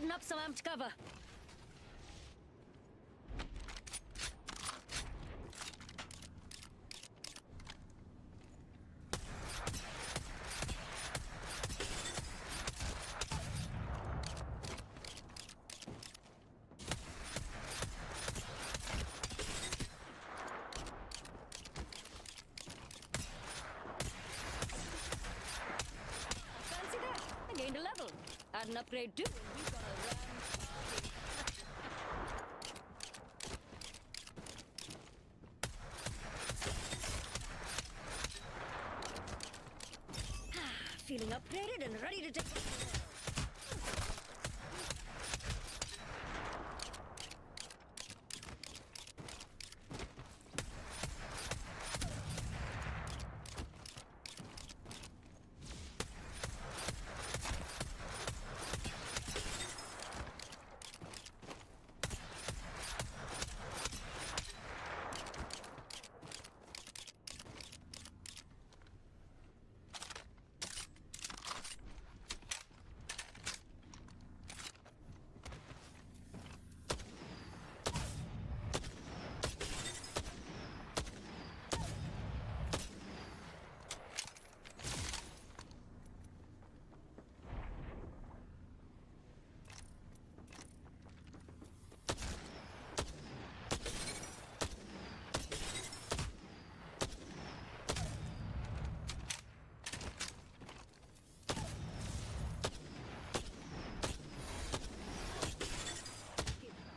Setting up some amped cover. Fancy that? I gained a level. Add an upgrade too, and we've got a ram party. Feeling upgraded and ready to take on the world.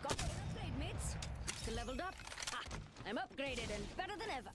Got an upgrade, mates. Still leveled up. Ha! I'm upgraded and better than ever.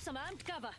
some amped cover.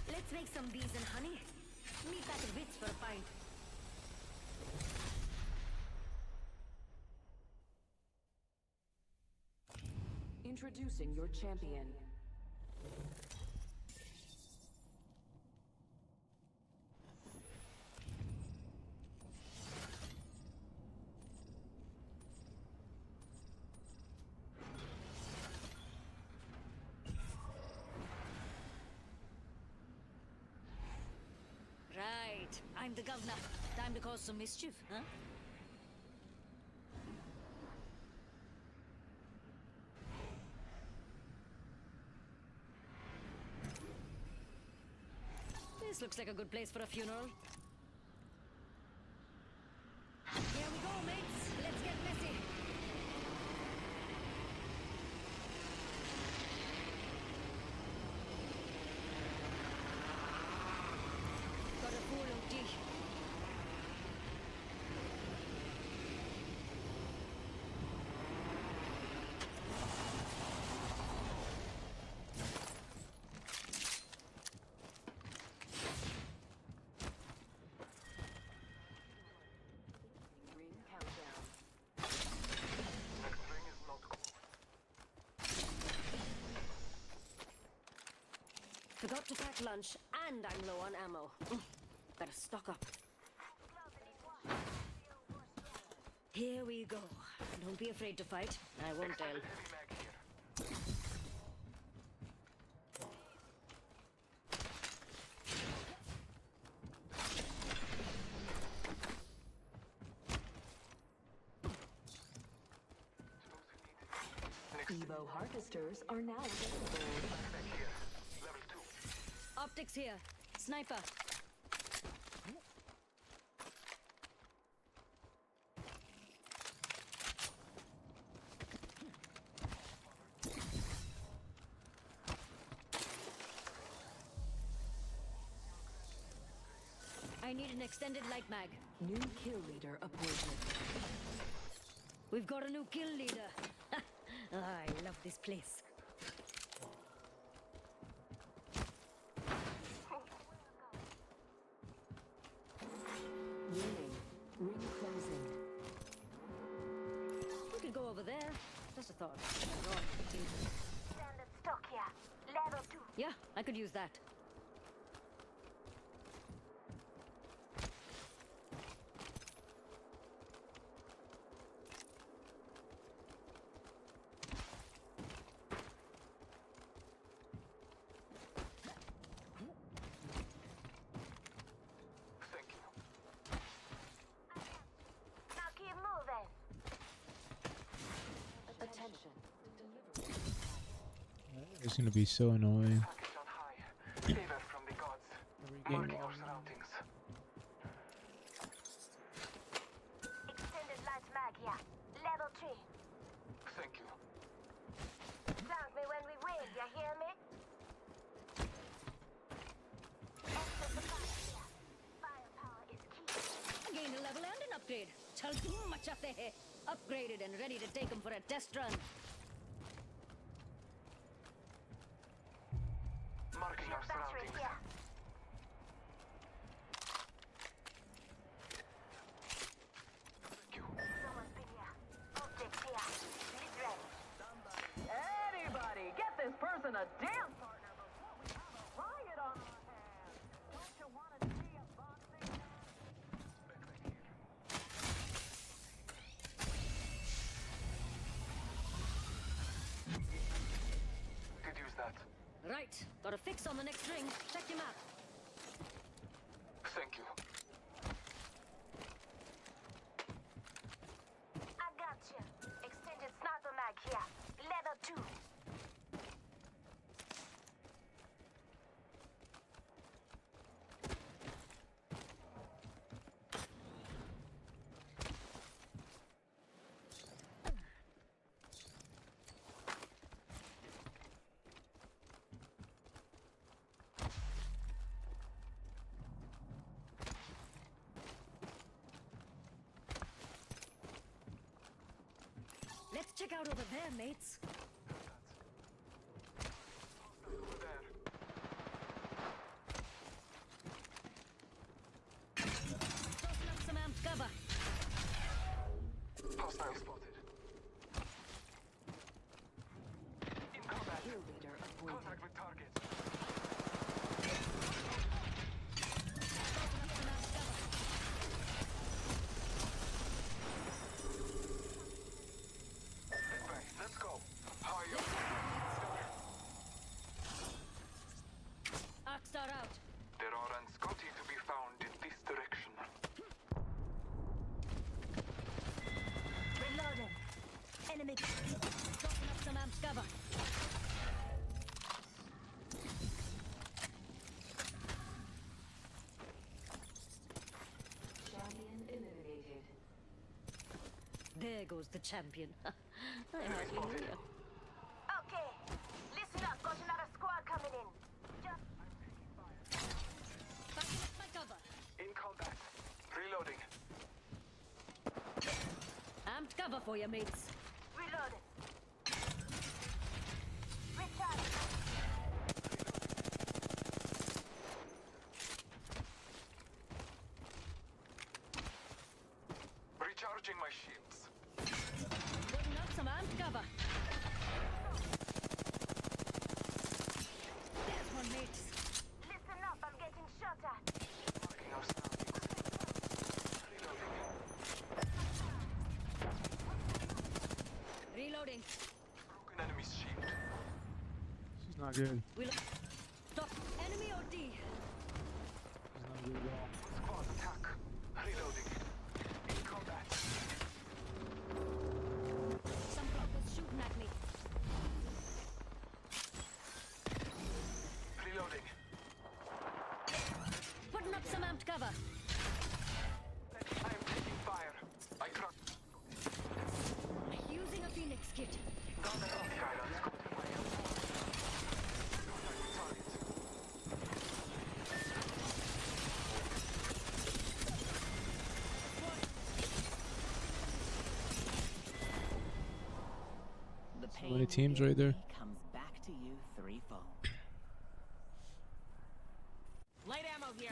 Let's make some bees and honey. Meet back at Wits for a pint. Introducing your champion. Right. I'm the governor. Time to cause some mischief, huh? This looks like a good place for a funeral. Here we go, mates. Let's get messy. Got a full OT. Ring countdown. Next ring is not cool. Forgot to pack lunch, and I'm low on ammo. Better stock up. Here we go. Don't be afraid to fight. I won't tell. Extended heavy mag here. Next Evo harvesters are now available. mag here. Level 2. Optics here. Sniper. I need an extended light mag. New kill leader appointed. We've got a new kill leader. I love this place. Warning. Ring closing. We could go over there. Just a thought. Standard stock here. Level 2. Yeah, I could use that. Thank you. Now keep moving. Attention. It's gonna be so annoying. Package on high. Favor from the gods. Marking our surroundings. Extended light mag here. Level 3. Thank you. Flank me when we win, you hear me? Extra supply here. Firepower is key. Gained a level and an upgrade. Chal much up there. Upgraded and ready to take them for a test run. Marking our Battery surroundings. here. Thank you. Someone's been here. Optics here. Lead ready. Anybody, get this person a dance partner before we have a riot on our hands. Don't you want to see a boxing match? Could use that. Right. Got a fix on the next ring. Check your map. Thank you. I got you. Extended sniper mag here. Level 2. Let's check out over there, mates. Over there. enemy. Tossing up some amps cover. Champion eliminated. There goes the champion. I hardly knew you. Okay, listen up. Got another squad coming in. Just Backing up my cover. In combat. Reloading. Amped cover for you, mates. reloading. Recharge. Recharging my shields. Putting up some amped cover. There's one, mates. Listen up. I'm getting shot at. Marking our surroundings. Reloading. Reloading. Broken enemy's shield. She's not good. We'll stop. Enemy OD. She's not good at all. Squad attack. Reloading. In combat. Some blockers shooting at me. Reloading. Putting up some amped cover. I am taking fire. I crack. Using a Phoenix kit. Skylines. The So many pain teams right there. comes back to you threefold. Light ammo here.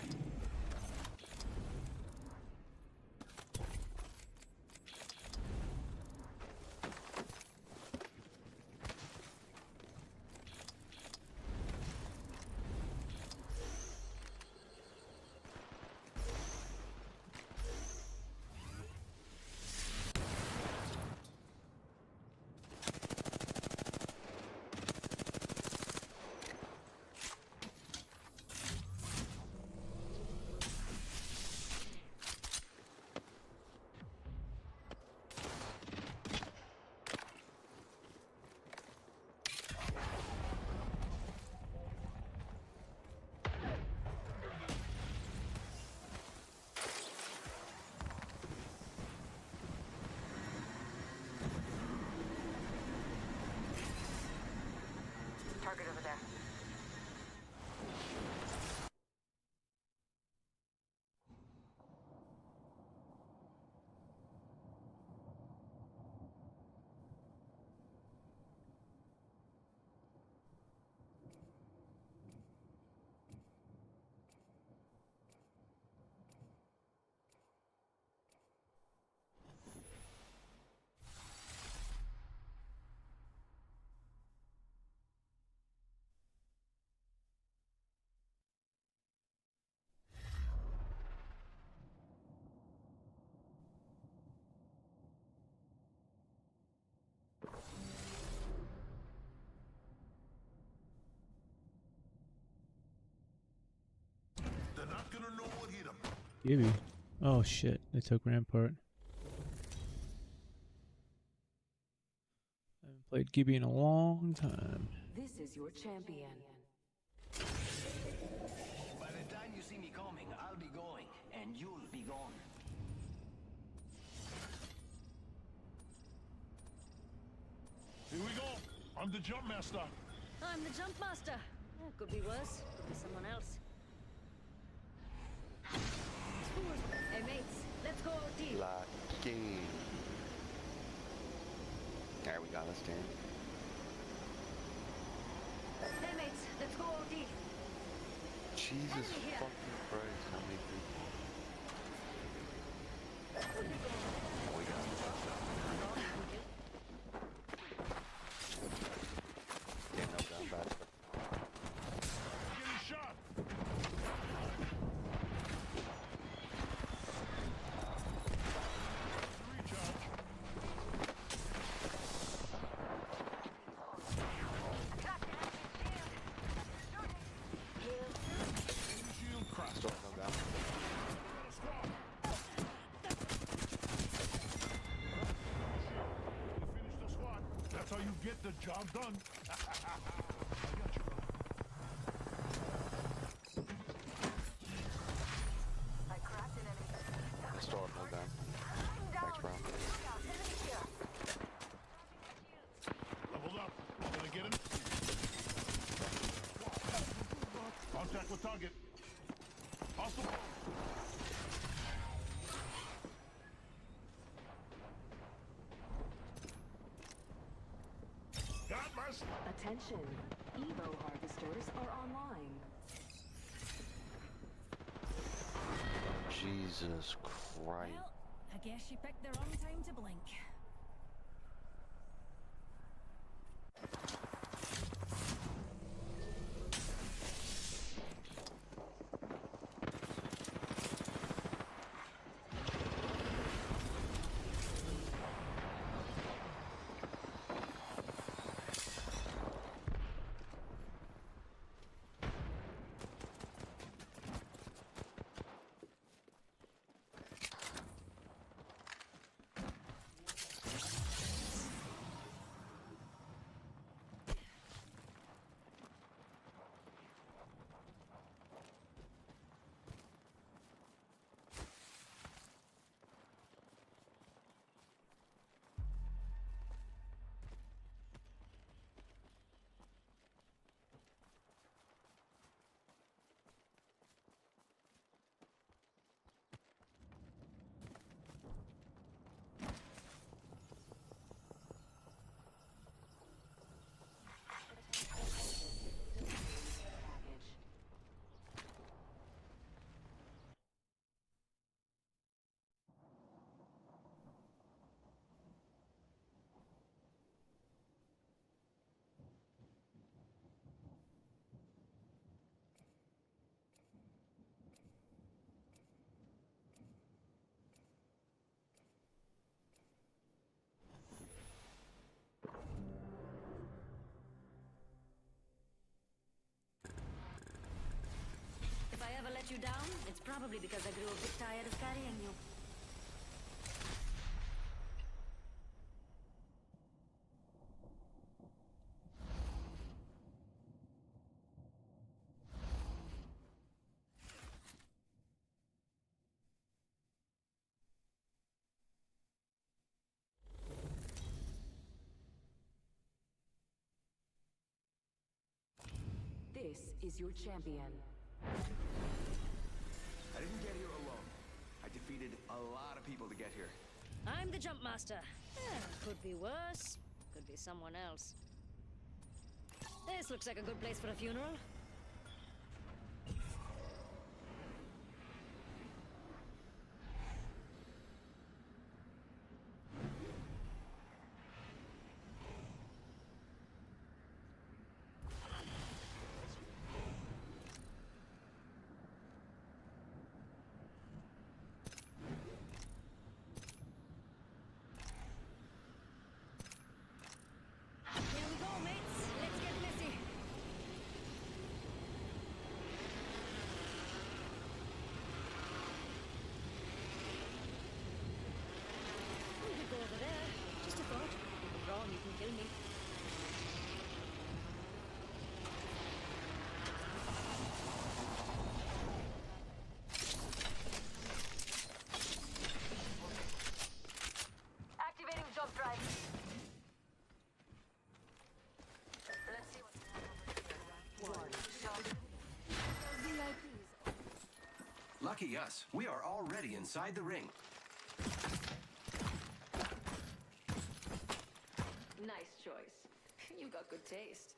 Target over there. They're not gonna know what hit them. Gibby. Oh shit, they took Rampart. I haven't played Gibby in a long time. This is your champion. By the time you see me coming, I'll be going, and you'll be gone. Here we go. I'm the jump master. I'm the jump master. Yeah, could be worse. Could be someone else. Hey mates, let's go OT. Lucky. There we go, let's do it. Hey mates, let's go OT. Jesus Enemy here. fucking Christ, how many people? Oh, we got yeah, no down back. Getting shot. Recharge. Shield cracked. Still no down. get the job done. I got you, brother. I cracked an enemy. Installed, no gun. Thanks, bro. Leveled up. Gonna get him. Contact with target. Hostile. Got my... Attention. Evo harvesters are online. Jesus Christ. Well, I guess she picked the wrong time to blink. If I ever let you down, it's probably because I grew a bit tired of carrying you. This is your champion. I didn't get here alone. I defeated a lot of people to get here. I'm the jump master. Could be worse. Could be someone else. This looks like a good place for a funeral. Here we go, mates. Let's get messy. We could go over there. Just a thought. If I'm wrong, you can kill me. Activating jump drive. Let's see what's Lucky us, we are already inside the ring. Nice choice. You got good taste.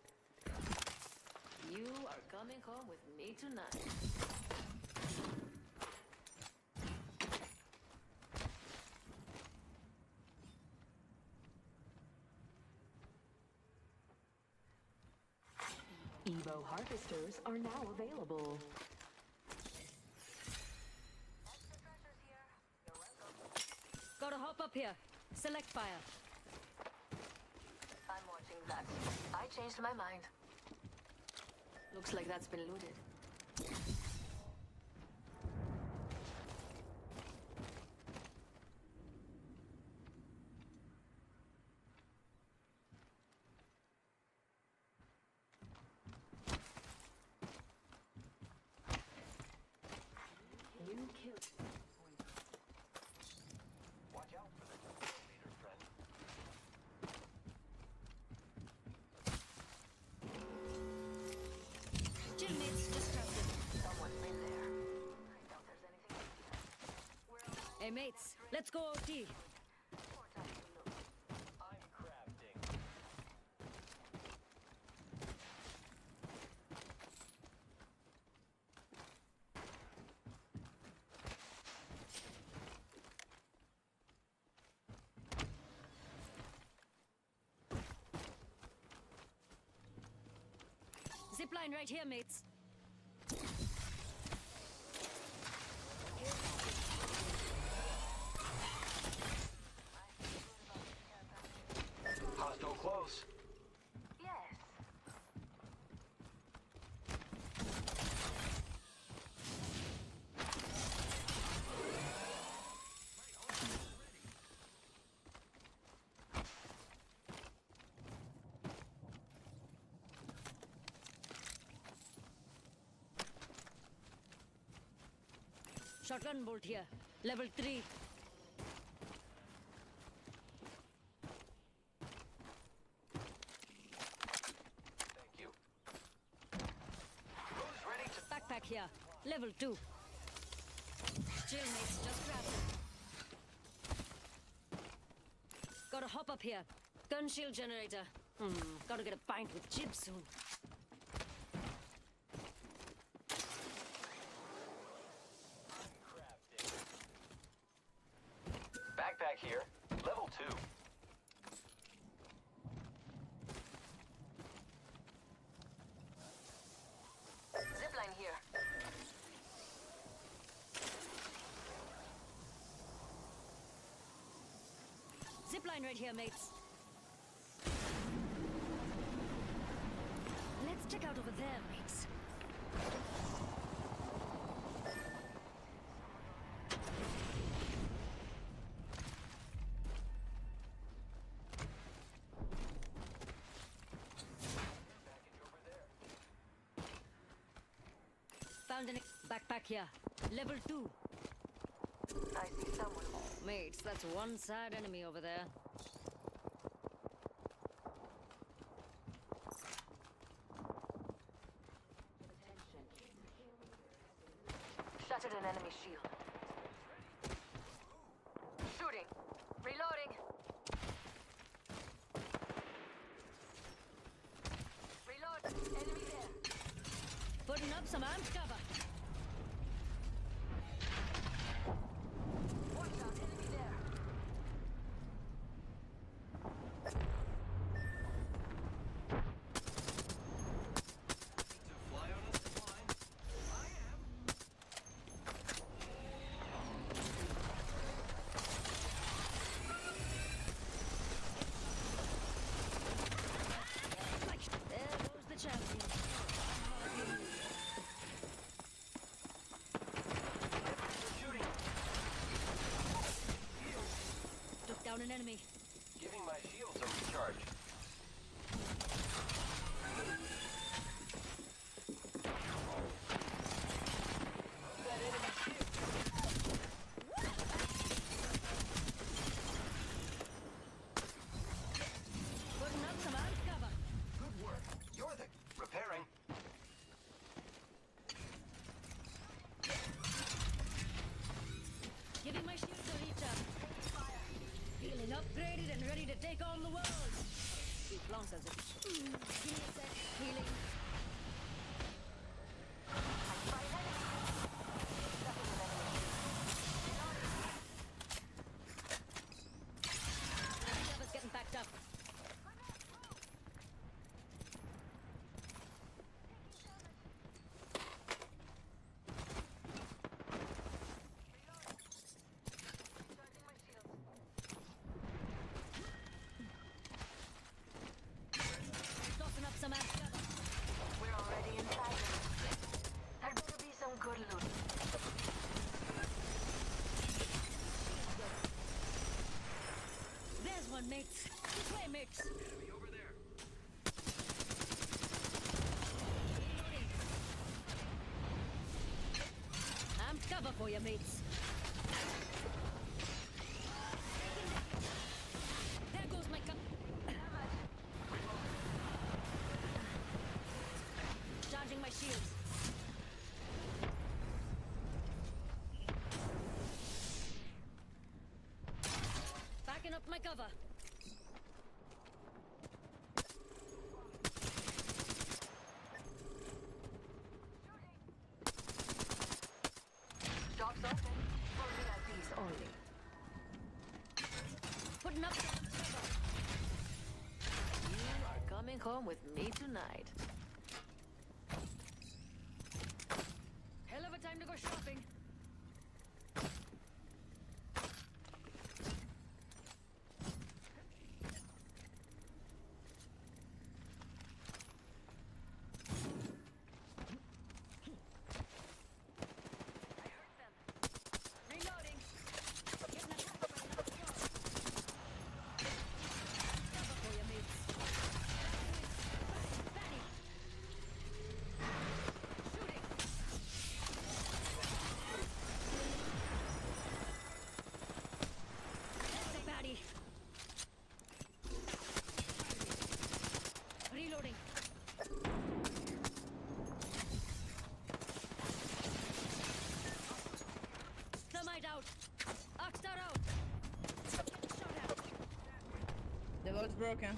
You are coming home with me tonight. Evo harvesters are now available. Gotta hop up here. Select fire. I'm watching that. I changed my mind. Looks like that's been looted. mates. Let's go OT. I'm crafting. Zipline right here, mates. Hostile close. Yes. Shotgun bolt here. Level 3. Thank you. Who's ready to... Backpack here. Level 2. Chill, mates. Just grab it. Gotta hop up here. Gun shield generator. Gotta get a pint with Jib soon. Backpack here. Level 2. Zipline here. Zipline right here, mates. Let's check out over there, mates. Found an backpack here. Level 2. I see someone. Mates, that's one sad enemy over there. Shattered an enemy shield. Shooting. Reloading. Reload. Enemy there. Putting up some amp cover. Watch out. Enemy there. To fly on a zip line. I am. There goes the champion. Shooting. Took down an enemy. Giving my shields a recharge. That enemy shield. Putting up some amp cover. Good work. You're the... Repairing. Giving my shields a reach up. Feeling upgraded and ready to take on the world. Keep long as it. Give me a sec. Healing. Trevor's getting backed up. Tossing up some amp cover. We're already inside. There better be some good loot. There's one, mates. This way, mates. Enemy over there. Amp cover for you, mates. There goes my cup. Charging my shields. my cover. Dogs open. For VIPs only. Putting up some cover. You are coming home with me tonight. Hell of a time to go shopping. Reloading. Getting attacked by another squad. Cover for your mates. Batty. Shooting. That's a baddie. Reloading. Thermite out. Oxstar out. Shot out. The load's broken.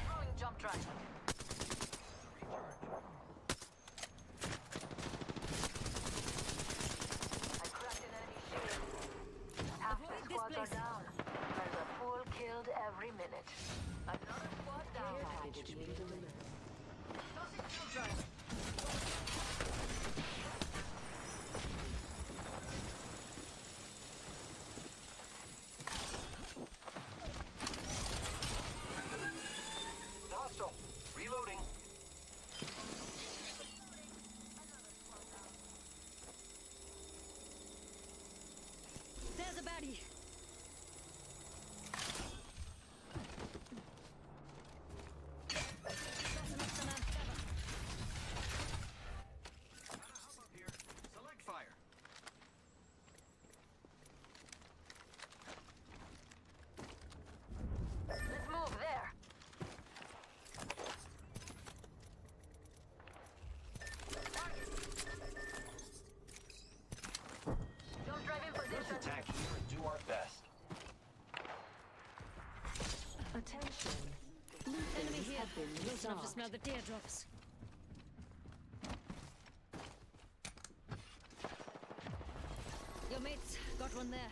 Throwing jump drive. I cracked an enemy shield. Half the Avoid this squads are place. down. There's a fool killed every minute. Another squad down. Tossing jump drive. Hostile. Reloading. There's a baddie. Tossing up some amp cover. Hop up here. Select fire. Let's move there. Jump drive in Let's position. attack here and do our best. Attention. Enemy here. have been Close enough to restocked. smell the teardrops. Your mates got one there.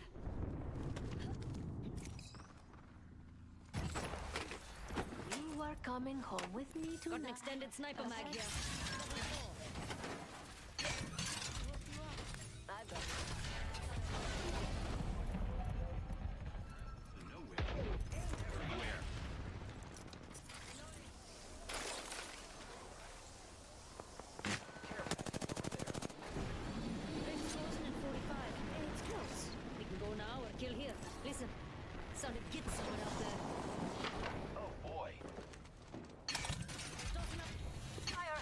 You are coming home with me Got an tonight. extended sniper mag here. I've got Nowhere. Everywhere. Range chosen in 45. Hey, it's close. We can go now or kill here. Listen, sounded git someone out there. Oh boy. Tossing up. fire.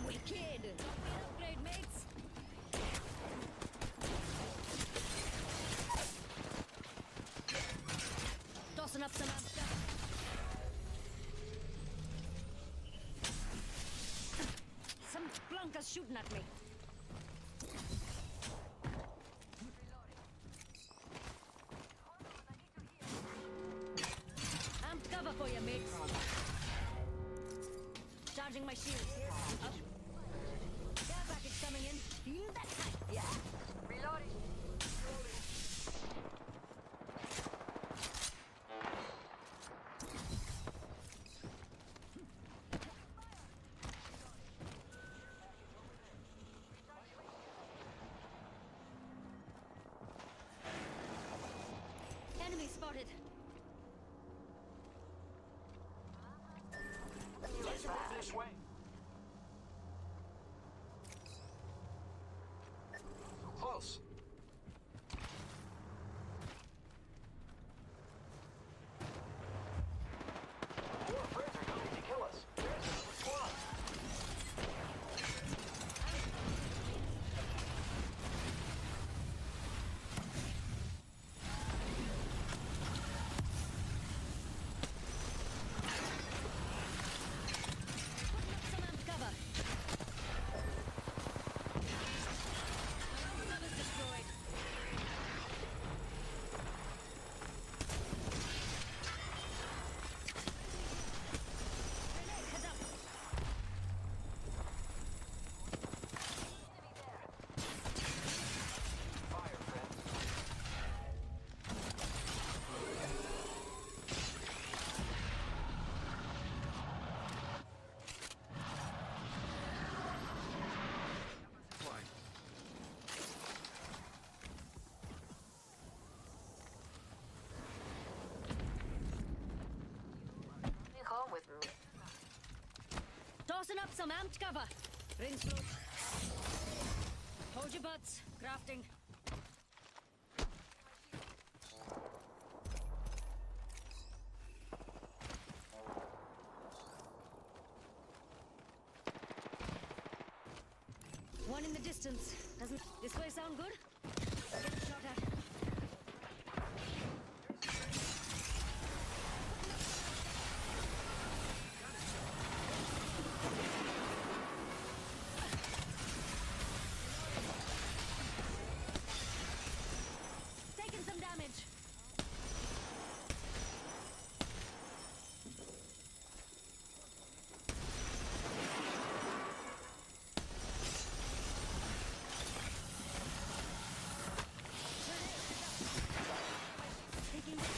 Wicked. Got me an upgrade, mates. Tossing up some amp cover. Some blunkers shooting at me. Amp cover for you, mates. Charging my shield. Up. Care package coming in. Feel that height, yeah? Reloading. Enemy spotted. Let's move this way. Close. More friends are coming to kill us. There's another squad. Tossing up some amped cover. Rings float. Hold your butts. Crafting. One in the distance. Doesn't this way sound good? Get a shot at. Taking some damage. Taking damage.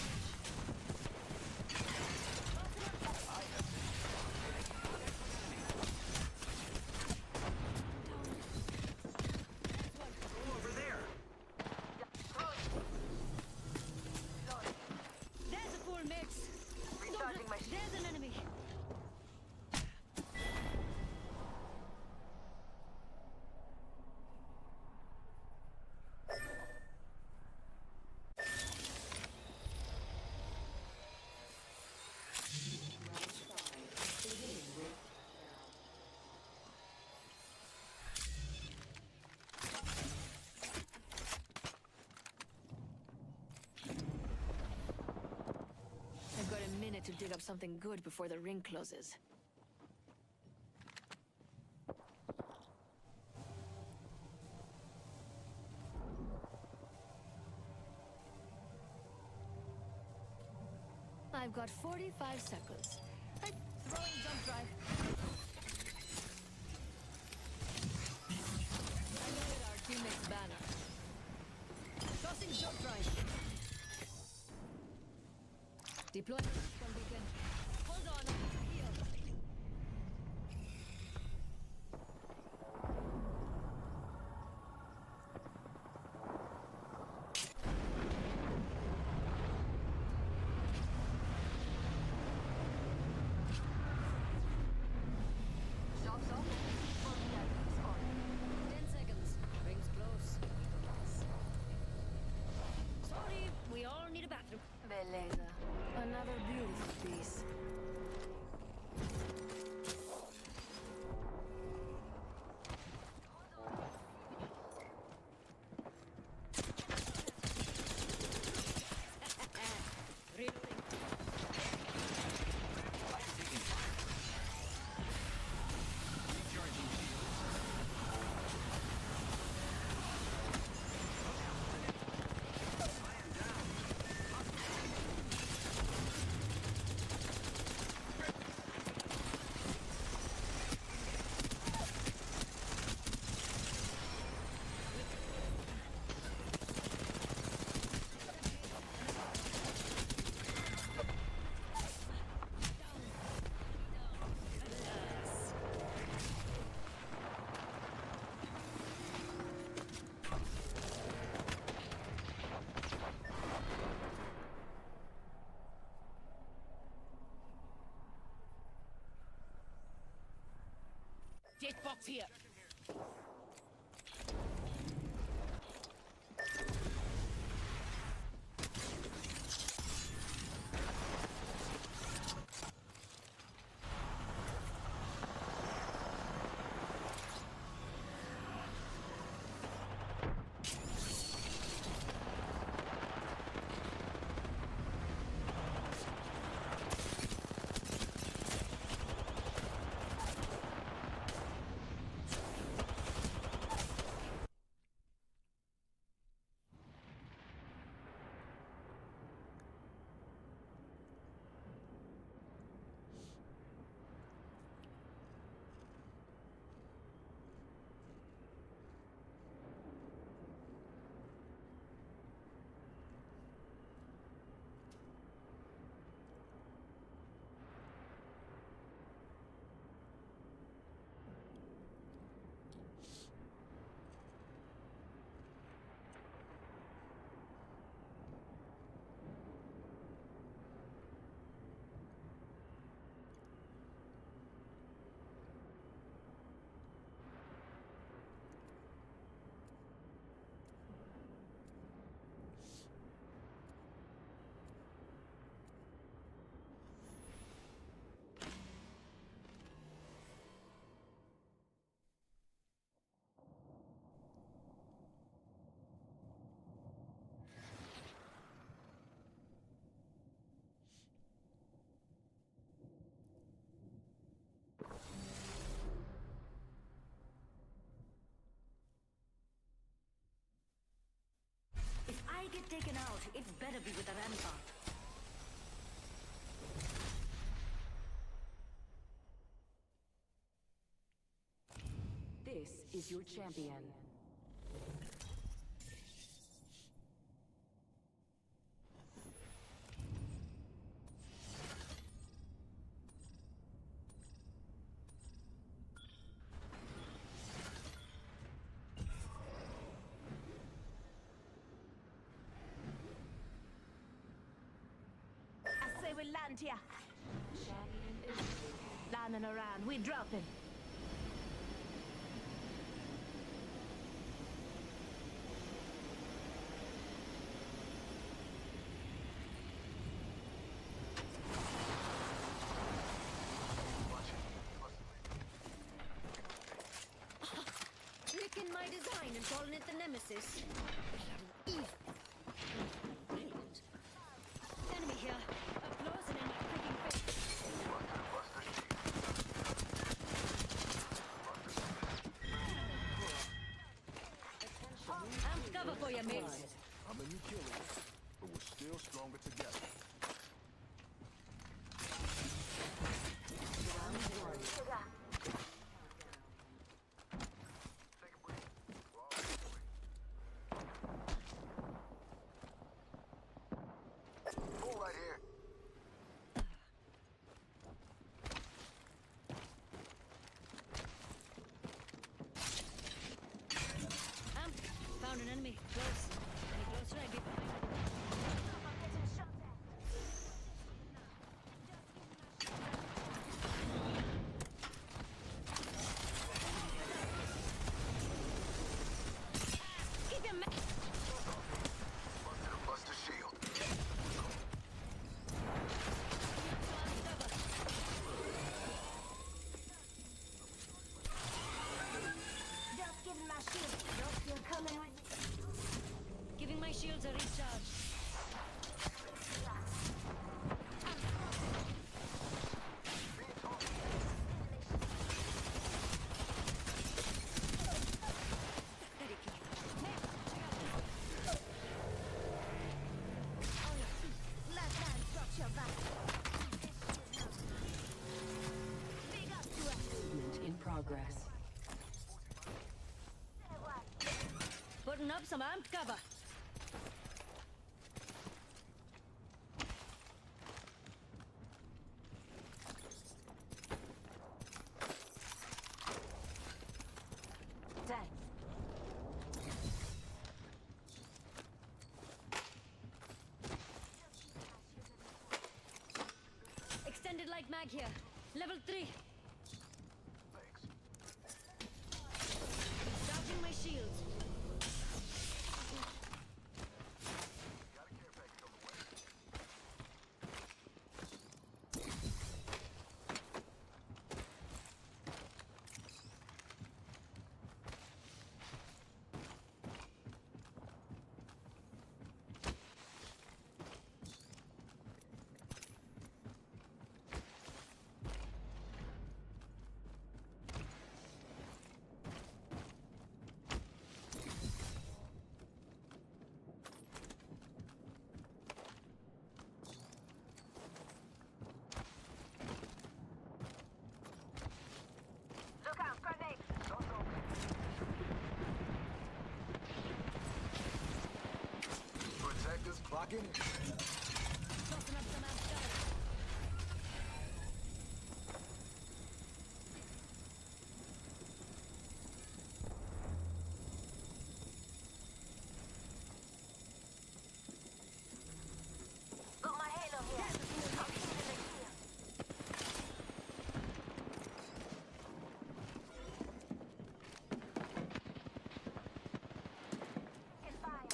Over there. There's a full mix. Recharging my There's an enemy. I've got a minute to dig up something good before the ring closes. I've got 45 seconds. I'm throwing jump drive. I loaded our teammate's banner. Tossing jump drive. Deploying from beacon. Hold on, I need to heal. Shops open. 10 seconds. Rings close. Sorry, we all need a bathroom. Beleza. Another beautiful piece. Reloading. Jetbox here. get taken out, it better be with a rampart. This is your champion. I say we land here. Landing around, we dropping. Nicking my design and calling it the Nemesis. Evil. Brilliant. Enemy here. Up close and in my freaking face. I'm cover for you, mates. I'm a new killer, but we're still stronger together. Pull right here. Found an enemy. Close. Any closer, I'd be behind. I'm getting shot at. Keep your Bust a shield. Just giving my shield. Don't feel coming with me. Giving my shields a recharge. Very clear. Left hand structure back. Big up to us. Movement in progress. Putting up some amped cover. Thanks. Extended light mag here. Level 3. Charging my shields. Look out, grenade. Protectors clocking in. Tossing up some amped cover. Got my halo here. I'm keeping it here. Get fire.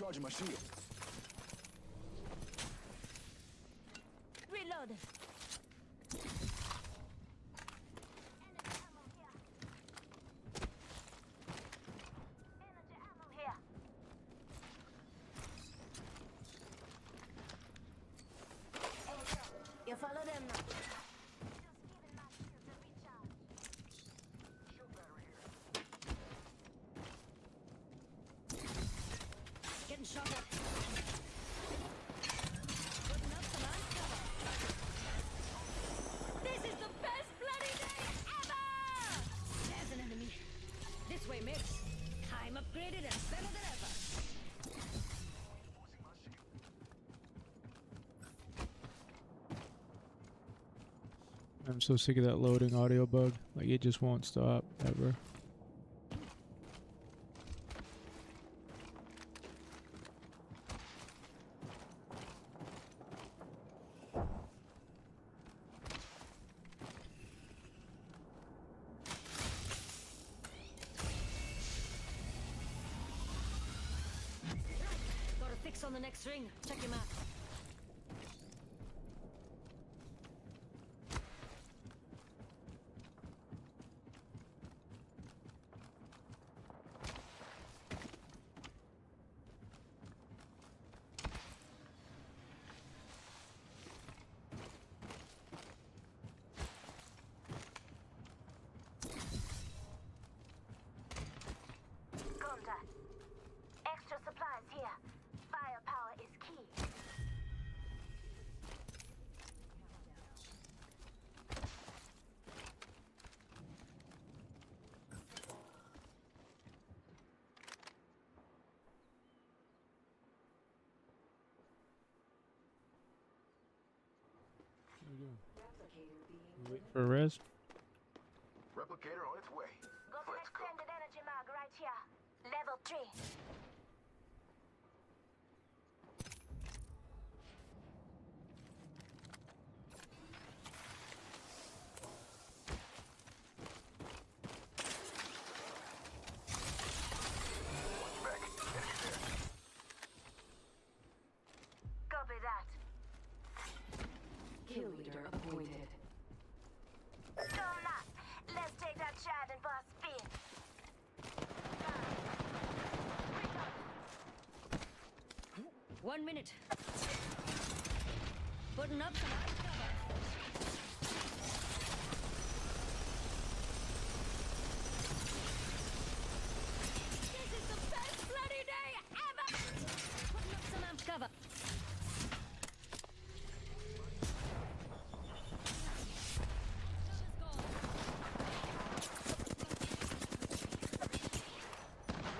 Recharging my shield. Reload. Energy ammo here. You follow them now. Just giving my shield a recharge. Shield battery here. Getting shot at. Putting up some ice cover. This is the best bloody day ever! There's an enemy. This way, mates. I'm upgraded and better than ever. I'm so sick of that loading audio bug. Like, it just won't stop, ever. Got a fix on the next ring. Check your map. Contact. Extra supplies here. Firepower is key. Wait for a res. Replicator on its way. Got an Let's go. extended energy mag right here. Level 3. Back. Enemy there. Copy that. Kill leader appointed. Storm that. Let's take that Chad and boss spin. 1 minute. Putting up some ice cover. This is the best bloody day ever! Putting up some amped cover.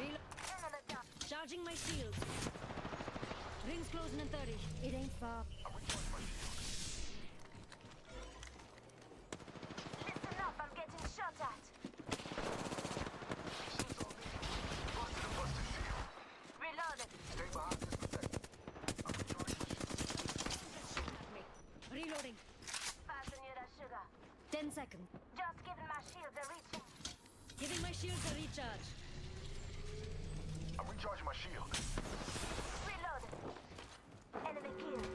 Enemy down. Charging my shields. Rings closing in 30. It ain't far. Listen up, I'm getting shot at. Busted a buster shield. Reloaded. Stay behind this protector. I'm recharging my shield. Reloading. Fasten you that sugar. 10 seconds. Just giving my shield a recharge. Giving my shields a recharge. I'm recharging my shield. Reloaded. Enemy killed.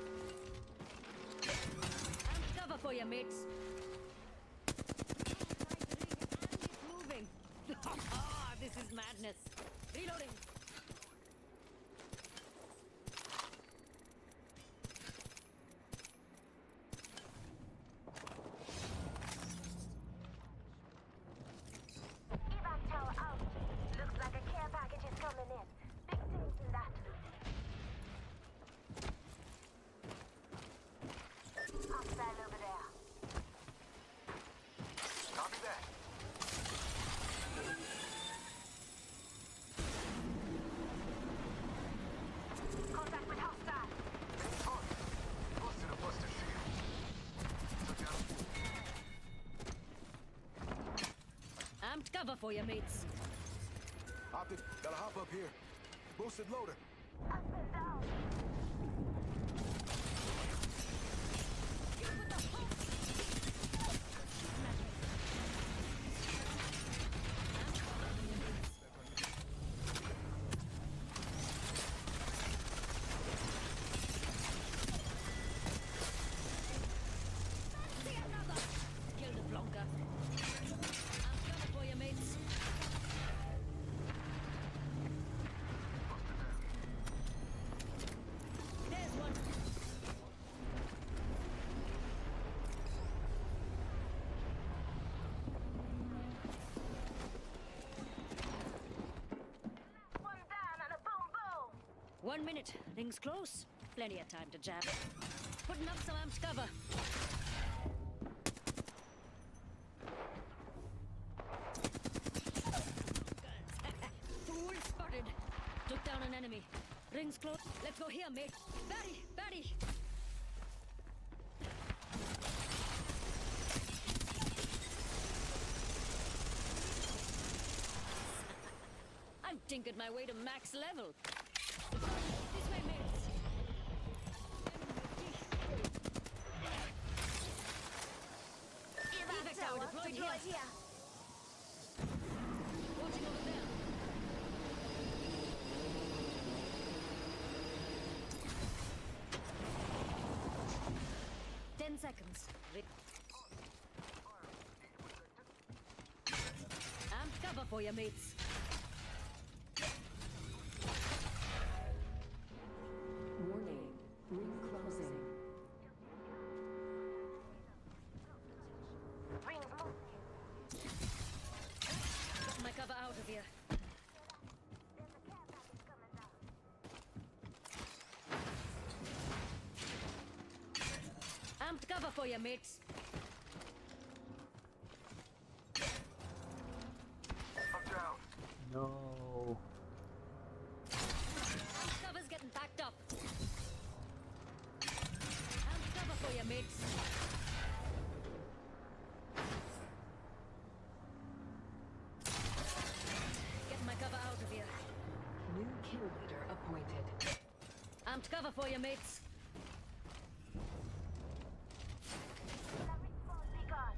Amped cover for you, mates. It's moving. Ah, this is madness. Reloading. Evac tower out. Looks like a care package is coming in. Big things in that. Hostile over there. Copy that. Contact with hostile. Busted a buster shield. Took down. Amped cover for you, mates. Optic, gotta hop up here. Boosted loader. Up and down. 1 minute. Rings close. Plenty of time to jab. Putting up some amped cover. Fool spotted. Took down an enemy. Rings close. Let's go here, mate. Batty! Batty! I've tinkered my way to max level. This way, mates. Evac tower deployed here. Watching over there. Ten seconds. Amped cover for your mates. Warning. Ring closing. Rings moving. Get my cover out of here. There's a care package coming down. Amped cover for your mates. I'm down. No. Amped cover's getting packed up. Amped cover for your mates. Get my cover out of here. New kill leader appointed. Amped cover for your mates. Let me be gone.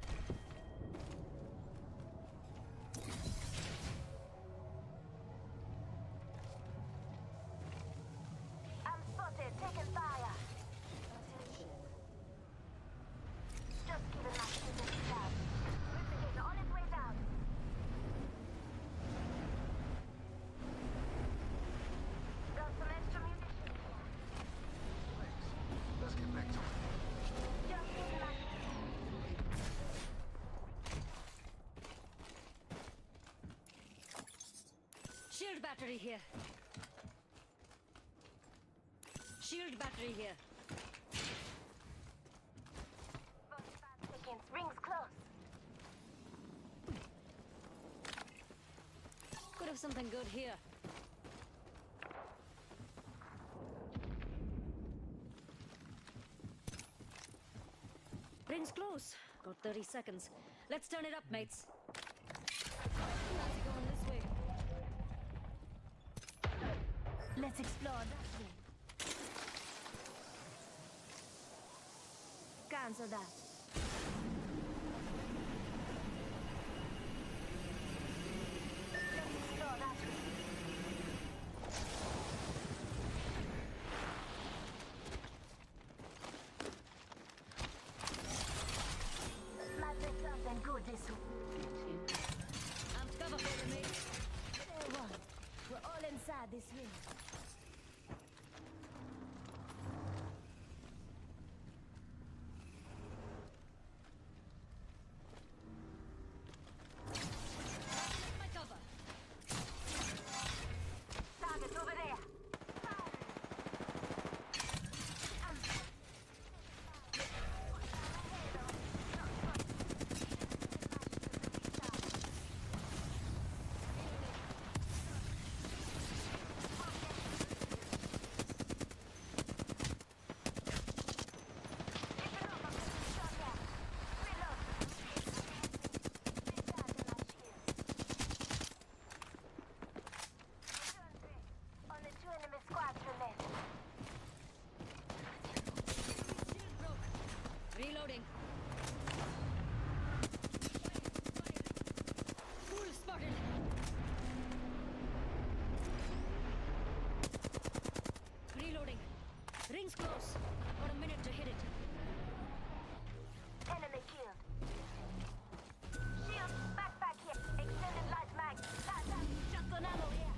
I'm spotted, taking fire. Just giving my shit a stab. Replicator on its way down. Got some extra munitions here. Let's get back to it. Just giving my Shield battery here. Shield battery here. 45 seconds. Rings close. Could have something good here. Rings close. Got 30 seconds. Let's turn it up, mates. Nazi going this way. Let's explore that way. Cancel that. Let's explore that way. Might be something good this week. Amped cover for your mates. Say what? We're all inside this ring. My cover. Target over there. Only 2 enemy squads remain. Shield broke. Reloading. Fool spotted. Reloading. Rings close. Got a minute to hit it. Enemy killed. Shield, backpack here. Extended light mag. Shotgun ammo here.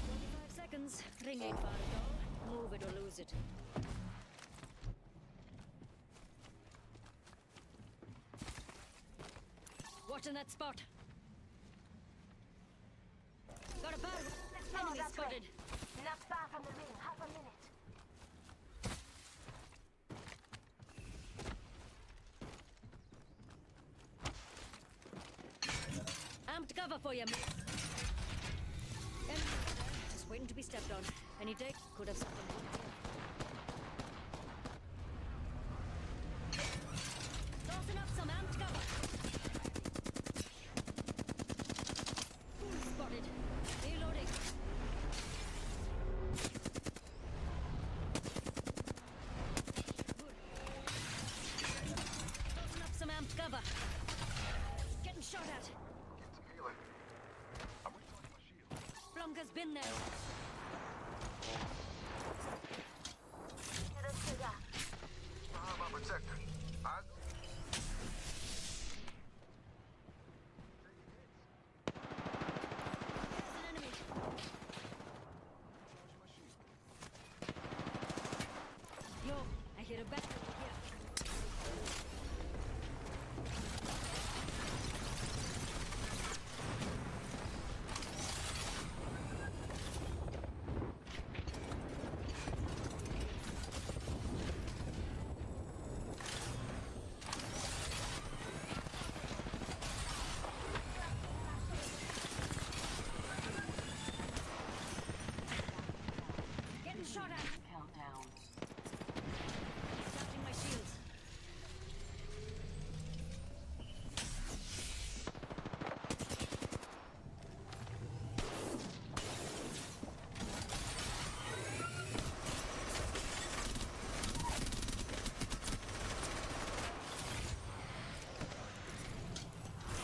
25 seconds. Ring ain't far at all. Move it or lose it. Watching that spot. Enemy that way. spotted. Not far from the ring. Half a minute. Amped cover for you, mate. Enemy there, just waiting to be stepped on. Any day could have something. Tossing up some amped cover. Fool spotted. Reloading. Good. Tossing up some amped cover. Getting shot at. Get some healing. I'm recharging my shield. Blumka's been there. To the trigger. Behind my protector. I There's an enemy. Yo, I hear a battle here. Getting shot at. Countdown. Charging my shields.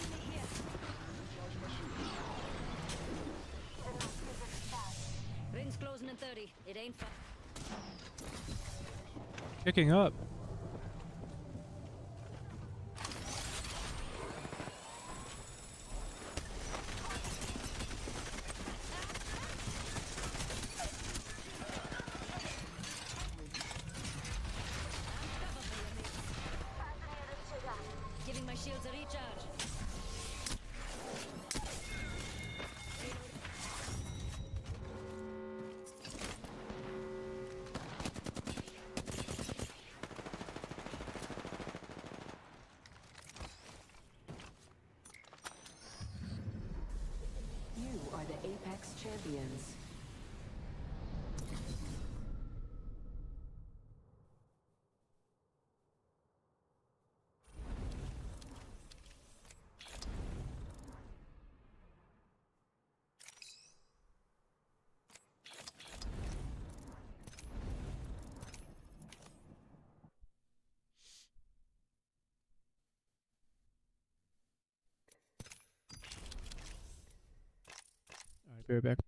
Enemy here. Ring's closing in 30. It ain't fun. Picking up. Cover for you, mate. Passing near the trigger. Giving my shields a recharge. You are the Apex Champions. Alright, be right back.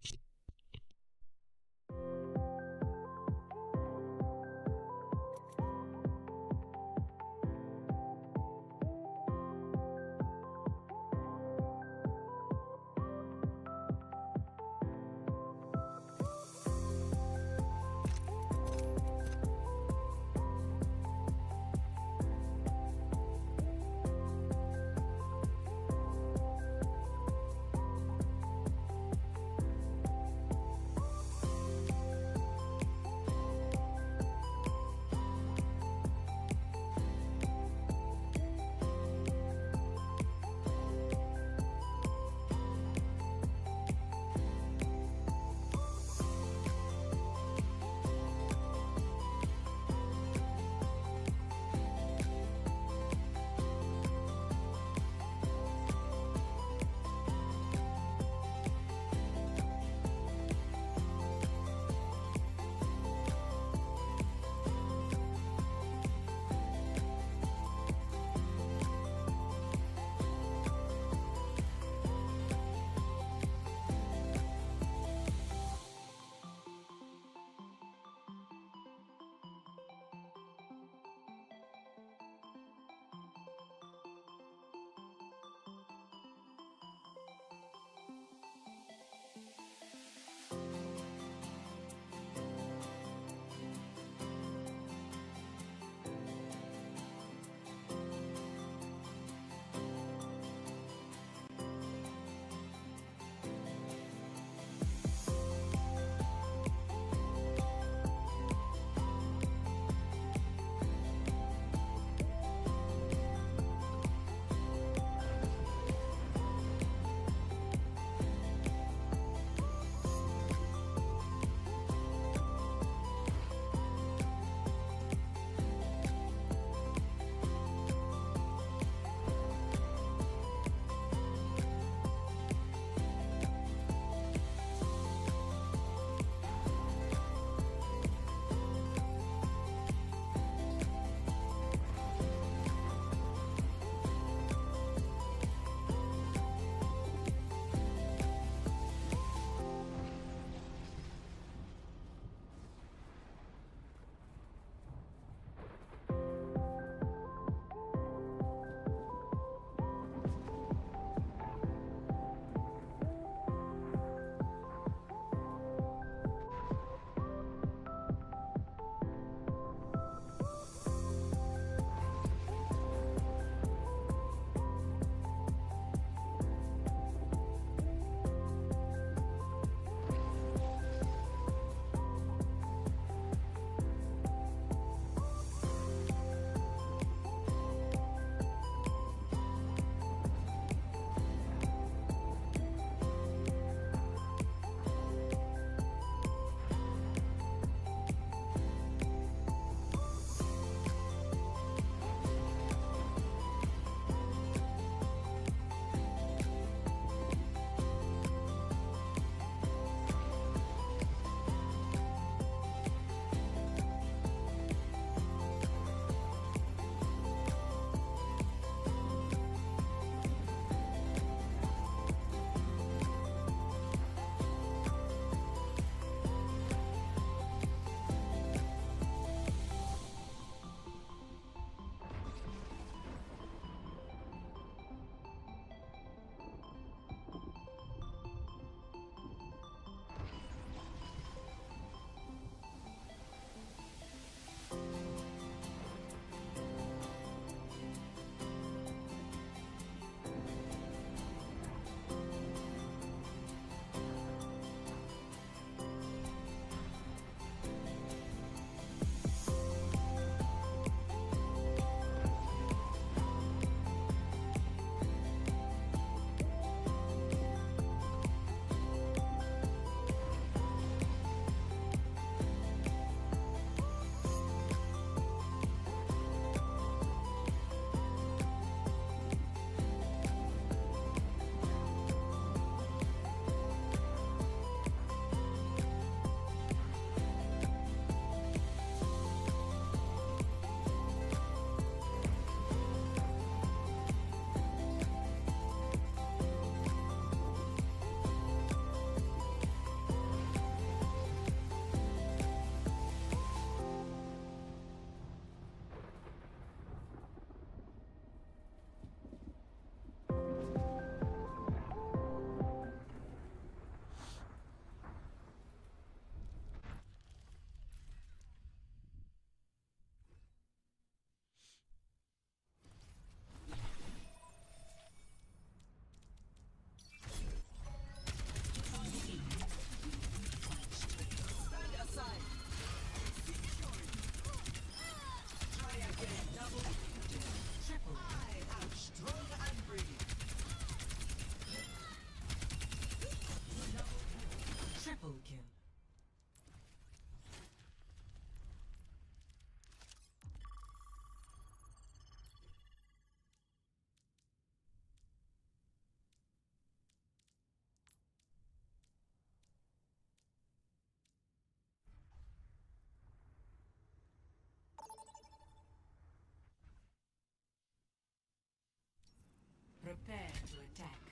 Prepare to attack.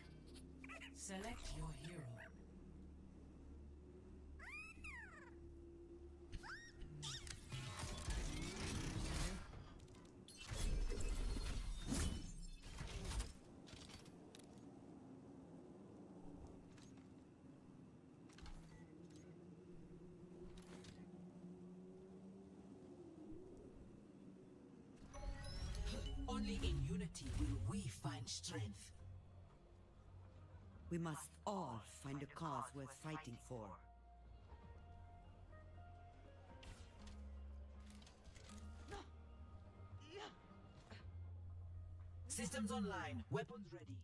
Select your hero. Only in unity will we find strength. We must all find a cause worth fighting for. Systems online. Weapons ready.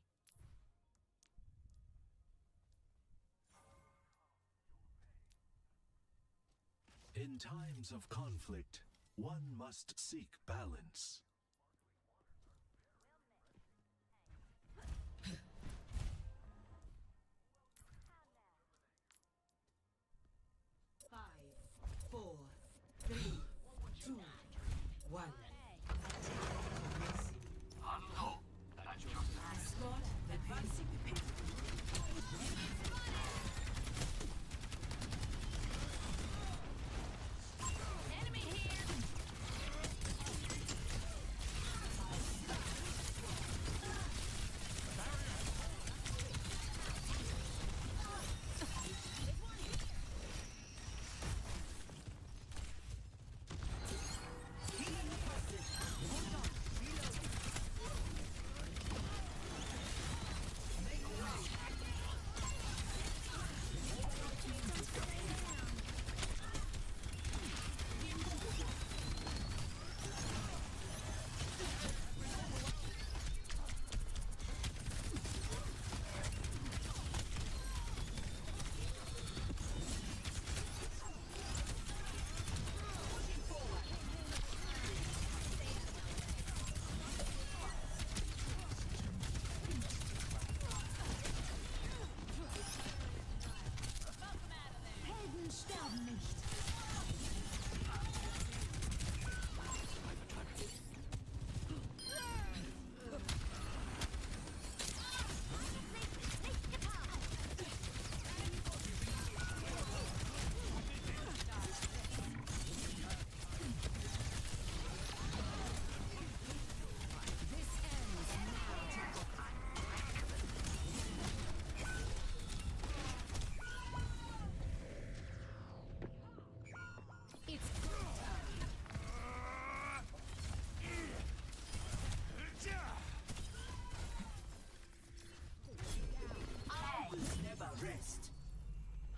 In times of conflict, one must seek balance.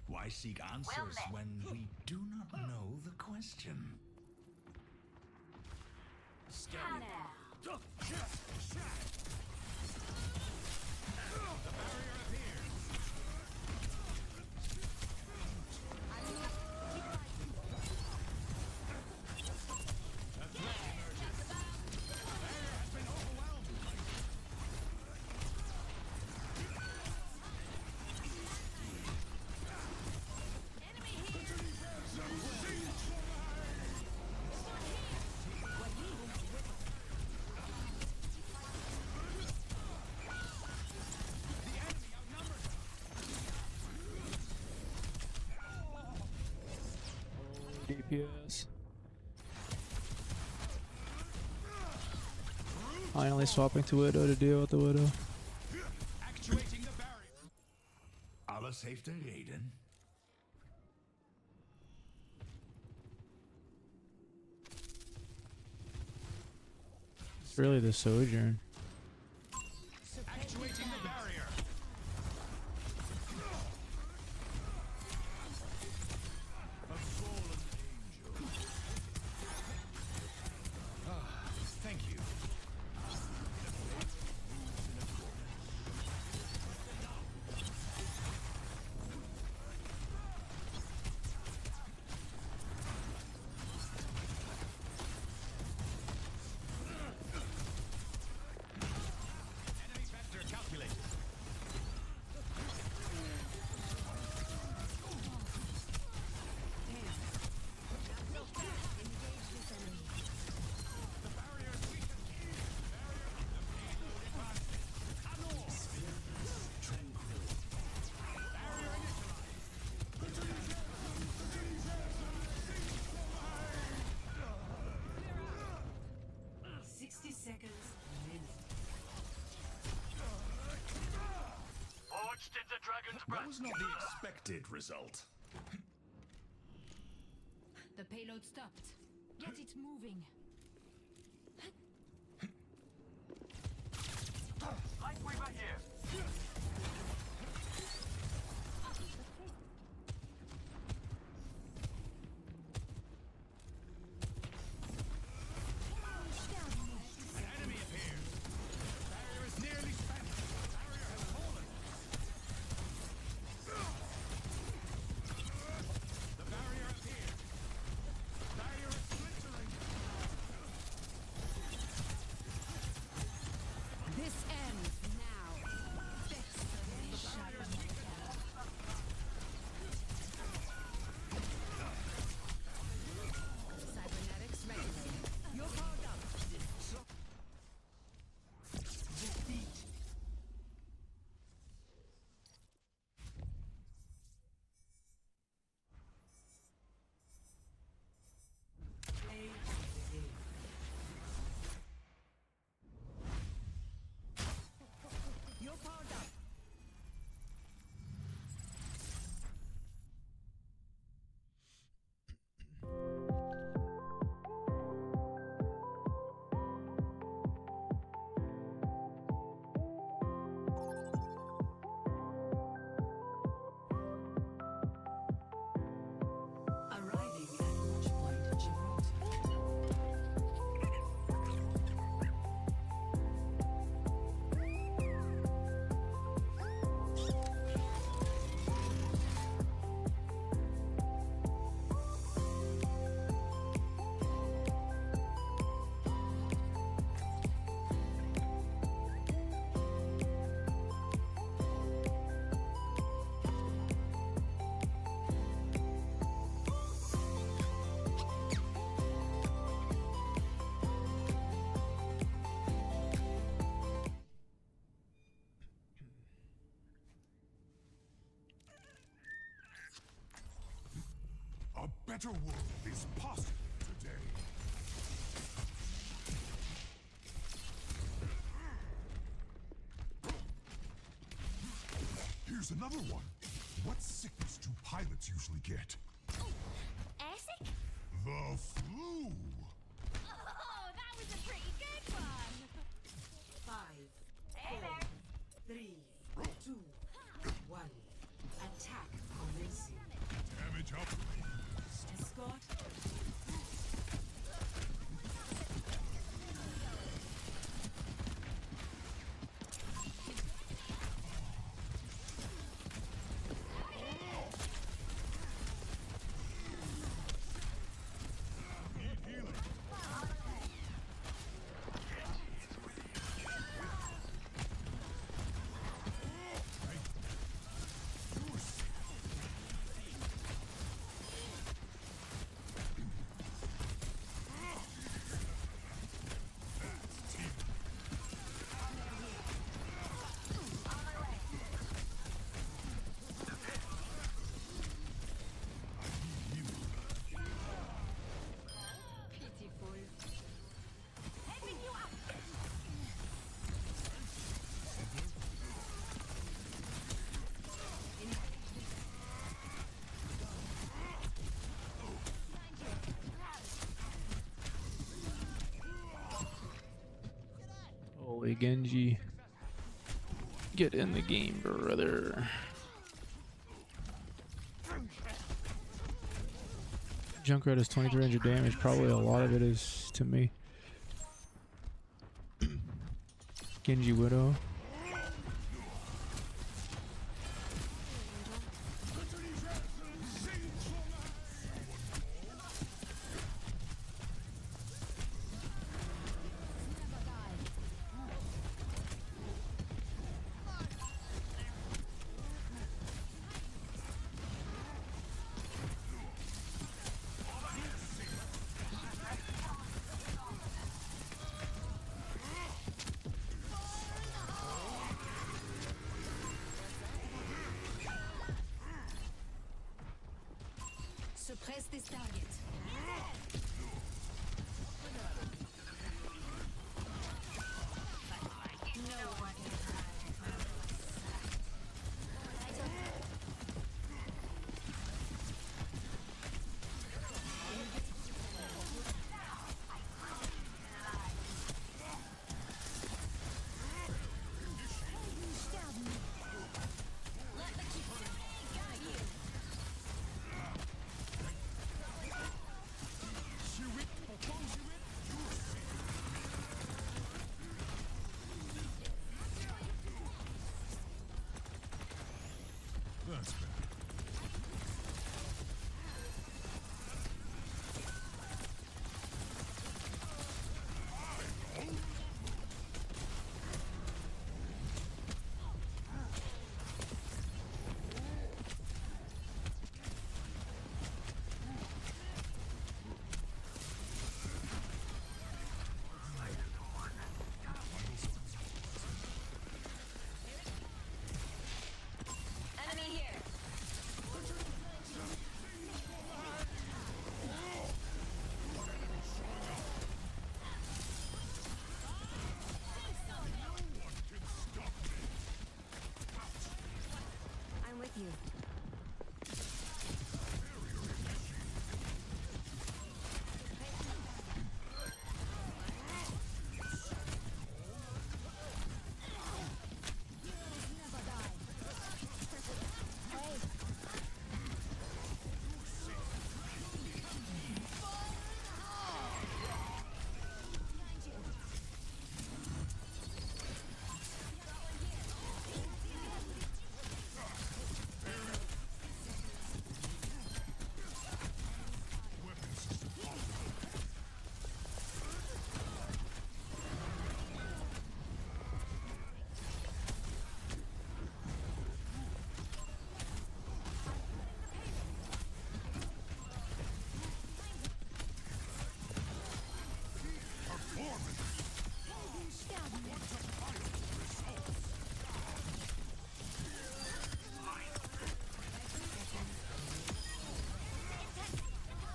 Why seek answers when we do not know the question? Scan now. The barrier appears. A threat emerges. The barrier has been overwhelmed. DPS. Finally swapping to Widow to deal with the Widow. Actuating the barrier. Alla safety Raiden. It's really the Sojourn. Actuating the barrier. A fallen angel. Ah, thank you. That was not the expected result. The payload stopped. Get it moving. Lightweaver here. An enemy appears. Barrier is nearly spent. Barrier has fallen. The barrier appears. Barrier is splintering. This ends now. Cybernetics regulated. You're powered up. You're powered up. Arriving at launch point Gibraltar. A better world is possible today. Here's another one. What sickness do pilots usually get? Airsick? The flu. Oh, that was a pretty good one. 5, 4, 3, 2, 1. Attack commencing. Damage up. Escort. Need healing. Pitiful. Holy Genji. Get in the game, brother. Junkrat is 2300 damage. Probably a lot of it is to me. Genji Widow. Suppress this target. No one can hide from the sight.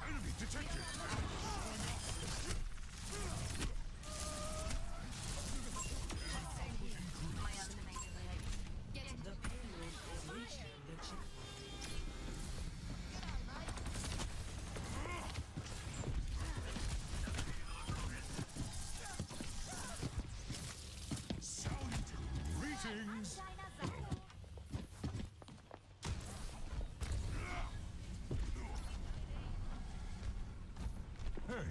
Enemy detected. The payload is reaching the checkpoint. Greetings. Hey.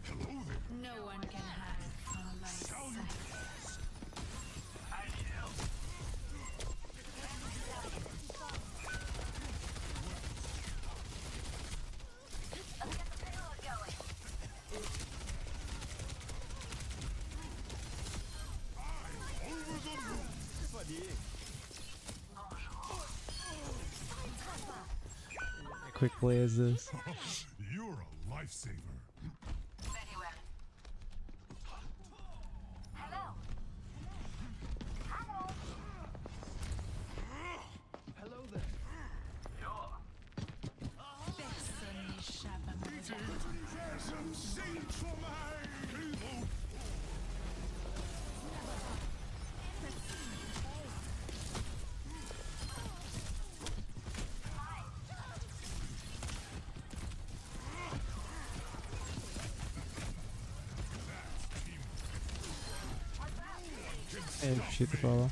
Hello there. No one can hide from my sight. Quick play is this? You're a lifesaver. Hello there. There's some saints for my people. Hey, shoot the follow.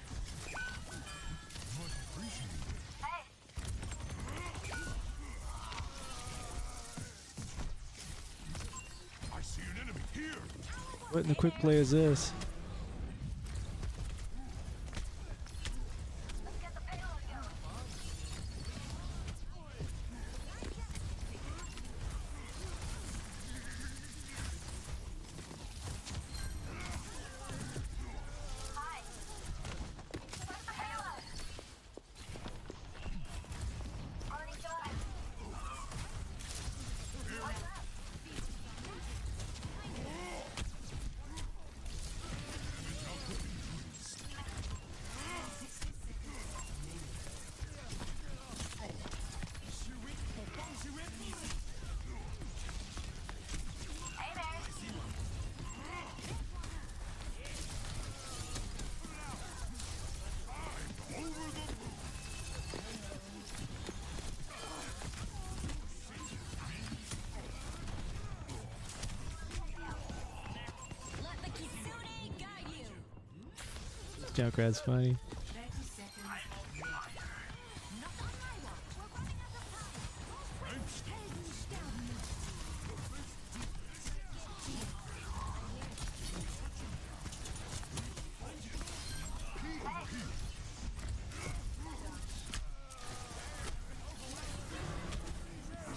I see an enemy here. What in the quick play is this? Let the Kitsune guide you. Junkrat's funny. 30 seconds. Not on my watch. We're running out of time. Heads down.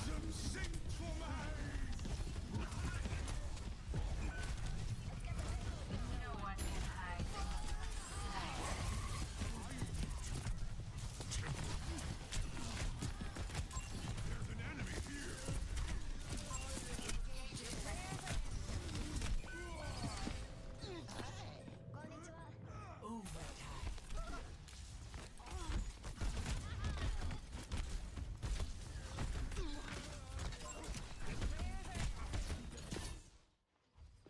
Some saints for my There's an enemy here.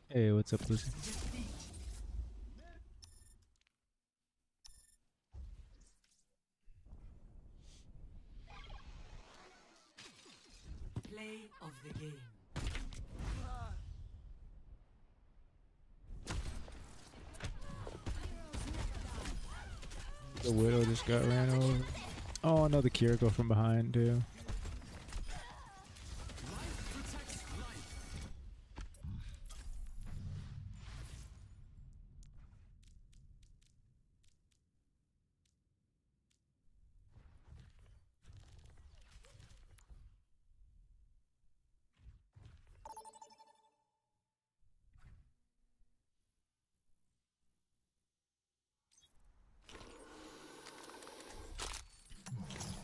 Hey, what's up, Lucy? Play of the game. The Widow just got ran over. Oh, another Kiriko from behind, too.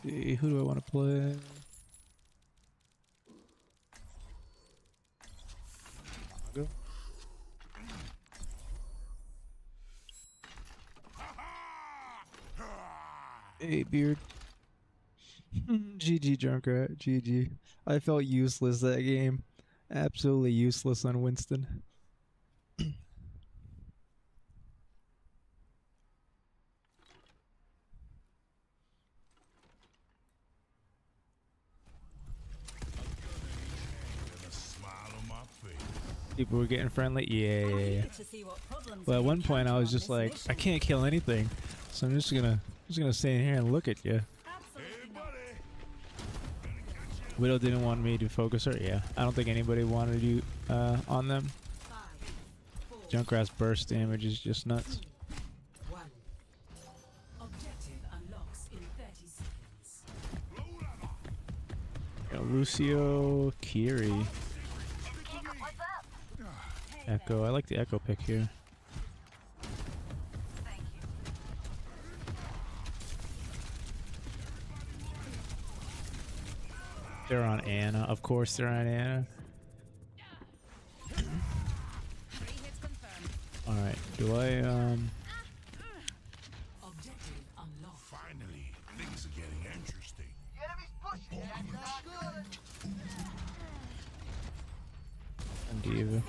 See, who do I want to play? Hey, Beard. GG, Junkrat. GG. I felt useless that game. Absolutely useless on Winston. With a smile on my face. People were getting friendly. Yeah. Well, at one point I was just like, I can't kill anything, so I'm just gonna stay in here and look at you. Widow didn't want me to focus her. Yeah, I don't think anybody wanted you on them. Junkrat's burst damage is just nuts. Objective unlocks in 30 seconds. Yo, Lucio, Kiri, Echo. I like the Echo pick here. They're on Anna. Of course they're on Anna. Alright, do I Objective unlocked. Finally, things are getting interesting. Diva.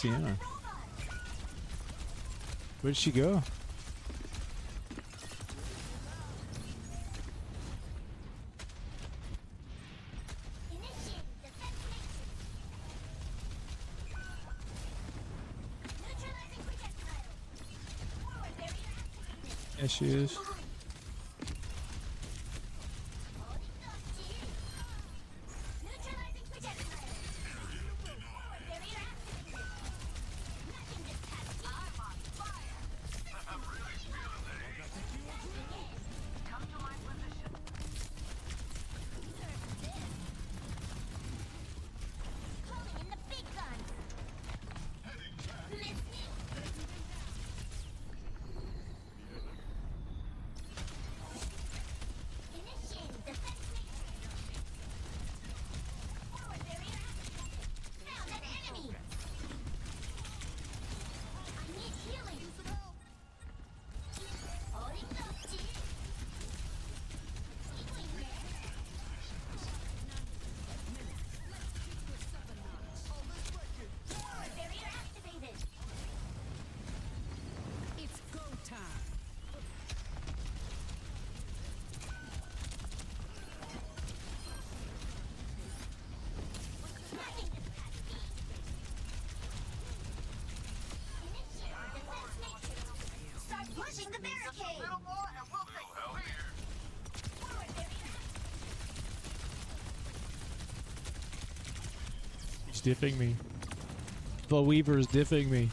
Sienna. Where'd she go? There she is. He's diffing me. The Weaver is diffing me.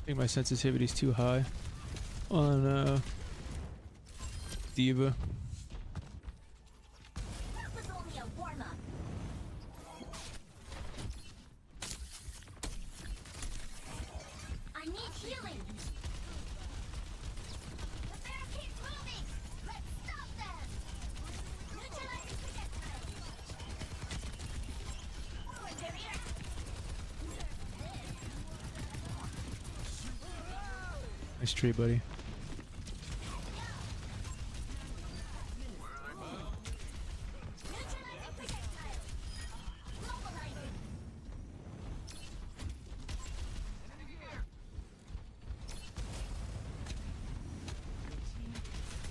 I think my sensitivity's too high on Diva. That was only a warm-up. I need healing. The bear keeps moving. Let's stop them. Neutralizing projectile. Forward barrier. Nice tree, buddy. Neutralizing projectile. Mobilizing.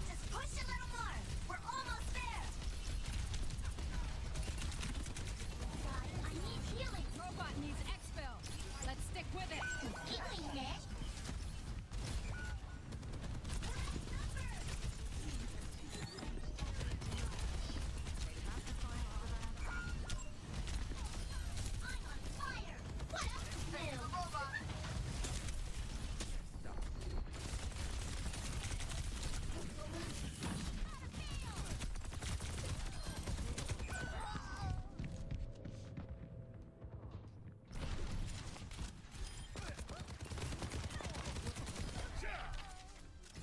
Just push a little more. We're almost there. I need healing. Robot needs expel. Let's stick with it. Healing net. I'm on fire. What a thrill.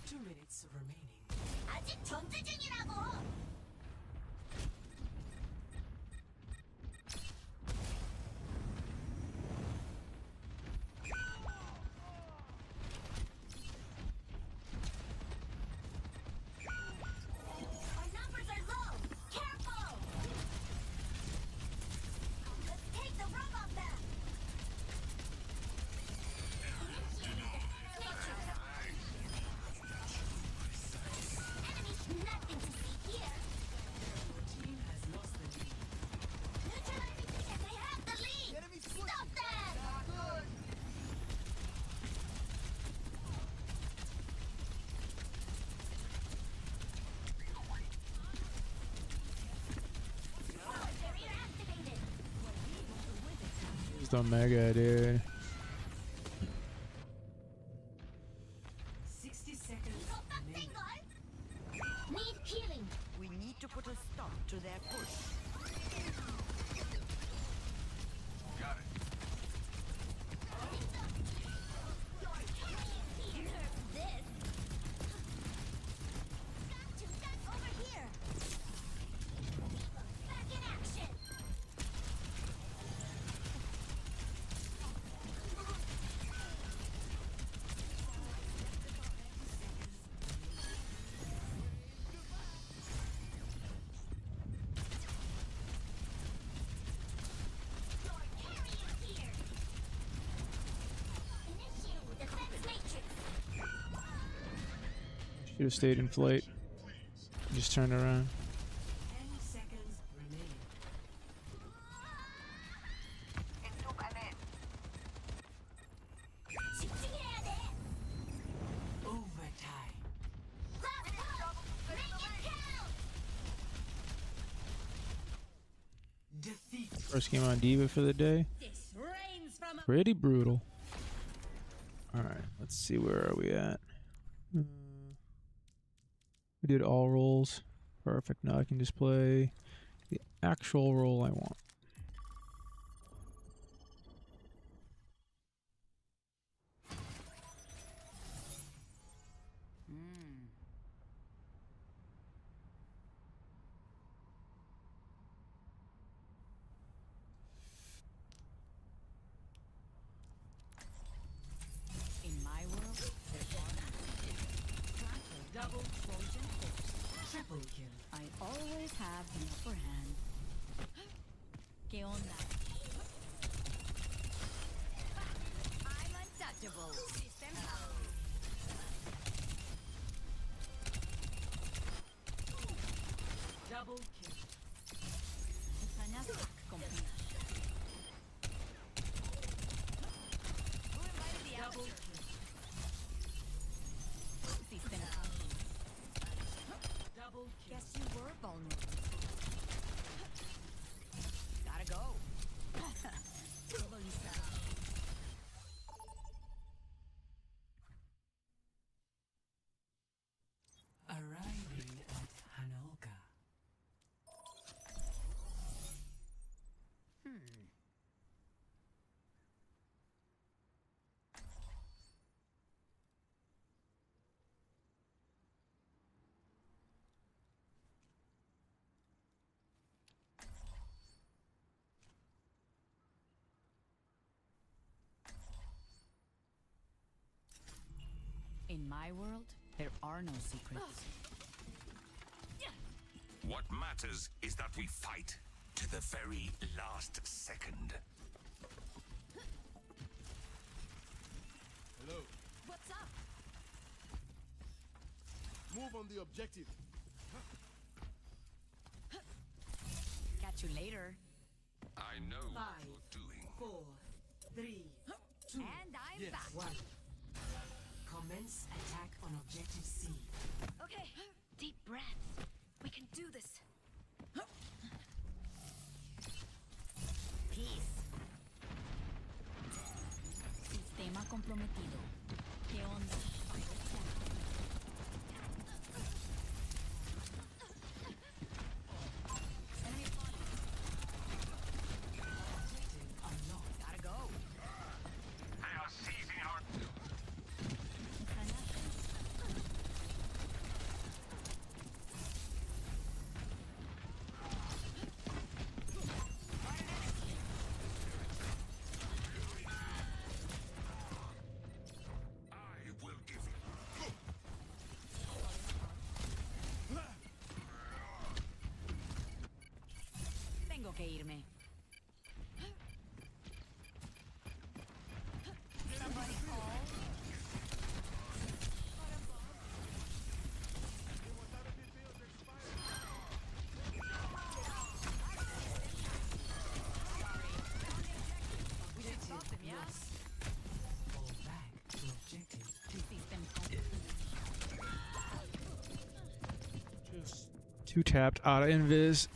Two minutes remaining. 아직 전투 중이라고. Our numbers are low. Careful. Let's take the robot back. Enemy, nothing to see here. Your team has lost the lead. Neutralizing ticket. They have the lead. Stop them. Forward barrier activated. Just the mega, dude. 60 seconds remaining. Need healing. We need to put a stop to their push. This. Got over here. Back in action. Your carrier here. Initiate defense matrix. Should have stayed in flight. Just turned around. 10 seconds remaining. 집중해야 돼. Overtime. Last call. Make it count. Defeat. First game on Diva for the day. This rains from a Pretty brutal. Alright, let's see, where are we at? We did all roles. Perfect. Now I can just play the actual role I want. in my world. There's double Trojan horse. Triple kill. I always have the upper hand. ¿Qué onda? I'm untouchable. System Double kill. Hazañas complete. Who invited the Double outage? kill. System Double kill. Guess you were vulnerable. Gotta go. my world, there are no secrets. What matters is that we fight to the very last second. Hello. What's up? Move on the objective. Catch you later. I know what 5, you're doing. 4, 3, 2, And I'm back. 1. Commence attack on objective C. Okay, deep breaths. We can do this. Peace. Sistema comprometido. ¿Qué onda? Enemy spotted. Gotta go. They are seizing our... I will give you... Tengo que irme. Somebody call. We should stop them, yeah? Fall back to objective D. System Two tapped out of invis.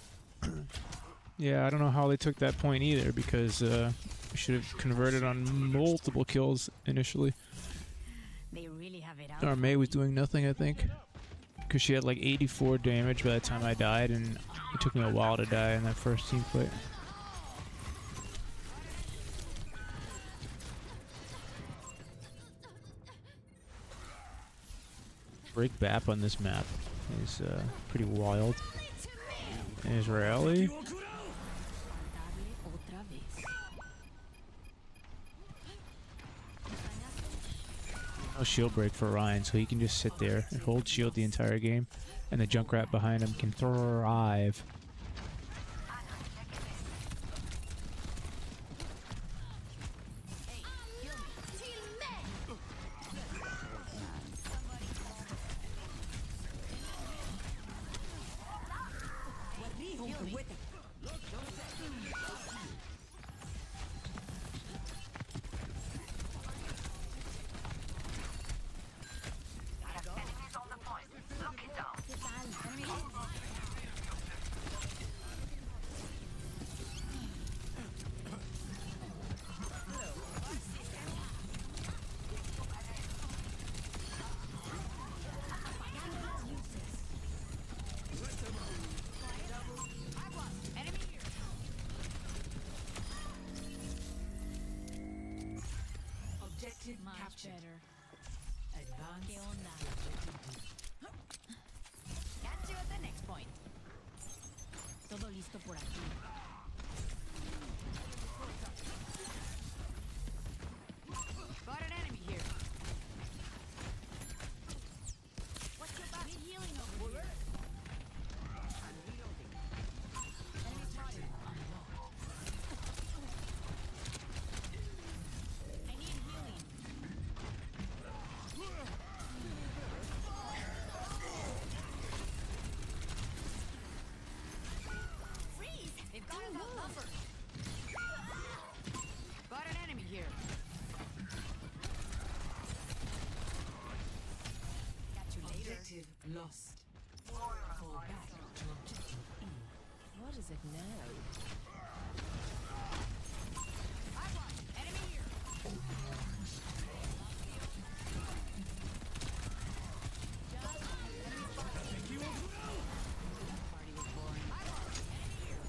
Yeah, I don't know how they took that point either because we should have converted on multiple kills initially. They really have it out. Our Mei was doing nothing, I think, because she had like 84 damage by the time I died, and it took me a while to die in that first team fight. Break BAP on this map is pretty wild. Israeli? Darle otra vez. No shield break for Ryan, so he can just sit there and hold shield the entire game, and the Junkrat behind him can thrive. Objective Much captured. better. Advance ¿Qué onda? to objective D. Catch you at the next point. Todo listo por aquí. Got an enemy here. What's your back? Need healing over here. I'm reloading. Enemy spotted. I need healing. Freeze! They've got us outnumbered. Got an enemy here. Catch you later. Objective lost. Fall back to objective E. What is it now? I've one. Enemy here. Party was boring. I've one. Enemy here.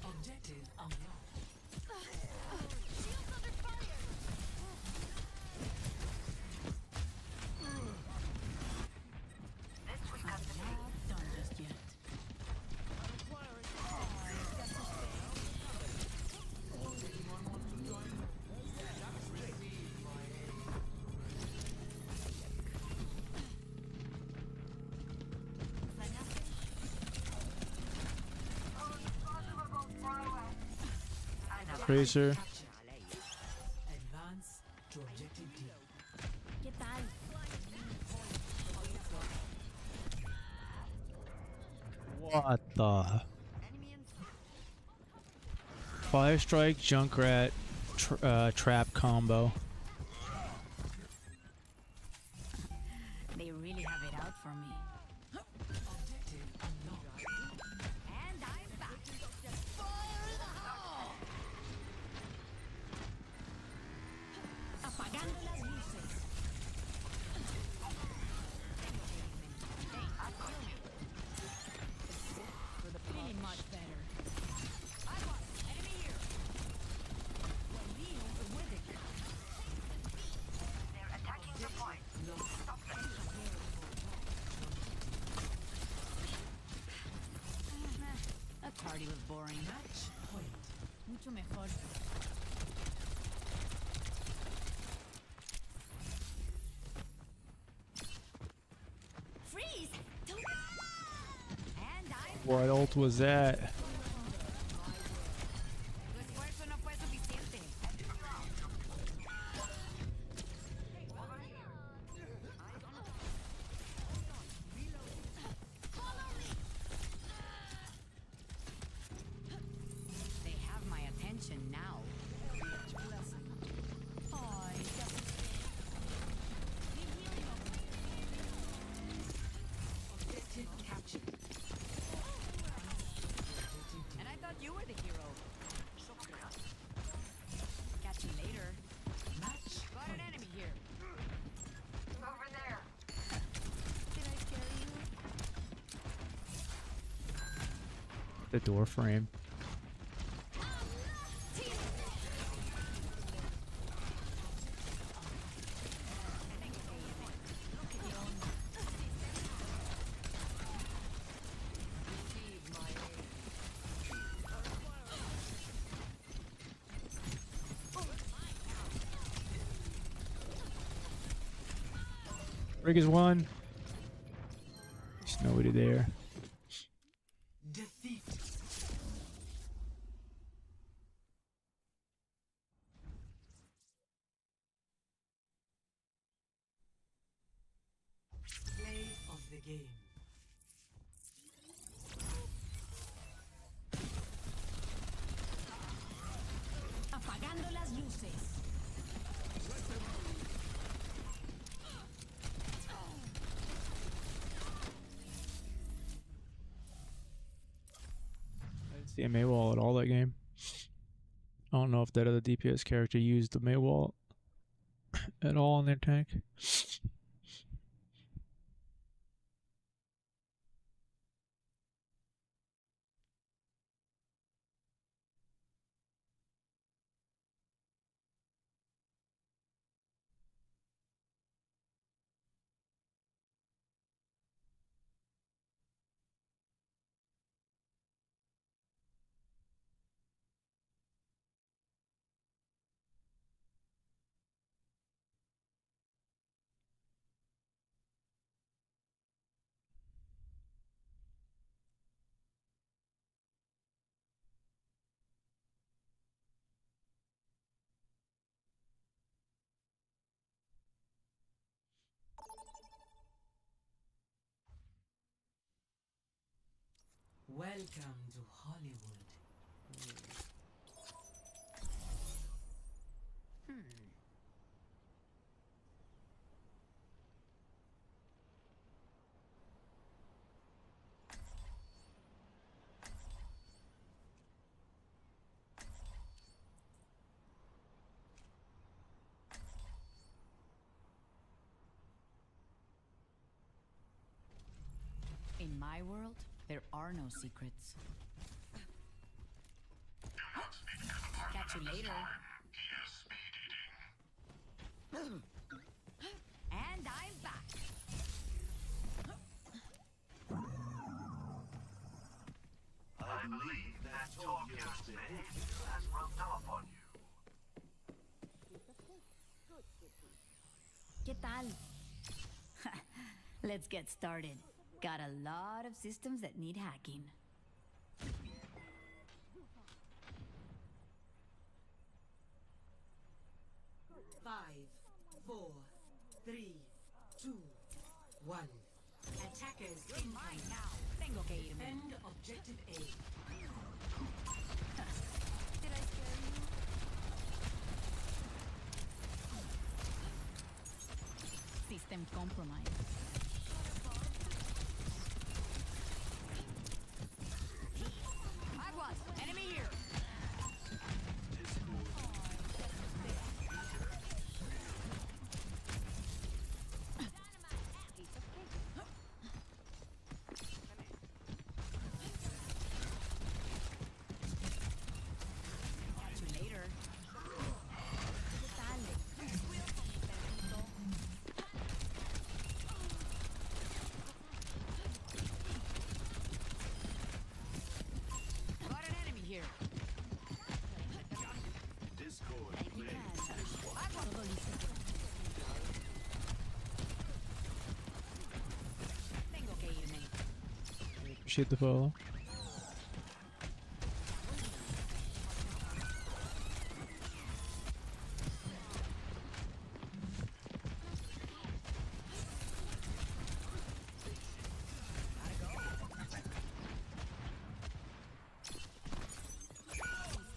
Objective unlocked. Shields under fire! Tracer. Advance to objective D. ¿Qué tal? What the? Fire Strike, Junkrat, Trap combo. They really have it out for me. Objective unlocked. And I'm back. Fire in the hole! Apagando las luces. Feeling much better. Enemy here. They're attacking the point. Stop them. That party was boring. Match point. Mucho mejor. Freeze! And I'm What ult was that? Tu esfuerzo no fue suficiente. They have my attention now. Oh, it doesn't. Objective captured. And I thought you were the hero. Catch you later. Match Got an enemy here. Over there. Did I scare you? The door frame. Rig is one. There's nobody there. defeat. Play of the game. Apagando las luces. I didn't see a Maywall at all that game. I don't know if that other DPS character used the Maywall at all in their tank. Welcome to Hollywood. In my world, there are no secrets. Catch you later. And I'm back. I believe that Tokyo's behavior has rubbed off on you. ¿Qué tal? Let's get started. Got a lot of systems that need hacking. 5, 4, 3, 2, 1. Attackers in mine now. Tengo que irme. Defend objective A. Did I scare you? System compromised. Aguas! Enemy here! Catch you later. Got an enemy here. Discord ready. Tengo que irme. Appreciate the follow.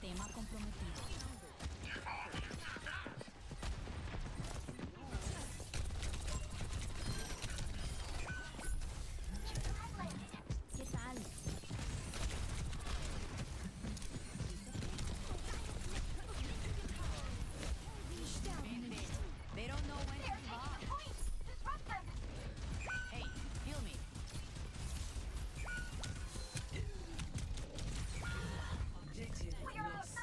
Sistema comprometido. ¿Qué tal? They don't know when to give up. Hey, heal me. Objective lost.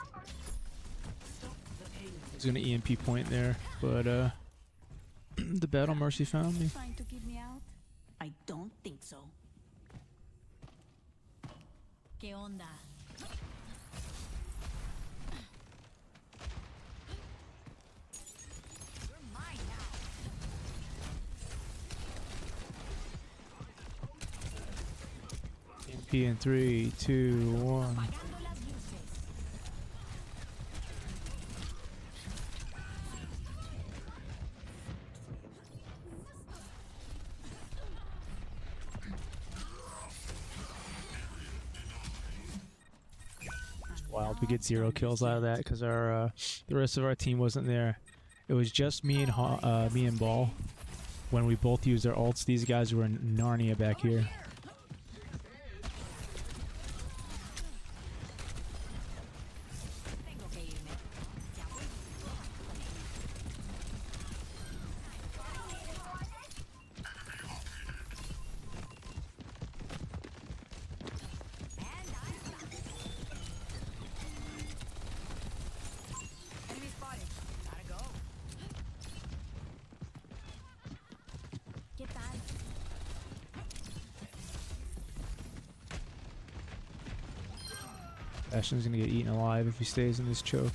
Stop the payload. I was gonna EMP point there, but the battle mercy found me. Trying to keep me out? I don't think so. ¿Qué onda? You're mine now. EMP in 3, 2, 1. Apagando las luces. Wild, we get 0 kills out of that because our the rest of our team wasn't there. It was just me and Ball. When we both used our ults, these guys were in Narnia back here. Tengo que irme. Ya voy. Enemy spotted. Gotta go. ¿Qué tal? Bastion's gonna get eaten alive if he stays in this choke.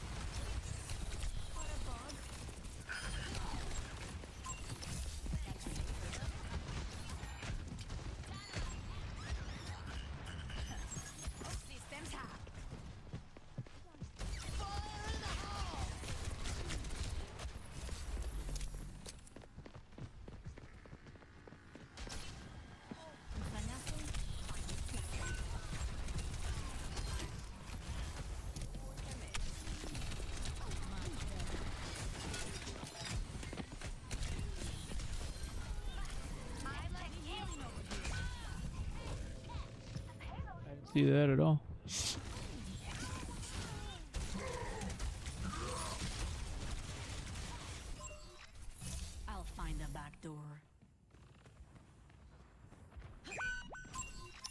Systems hacked. See that at all? I'll find a back door.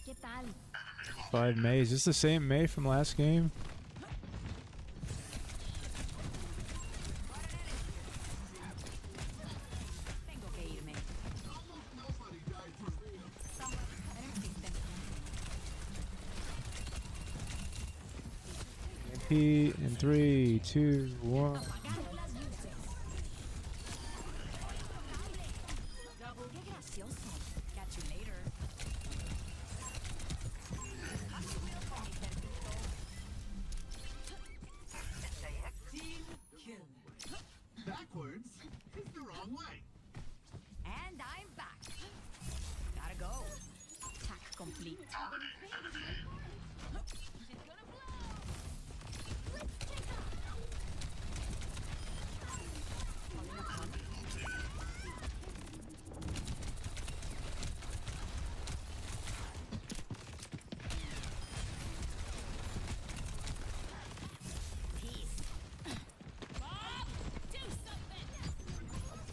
¿Qué tal? 5 May. Is this the same May from last game? Tengo que irme. EMP in 3, 2, 1. Apagando las luces. Qué gracioso. Catch you later. Backward. complete.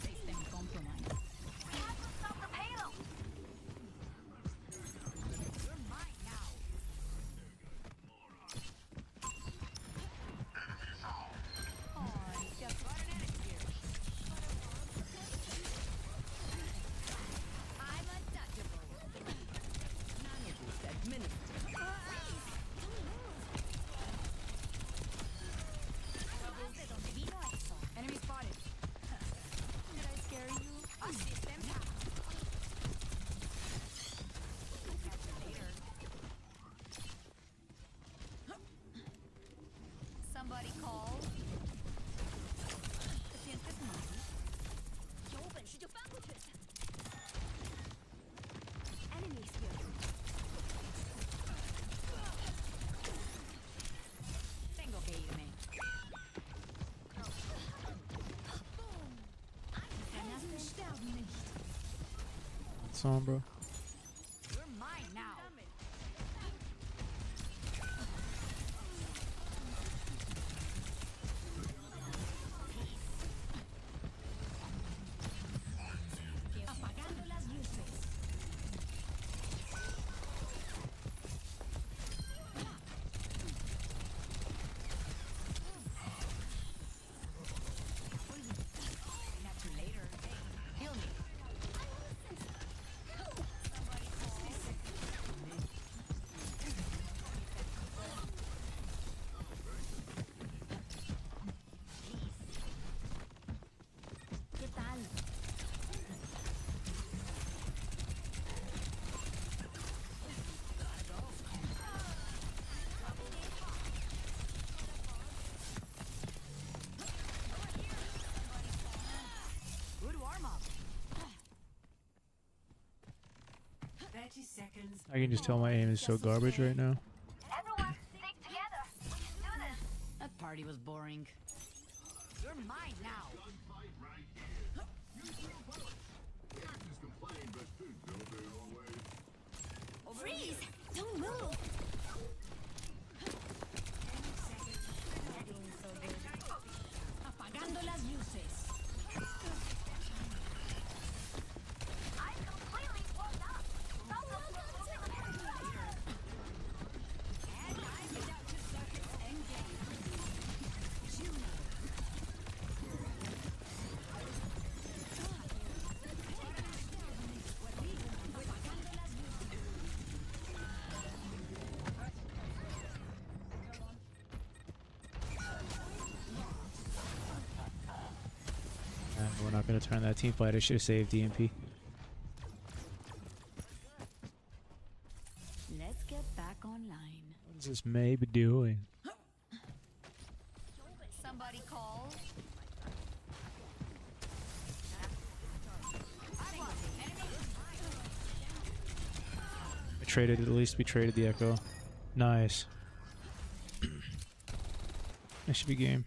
System compromised. Stop the payload. You're mine now. Oh, just got an edit here. I'm untouchable. Nano boost administered. ¿De dónde vino eso? Enemy spotted. Did I scare you? A system down. Somebody call. ¿Te sientes mal? 有本事就翻过去。Enemies here. Tengo que irme. Granate sterben nicht. What's on, bro? You're mine now. Apagando las luces. Catch you later. Heal me. ¿Qué tal? Good warm up. 30 seconds. I can just tell my aim is so garbage right now. Everyone, stick together. We can do this. That party was boring. You're mine now. Freeze! Don't move! Apagando las luces. I'm completely blown up. Someone will move the payload. And I'm about to circuits engage. Juno. Apagando las luces. We're not going to turn that team fight. I should have saved DMP. Let's get back online. What is this May be doing? Somebody call. I traded, at least we traded the Echo. Nice. That should be game.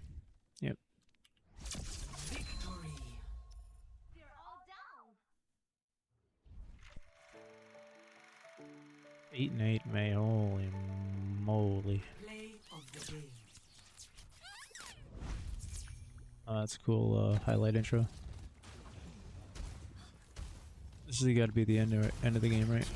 Yep. Victory. We're all down. 8 and 8, May. Holy moly. Play of the game. Oh, that's a cool highlight intro. This has got to be the end of the game, right?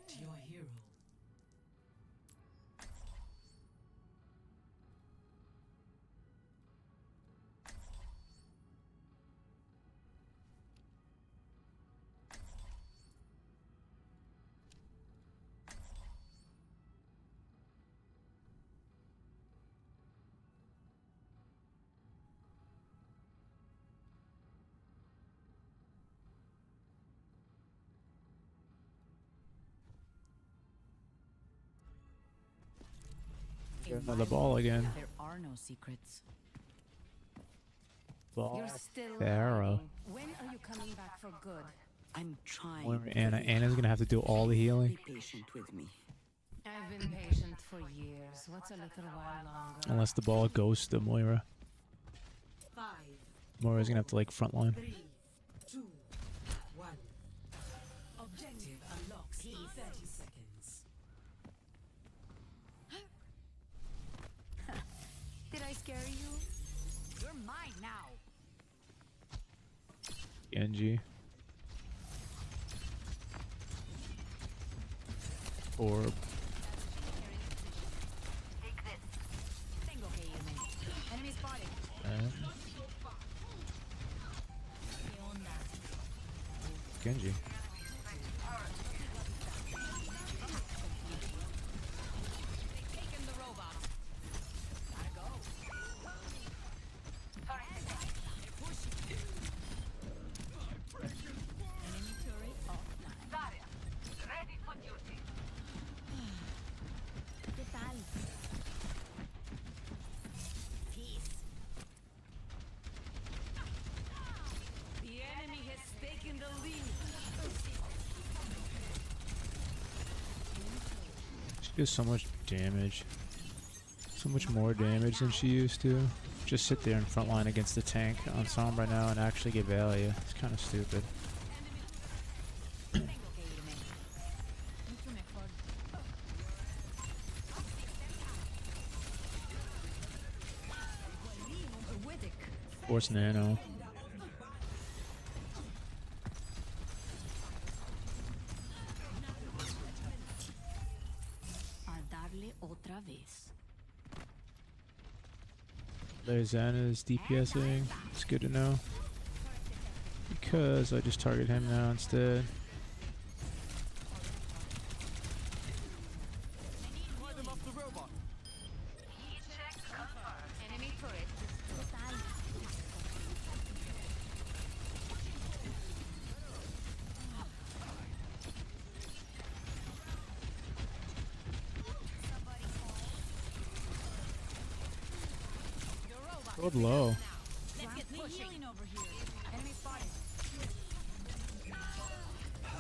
Select your hero. Get another ball again. There are no secrets. Ball. You're still Pharaoh. When are you coming back for good? I'm trying. Moira, Anna. Anna's gonna have to do all the healing. Be patient with me. I've been patient for years. What's a little while longer? Unless the ball goes to Moira. 5, Moira's gonna have to like frontline. 3, 2, 1. Objective unlocks in 30 seconds. Did I scare you? You're mine now. Genji. Orb. Take this. Tengo que irme. Enemy spotted. ¿Qué onda? Genji. They've taken the robot. Gotta go. Enemy turret offline. Ready for duty. ¿Qué tal? Peace. The enemy has taken the lead. She does so much damage. So much more damage than she used to. Just sit there in front line against the tank on Sombra now and actually get value. It's kind of stupid. Tengo que irme. Mucho mejor. Force Nano. A darle otra vez. There's Anna's DPSing. It's good to know. Because I just target him now instead. Fight them off the robot. Enemy turret. ¿Qué tal? Good low. Let's get pushing over here. Enemy spotted.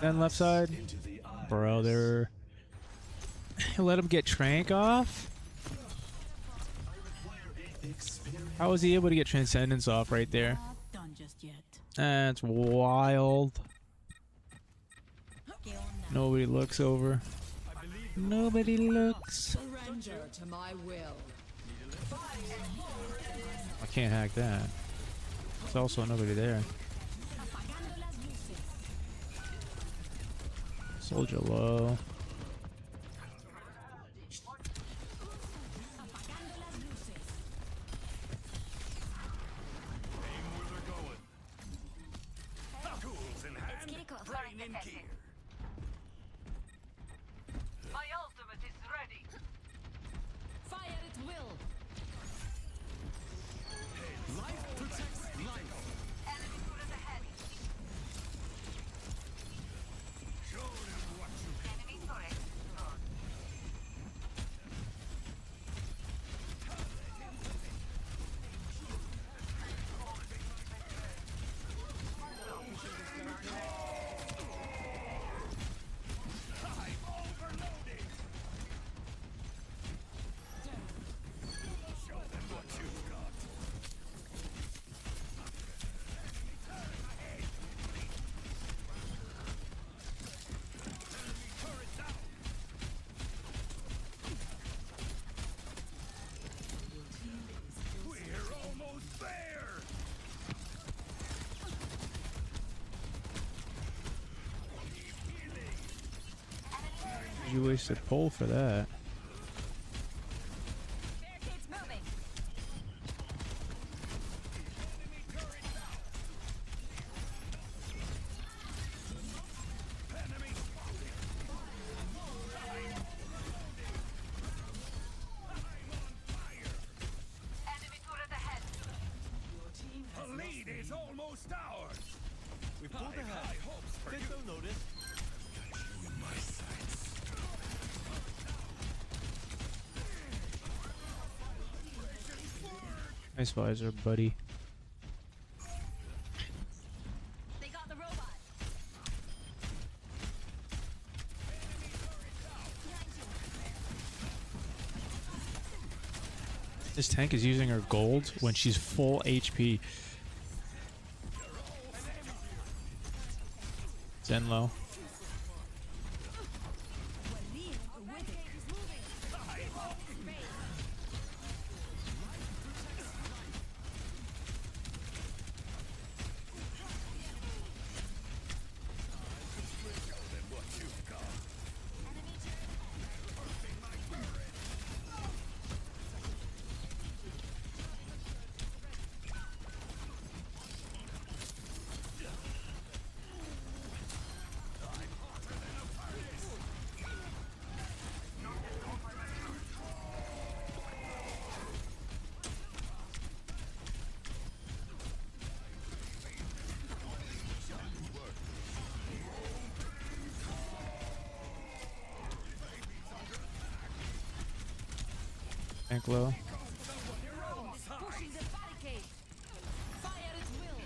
Then left side. Into the eyes. Bro, they're... Let him get Trank off? Experience. How was he able to get Transcendence off right there? Not done just yet. That's wild. ¿Qué onda? Nobody looks over. Nobody looks. Surrender to my will. I can't hack that. There's also nobody there. Apagando las luces. Soldier low. Apagando las luces. Aim where they're going. Tools in hand. Kiriko. Brain in gear. My ultimate is ready. Fire at will. Life protects life. Enemy turret ahead. Show them what you can. Enemy turret. You wasted pole for that. Barricades moving. Enemy turret ahead. The lead is almost ours. We pulled ahead. High hopes for you. Don't notice. You my sights. Nice visor, buddy. They got the robot. This tank is using her gold when she's full HP. Zenlo. Tank low. Pushing the barricade. Fire at will.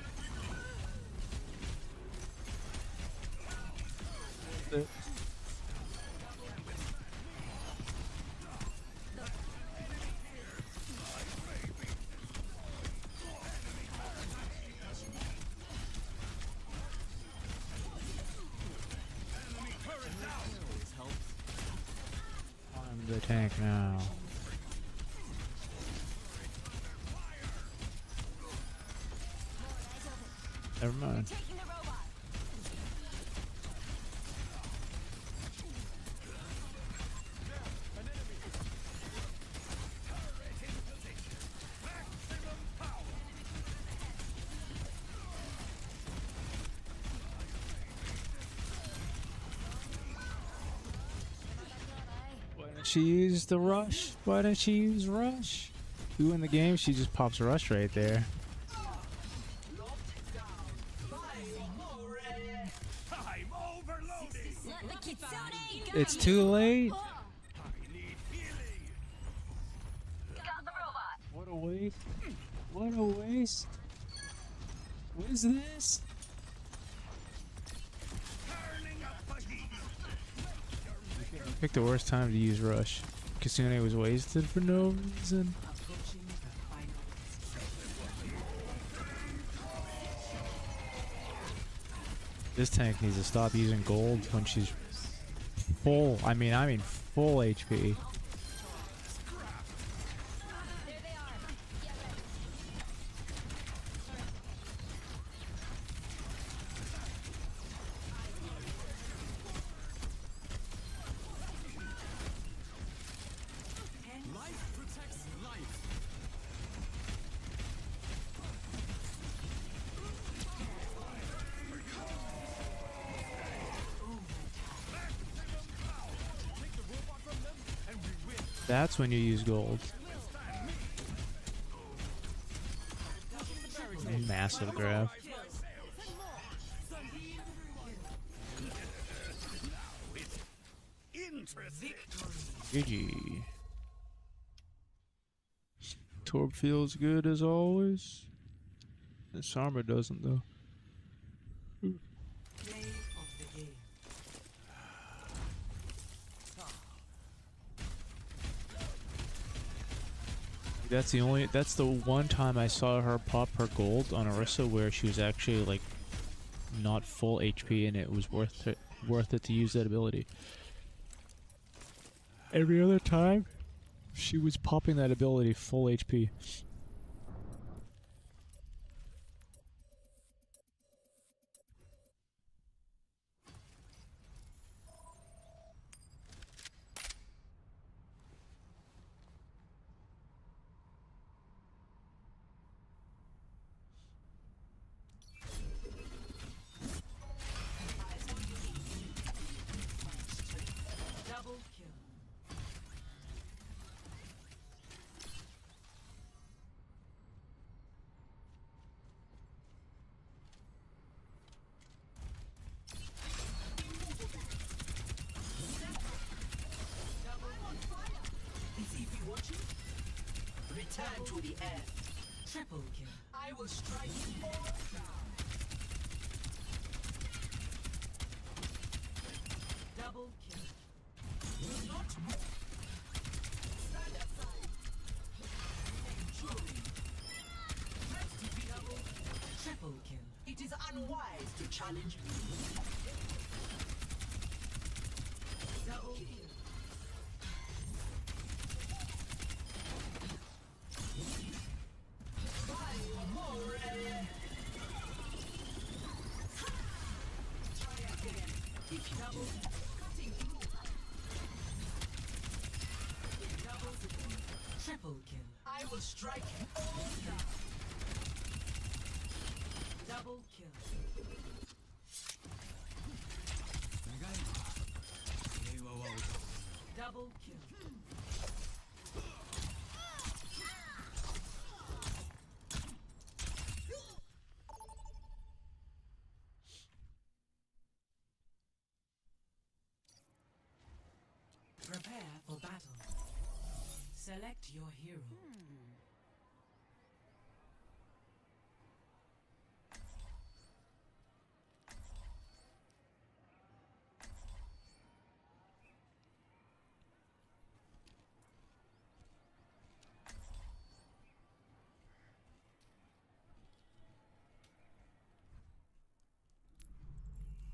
I'm the tank now. Never mind. Taking the robot. Why didn't she use the rush? Why didn't she use rush? Who in the game? She just pops rush right there. I'm overloading. Let the kitsune It's too late. I need healing. got the robot. What a waste. What a waste. What is this? Turning up the heat. Picked the worst time to use rush. Kitsune was wasted for no reason. Approaching the final. This tank needs to stop using gold when she's full. I mean full HP. There they are. Get ready. Life protects life. That's when you use gold. Massive grab. Interesting. GG. Torb feels good as always. This armor doesn't though. Play of the game. That's the one time I saw her pop her gold on Orisa where she was actually like not full HP and it was worth it to use that ability. Every other time she was popping that ability full HP. Return to the air. Triple kill. I will strike all down. Double kill. Will not move. Stand aside. Enduring. Let's defeat double. Triple kill. It is unwise to challenge me. Double kill. Triple kill. I will strike all down. Double kill. Double kill. Prepare for battle. Select your hero.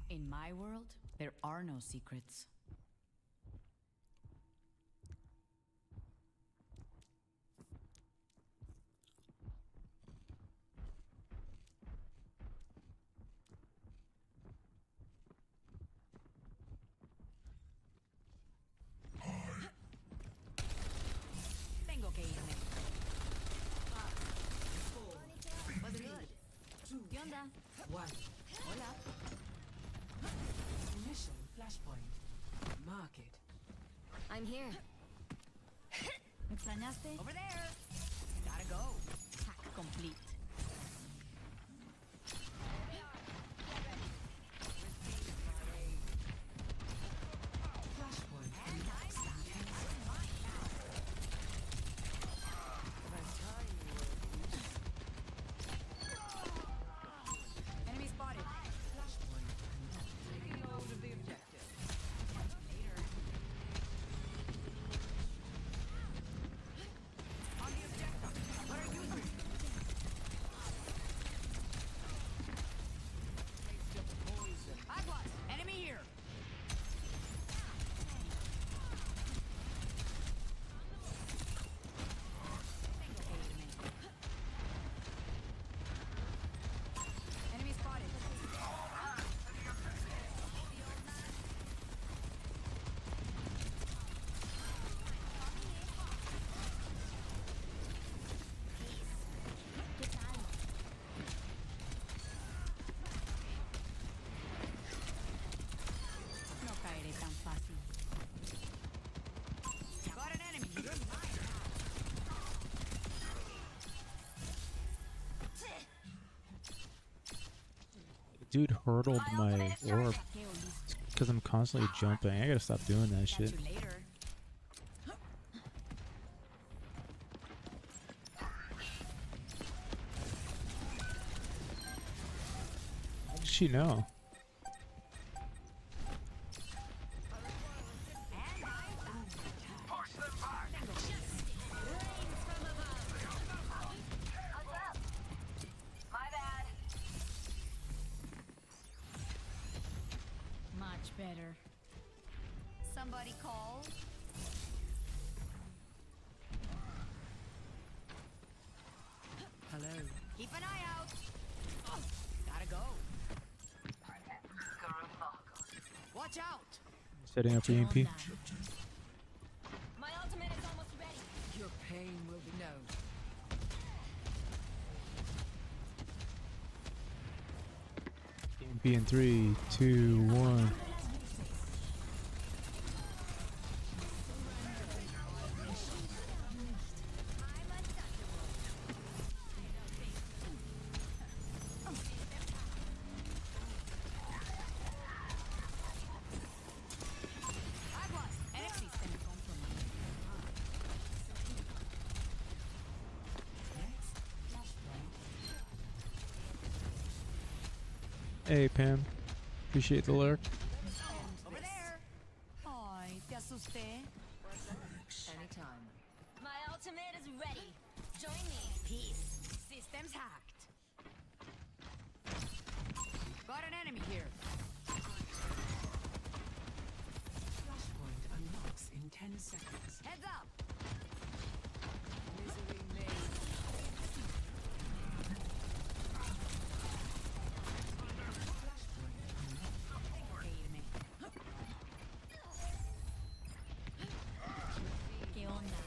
In my world, there are no secrets. Tengo que irme. Was good. 2, ¿Qué onda? 1. Hola. Initial flashpoint. Mark it. I'm here. ¿Me extrañaste? Over there. Gotta go. Hack complete. Flashpoint. Enemy spotted. Flashpoint. Taking hold of the objective. Later. On the objective. What are you doing? Aguas. Enemy here. Enemy spotted. No caeré tan fácil. Got an enemy. You're mine. Dude hurdled my orb Qué listo. because I'm constantly jumping. I gotta stop doing that Catch shit. you later. How does she know? Much better. Somebody call. Hello. Keep an eye out. Gotta go. Watch out. Setting up for EMP. My ultimate is almost ready. Your pain will be known. EMP in 3, 2, 1. Aguas. NXT send home from Hey, Pam. Appreciate the lurk. Over there. Ay, te asusté. Anytime. My ultimate is ready. Join me. Peace. Systems hacked. Got an enemy here. Flashpoint unlocks in 10 seconds. Heads up. Misery made. ¿Qué onda?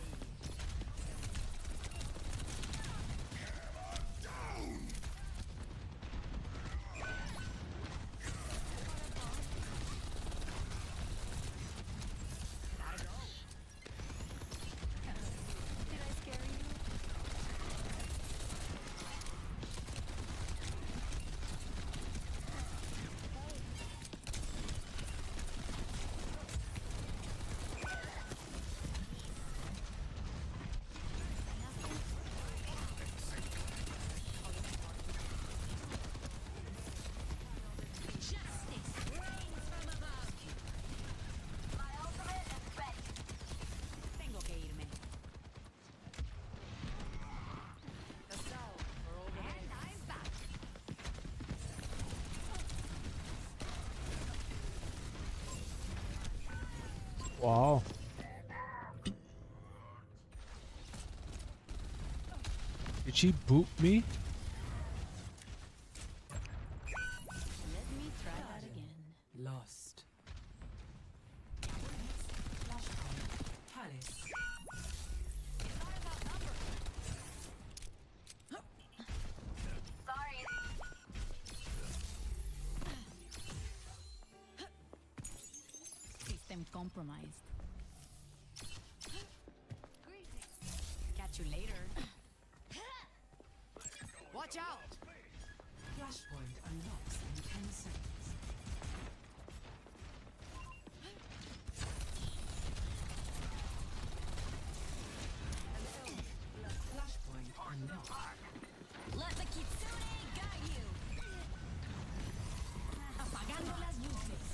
Did I scare you? My ultimate is ready. Tengo que irme. And I'm back. Wow. Did she boot me? Let me try that again. Lost. Flashpoint. Palace. Sorry. System compromised. Catch you later. Watch out! Flashpoint unlocks in 10 seconds. Flashpoint unlocked. Let the kitsune guide you. Apagando las luces.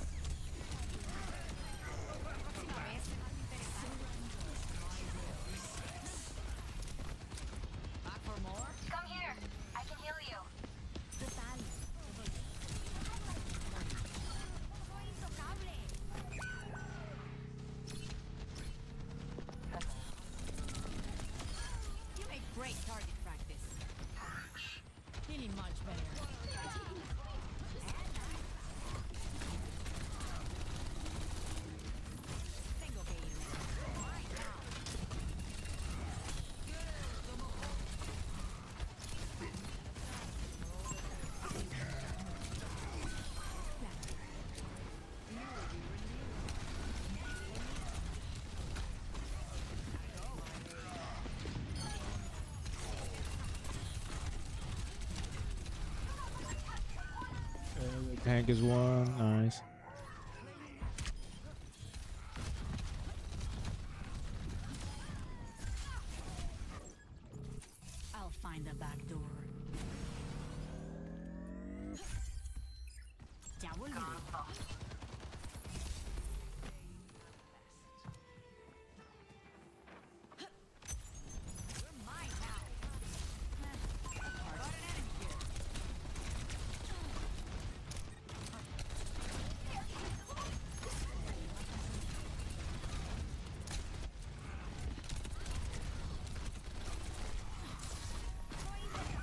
Próxima vez más interesante. Back for more? Come here. I can heal you. Total. Soy intocable. You make great target practice. Feeling much better. Tengo que irme. Right now. Tank is one. Nice. I'll find the back door. Ya volveré. You're mine now. Got an enemy here.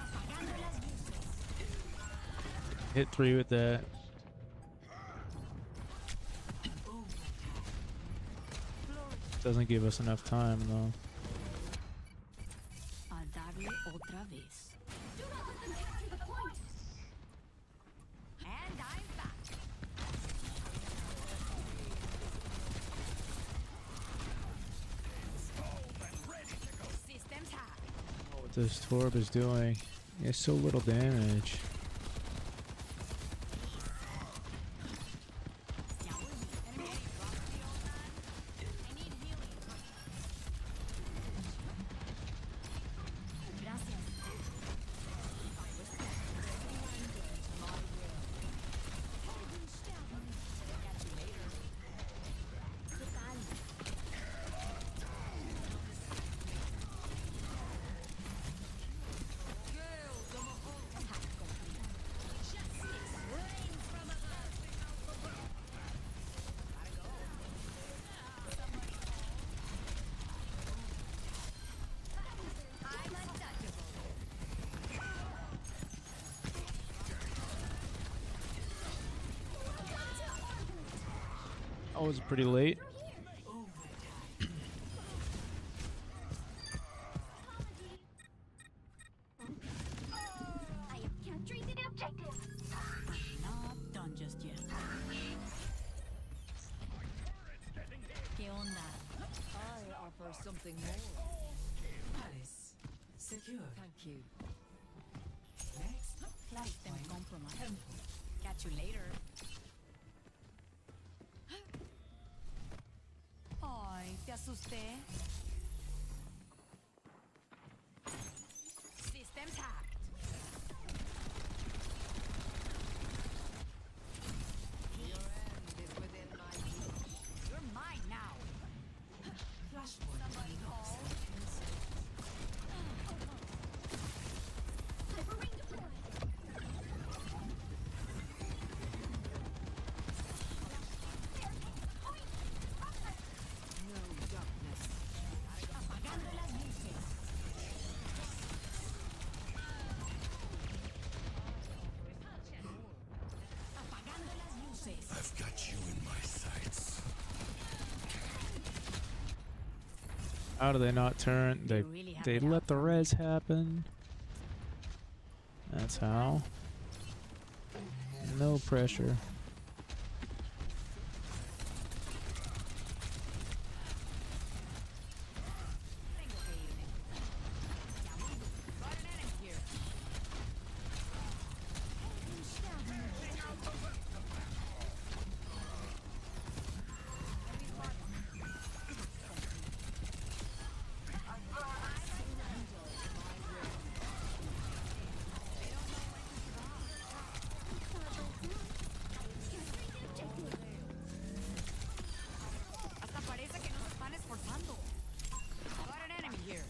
Apagando las luces. Hit 3 with that. Doesn't give us enough time though. A darle otra vez. Do not let them capture the point. And I'm back. Systems hacked. What this Torb is doing. It's so little damage. Ya volví. Enemy dropped the old man. I need healing. Gracias. I was pretty late. I have captured the objective. Not done just yet. ¿Qué onda? I offer something more. Palace. Secure. Thank you. Next, System flashpoint. compromised. Temple. Catch you later. Ay, te asusté. Systems hacked. Your end is within my reach. You're mine now. Flashpoint. Somebody call. Hyperring deployed. No darkness. Apagando las luces. Apagando las luces. I've got you in my sights. How do they not turn? They really have they it out let the for me. res happen. That's how. No pressure. Tengo que irme. Ya voy. Got an enemy here. Hasta parece que no se están esforzando. Got an enemy here.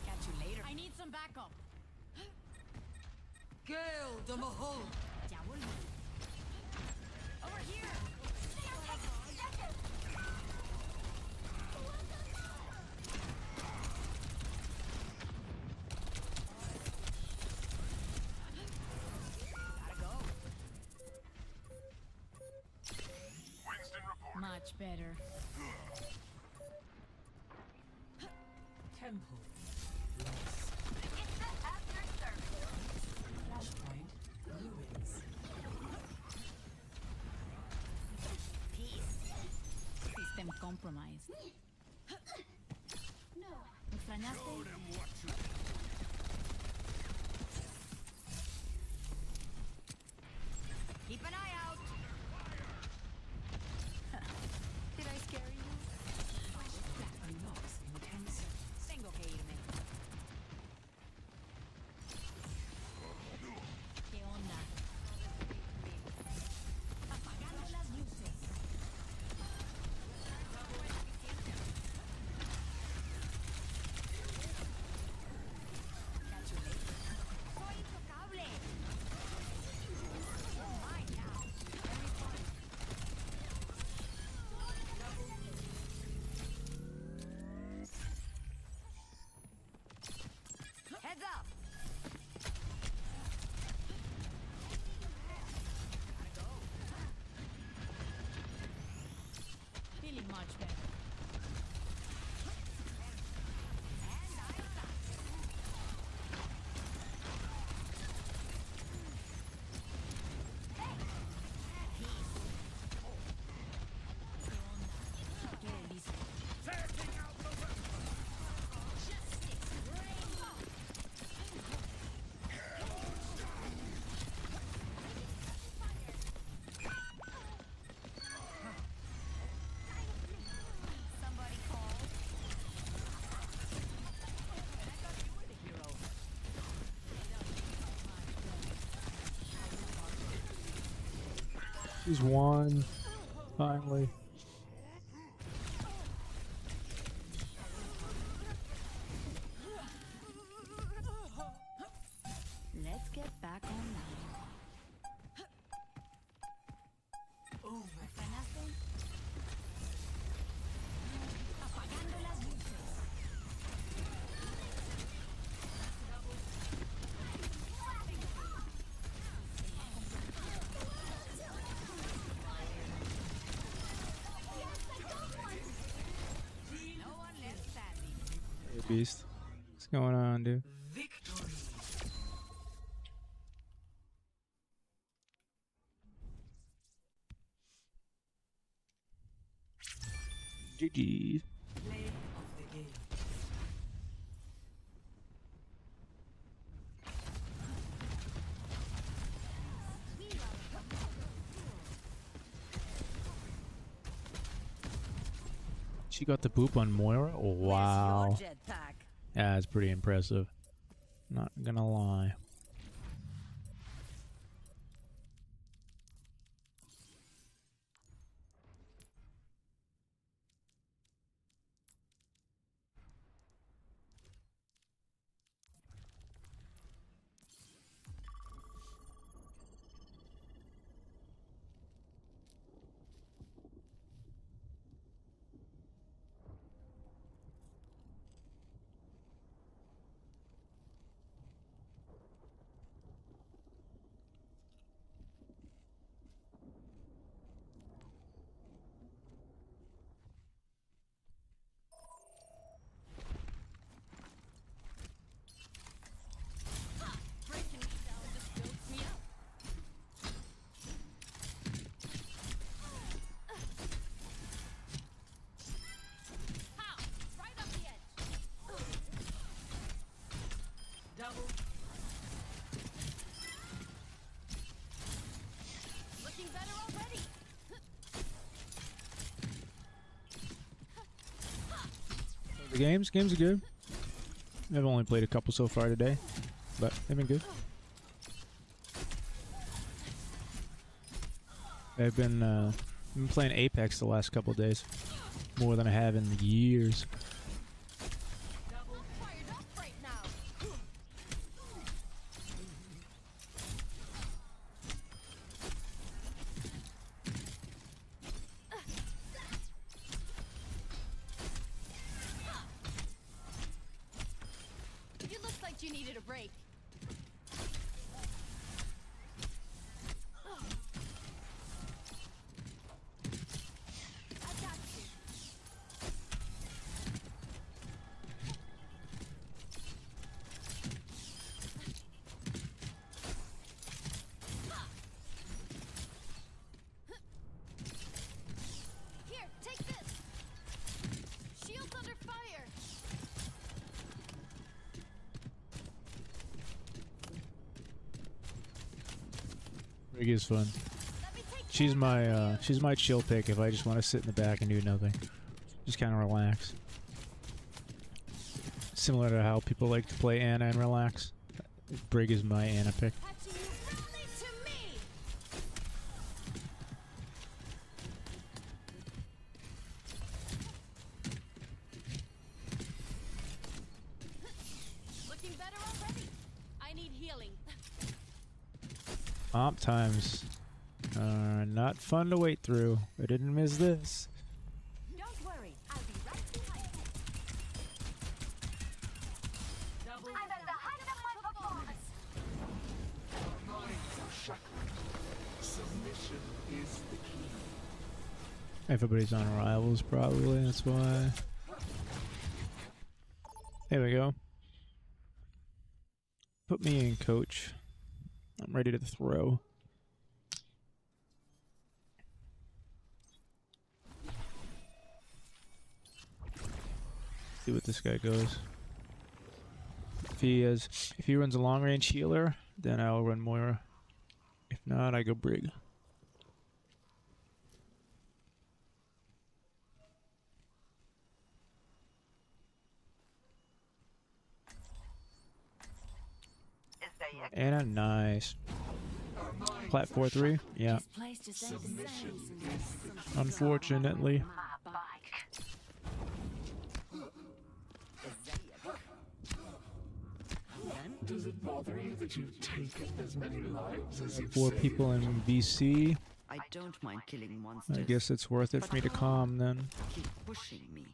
Catch you later. I need some backup. Gale the Mahal. Ya volví. Over here. Gotta go. Much better. Temple. Lost. Flashpoint. Ruins. Peace. System compromised. No. ¿Me extrañaste? Keep an eye out. Did I scare you? Unlocks in 10 seconds. Tengo que irme. ¿Qué onda? Apagando las luces. Catch you later. Soy intocable. You're mine now. Very fun. Heads up. Gotta go. Feeling much better. And I'm back. ¿Qué listo? Somebody call. I thought you were the hero. He's won. Finally. Let's get back online. Over. ¿Me extrañaste? Beast. What's going on, dude? Victory. GG. Play of the game. She got the boop on Moira? Oh, wow. Where's your jetpack? Yeah, it's pretty impressive. Not gonna lie. Breaking me down just builds me up. Pow! Right up the edge. Double. Looking better already. The games are good. I've only played a couple so far today, but they've been good. I've been playing Apex the last couple of days, more than I have in years. Fired up right now. You looked like you needed a break. I got you. Here, take this. Shields under fire. Rig is fun. She's my chill pick if I just want to sit in the back and do nothing. Just kind of relax. Similar to how people like to play Ana and relax. Brig is my Ana pick. Patching you firmly to me. Looking better already. I need healing. Omp times are not fun to wait through. I didn't miss this. Don't worry, I'll be right behind you. Double. I'm at the height of my performance. Submission is the key. Everybody's on rivals probably, that's why. There we go. Put me in, coach. I'm ready to throw. See what this guy goes. If he runs a long range healer, then I'll run Moira. If not, I go Brig. Ana, nice. Plat 4-3? Yeah. This place just ain't the same. Unfortunately. Does it bother you that you've taken as many lives as you've 4 saved? people in VC. I don't mind killing monsters. I guess it's worth it for me to calm then. Keep pushing me.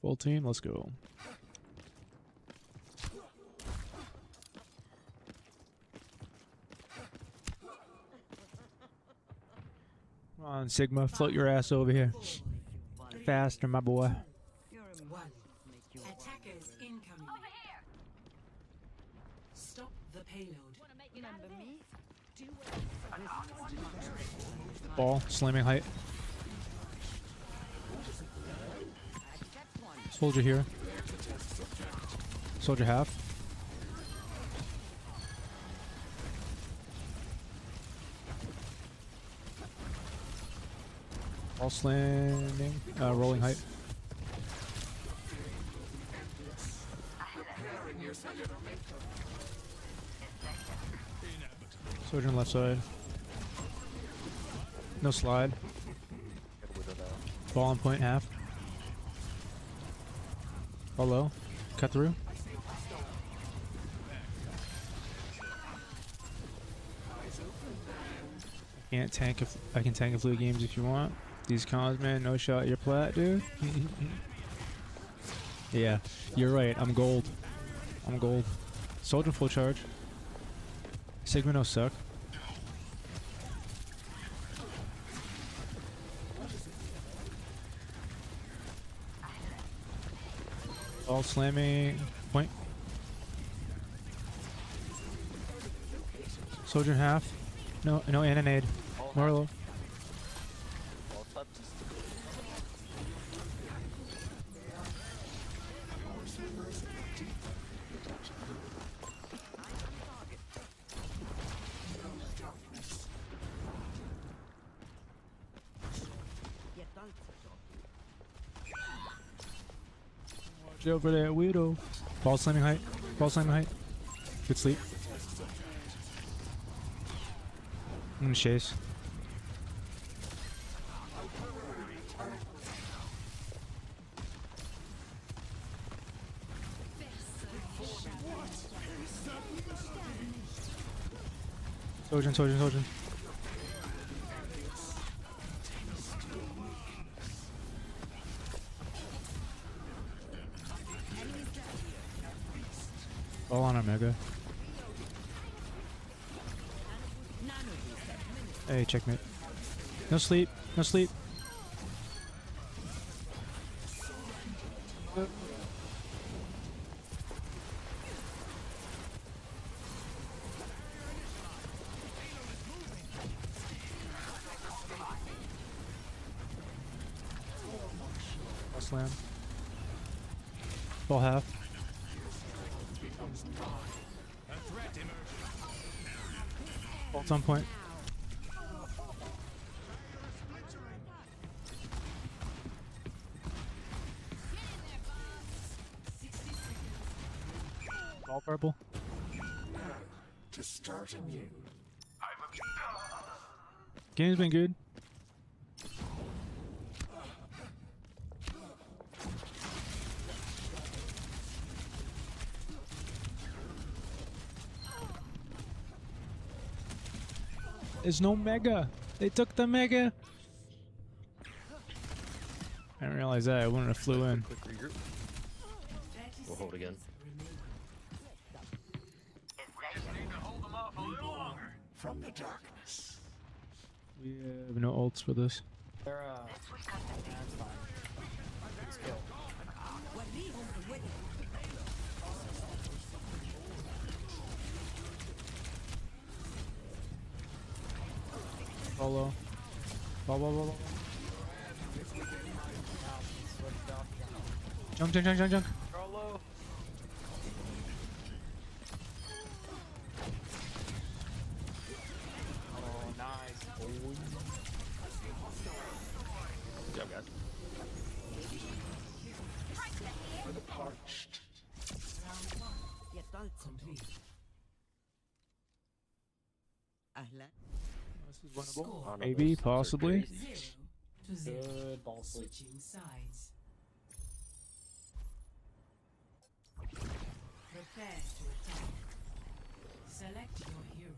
Full team, let's go. Come on, Sigma, float your ass over here. Faster, my boy. You're coming. Over here. Stop the payload. Remember me? Ball, slamming height. Soldier here. Soldier half. Ball slamming. Rolling height. Soldier on left side. No slide. Ball on point half. Ball low. Cut through. Can't tank if I can tank a flu games if you want. These cons, man, no shot. You're plat, dude. Yeah, you're right. I'm gold. I'm gold. Soldier full charge. Sigma no suck. All slamming point. Soldier half. No, no, and an aid. More low. Watch out for that widow. Ball slamming height. Ball slamming height. Good sleep. I'm gonna chase. Soldier, soldier, soldier. All on our mega. Hey, checkmate. No sleep. No sleep. Slam. Ball half. Bolt's on point. Ball purple. To start anew. Game's been good. There's no mega. They took the mega. I didn't realize that. I wouldn't have flew in. Quick regroup. We'll hold again. From the darkness. We have no ults for this. They're that's fine. Let's go. Follow. Ball. Junk. Solo. Oh, nice. Good job, guys. For the parched. Complete. This is winnable. Oh, no, Maybe, those are possibly. crazy. 0-0. Good ball sleep. Switching sides. Prepare to attack. Select your hero.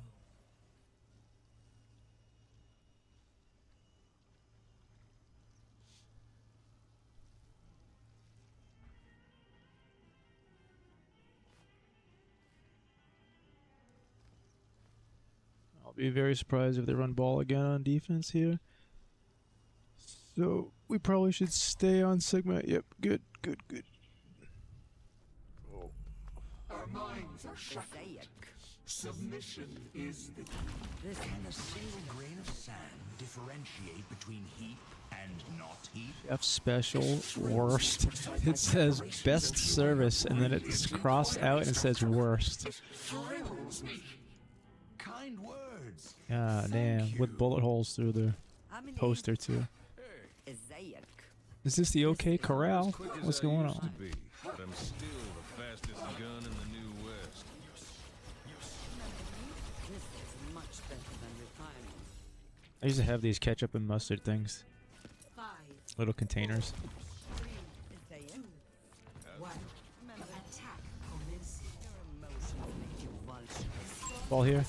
I'll be very surprised if they run ball again on defense here. So we probably should stay on Sigma. Yep, good. Oh minds are shackled. Submission is the key. Can a single grain of sand differentiate between heap and not heap? F special worst. It says best service and then it's crossed out and it says worst. Thrills me. Kind words. Ah, damn. With bullet holes through the poster too. Is this the OK Corral? What's going on? But I'm still the fastest gun in the New West. This is much better than retirement. I used to have these ketchup and mustard things. 5, Little containers. 3, 2, 1. Attack commence. Ball here.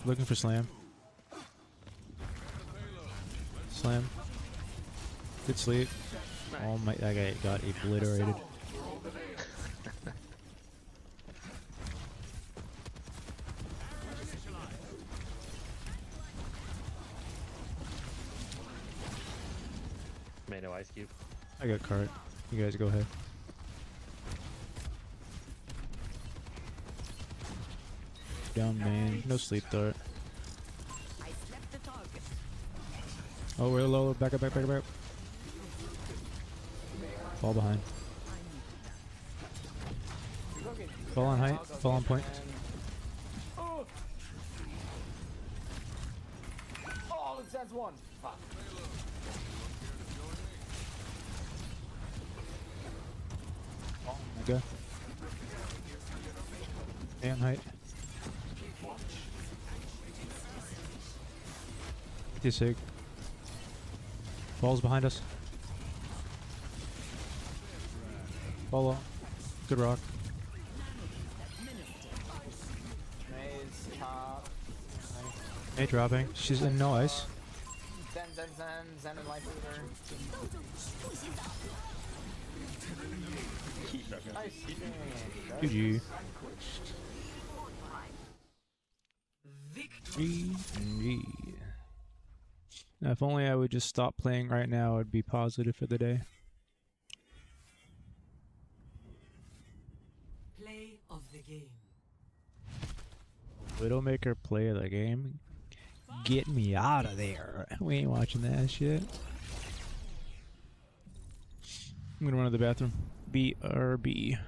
Looking for slam. Slam. Good sleep. Oh my, that guy got obliterated. Man, no ice cube. I got cart. You guys go ahead. Down man. No sleep dart. Oh, we're low. Back up, back up, back up, back up. Fall behind. Fall on height. Fall on point. Oh, it says one. Fuck. Okay. Stay on height. With your sig. Ball's behind us. Follow. Good rock. Maze, top. Hey, dropping. She's in no ice. Zen and life leader. Nice. GG. Victory. GG. Now, if only I would just stop playing right now, I'd be positive for the day. Play of the game. Widowmaker play of the game? Get me out of there. We ain't watching that shit. I'm gonna run to the bathroom. BRB.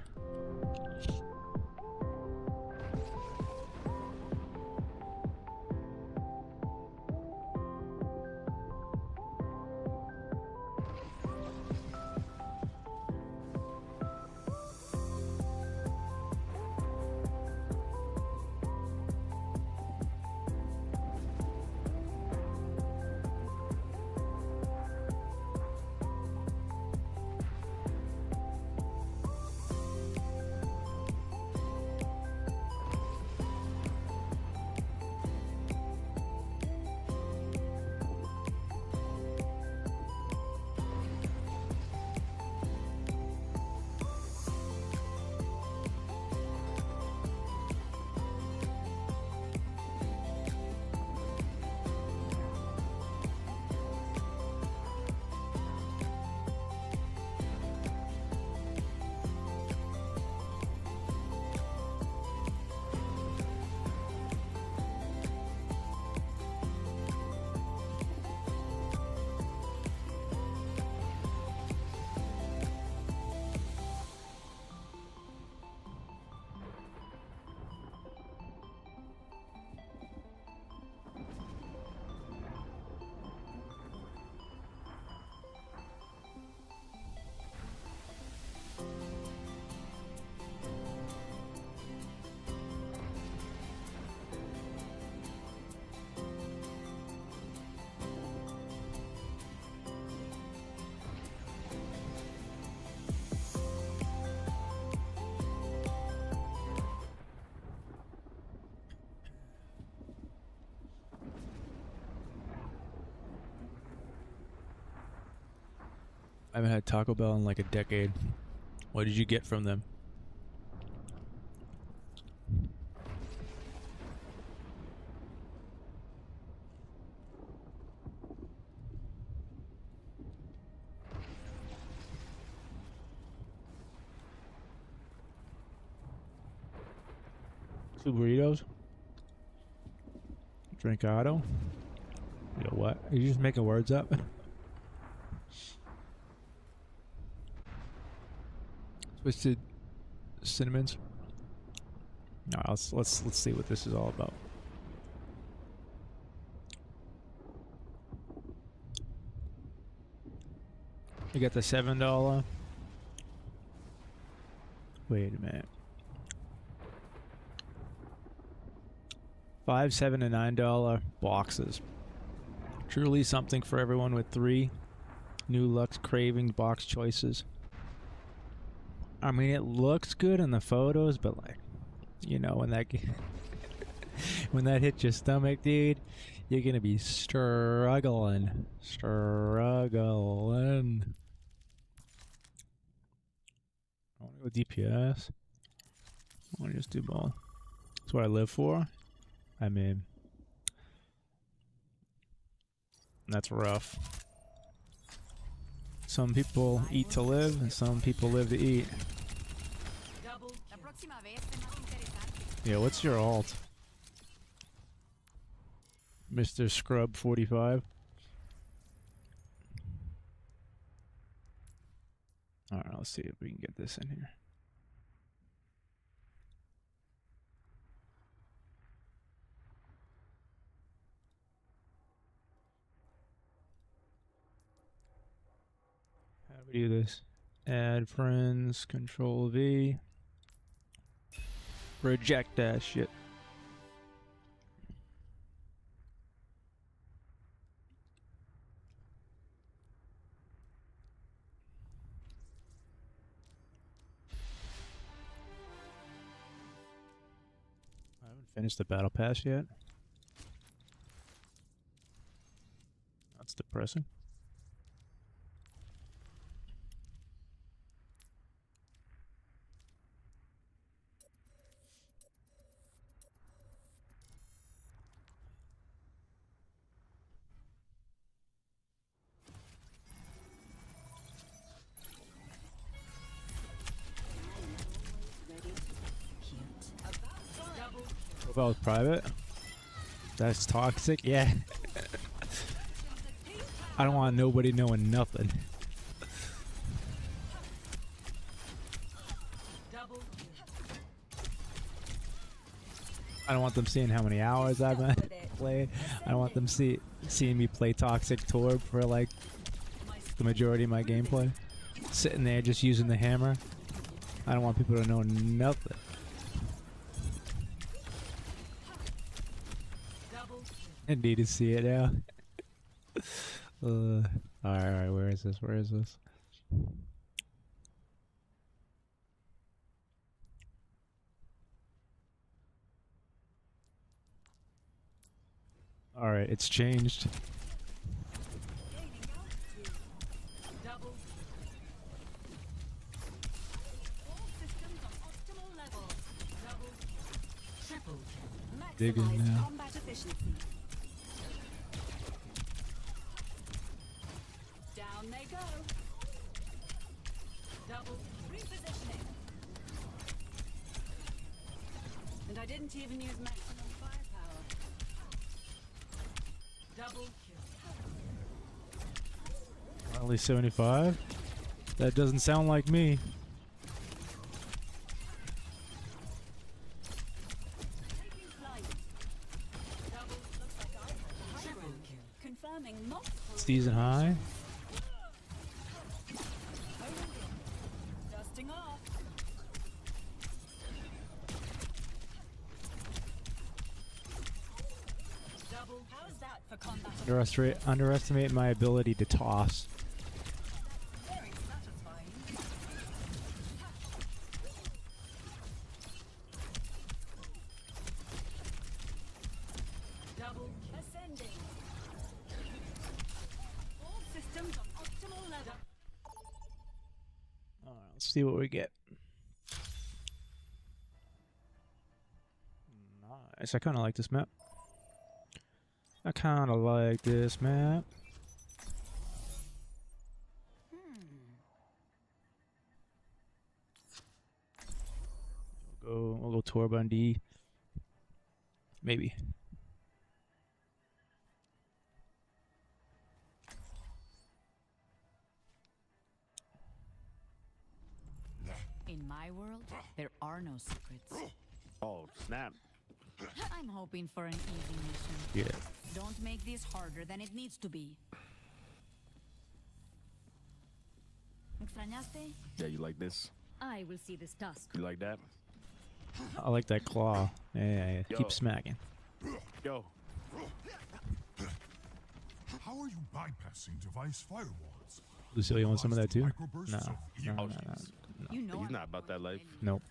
I haven't had Taco Bell in like a decade. What did you get from them? 2 burritos. Drinkado. You know what? Are you just making words up? Twisted cinnamons. No, let's see what this is all about. You got the $7. Wait a minute. $5, $7, and $9 boxes. Truly something for everyone with 3 New Lux Craving box choices. I mean, it looks good in the photos, but like, you know, when that when that hits your stomach, dude, you're gonna be struggling. I want to go DPS. I want to just do both. That's what I live for. I mean, that's rough. Some people eat to live, and some people live to eat. Yeah, what's your alt? Mr. Scrub 45. Alright, let's see if we can get this in here. How do we do this? Add friends, Control V. Reject that shit. I haven't finished the battle pass yet. That's depressing. What about private? That's toxic? Yeah. I don't want nobody knowing nothing. I don't want them seeing how many hours I've been playing. I don't want them seeing me play Toxic Torb for like the majority of my gameplay. Sitting there just using the hammer. I don't want people to know nothing. I need to see it now. Alright, where is this? Where is this? Alright, it's changed. Digging now. Down they go. Double repositioning. And I didn't even use maximum firepower. Double kill. Only 75? That doesn't sound like me. Season high. Dusting off. Double. How's that for combat? Underestimate my ability to toss. Very satisfying. Double ascending. All systems on optimal level. Alright, let's see what we get. Nice. I kind of like this map. I kind of like this map. We'll go Torb on D. Maybe. In my world, there are no secrets. Oh, snap. I'm hoping for an easy mission. Yeah. Don't make this harder than it needs to be. ¿Me extrañaste? Yeah, you like this? I will see this task. You like that? I like that claw. Yeah. Yo. Keep smacking. Yo. How are you bypassing device firewalls? Lucio, you want some of that too? Microbursts No. of No, no, EMPs. no. You know He's I'm not about that life. Nope.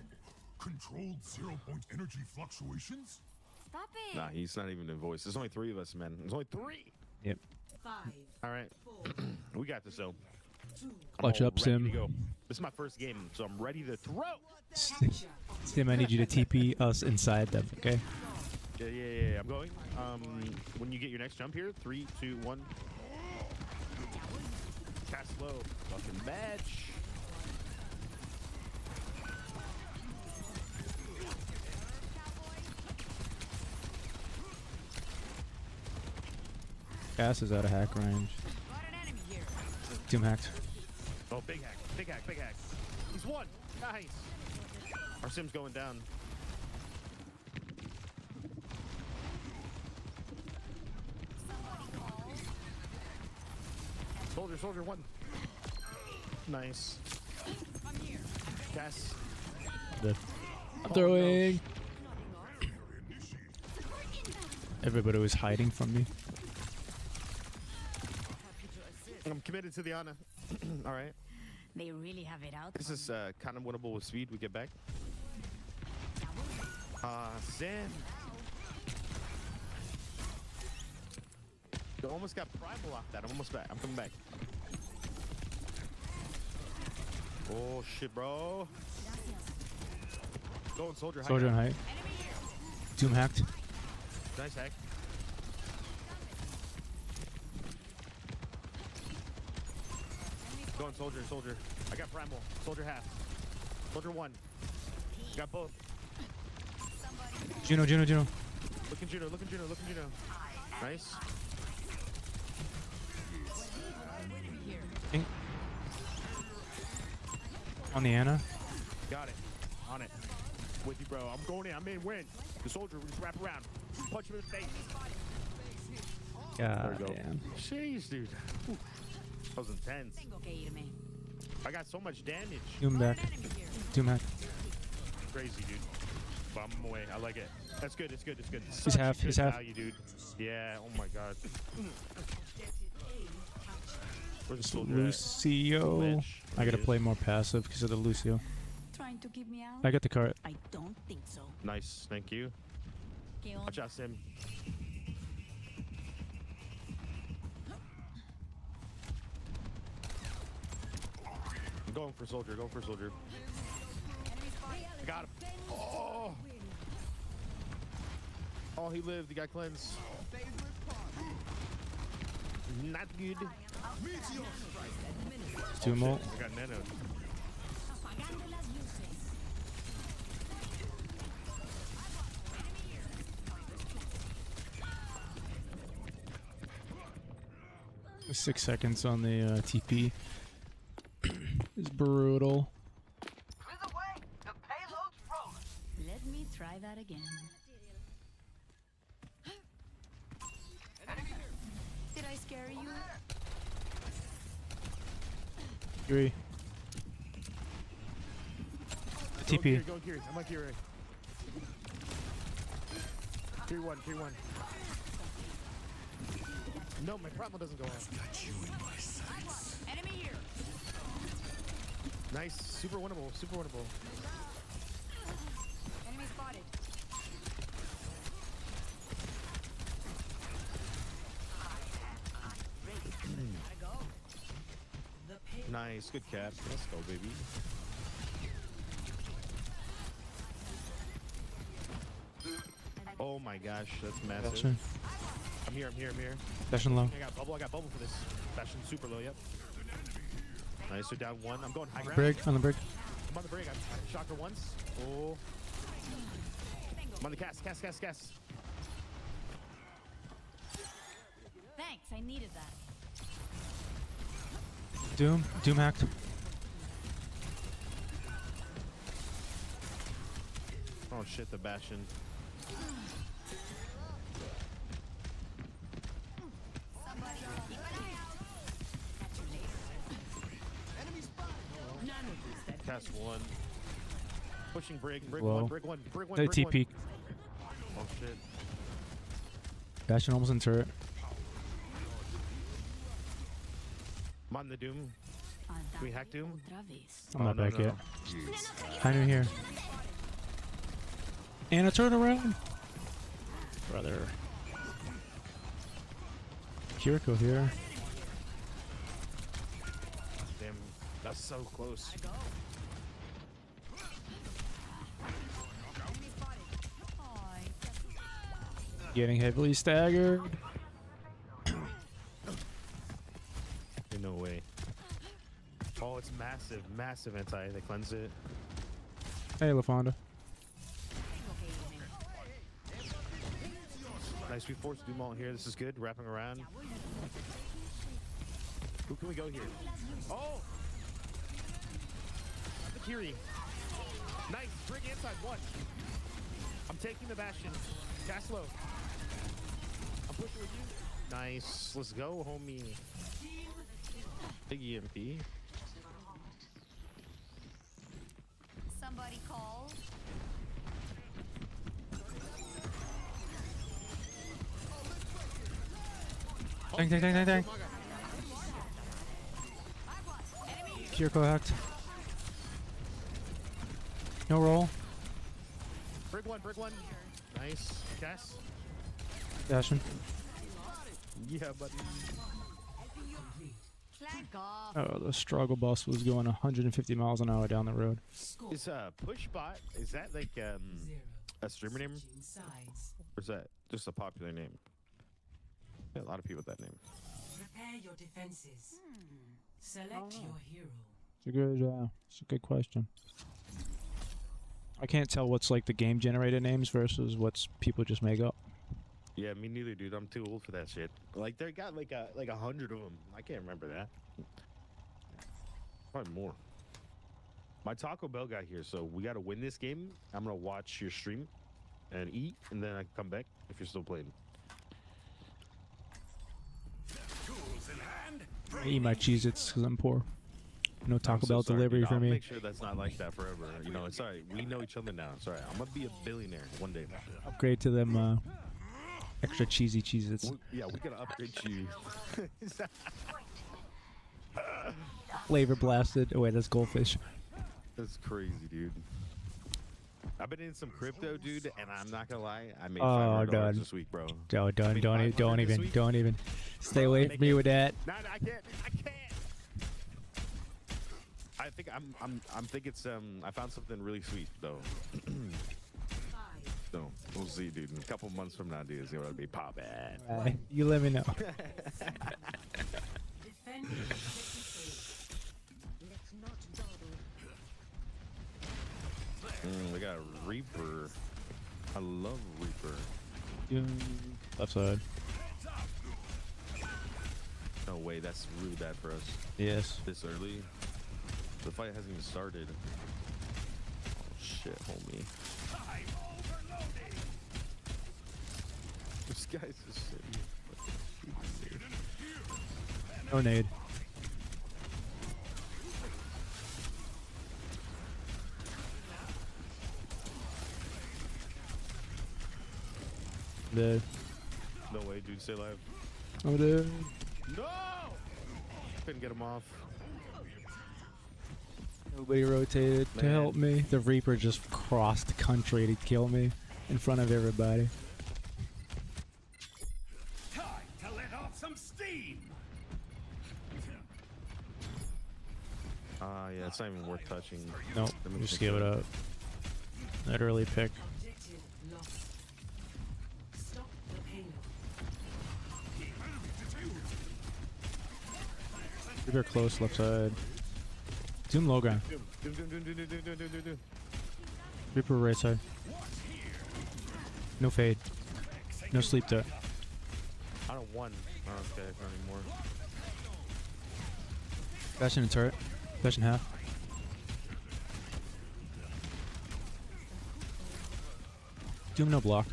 Controlled zero-point energy fluctuations? Stop it! Nah, he's not even in voice. There's only 3 of us, man. There's only 3. Yep. 5, All right. We got this, though. 2, I'm Clutch all up, ready Sim. to go. This is my first game, so I'm ready to throw. Sim, I need you to TP us inside them, okay? Yeah. I'm going. When you get your next jump here, 3, 2, 1. Cast low. Fucking match. Cass is out of hack range. Doom hacked. Oh, big hack. Big hack. Big hack. He's 1. Nice. Our Sim's going down. Soldier 1. Nice. Cass. Dead. I'm throwing. Everybody was hiding from me. I'm committed to the Ana. All right. They really have it out. This is kind of winnable with speed. We get back. Zen. I almost got primal off that. I'm almost back. I'm coming back. Oh shit, bro. Going soldier. Soldier on height. Doom hacked. Nice hack. Going soldier. I got primal. Soldier half. Soldier 1. Got both. Juno. Look at Juno. Nice. Pink. On the Ana. Got it. On it. With you, bro. I'm going in. I'm in. Win. The soldier. We just wrap around. Punch him in the face. God There we go. damn. Jeez, dude. Ooh. That was intense. I got so much damage. Doom back. Doom hack. Crazy, dude. But I'm away. I like it. That's good. It's good. He's half. He's half. Value, dude. Yeah. Oh my god. Where's the soldier at? Lucio. Lich. I gotta There he play more passive because of the Lucio. Trying to keep me out? I got the cart. I don't think so. Nice. Thank you. ¿Qué onda? Watch out, Sim. I'm going for soldier. I got him. Oh. Oh, he lived. He got cleansed. Not good. Two more. I got nano. The 6 seconds on the TP is brutal. Let me try that again. Did I scare you? Yuri. TP. Go Kiri. I'm on Kiri. Kiri 1. No, my primal doesn't go off. Got you in my sights. Enemy here. Nice. Super winnable. Enemy spotted. Nice. Good cap. Let's go, baby. Oh my gosh, that's massive. Bastion. I'm here. Bastion low. I got bubble for this. Bastion super low, yep. Nice, so down 1. I'm going high ground. Brig. On the brig. I'm on the brig. I shocked her once. Oh. I'm on the cast. I needed that. Doom hacked. Oh shit, the Bastion. Somebody keep an eye out. Catch you later. None of this that Cast one. Pushing brig Whoa. one, brig one, brig one, They brig one. TP. Oh shit. Bastion almost in turret. I'm on the Doom. Can we hack Doom? I'm not no, back no. yet. I knew here. Anna, turn around! Brother. Kiriko here. Damn, that's so close. Getting heavily staggered. Ain't no way. Oh, it's massive, massive anti. They cleanse it. Hey, LaFonda. Nice, we forced Doom all here. This is good. Wrapping around. Who can we go here? Oh! The Kiri. Nice. Bring inside one. I'm taking the Bastion. Cast low. I'm pushing with you. Nice. Let's go, homie. Big EMP. Somebody call. Dang. Kiriko hacked. No roll. Brig one. Nice. Cast. Bastion. Yeah, buddy. Clank off. Oh, the struggle bus was going 150 miles an hour down the road. Is Pushbot, is that like a streamer name? Or is that just a popular name? Yeah, a lot of people with that name. Prepare your defenses. Select your hero. It's a good question. I can't tell what's like the game generated names versus what's people just make up. Yeah, me neither, dude. I'm too old for that shit. Like they got like 100 of them. I can't remember that. Probably more. My Taco Bell got here, so we got to win this game. I'm gonna watch your stream and eat, and then I can come back if you're still playing. I eat my Cheez-Its because I'm poor. No Taco I'm so Bell sorry, delivery dude. for I'll me. make sure that's not like that forever. You know, it's alright. We know each other now. It's alright. I'm gonna be a billionaire one day. Upgrade to them extra cheesy Cheez-Its. Yeah, we gotta upgrade you. Flavor blasted. Oh wait, that's goldfish. That's crazy, dude. I've been in some crypto, dude, and I'm not gonna lie, I made Oh, $500 done. this week, bro. Don't even. Stay away from me with that. No, I can't. I think I'm thinking I found something really sweet though. No, we'll see, dude. In a couple months from now, dude, it's gonna be poppin'. You let me know. We got a Reaper. I love Reaper. Left side. No way, that's really bad for us. Yes. This early. The fight hasn't even started. Oh shit, homie. This guy's just sitting. No nade. Dead. No way, dude. Stay alive. I'm dead. No! Couldn't get him off. Nobody rotated to Man. help me. The Reaper just crossed country to kill me in front of everybody. Time to let off some steam. Yeah, it's not even worth touching. Nope, That makes just me give it sad. up. That early pick. Objective lost. Stop the payload. Reaper close, left side. Zoom low ground. Do. Reaper right side. No fade. No sleep there. I don't one. Oh, okay, not anymore. Bastion and turret. Bastion half. Doom no block.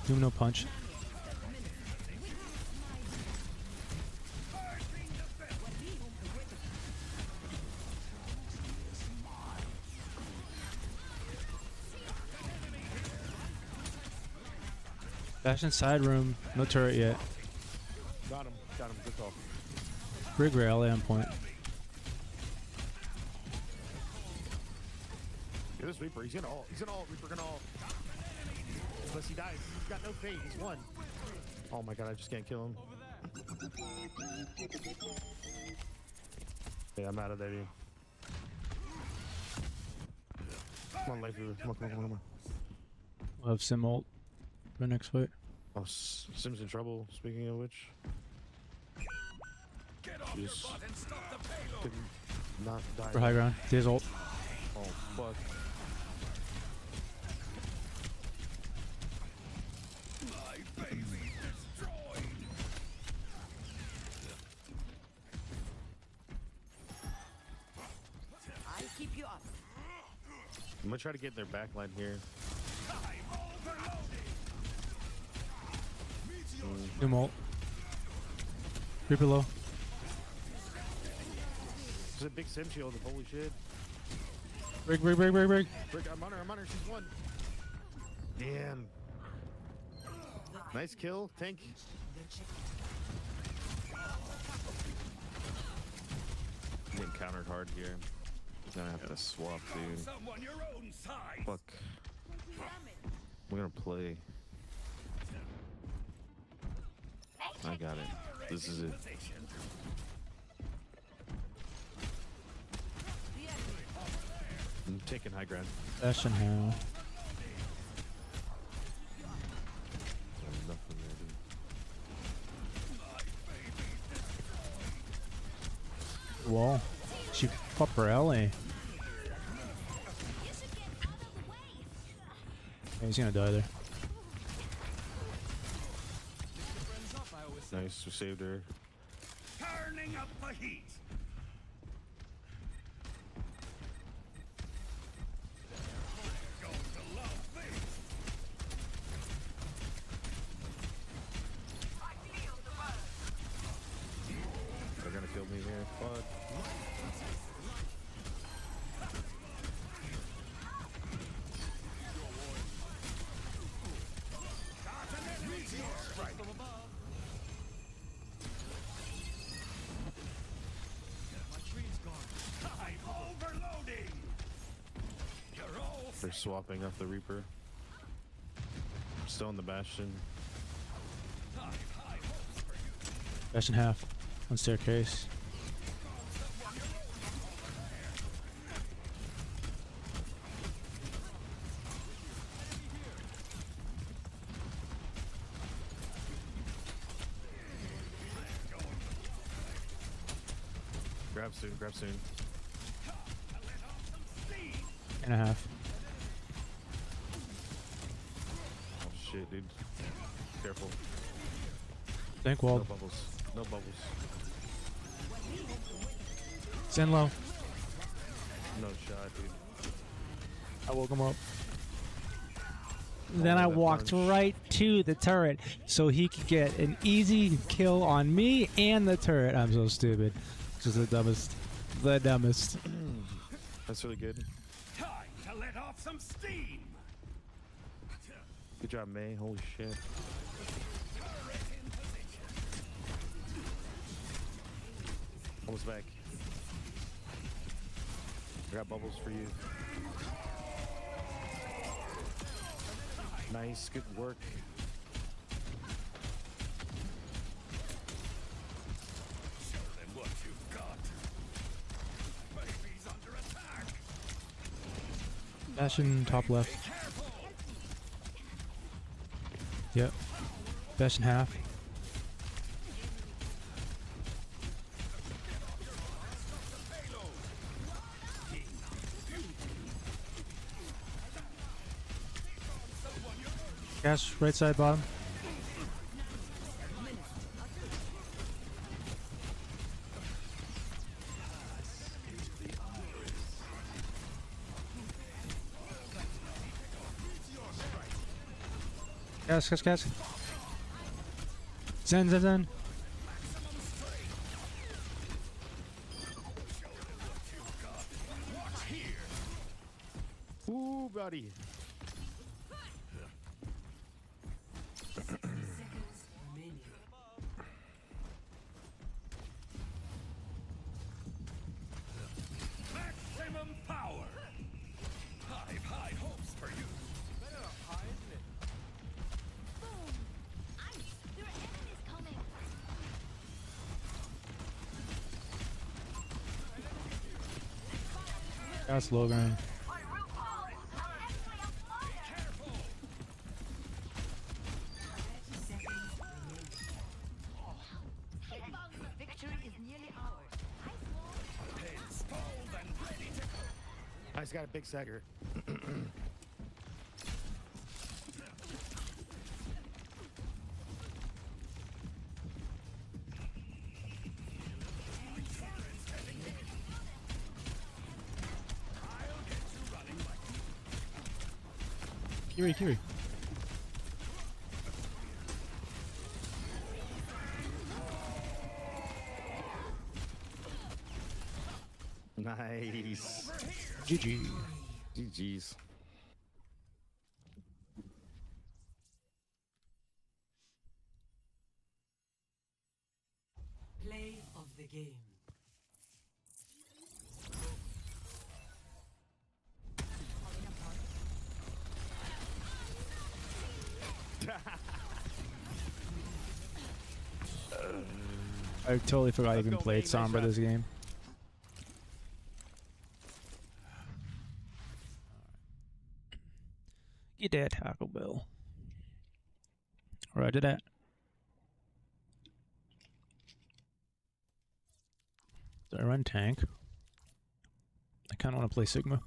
Doom no punch. Bastion side room, no turret yet. Got him, good call. Brig rail on point. Get this Reaper, he's gonna ult, Reaper gonna ult. Unless he dies, he's got no fate, he's won. Oh my god, I just can't kill him. Yeah, I'm out of there, dude. Come on, Life Reaver, come on. We'll have Sim ult for the next fight. Oh, Sim's in trouble, speaking of which. Just could not die. For high ground. His ult. Oh, fuck. My baby destroyed. I keep you up. I'm gonna try to get their backline here. Doom ult. Reaper low. There's a big Sim shield, holy shit. Brig. I'm on her, she's won. Damn. Nice kill, tank. Getting countered hard here. Gonna have to swap, dude. Someone your own size. Fuck. We're gonna play. I got it. This is it. I'm taking high ground. Bastion half. Nothing there, dude. Wall. She popped her alley. Yeah, he's gonna die there. Nice, we saved her. Turning up the heat. They're gonna kill me here. Fuck. They're swapping off the Reaper. Still in the Bastion. Bastion half. On staircase. Grab soon. And a half. Oh shit, dude. Careful. Tank wall. No bubbles. Zen low. No shot, dude. I woke him up. Then I walked right to the turret so he could get an easy kill on me and the turret. I'm so stupid. Just the dumbest. The dumbest. That's really good. Time to let off some steam. Good job, May. Holy shit. Almost back. I got bubbles for you. Nice, good work. Show them what you've got. Baby's under attack. Bastion top left. Yep. Bastion half. Gas right side bottom. Gas. Zen. Ooh, buddy. Maximum power. I've high hopes for you. Boom! Ice! There are enemies coming! That's low ground. Victory is nearly ours. Installed and ready to go. I just got a big sagger. Kiri. Nice. GG's. Play of the game. I totally forgot I even played Sombra this game. Get that Taco Bell. Roger that. Do I run tank? I kind of want to play Sigma.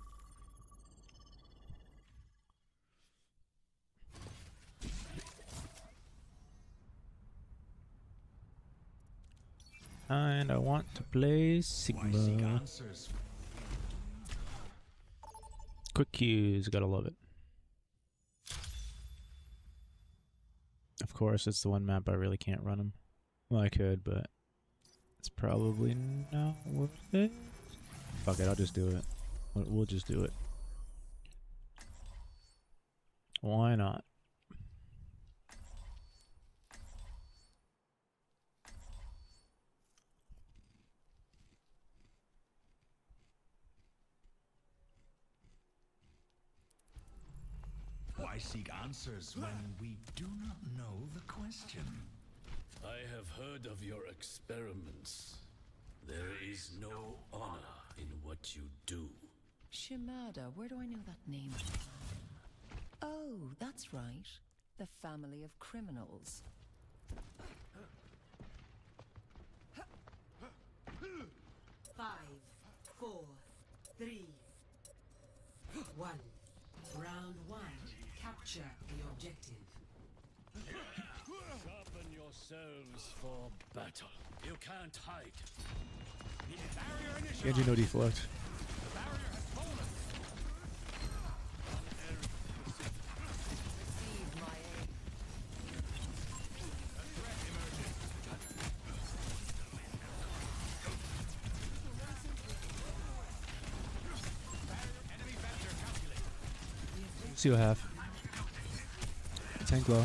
And I want to play Sigma. Quick cues, gotta love it. Of course, it's the one map I really can't run them. Well, I could, but it's probably not worth it. Fuck it, I'll just do it. We'll just do it. Why not? Why seek answers when we do not know the question? I have heard of your experiments. There is no honor in what you do. Shimada, where do I know that name? Oh, that's right. The family of criminals. Five, 4, 3, 1. Round 1. Capture the objective. Sharpen yourselves for battle. You can't hide. The barrier initiated. Genji no deflect. The barrier has fallen. Receive my aid. A threat emerging. Enemy vector calculated. See what I have. Tank low.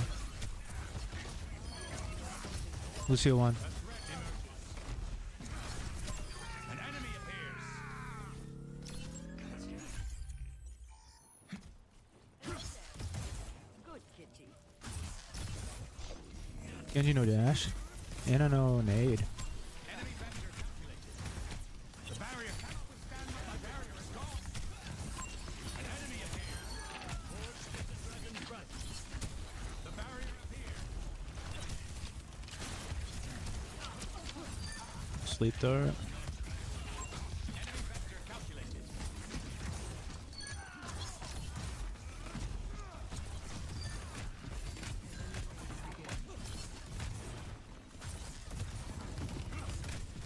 Lucio 1. An enemy appears. Good kitty. Genji no dash. And I know nade. Enemy vector calculated. The barrier cannot withstand my barrier is gone. An enemy appears. Forged at the dragon's right. The barrier appears. Sleep turret. Enemy vector calculated.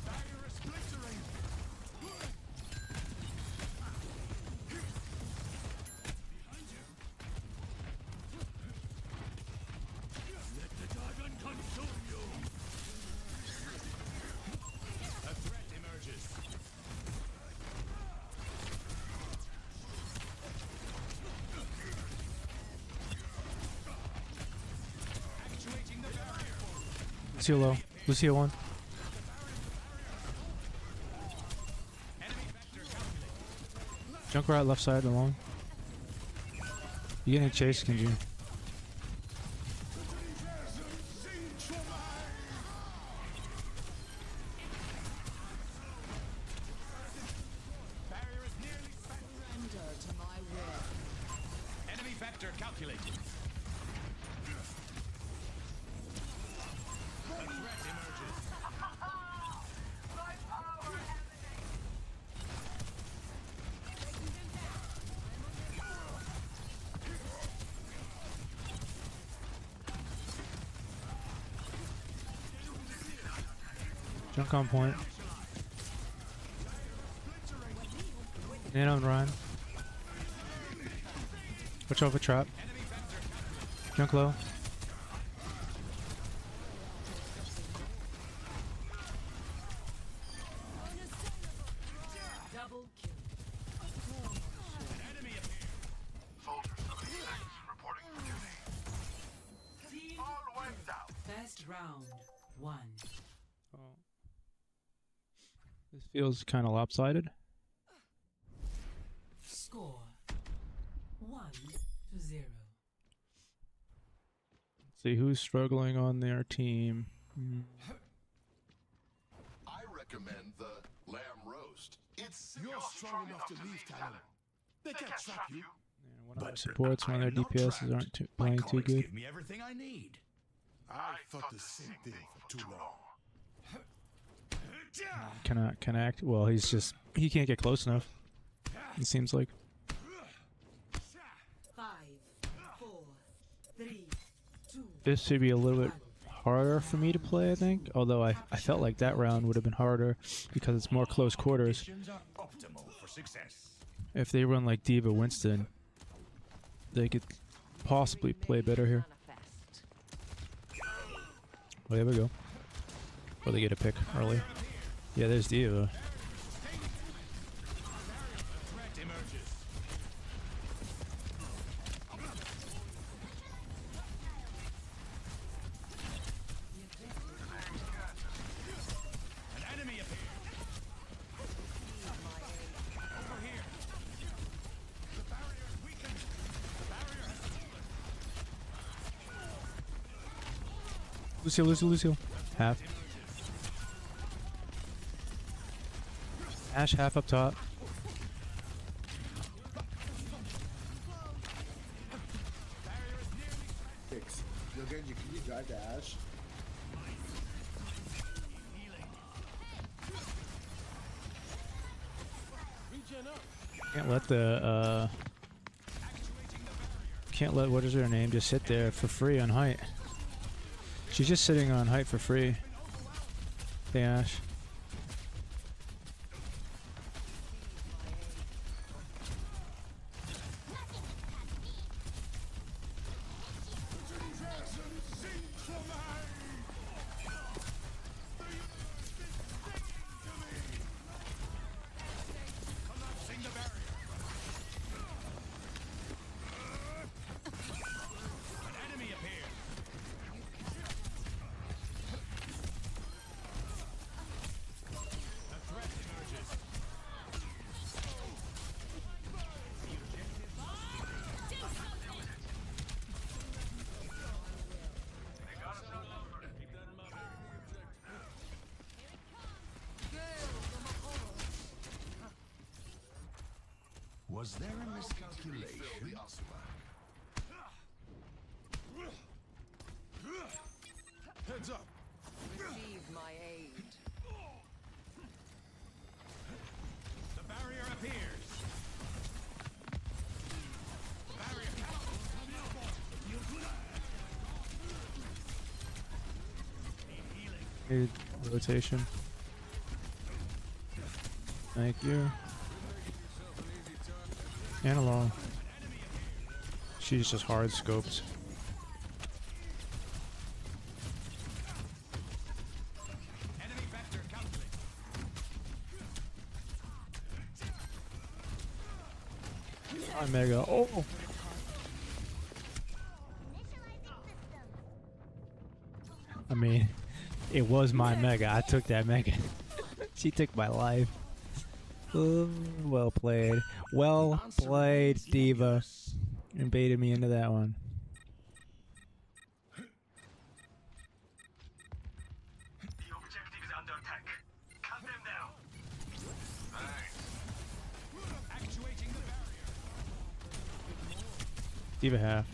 Barrier is splintering. Behind you. Lucio low. Lucio 1. Junkrat left side alone. You getting chased, Kenji? Enemy vector calculated. A threat emerges. Junk on point. In on Ryan. Watch out for trap. Junk low. Double kill. Team First round. 1. This feels kind of lopsided. Score 1-0. See who's struggling on their team. I recommend the lamb roast. It's You're strong enough to leave, Talon. They can't trap you. But supports when their DPSs aren't playing too good. Give me everything I need. I thought the same thing for too long. Cannot connect. Well, he can't get close enough. It seems like. 5, 4, 3, 2. This should be a little bit harder for me to play, I think. Although I felt like that round would have been harder because it's more close quarters. If they run like Diva Winston, they could possibly play better here. Oh, there we go. Oh, they get a pick early. Yeah, there's Diva. Lucio. Half. Ash half up top. Can you drive to Ash? Can't let the what is her name just sit there for free on height. She's just sitting on height for free. Hey Ash. Was there a miscalculation? Heads up. Receive my aid. The barrier appears. Good rotation. Thank you. Analog. She's just hard scoped. Mega. Oh! I mean, It was my mega. I took that mega. She took my life. Well played. Well played, D.Va. And baited me into that one. The objective is under attack. Cut them down. Thanks. Actuating the barrier. D.Va half.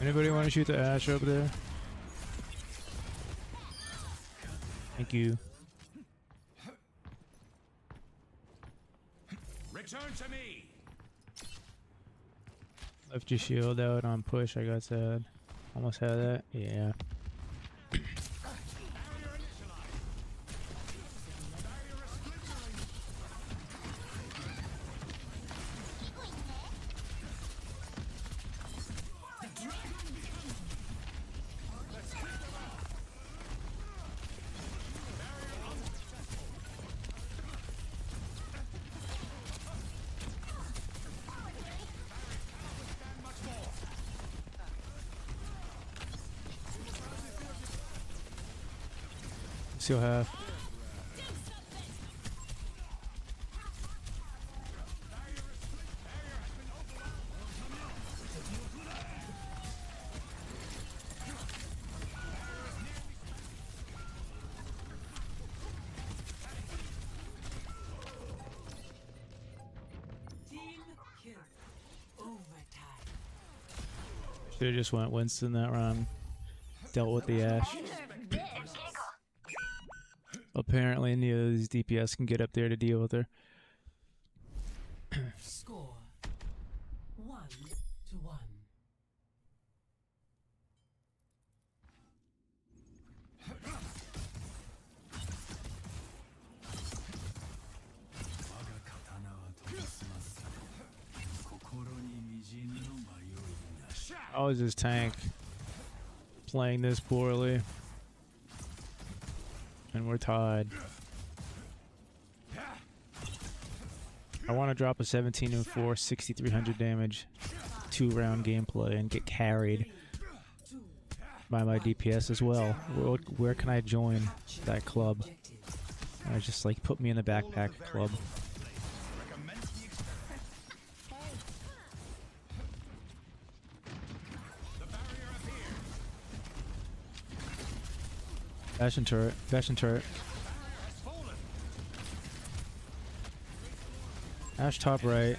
Anybody want to shoot the Ashe over there? Thank you. Return to me. Left your shield out on push, I got sad. Almost had that. Yeah. Still have. Team kill. Overtime. Should have just went Winston that round. Dealt with the Ashe. Apparently, neither of these DPS can get up there to deal with her. Score 1-1. How is this tank playing this poorly? And we're tied. I want to drop a 17-4, 6,300 damage, 2-round gameplay and get carried by my DPS as well. Where can I join that club? I just like put me in the backpack club. Bastion turret, Bastion turret. Ashe top right.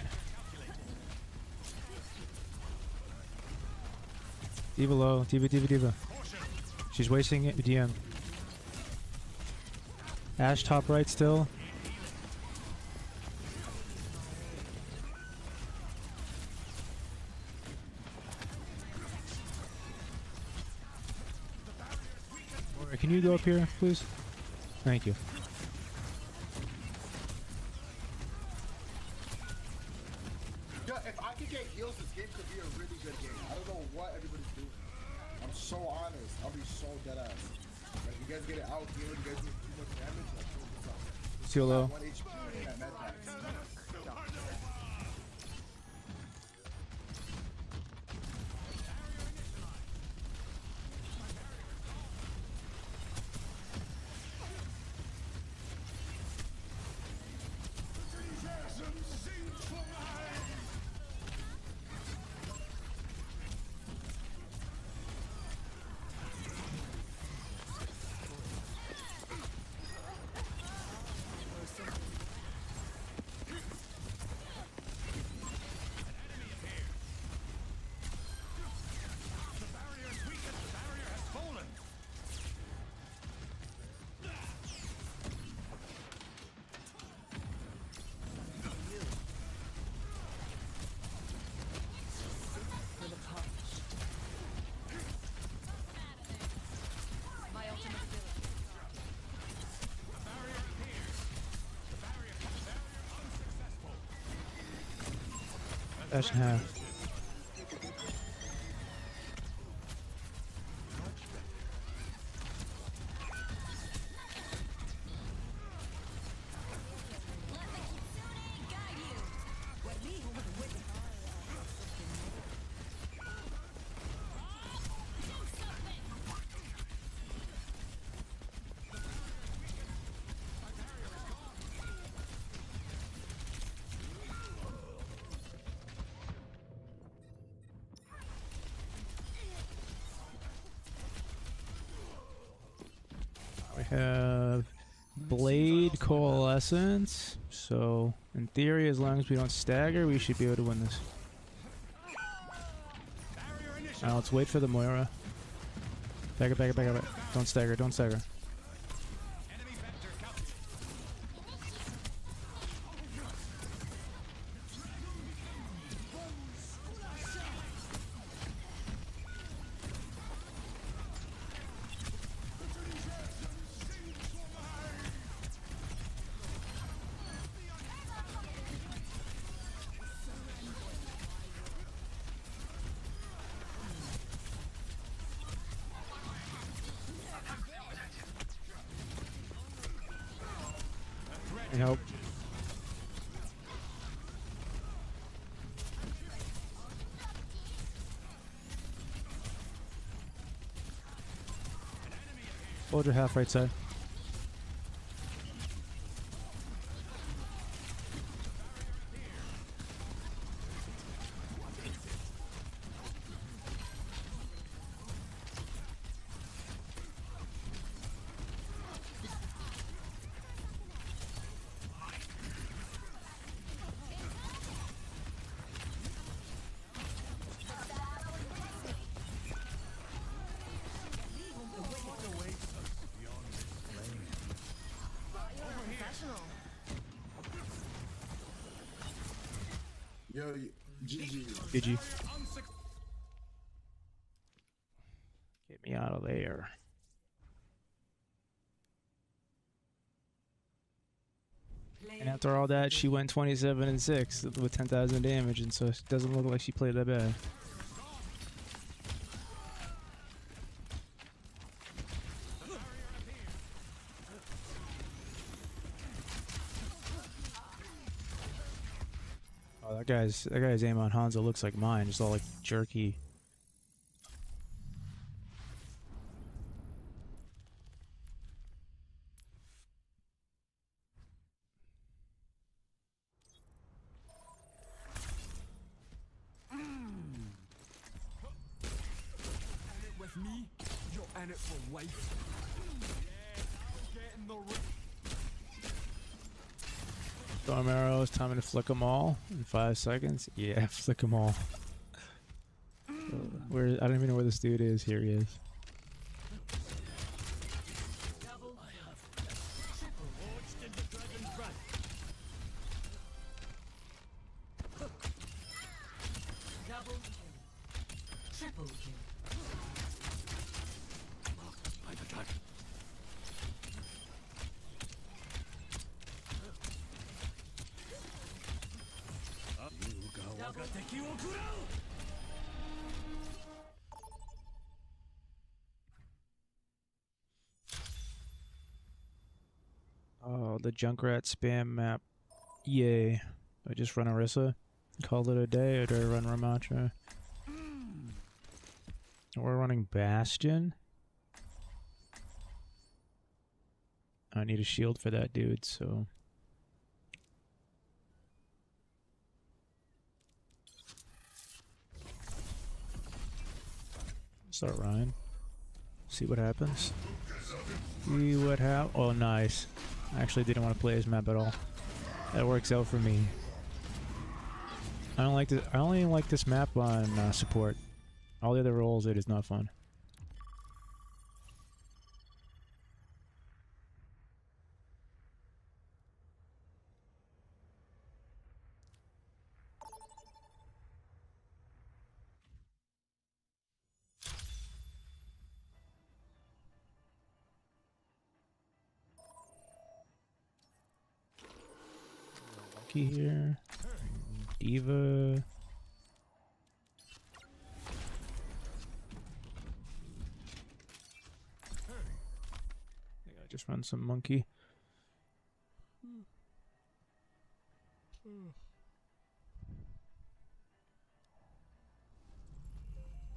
D.Va low, D.Va. She's wasting it, DM. Ashe top right still. Can you go up here, please? Thank you. Yeah, if I could get heals, this game could be a really good game. I don't know what everybody's doing. I'm so honest. I'll be so dead ass. Like, you guys get it out here, you guys do too much damage. Like, Still low. 1 HP at med packs. That's in half. We have Blade Coalescence, so in theory, as long as we don't stagger, we should be able to win this. Now let's wait for the Moira. Back up, back up, back up. Don't stagger, don't stagger. Help. Hold your half right side. Yo, GG. GG. Get me out of there. And after all that, she went 27 and 6 with 10,000 damage, and so it doesn't look like she played that bad. Oh, that guy's aim on Hanzo looks like mine, just all like jerky. With me, you're in it for life. Storm arrows, time to flick them all in 5 seconds. Yeah, flick them all. Where I don't even know where this dude is. Here he is. Double kill. Triple kill. Oh, the Junkrat spam map. Yay. I just run Orisa, call it a day, or do I run Ramattra? We're running Bastion. I need a shield for that dude, so... Start Ryan. See what happens. See what happens. Oh, nice. I actually didn't want to play his map at all. That works out for me. I don't like this. I only like this map on support. All the other roles, it is not fun. Here, Diva, Just run some monkey.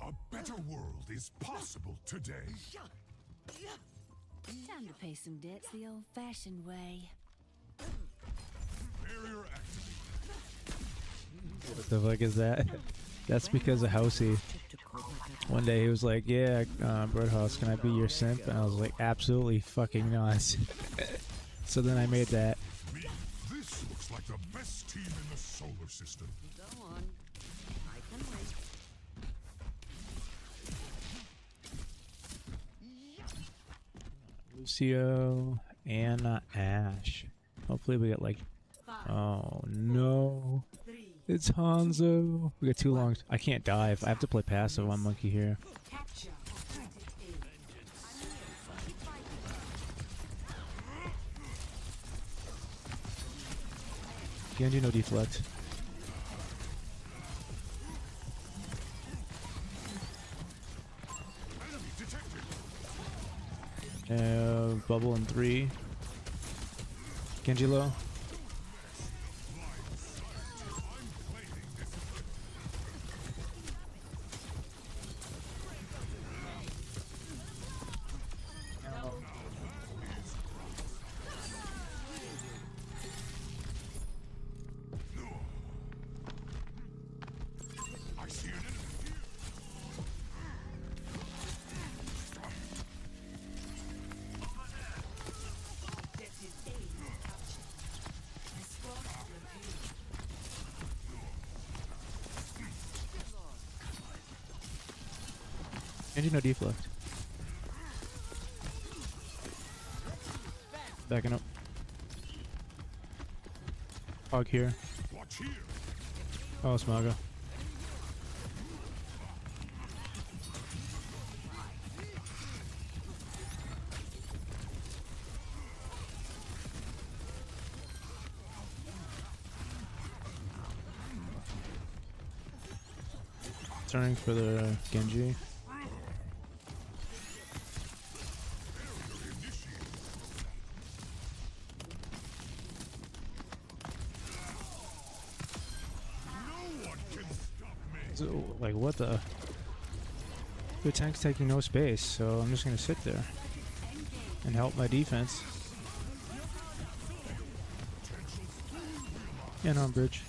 A better world is possible today. Time to pay some debts the old-fashioned way. Barrier activated. What the fuck is that? That's because of Housey. One day he was like, yeah, Birdhouse, can I be your simp? And I was like, absolutely fucking not. So then I made that. This looks like the best team in the solar system. Go on. I can wait. Lucio and Ash. Hopefully we get like... Oh no. It's Hanzo. We got too long. I can't dive. I have to play passive on monkey here. Genji no deflect. Bubble in 3. Genji low. I see an enemy. Genji no deflect. Backing up. Hog here. Watch here. Oh, Smaga. Turning for the Genji. So, like, what the? The tank's taking no space, so I'm just gonna sit there and help my defense. Yeah, no, bridge.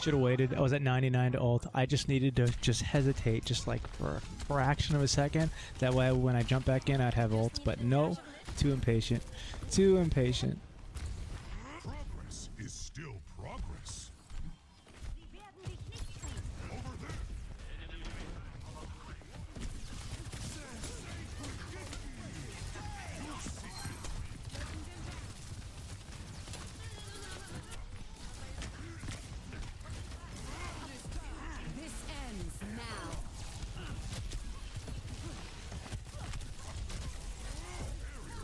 Should have waited. I was at 99 to ult. I just needed to just hesitate, just like for a fraction of a second. That way, when I jump back in, I'd have ult. But no, too impatient. Too impatient. Progress is still progress. Over there. This ends now.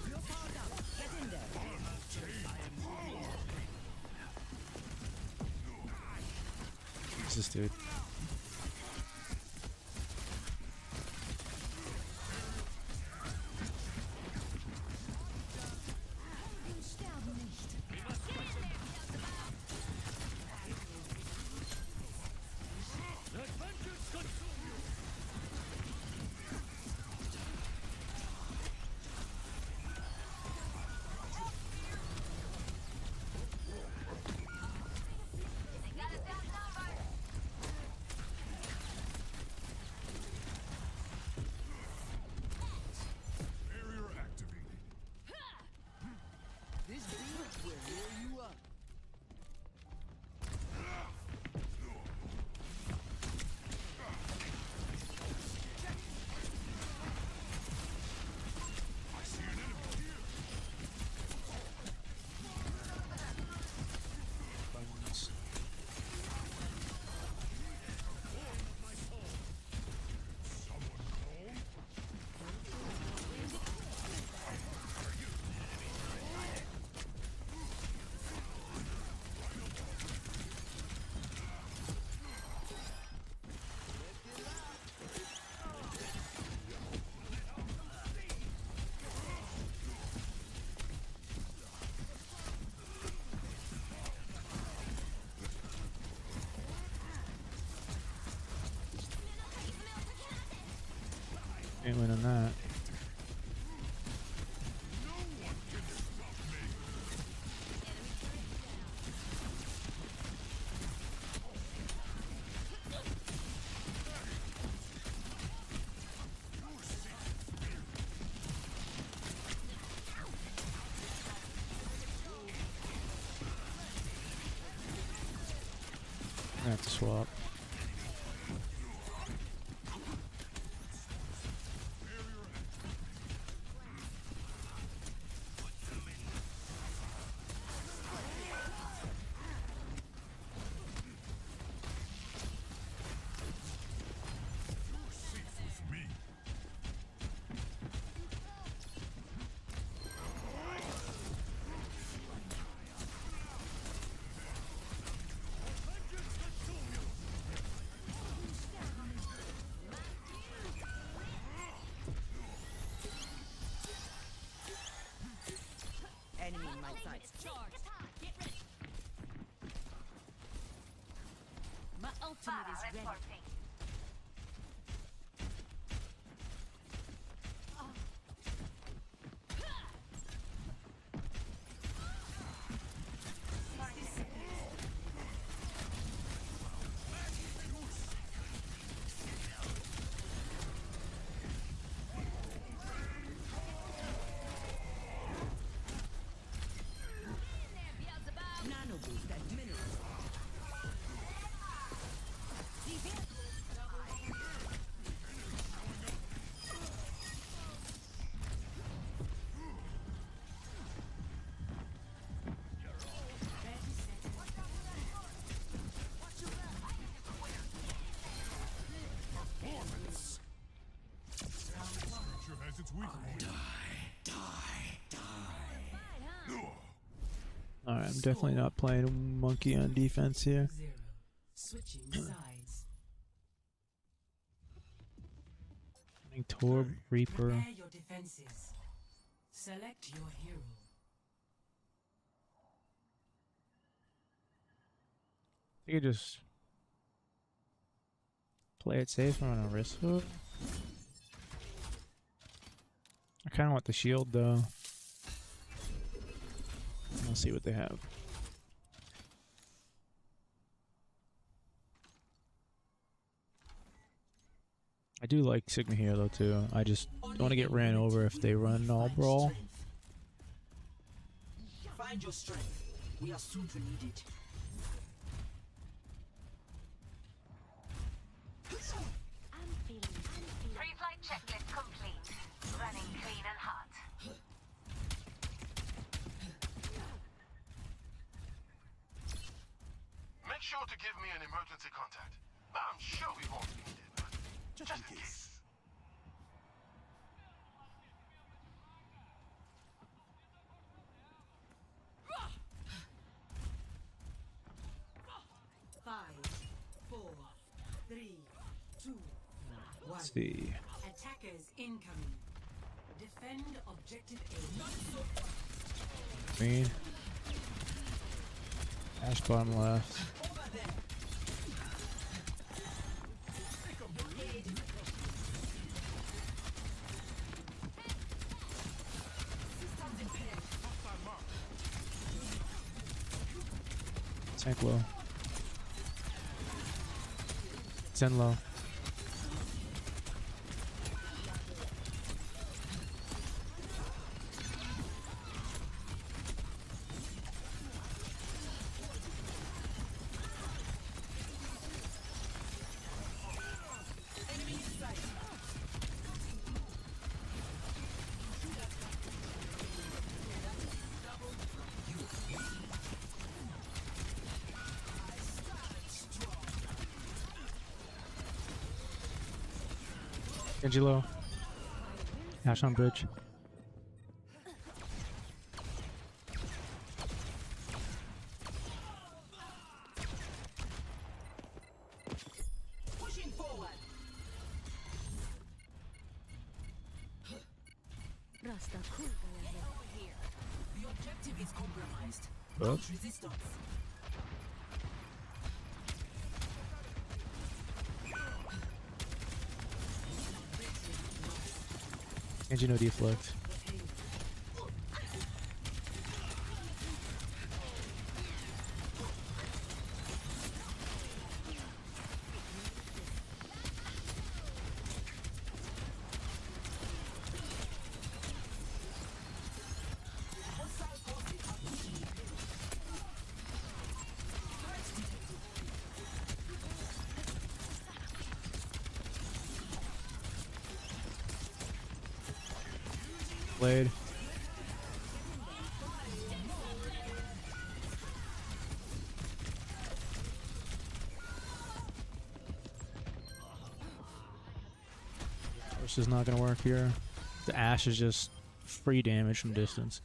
You're powered up. Get in there. Who's this dude? Ain't winning that. I have to swap. Enemy in my sight. My ultimate is ready. Nano boost at minerals. Performance. Creature has its weak point. Alright, I'm definitely not playing monkey on defense here. Switching sides. Running Torb, Reaper. Prepare your defenses. Select your hero. I could just play it safe on a wrist hook. I kind of want the shield though. I'll see what they have. I do like Sigma here though too. I just don't want to get ran over if they run all brawl. Find your strength. We are soon to need it. Pre-flight checklist complete. Running clean and hot. Make sure to give me an emergency contact. I'm sure we won't need it, but just in case. Five, 4, 3, 2, 1. Let's see. Attackers incoming. Defend objective A. Green. Ash bottom left. Tank low. Zen low. Genji low. Ash on bridge. Pushing forward. Rasta cool. The objective is compromised. Oh. Launch resistance. Genji no deflect. Blade. This is not gonna work here. The Ashe is just free damage from distance.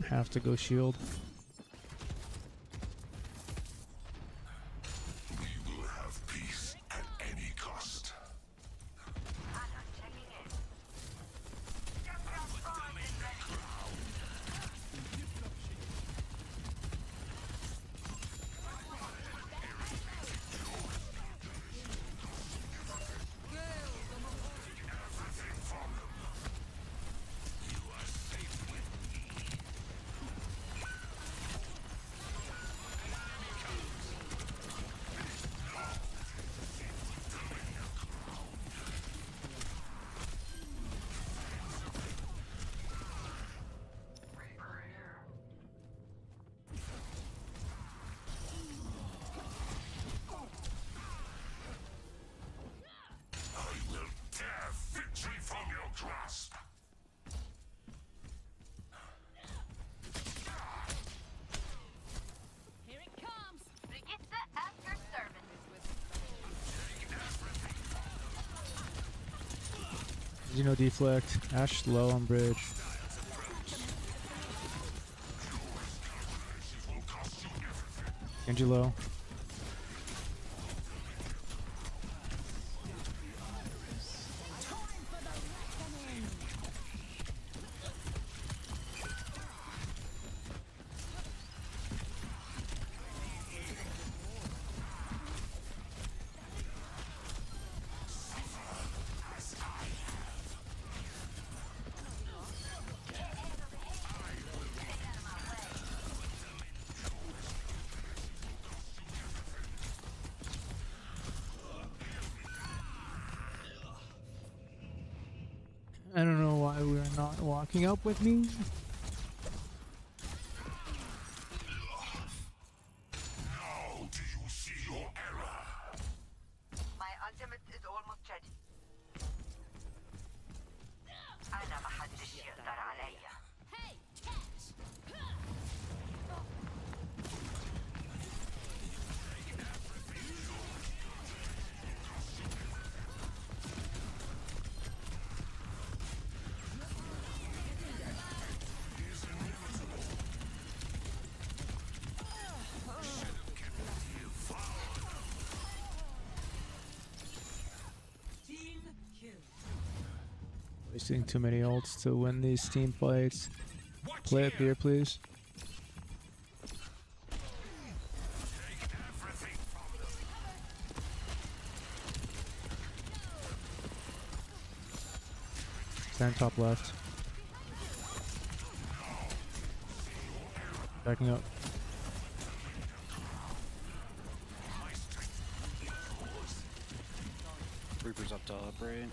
Have to go shield. We will have peace at any cost. Here it comes. Brigitte at your service. Genji no deflect. Ashe low on bridge. Genji low. I don't know why we're not walking up with me. Now do you see your error? My ultimate is almost ready. أنا محدش يقدر عليا. Hey, catch. Team kill. Wasting too many ults to win these team fights. Play up here, please. Stand top left. Backing up. Reaper's up top, right?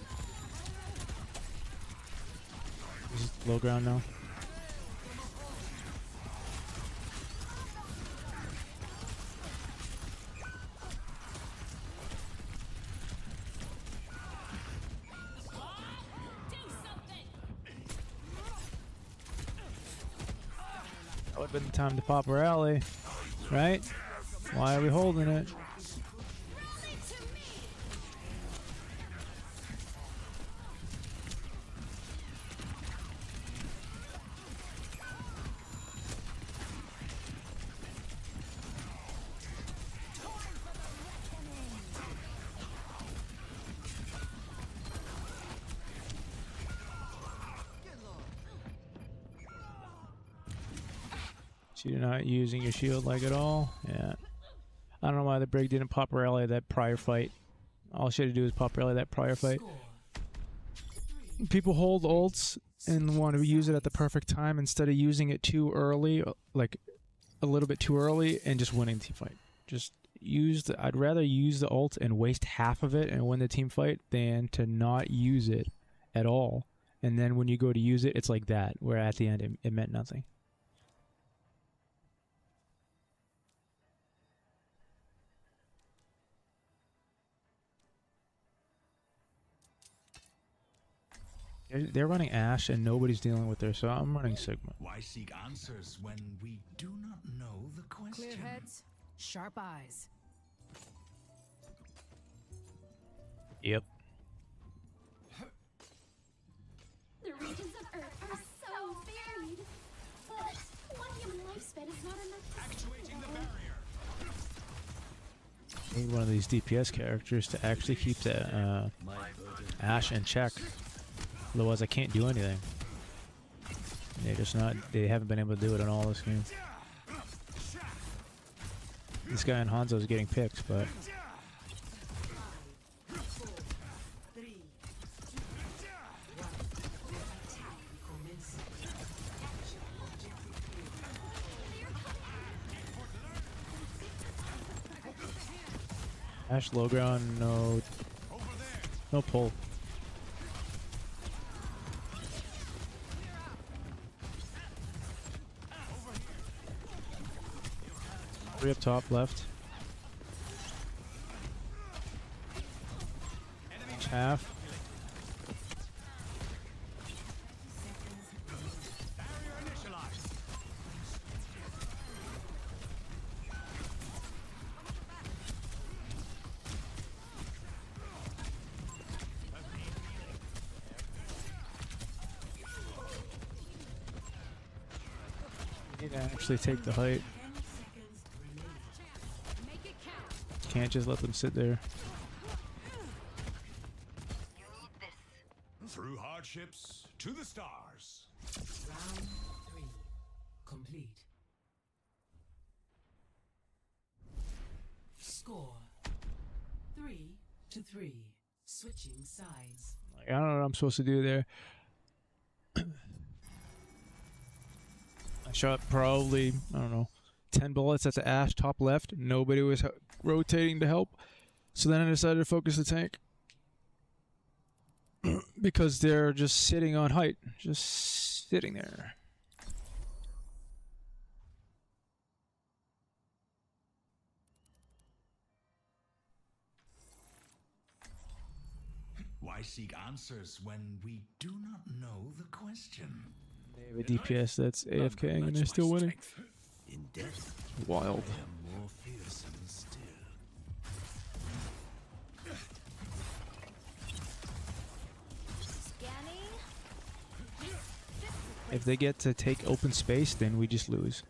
This is low ground now. That would have been the time to pop our alley, right? Why are we holding it? So you're not using your shield like at all? Yeah. I don't know why the Brig didn't pop rally that prior fight. All she had to do was pop rally that prior fight. people hold ults and want to use it at the perfect time instead of using it too early, like a little bit too early, and just winning the team fight. Just use the, I'd rather use the ult and waste half of it and win the team fight than to not use it at all. And then when you go to use it, it's like that, where at the end it meant nothing. They're running Ashe and nobody's dealing with her, so I'm running Sigma. Why seek answers when we do not know the question? Clear heads, sharp eyes. Yep. The regions of Earth are so varied, but one human lifespan is not enough. Actuating the barrier. Need one of these DPS characters to actually keep the Ashe in check. Otherwise, I can't do anything. They're just not. They haven't been able to do it in all this game. This guy in Hanzo is getting picked, but. Ashe low ground, no pull. Three up top left. Half. Need to actually take the height. Can't just let them sit there. Through hardships to the stars. Round 3 complete. Score 3-3. Switching sides. Like, I don't know what I'm supposed to do there. I shot probably, I don't know, 10 bullets at the Ashe top left. Nobody was rotating to help. So then I decided to focus the tank. Because they're just sitting on height. Just sitting there. Why seek answers when we do not know the question? They have a DPS that's AFKing and they're still winning. In death, Wild. they are more fearsome still. If they get to take open space, then we just lose.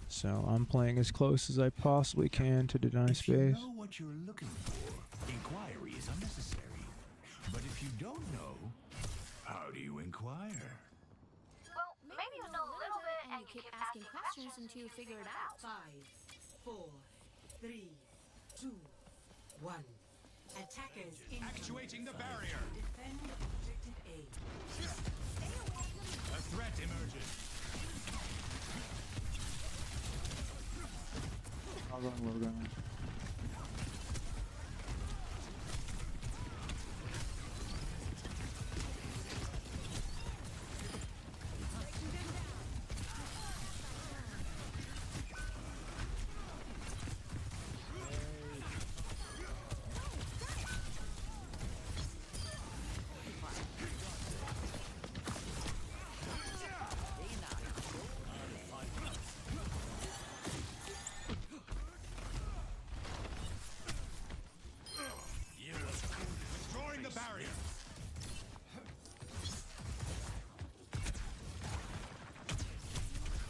So I'm playing as close as I possibly can to deny space. If you know what you're looking for, inquiry is unnecessary. But if you don't know, how do you inquire? Well, maybe you know a little bit and you keep asking questions until you figure it out. 5, 4, 3, 2, 1. Attackers Actuating the barrier. Defend objective A. A threat emerges. I'll go low ground. Destroying the barrier.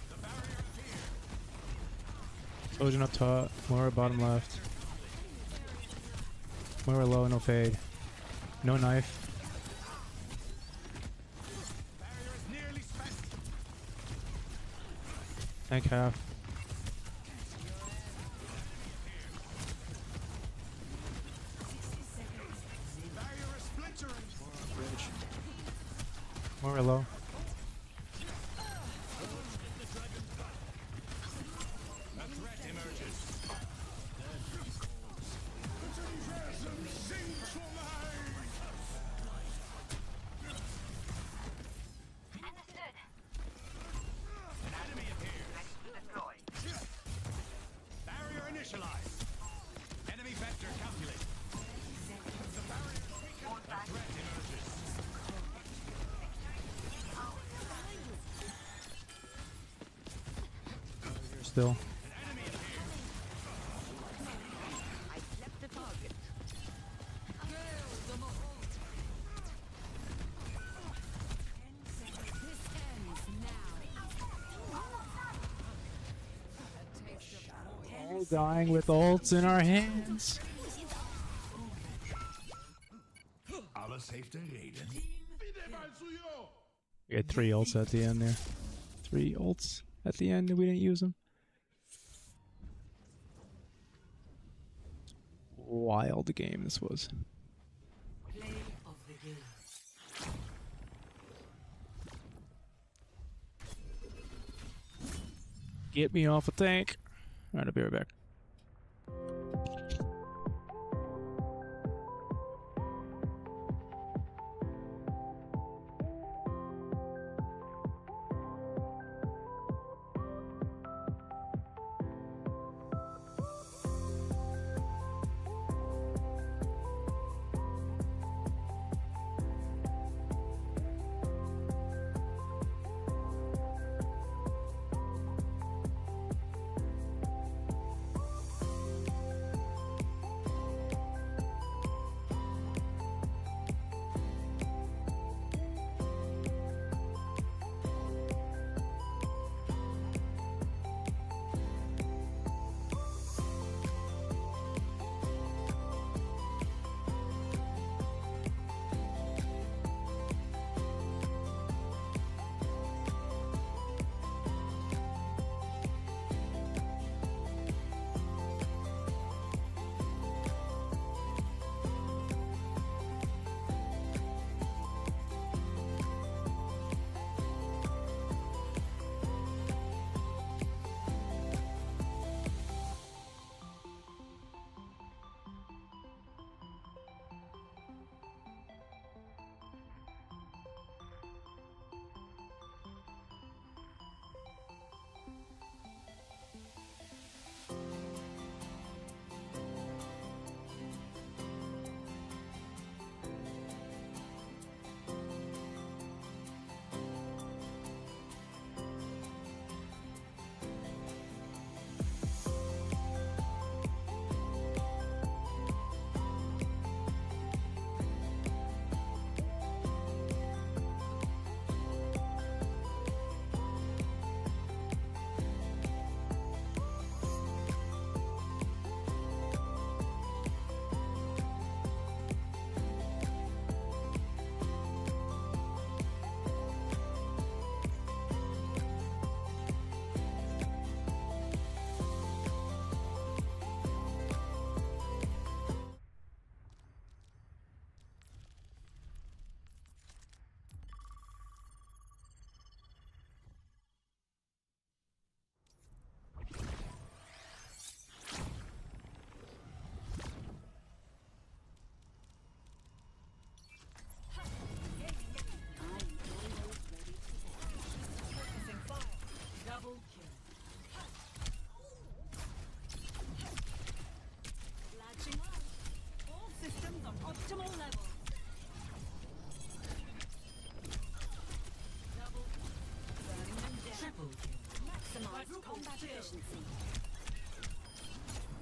The barrier appears. Trojan up top, Moira bottom left. Moira low, no fade. No knife. Barrier is nearly spent. Tank half. Barrier is splintering. Bridge. Morello. A threat emerges. Understood. An enemy appears. Ready to deploy. Barrier initialized. Enemy vector calculated. The barrier weakened. A threat emerges. Still. I slept the target. All dying with ults in our hands. Alles heeft een reden. We had 3 ults at the end there. 3 ults at the end and we didn't use them. Wild game this was. Play of the game. Get me off a tank. Alright, I'll be right back.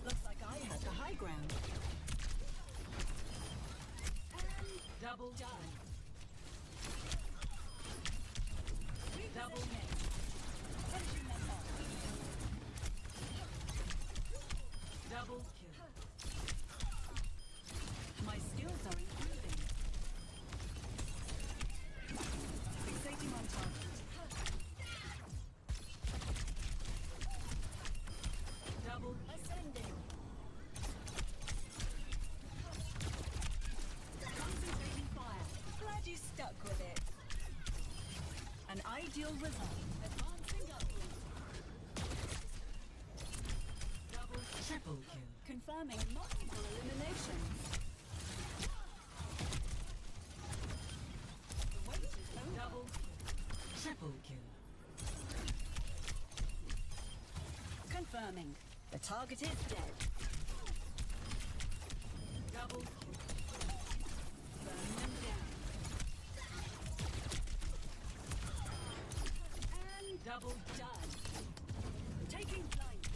Looks like I had the high ground. Double done. Double net. Double kill. My skills are improving. Fixating on target. Double ascending. Concentrating fire. Glad you stuck with it. Will resolve. Advancing upwards. Double, triple kill. Confirming multiple eliminations. The wait is over. Double, triple kill. Confirming. The target is dead. Double kill. Burn them down. And double done. Taking flight.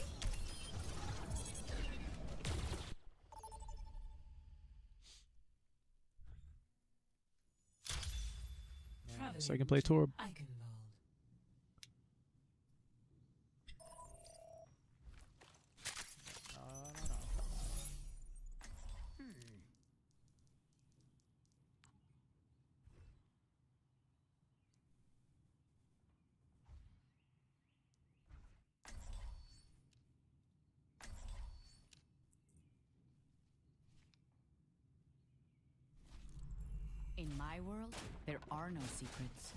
Second play Torb. In my world, there are no secrets.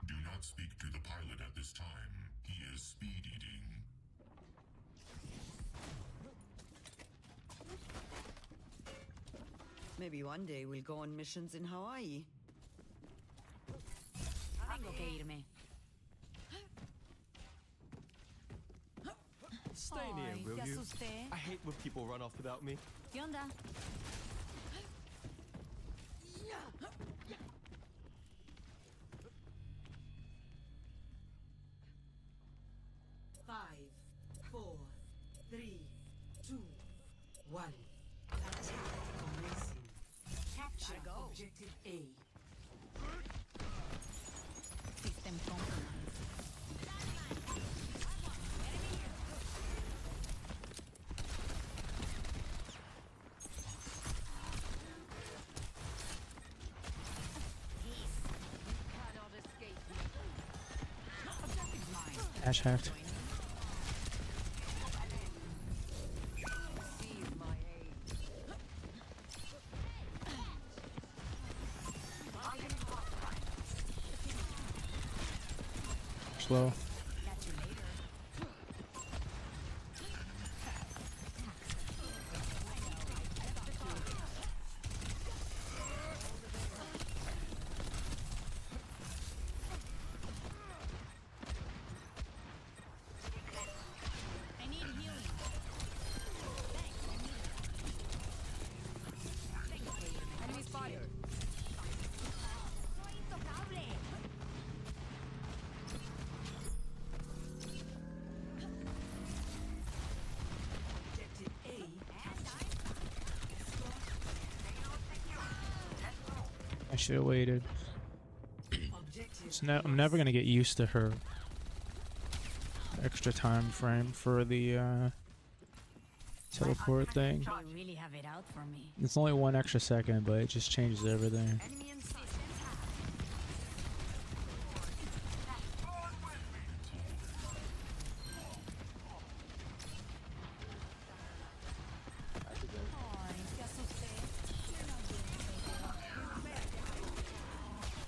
Do not speak to the pilot at this time. He is speed eating. Maybe one day we'll go on missions in Hawaii. Tengo que irme. Stay near, Ay, will te you? asusté. I hate when people run off without me. ¿Qué onda? Five, 4, 3, 2, 1. Attack commencing. Capture objective A. System compromised. Ash hacked. Slow. I need healing. Enemy spotted. Soy intocable. Objective A. I should have waited. I'm never gonna get used to her extra time frame for the teleport thing. They really have it out for me. It's only 1 extra second, but it just changes everything. Ay, te asusté. You're not doing anything.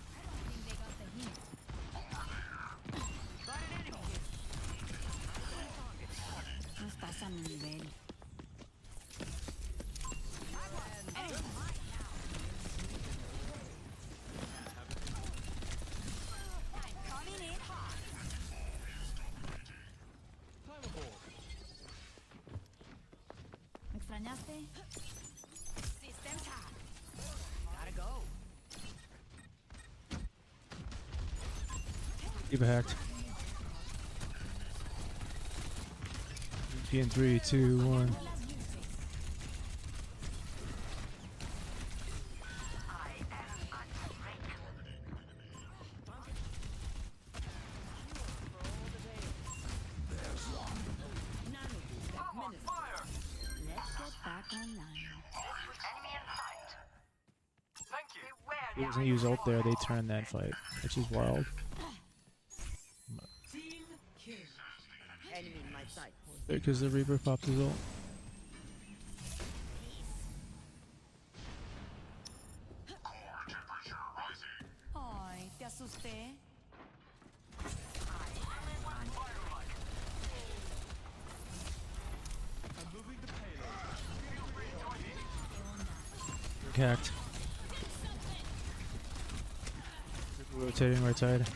I don't think they got the hint. Got an enemy here. No estás a mi nivel. Coming in hot. ¿Me extrañaste? System tap. Gotta go. Keep it hacked. In 3, 2, 1. Let's get back online. If he doesn't use ult there, they turn that fight, which is wild. Team kill. Enemy in my sight. Because the Reaper popped his ult. Ay, Hacked. Rotating right side.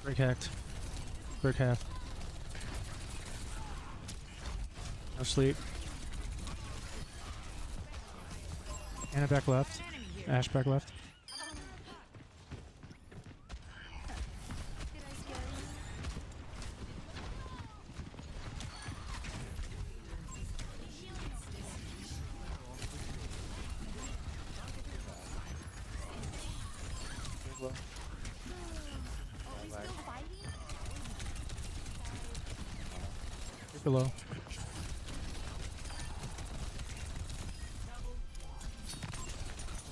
Break hacked. Break half. No sleep. Anna back left. Ash back left. Below.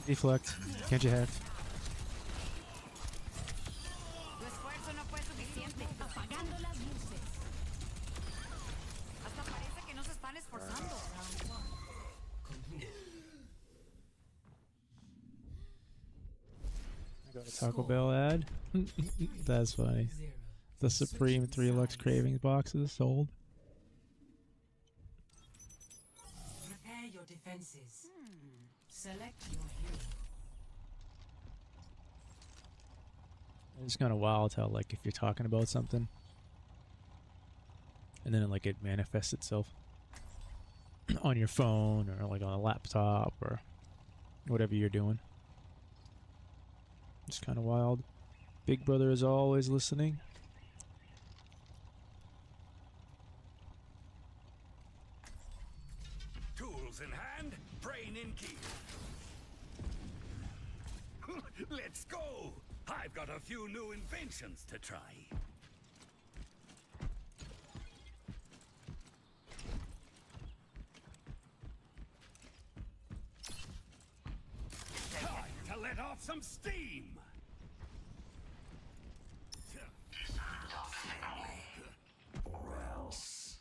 Deflect. Can't you hack? Tu esfuerzo no fue suficiente. Apagando las luces. Hasta parece que no se están esforzando. I got a Taco Bell ad. That's funny. The Supreme 3 Lux Cravings boxes sold. Prepare your defenses. Select your hero. It's kind of wild how, like, if you're talking about something and then like it manifests itself on your phone or like on a laptop or whatever you're doing. It's kind of wild. Big Brother is always listening. Tools in hand, brain in key. Let's go! I've got a few new inventions to try. Time to let off some steam! Or else.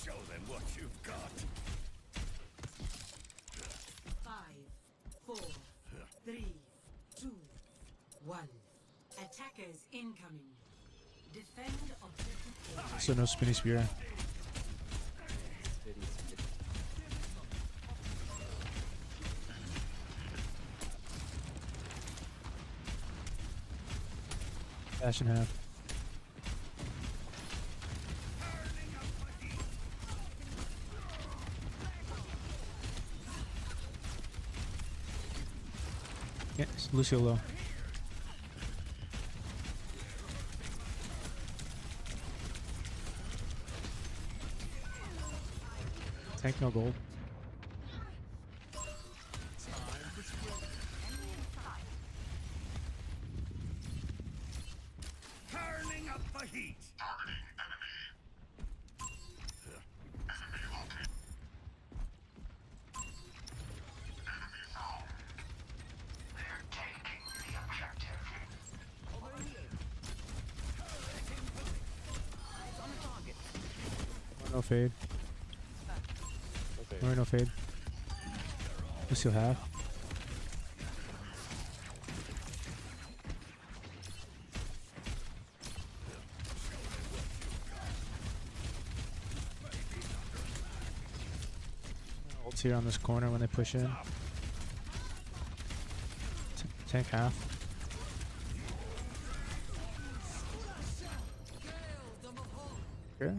Show them what you've got. 5, 4, 3, 2, 1. Attackers incoming. Defend objective A. So no spinny spear. Dash in half. Yeah, it's Lucio low. Tank no gold. Turning up the heat. No fade. No fade. Lucio half. Ult's here on this corner when they push in. Tank half. Okay.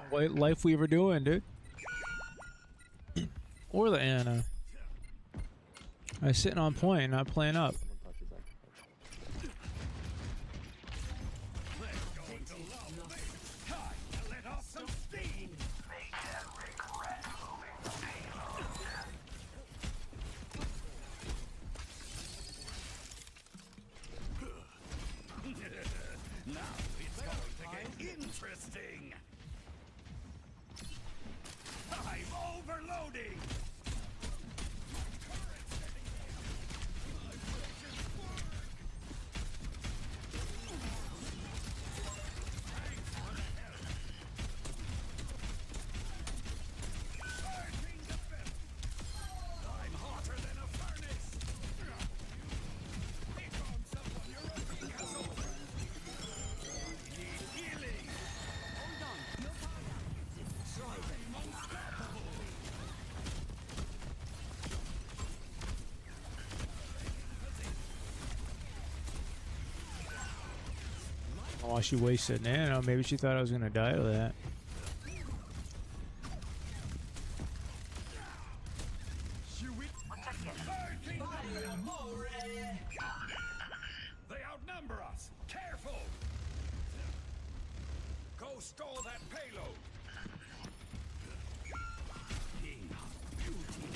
What life we ever doing, dude? Or the Anna. I was sitting on point, not playing up. Now it's going to get interesting. I'm overloading. why she wasted nano. Maybe she thought I was gonna die with that. They outnumber us. Careful. Go stall that payload. King of beauty.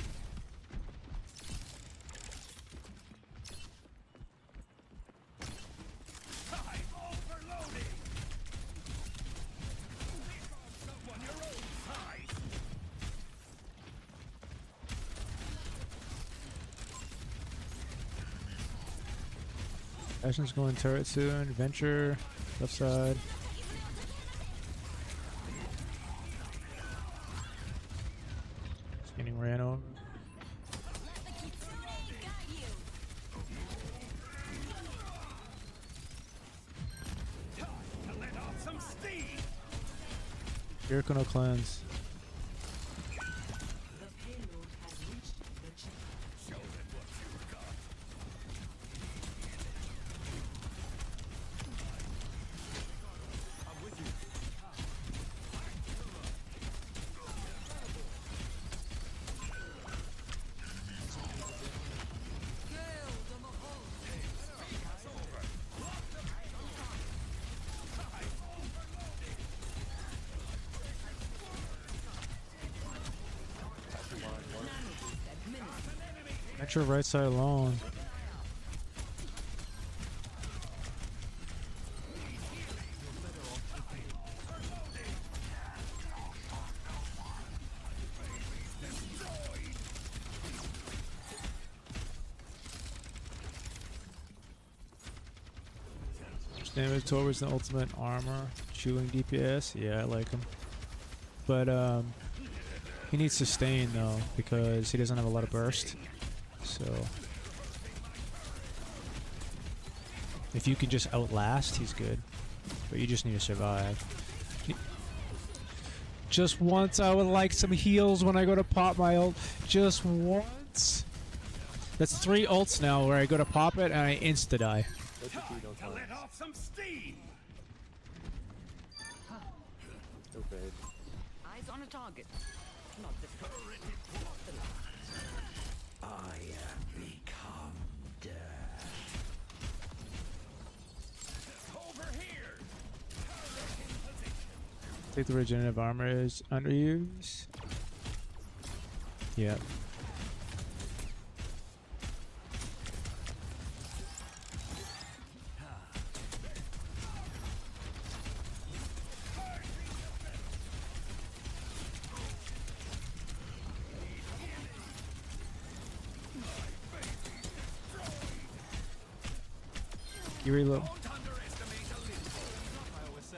I'm overloading. Pick on someone your own size. Ashen's going turret soon. Venture, left side. Just getting ran over. To let off some steam. Jericho no cleanse. Show them what you've got. I'm with you. Venture right side alone. Damage towards the ultimate armor. Chewing DPS. Yeah, I like him. But he needs sustain though because he doesn't have a lot of burst. So if you can just outlast, he's good. But you just need to survive. Just once I would like some heals when I go to pop my ult. Just once. That's 3 ults now where I go to pop it and I insta-die. To let off some steam. Okay. Eyes on a target. Not this I become death. Over here. I think the regenerative armor is underused. Yep. You reload. Don't underestimate a little. I always say.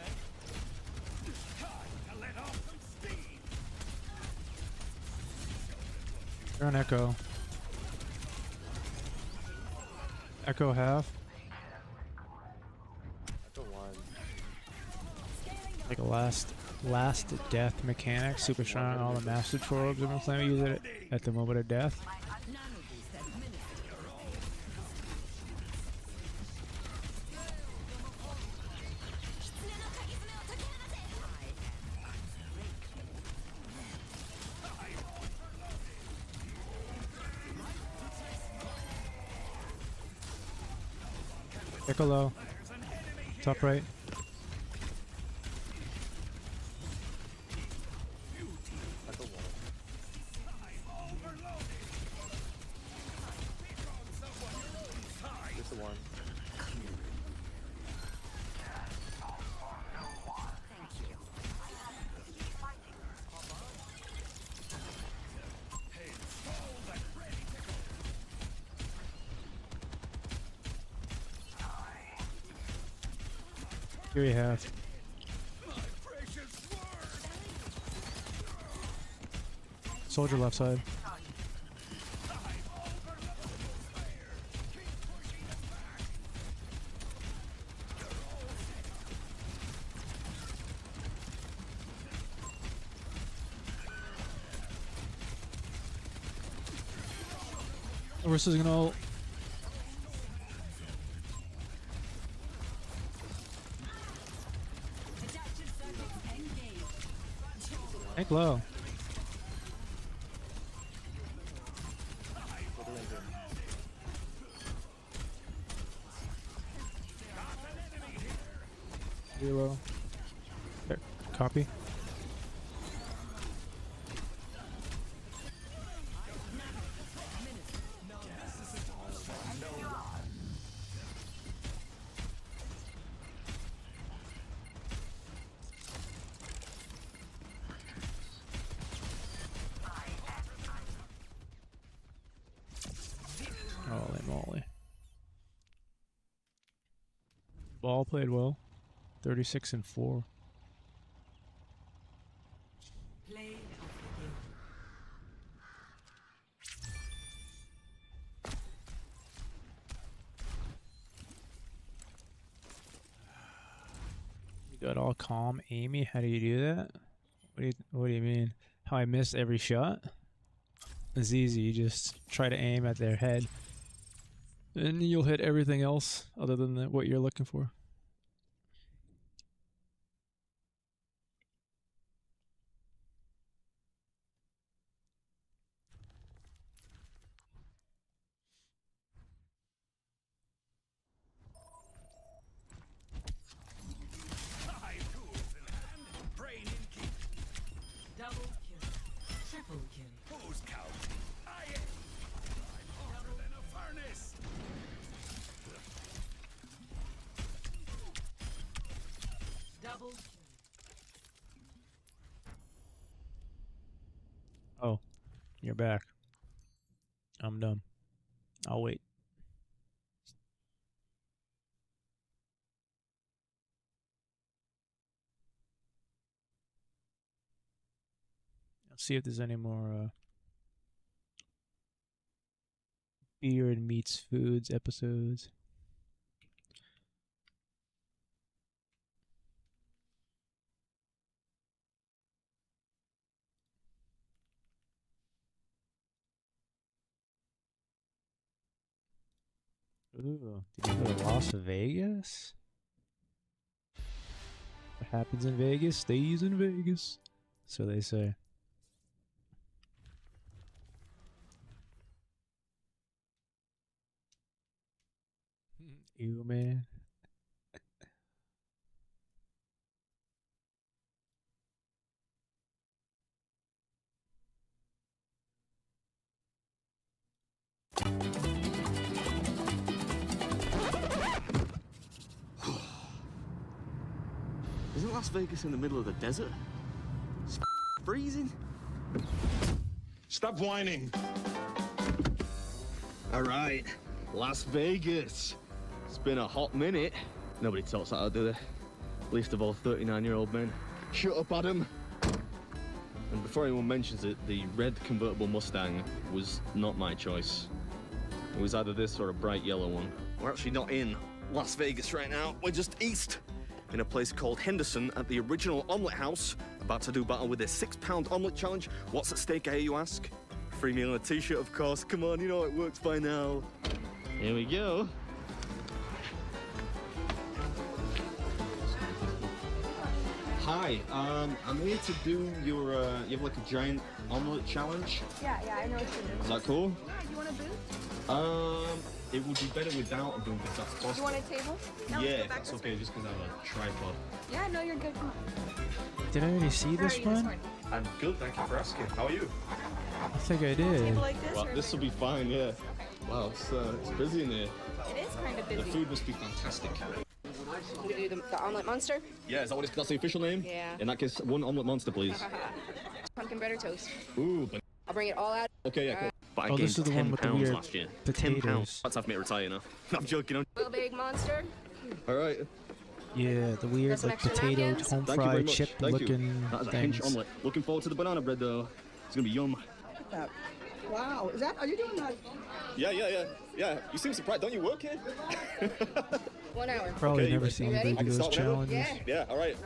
To let off some steam. You're on Echo. Echo half. Echo 1. Like a last death mechanic. Super strong on all the master orbs. I've been planning to use it at the moment of death. Echo low. Top right. Echo 1. Just the one. Here you have. Soldier left side. Orisa's gonna ult. Tank low. Reload. There. Copy. Holy moly. Ball played well. 36 and 4. Play of the game. You got all calm, Amy. How do you do that? What do you mean? How I miss every shot? It's easy. You just try to aim at their head, and you'll hit everything else other than what you're looking for. Double kill. Triple kill. Who's counting? I am. I'm hotter than a furnace. Double kill. Oh, you're back. I'm done. I'll wait. Let's see if there's any more Beard Meets Foods episodes. Ooh, did you go to Las Vegas? What happens in Vegas stays in Vegas. So they say. Ew, man. Isn't Las Vegas in the middle of the desert? It's freezing. Stop whining. All right, Las Vegas. It's been a hot minute. Nobody talks like that, do they? Least of all 39-year-old men. Shut up, Adam. And before anyone mentions it, the red convertible Mustang was not my choice. It was either this or a bright yellow one. We're actually not in Las Vegas right now. We're just east, in a place called Henderson at the original Omelette House, about to do battle with a 6-pound omelette challenge. What's at stake, I hear you ask? Free meal and a t-shirt, of course. Come on, you know it works by now. Here we go. Hi, I'm here to do your, you have like a giant omelette challenge? Yeah, I know what you're doing. Is that cool? Yeah, do you want a booth? It would be better without a booth if that's possible. Do you want a table? No, Yeah, let's go back that's this okay, way. just because I have a tripod. Yeah, no, you're good. Come on. Did I already see this How are you one? morning? I'm good, thank you for asking. How are you? I think I did. Table like this? Well, or this will like- be fine, yeah. Wow, it's busy in here. It is kind of The busy. food must be fantastic. We do the omelet monster? Yeah, is that what it's, that's the official name? Yeah. In that case, one omelet monster, please. Pumpkin bread or toast? Ooh, but I'll bring it all out. okay, yeah, cool. But I Oh, gained this is the 10 one with the pounds weird last year. 10 pounds. potatoes. That's have me to retire now. I'm joking. Little big monster. All right. Yeah, the weird some like extra potato napkins? home Thank you very fried much. chip Thank you. looking That is a things. hinge omelet. Looking forward to the banana bread though. It's gonna be yum. Wow, are you doing that? Yeah. You seem surprised. Don't you work here? 1 hour. Probably Okay, never you seen ready? anybody I do can those start whenever. challenges. Yeah. Yeah, alright.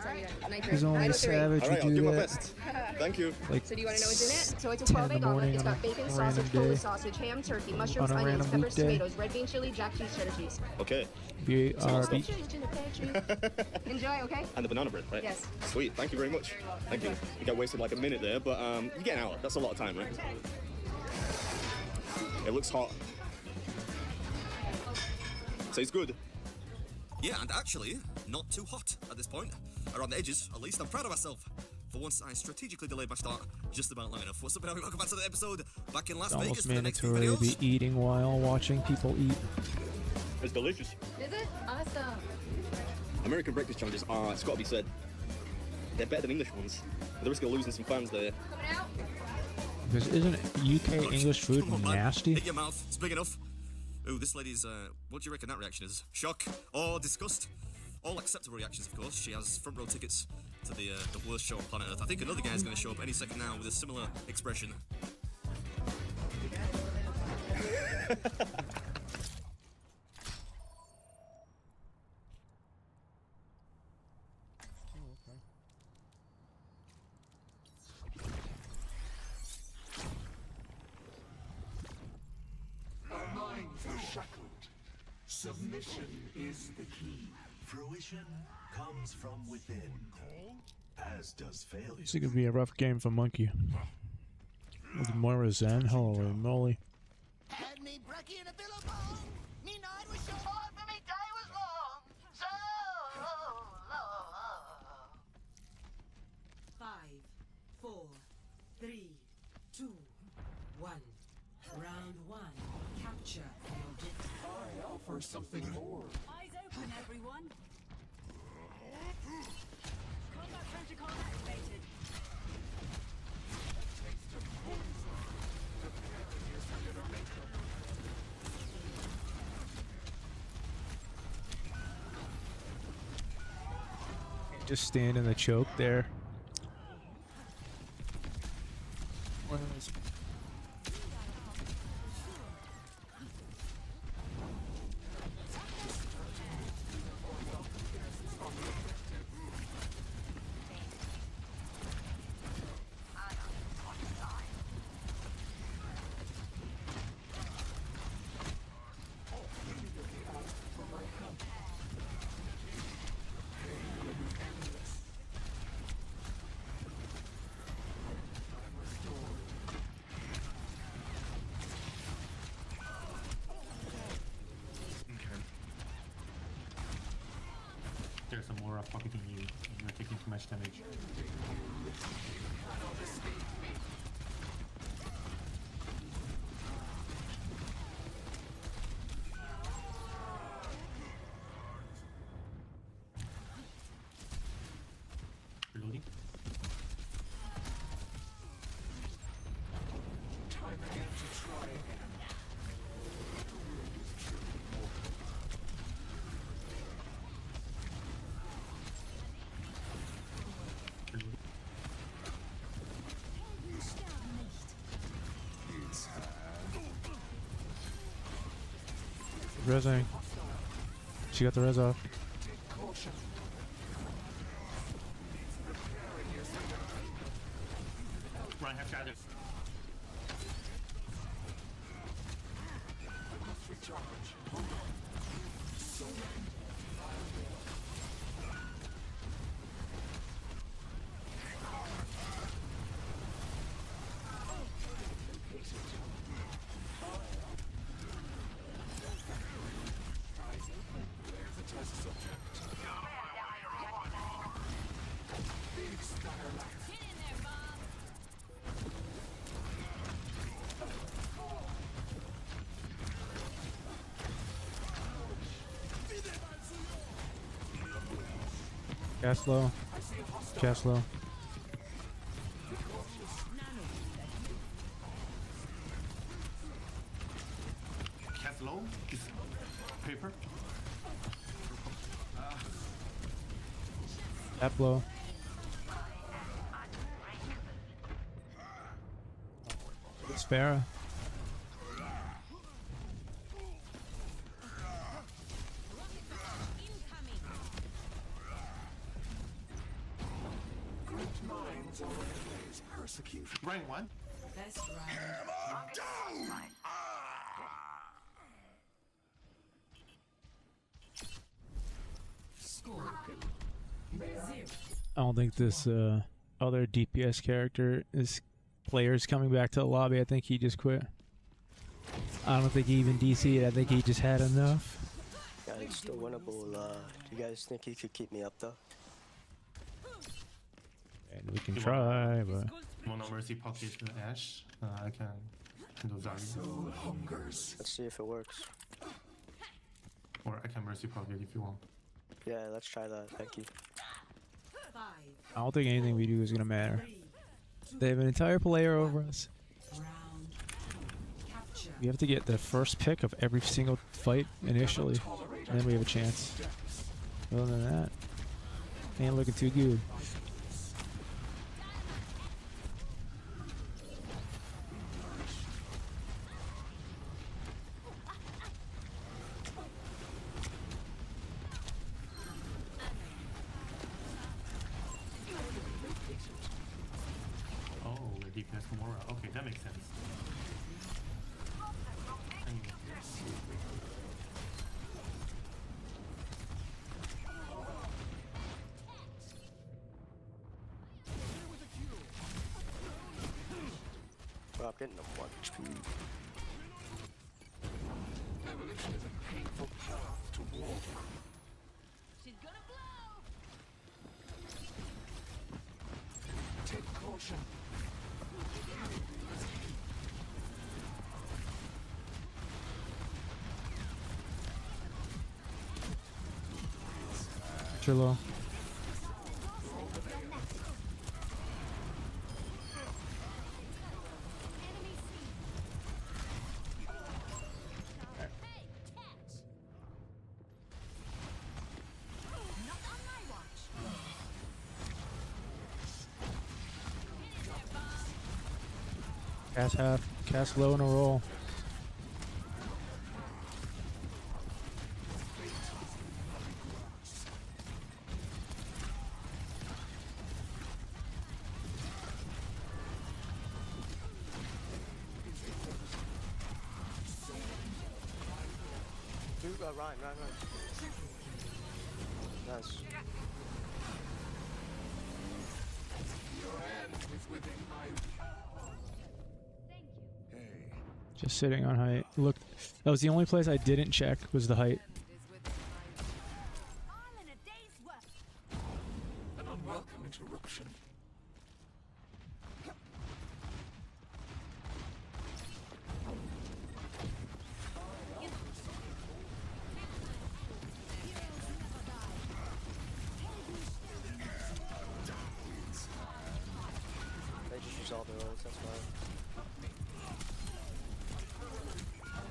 Nitro. He's only a 9:03. savage Alright, to I'll do do my that. best. Thank you. Like, So do you want to know what's in it? So it's a 10 12 in the egg omelet. morning It's on got a bacon, random sausage, day. Polish sausage, ham, turkey, mushrooms, On a onions, random peppers, weekday. tomatoes, red bean chili, jack cheese, cheddar cheese. Okay. BRB. Enjoy, okay? And the banana bread, right? Yes. Sweet. Thank you very much. Thank you. You got wasted like a minute there, but you get an hour. That's a lot of time, right? It looks hot. Tastes good. Yeah, and actually, not too hot at this point. Around the edges, at least. I'm proud of myself. For once, I strategically delayed my start just about long enough. What's up, everyone? Welcome back to the episode. Back in Las It's Vegas almost for the next few mandatory to videos. be eating while watching people eat. It's delicious. Is it? Awesome. American breakfast challenges are, it's got to be said, they're better than English ones. At the risk of losing some fans there. Because isn't UK English food Come on, man. nasty? Hit your mouth. It's big enough. Ooh, this lady's, what do you reckon that reaction is? Shock or disgust? All acceptable reactions, of course. She has front row tickets to the worst show on planet Earth. I think another guy's going to show up any second now with a similar expression. Our minds are shackled. Submission is the key. Fruition comes from within, as does failure. This is gonna be a rough game for Monkey. With Moira Zen, holy moly. Had me brekkie in a billabong. Me night was short, but me day was long. So long. 5, 4, 3, 2, 1. Round 1. Capture the objective. I offer something more. Eyes open, everyone. Combat protocol activated. Just stand in the choke there. There's some more pocketing you. You're taking too much damage. Reloading. Time again to try again. Resing. She got the res off. Run, have shadows. Cast low. Cast low. Cast low. Is paper. Tap low. It's Farah. Rank 1. Best round. Score 0. I don't think this other DPS character is players coming back to the lobby. I think he just quit. I don't think he even DC'd. I think he just had enough. Yeah, it's still winnable. Do you guys think he could keep me up though? And we can try, but You want no mercy pocket Ash? I can do Zarya. Let's see if it works. Or I can mercy pocket if you want. Yeah, let's try that. Thank you. I don't think anything we do is gonna matter. They have an entire player over us. We have to get the first pick of every single fight initially, and then we have a chance. Other than that, ain't looking too good. Oh, the DPS Gamora. Okay, that makes sense. Well, I'm getting them 1 HP. Evolution is a painful path to war. She's gonna blow. Take caution. Chillo. Cast half, cast low in a roll. Ryan. Nice. Your hand is within my... Just sitting on height. Look, that was the only place I didn't check was the height. An unwelcome interruption. They just use all their ults, that's why.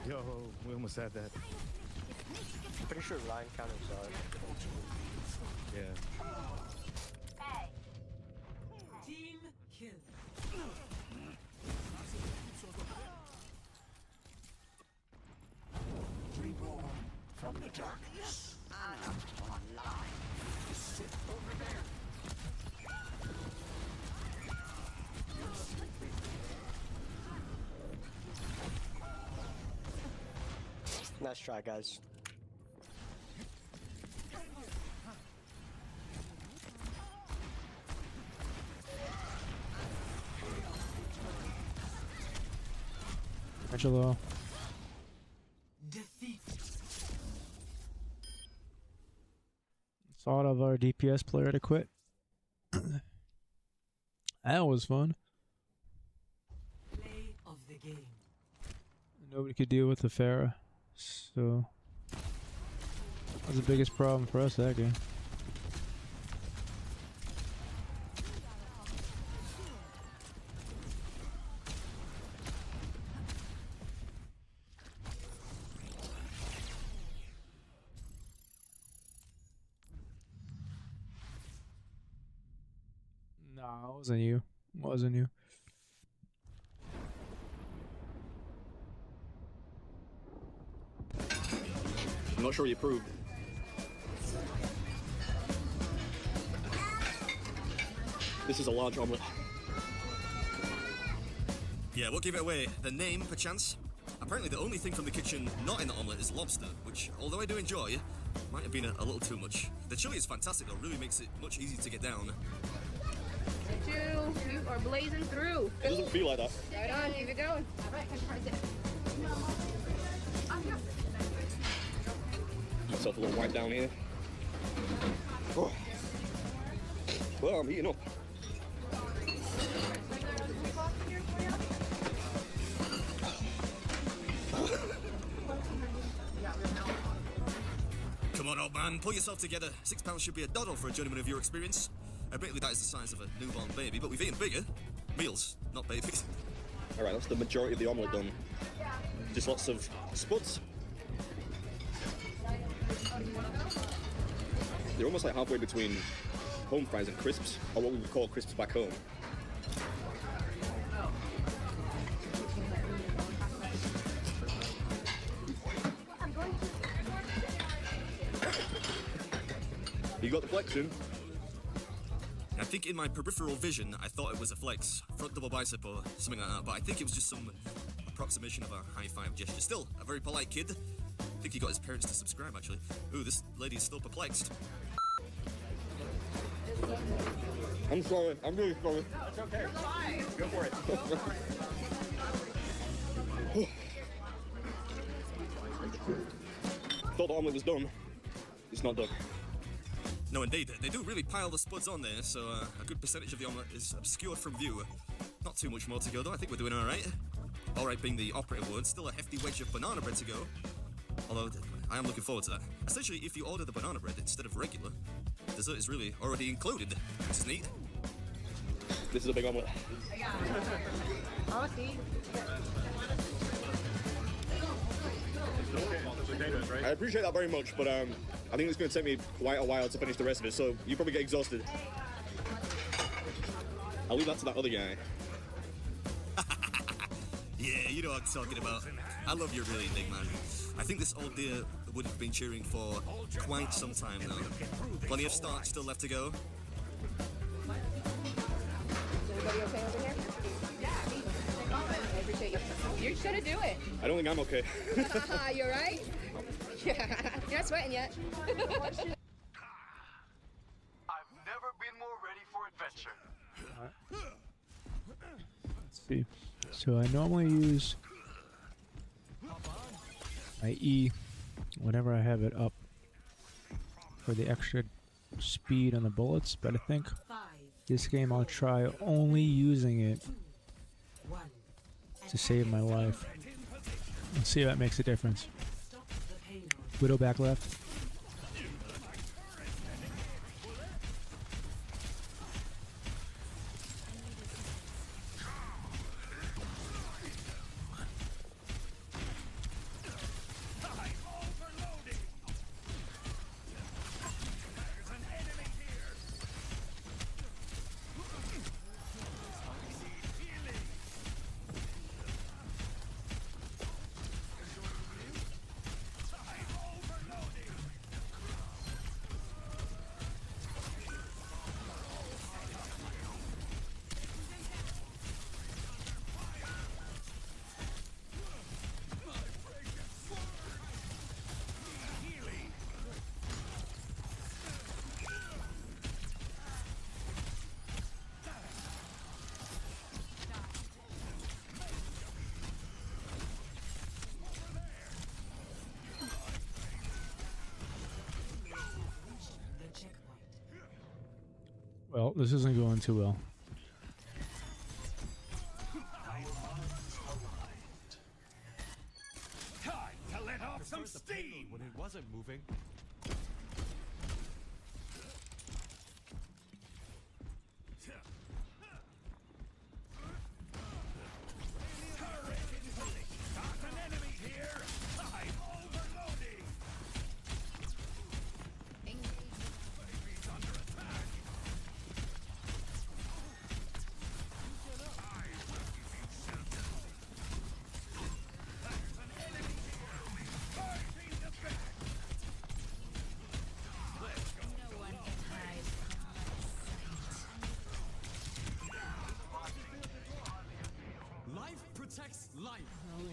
Yo, we almost had that. I'm pretty sure Ryan counters are. Yeah. Team kill. Reborn from the darkness. I'm alive. Sit over there. Nice try, guys. Angelo. Defeat. Thought of our DPS player to quit. That was fun. Play of the game. Nobody could deal with the Pharah, so that was the biggest problem for us that game. Nah, it wasn't you. It wasn't you. I'm not sure you approved. This is a large omelette. Yeah, we'll give it away. The name, perchance. Apparently the only thing from the kitchen not in the omelette is lobster, which, although I do enjoy, might have been a little too much. The chili is fantastic though, really makes it much easier to get down. You are blazing through. It doesn't feel like that. Right on, keep it going. All right, Give myself a little wipe down here. Oh. Well, I'm heating up. Come on, old man, pull yourself together. £6 should be a doddle for a journeyman of your experience. Admittedly, that is the size of a newborn baby, but we've eaten bigger. Meals, not babies. Alright, that's the majority of the omelette done. Just lots of spuds. They're almost like halfway between home fries and crisps, or what we would call crisps back home. You got the flex in? I think in my peripheral vision, I thought it was a flex, front double bicep or something like that, but I think it was just some approximation of a high five gesture. Still, a very polite kid. I think he got his parents to subscribe, actually. Ooh, this lady is still perplexed. I'm sorry, I'm really sorry. It's okay. Go for it. Thought the omelette was done. It's not done. No, indeed. They do really pile the spuds on there, so a good percentage of the omelette is obscured from view. Not too much more to go, though. I think we're doing all right. All right being the operative word. Still a hefty wedge of banana bread to go. Although, I am looking forward to that. Essentially, if you order the banana bread instead of regular, dessert is really already included, which is neat. This is a big omelette. Oh, see? I appreciate that very much, but I think it's going to take me quite a while to finish the rest of it, so you probably get exhausted. I'll leave that to that other guy. Yeah, you know what I'm talking about. I love you really, Nick, man. I think this old dear would have been cheering for quite some time now. Plenty of starch still left to go. Is everybody okay over here? I appreciate you. You're gonna do it. I don't think I'm okay. You're right. Yeah, you're not sweating yet. I've never been more ready for adventure. Let's see. So I normally use my E whenever I have it up for the extra speed on the bullets, but I think this game I'll try only using it to save my life. Let's see if that makes a difference. Widow back left. Well, this isn't going too well. Time to let off some steam when it wasn't moving.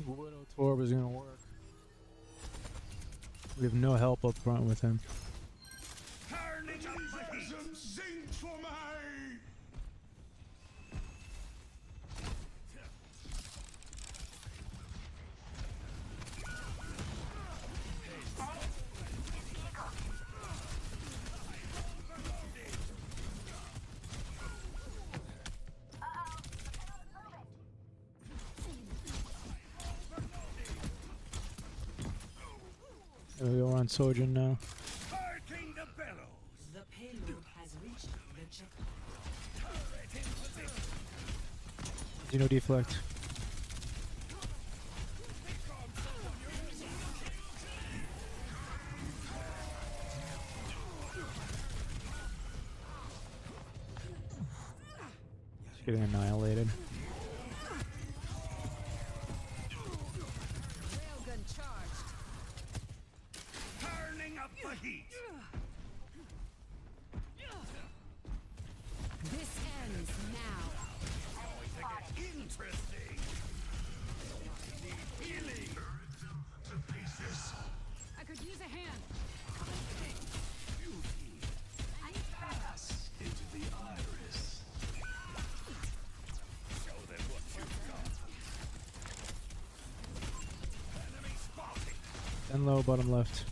Widow Torb is gonna work. We have no help up front with him. Turning up my heat. Sing for me. There we go, we're on Sojin now. Barking the bellows. The payload has reached the checkpoint. Turret in position. Xeno deflect. Just getting annihilated. Railgun charged. Turning up the heat. This ends now. Going to get interesting. Need healing. To pieces. I could use a hand. Pass into the iris. Show them what you've got. Enemy spotted. And low, bottom left.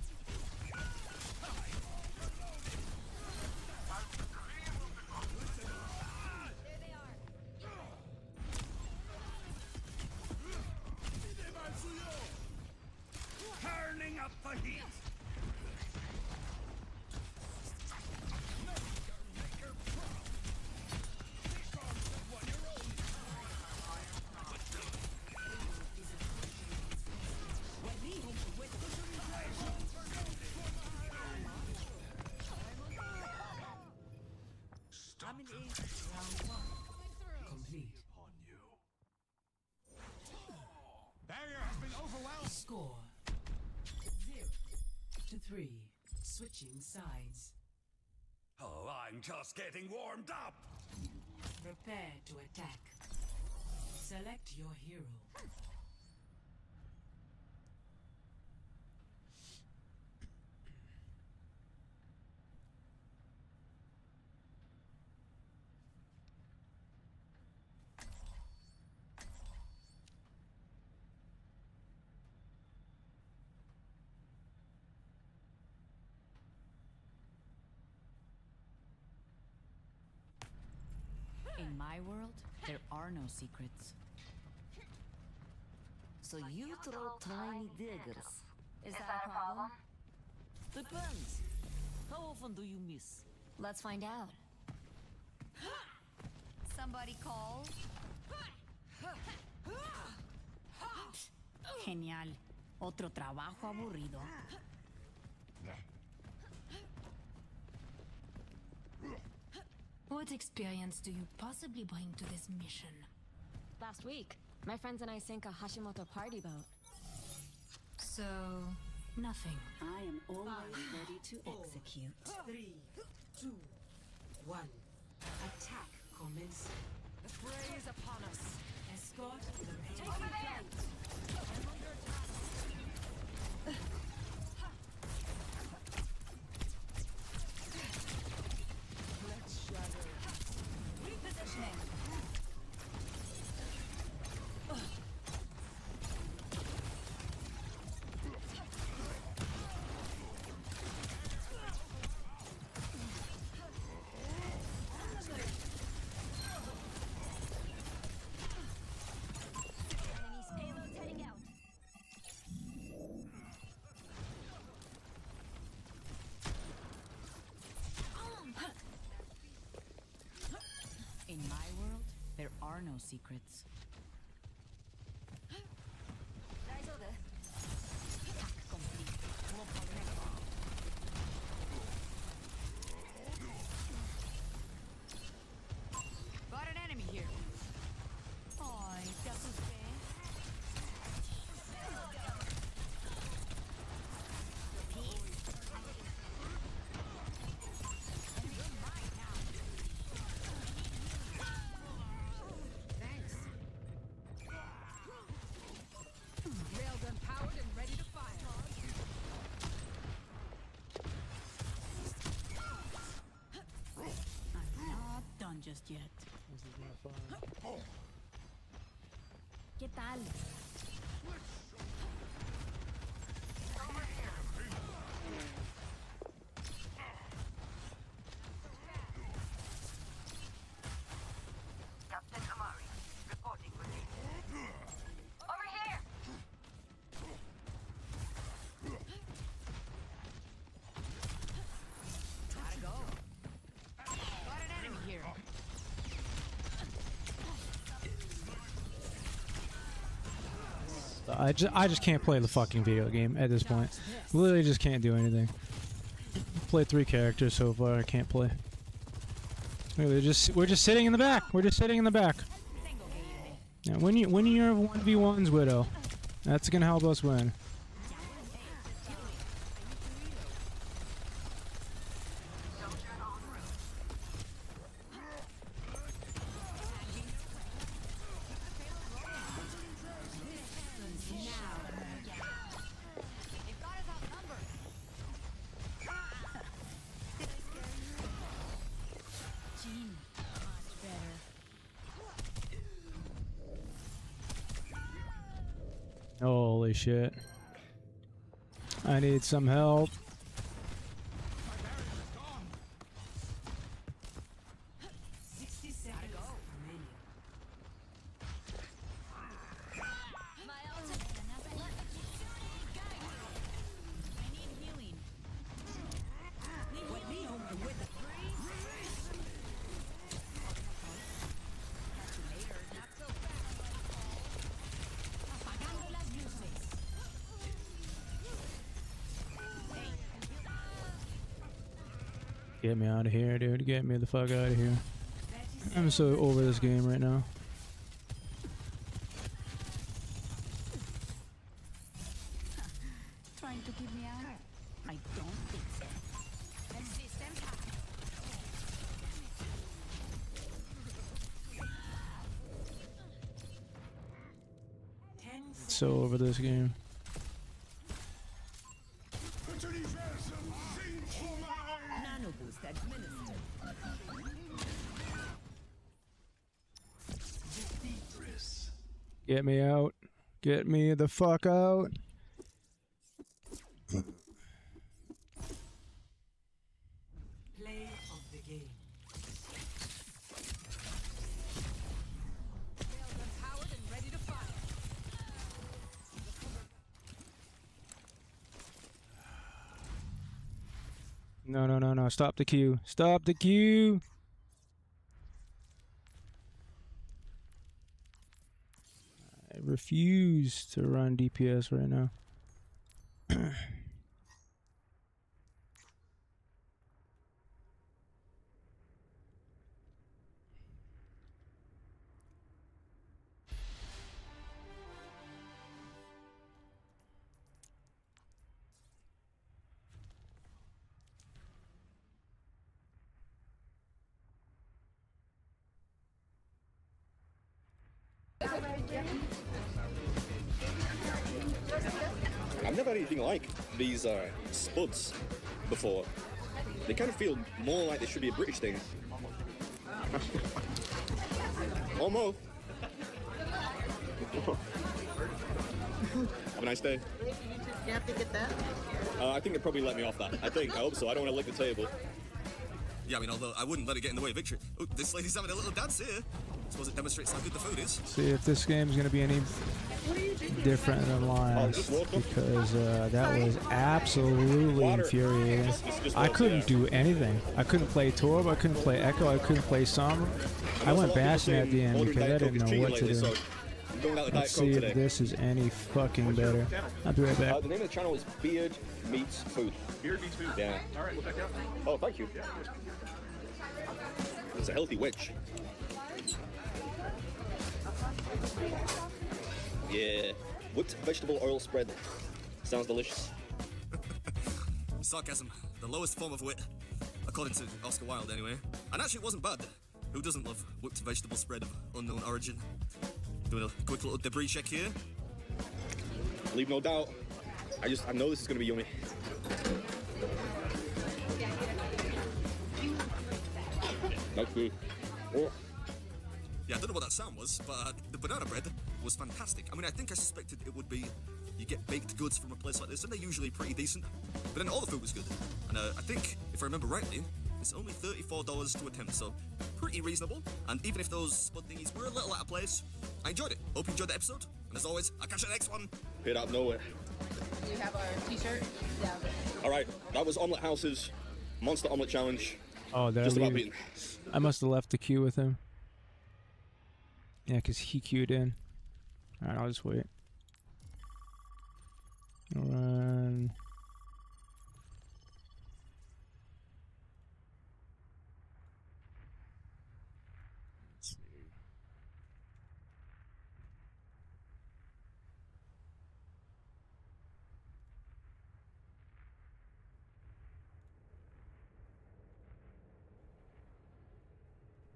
Turning up the heat. I'm in A. Round 1. Complete. Barrier has been overwhelmed. Score 0-3. Switching sides. Oh, I'm just getting warmed up. Prepare to attack. Select your hero. In my world, there are no secrets. So you throw tiny diggers. Is that a problem? Depends. How often do you miss? Let's find out. Somebody call? Genial. Otro trabajo aburrido. What experience do you possibly bring to this mission? Last week, my friends and I sank a Hashimoto party boat. So, nothing. I am always ready to execute. 3, 2, 1. Attack commencing. The fray is upon us. Escort the payload. Let's shatter. Repositioning. Enemy's payload's heading out. In my world, there are no secrets. Attack complete. Global record. Got an enemy here. Ay, te asusté. Thanks. just yet. ¿Qué tal? Captain Amari, reporting for duty. Over here! Gotta go. Got an enemy here. I just can't play the fucking video game at this point. Literally just can't do anything. Played 3 characters so far. I can't play. We're just sitting in the back. We're just sitting in the back. Yeah, when you're 1v1s, Widow, that's gonna help us win. Jean, much better. Holy shit. I need some help. 60 seconds remaining. I need healing. With me over with the Apagando las luces. Get me out of here, dude. Get me the fuck out of here. I'm so over this game right now. Trying to keep me out? I don't think so. So over this game. nano boost administered. Get me out. Get me the fuck out. Play of the game. Empowered and ready to fire. No, no, no, no. Stop the queue. Stop the queue. I refuse to run DPS right now. I've never had anything like these spuds before. They kind of feel more like they should be a British thing. Almost. Have a nice day. You have to get that? I think they'd probably let me off that. I hope so. I don't want to lick the table. Yeah, I mean, although I wouldn't let it get in the way of victory. Oh, this lady's having a little dance here. I suppose it demonstrates how good the food is. See if this game's gonna be any different than last, because that was absolutely infuriating. I couldn't do anything. I couldn't play Torb, I couldn't play Echo, I couldn't play Sombra. I went Bastion at the end because I didn't know what to do. Let's see if this is any fucking better. I'll be right back. The name of the channel is Beard Meets Food. Beard Meets Food? Yeah. All right, we'll check it out. Oh, thank you. It's a healthy witch. Yeah. Whipped vegetable oil spread. Sounds delicious. Sarcasm, the lowest form of wit, according to Oscar Wilde anyway. And actually it wasn't bad. Who doesn't love whipped vegetable spread of unknown origin? Doing a quick little debris check here. Leave no doubt. I know this is gonna be yummy. That's good. Yeah, I don't know what that sound was, but the banana bread was fantastic. I mean, I think I suspected it would be you get baked goods from a place like this, and they're usually pretty decent. But then all the food was good. And I think, if I remember rightly, it's only $34 to attempt, so pretty reasonable. And even if those spud thingies were a little out of place, I enjoyed it. Hope you enjoyed the episode. And as always, I'll catch you in the next one. Paid out of nowhere. Do you have our t-shirt? Yeah. Alright, that was Omelette House's Monster Omelette Challenge. Oh, did Just I about leave? beaten. I must have left the queue with him. Yeah, because he queued in. Alright, I'll just wait. Run. Let's see.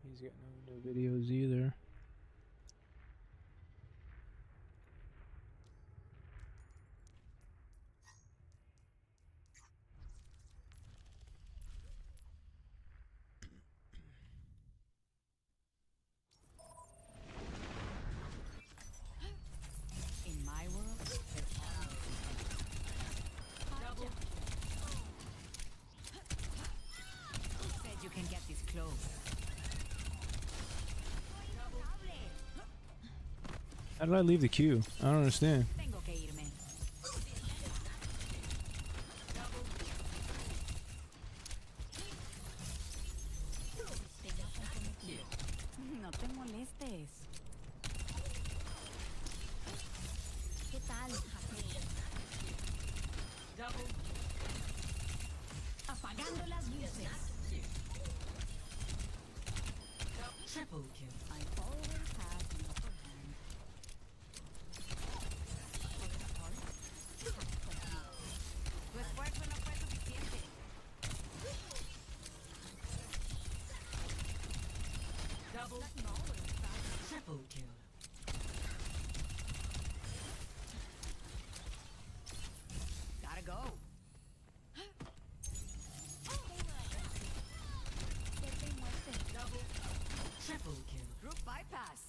He's got no videos either. In my world, there are no secrets. Who said you can get this close? How did I leave the queue? I don't understand. Tengo que irme. No te molestes. ¿Qué tal, apagando las luces. Triple kill. I always have the upper hand. Tu esfuerzo no fue suficiente. Triple kill. Gotta go. Triple kill. Group bypass.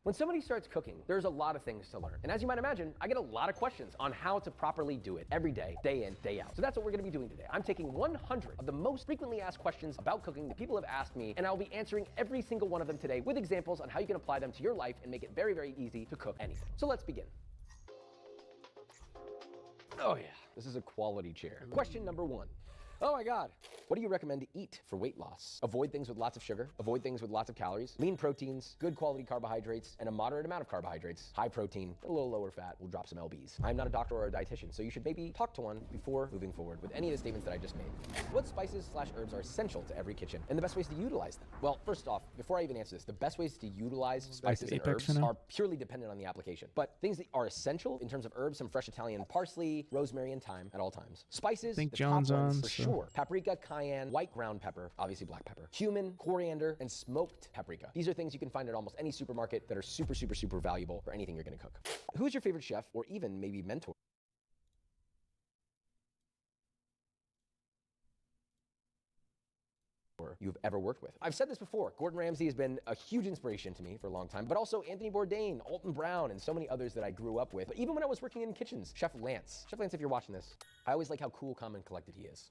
When somebody starts cooking, there's a lot of things to learn. And as you might imagine, I get a lot of questions on how to properly do it every day, day in, day out. So that's what we're gonna be doing today. I'm taking 100 of the most frequently asked questions about cooking that people have asked me, and I'll be answering every single one of them today with examples on how you can apply them to your life and make it very, very easy to cook anything. So let's begin. Oh yeah, this is a quality chair. Question number 1. Oh my God. What do you recommend to eat for weight loss? Avoid things with lots of sugar, avoid things with lots of calories, lean proteins, good quality carbohydrates, and a moderate amount of carbohydrates, high protein, a little lower fat, we'll drop some LBs. I'm not a doctor or a dietitian, so you should maybe talk to one before moving forward with any of the statements that I just made. What spices/herbs are essential to every kitchen, and the best ways to utilize them? Well, first off, before I even answer this, the best ways to utilize spices and herbs are purely dependent on the application. But things that are essential in terms of herbs, some fresh Italian parsley, rosemary, and thyme at all times. Spices, the top ones for sure. Paprika, cayenne, white ground pepper, obviously black pepper, cumin, coriander, and smoked paprika. These are things you can find at almost any supermarket that are super, super, super valuable for anything you're gonna cook. Who's your favorite chef or even maybe mentor? You've ever worked with. I've said this before, Gordon Ramsay has been a huge inspiration to me for a long time, but also Anthony Bourdain, Alton Brown, and so many others that I grew up with. But even when I was working in kitchens, Chef Lance, if you're watching this, I always like how cool, calm, and collected he is.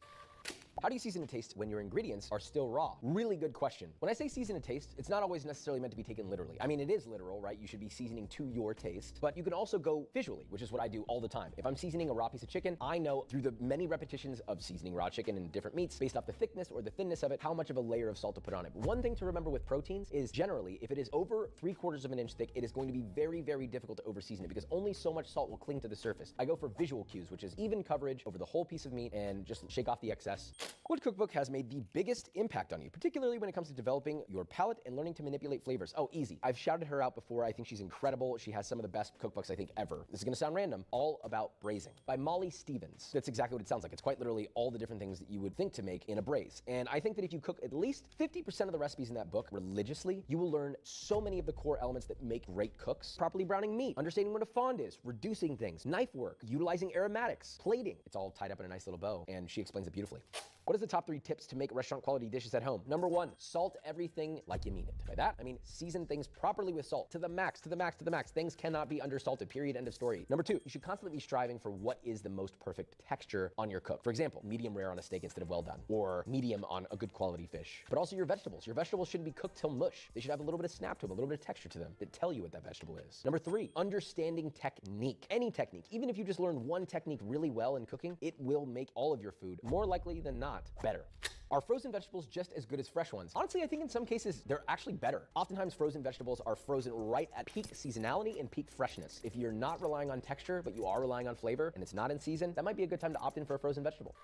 How do you season a taste when your ingredients are still raw? Really good question. When I say season a taste, it's not always necessarily meant to be taken literally. I mean, it is literal, right? You should be seasoning to your taste, but you can also go visually, which is what I do all the time. If I'm seasoning a raw piece of chicken, I know through the many repetitions of seasoning raw chicken and different meats, based off the thickness or the thinness of it, how much of a layer of salt to put on it. But one thing to remember with proteins is generally, if it is over 3/4 of an inch thick, it is going to be very, very difficult to over season it because only so much salt will cling to the surface. I go for visual cues, which is even coverage over the whole piece of meat and just shake off the excess. What cookbook has made the biggest impact on you, particularly when it comes to developing your palate and learning to manipulate flavors? Oh, easy. I've shouted her out before. I think she's incredible. She has some of the best cookbooks I think ever. This is gonna sound random. All About Braising by Molly Stevens. That's exactly what it sounds like. It's quite literally all the different things that you would think to make in a braise. And I think that if you cook at least 50% of the recipes in that book religiously, you will learn so many of the core elements that make great cooks. Properly browning meat, understanding what a fond is, reducing things, knife work, utilizing aromatics, plating. It's all tied up in a nice little bow, and she explains it beautifully. What is the top 3 tips to make restaurant quality dishes at home? Number 1, salt everything like you mean it. By that, I mean season things properly with salt to the max, to the max, to the max. Things cannot be undersalted, period, end of story. Number 2, you should constantly be striving for what is the most perfect texture on your cook. For example, medium rare on a steak instead of well done, or medium on a good quality fish. But also your vegetables. Your vegetables shouldn't be cooked till mush. They should have a little bit of snap to them, a little bit of texture to them that tell you what that vegetable is. Number 3, understanding technique. Any technique. Even if you just learn one technique really well in cooking, it will make all of your food, more likely than not, better. Are frozen vegetables just as good as fresh ones? Honestly, I think in some cases they're actually better. Oftentimes frozen vegetables are frozen right at peak seasonality and peak freshness. If you're not relying on texture, but you are relying on flavor and it's not in season, that might be a good time to opt in for a frozen vegetable.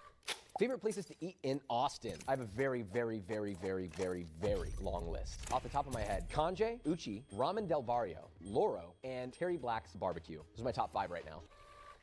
Favorite places to eat in Austin? I have a very, very, very, very, very, very long list. Off the top of my head, Canje, Uchi, Ramen Del Barrio, Loro, and Terry Black's Barbecue. Those are my top 5 right now.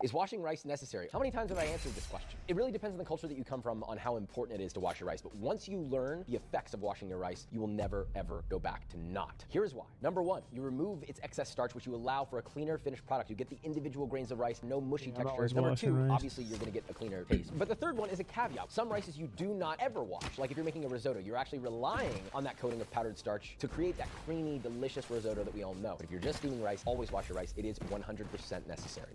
Is washing rice necessary? How many times have I answered this question? It really depends on the culture that you come from on how important it is to wash your rice. But once you learn the effects of washing your rice, you will never, ever go back to not. Here's why. Number 1, you remove its excess starch, which you allow for a cleaner finished product. You get the individual grains of rice, no mushy textures. Number 2, obviously you're gonna get a cleaner taste. But the third one is a caveat. Some rices you do not ever wash. Like if you're making a risotto, you're actually relying on that coating of powdered starch to create that creamy, delicious risotto that we all know. But if you're just steaming rice, always wash your rice. It is 100% necessary.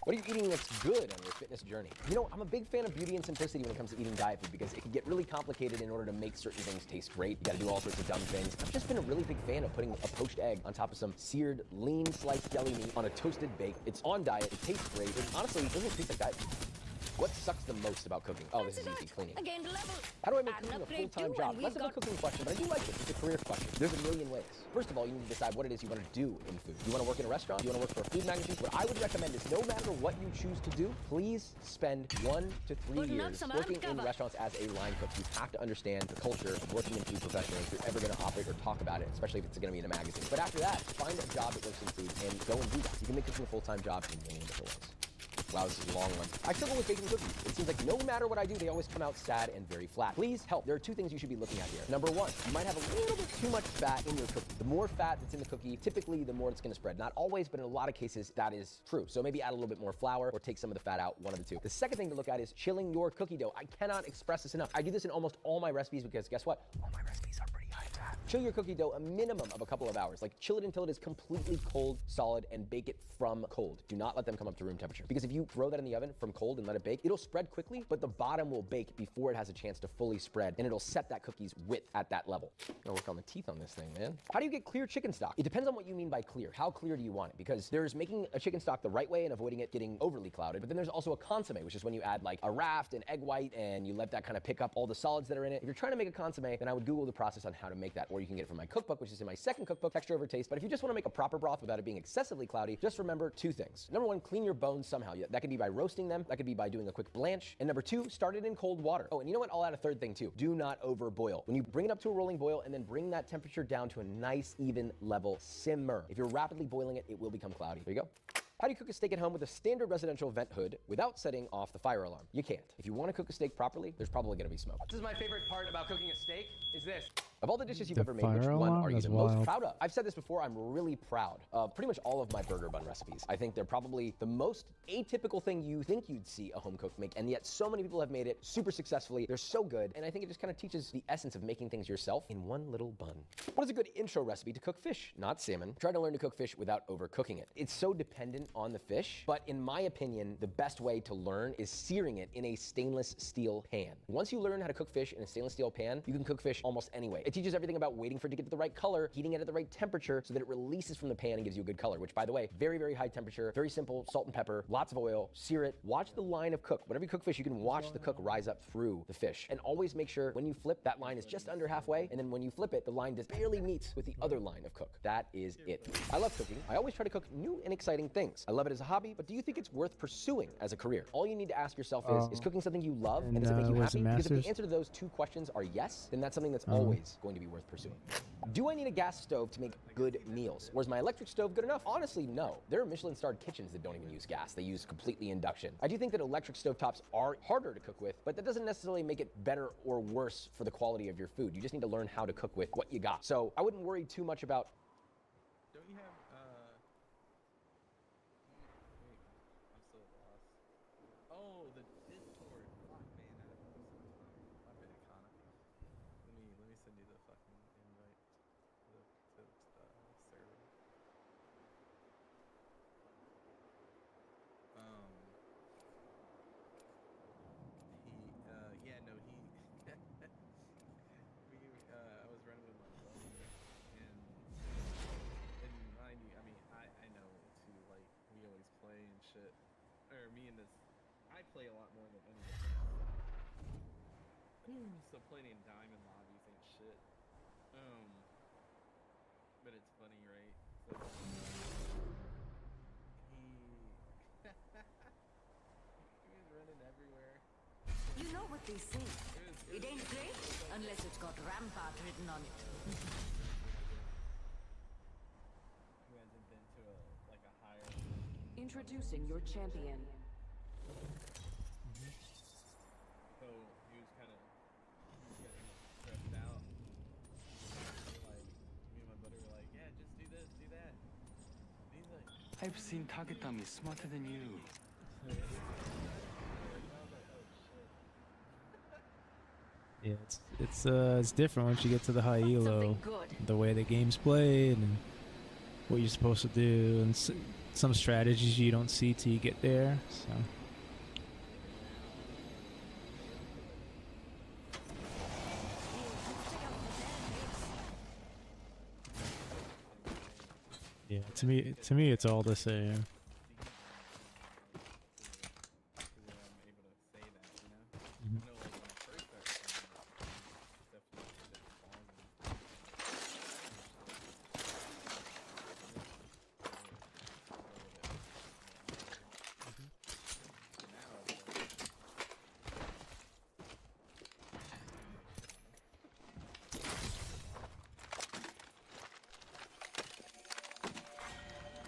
What are you eating that's good on your fitness journey? You know, I'm a big fan of beauty and simplicity when it comes to eating diet food because it can get really complicated in order to make certain things taste great. You gotta do all sorts of dumb things. I've just been a really big fan of putting a poached egg on top of some seared, lean sliced deli meat on a toasted bake. It's on diet, it tastes great, and honestly, it doesn't taste like diet food. What sucks the most about cooking? Oh, this is easy, cleaning. Again, level. How do I make cooking a full-time job? Less of a cooking question, but I do like it. It's a career question. There's a million ways. First of all, you need to decide what it is you want to do in food. You want to work in a restaurant? You want to work for a food magazine? What I would recommend is no matter what you choose to do, please spend 1 to 3 years working in restaurants as a line cook. You have to understand the culture of working in food professionally if you're ever going to operate or talk about it, especially if it's going to be in a magazine. But after that, find a job that works in food and go and do that. You can make cooking a full-time job in a million different ways. Wow, this is a long one. I struggle with baking cookies. It seems like no matter what I do, they always come out sad and very flat. Please help. There are 2 things you should be looking at here. Number 1, you might have a little bit too much fat in your cookie. The more fat that's in the cookie, typically the more it's gonna spread. Not always, but in a lot of cases, that is true. So maybe add a little bit more flour or take some of the fat out, one of the 2. The second thing to look at is chilling your cookie dough. I cannot express this enough. I do this in almost all my recipes because guess what? All my recipes are pretty high fat. Chill your cookie dough a minimum of a couple of hours. Like chill it until it is completely cold, solid, and bake it from cold. Do not let them come up to room temperature. Because if you throw that in the oven from cold and let it bake, it'll spread quickly, but the bottom will bake before it has a chance to fully spread, and it'll set that cookie's width at that level. I'll work on the teeth on this thing, man. How do you get clear chicken stock? It depends on what you mean by clear. How clear do you want it? Because there's making a chicken stock the right way and avoiding it getting overly clouded, but then there's also a consomme, which is when you add like a raft and egg white and you let that kind of pick up all the solids that are in it. If you're trying to make a consomme, then I would Google the process on how to make that, or you can get it from my cookbook, which is in my second cookbook, Texture Over Taste. But if you just want to make a proper broth without it being excessively cloudy, just remember 2 things. Number 1, clean your bones somehow. That could be by roasting them. That could be by doing a quick blanch. And number 2, start it in cold water. Oh, and you know what? I'll add a third thing too. Do not over boil. When you bring it up to a rolling boil and then bring that temperature down to a nice, even level simmer. If you're rapidly boiling it, it will become cloudy. There you go. How do you cook a steak at home with a standard residential vent hood without setting off the fire alarm? You can't. If you want to cook a steak properly, there's probably going to be smoke. This is my favorite part about cooking a steak, is this. Of all the dishes you've ever made, which one are you the most proud of? I've said this before, I'm really proud of pretty much all of my burger bun recipes. I think they're probably the most atypical thing you think you'd see a home cook make, and yet so many people have made it super successfully. They're so good, and I think it just kind of teaches the essence of making things yourself in one little bun. What is a good intro recipe to cook fish, not salmon? Try to learn to cook fish without overcooking it. It's so dependent on the fish, but in my opinion, the best way to learn is searing it in a stainless steel pan. Once you learn how to cook fish in a stainless steel pan, you can cook fish almost any way. It teaches everything about waiting for it to get to the right color, heating it at the right temperature so that it releases from the pan and gives you a good color, which by the way, very, very high temperature, very simple, salt and pepper, lots of oil, sear it, watch the line of cook. Whenever you cook fish, you can watch the cook rise up through the fish. And always make sure when you flip, that line is just under halfway, and then when you flip it, the line just barely meets with the other line of cook. That is it. I love cooking. I always try to cook new and exciting things. I love it as a hobby, but do you think it's worth pursuing as a career? All you need to ask yourself is cooking something you love, and does it make you happy? Because if the answer to those two questions are yes, then that's something that's always going to be worth pursuing. Do I need a gas stove to make good meals? Or is my electric stove good enough? Honestly, no. There are Michelin-starred kitchens that don't even use gas. They use completely induction. I do think that electric stovetops are harder to cook with, but that doesn't necessarily make it better or worse for the quality of your food. You just need to learn how to cook with what you got. So I wouldn't worry too much about. Don't you have, wait, I'm still lost. Oh, the Discord. Fuck, man, my bad, Connor. Let me send you the fucking invite to the server. Yeah, no, he, I was running with my brother, and mind you, I mean, I know too, like, we always play and shit, or me and this, I play a lot more than anyone else, so playing in diamond lobbies ain't shit, but it's funny, right, so, he was running everywhere. You know what they say. It ain't great unless it's got Rampart written on it. Who hasn't been to a higher... Introducing your champion. So he was getting stressed out. Like, me and my buddy were like, yeah, just do this, do that. And he's like... I've seen Tagetami smarter than you. Yeah, it's different once you get to the high elo. The way the game's played and what you're supposed to do, and some strategies you don't see till you get there. So. Yeah, to me, it's all the same.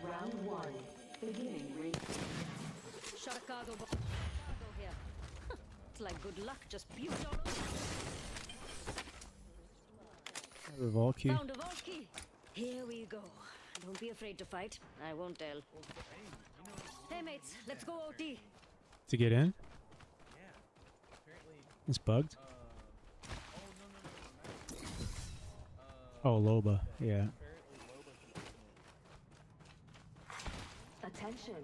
Round one, beginning ring. Shot a cargo here. It's like good luck, just puked all over. Valky. Found a Valky. Here we go. Don't be afraid to fight. I won't tell. Hey mates, let's go OT. To get in? It's bugged. Oh, Loba. Yeah. Attention,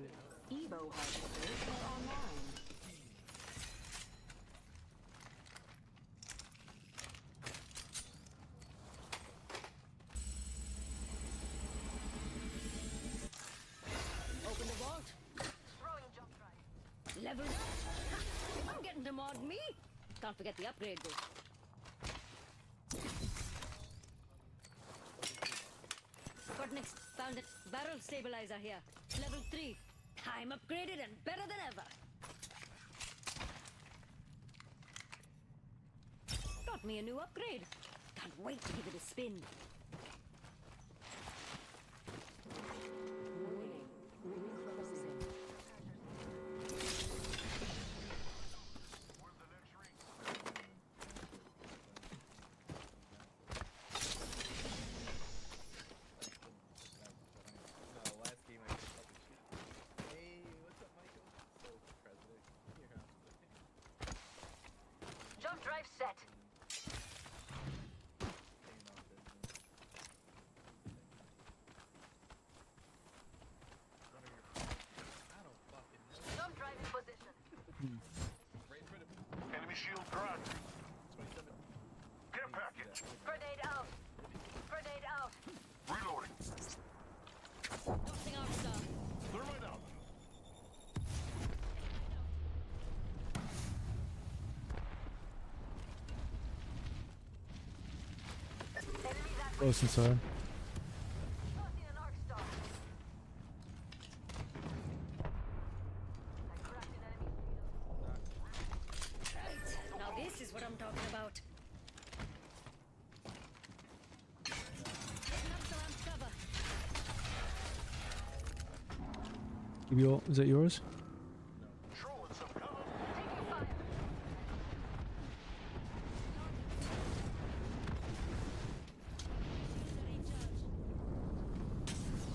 Evo has online. Open the vault. Level up. I'm getting to mod me. Can't forget the upgrade though. What next? Found it. Barrel stabilizer here. Level 3. I'm upgraded and better than ever. Got me a new upgrade. Can't wait to give it a spin. Jump drive set. Tossing our star. Thermite out. Close inside. Right. Now this is what I'm talking about. Setting up some amp cover. Give you all, is that yours? Trolling some cover. Taking fire.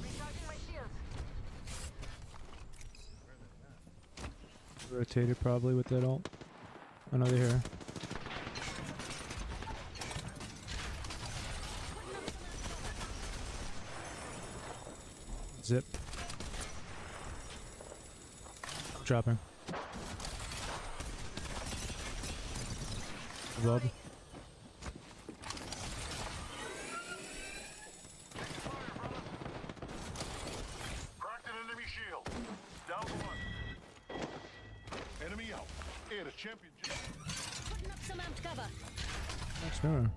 Recharging my shields. Rotated probably with that ult. Another here. Zip. Dropping. Above. Cracked an enemy shield. Down one. Enemy out. And a champion. Putting up some amp cover. Next door.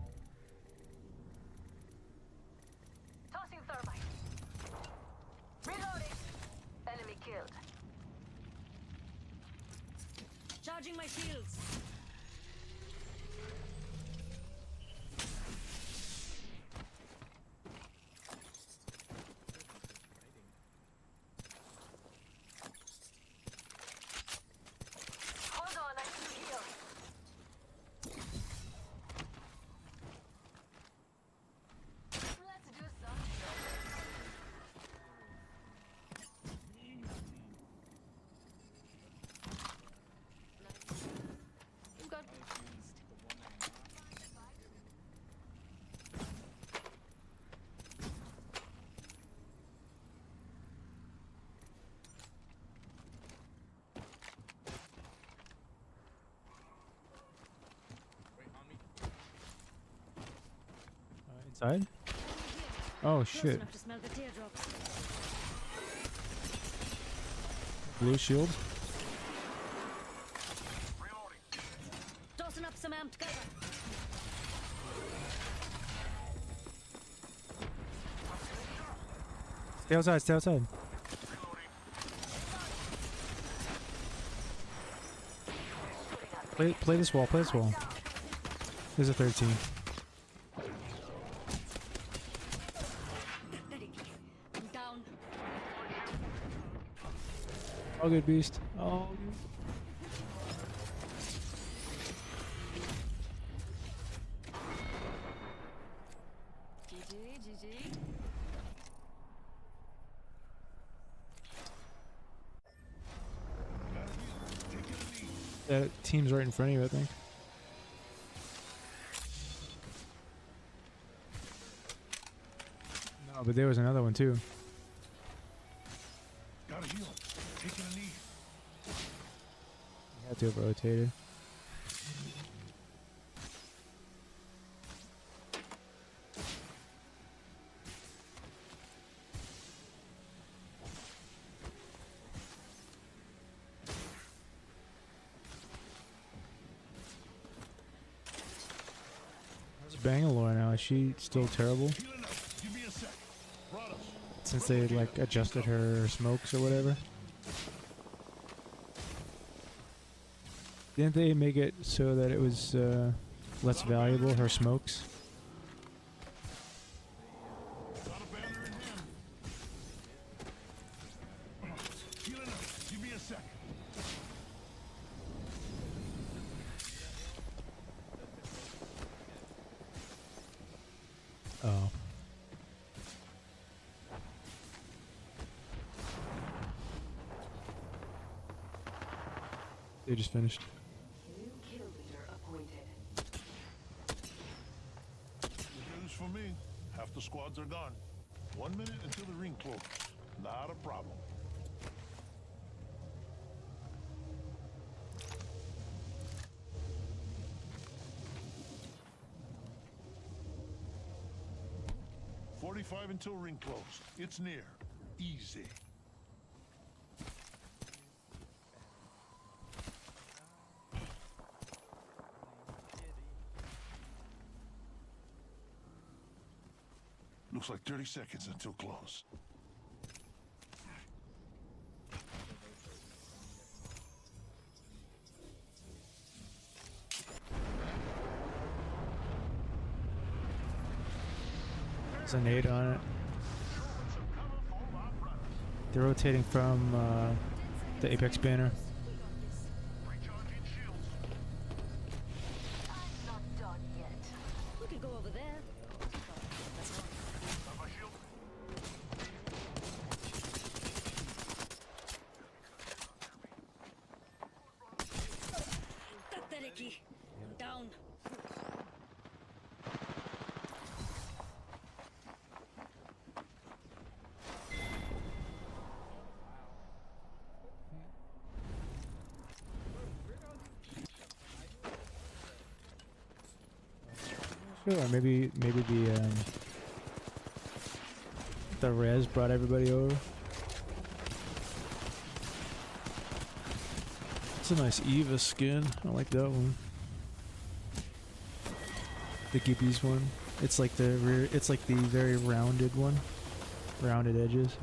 Tossing thermite. Reloading. Enemy killed. Charging my shields. Hold on, I need to heal. Let's do some. You got Inside? Oh Close shit. enough to smell the teardrops. Blue shield. Tossing up some amped cover. Stay outside, stay outside. Play this wall, play this wall. There's a 13. I'm down. All good, beast. Oh, GG. that team's right in front of you, I think. No, but there was another one too. Gotta heal. Taking a knee. You had to have rotated. How's Bangalore now? Is she still terrible? Give me a sec. Rada. Since they like adjusted her smokes or whatever? Didn't they make it so that it was less valuable, her smokes? Healing up. Give me a sec. Oh. They just finished. New kill leader appointed. Good news for me. Half the squads are gone. 1 minute until the ring closes. Not a problem. "45 until ring close. It's near. easy. Looks like 30 seconds until close. There's a nade on it. They're rotating from the Apex banner. We could go over there. Tatariki. Down. Sure, maybe the res brought everybody over. It's a nice Eva skin. I like that one. The Gibby's one. It's like the rear. It's like the very rounded one, rounded edges.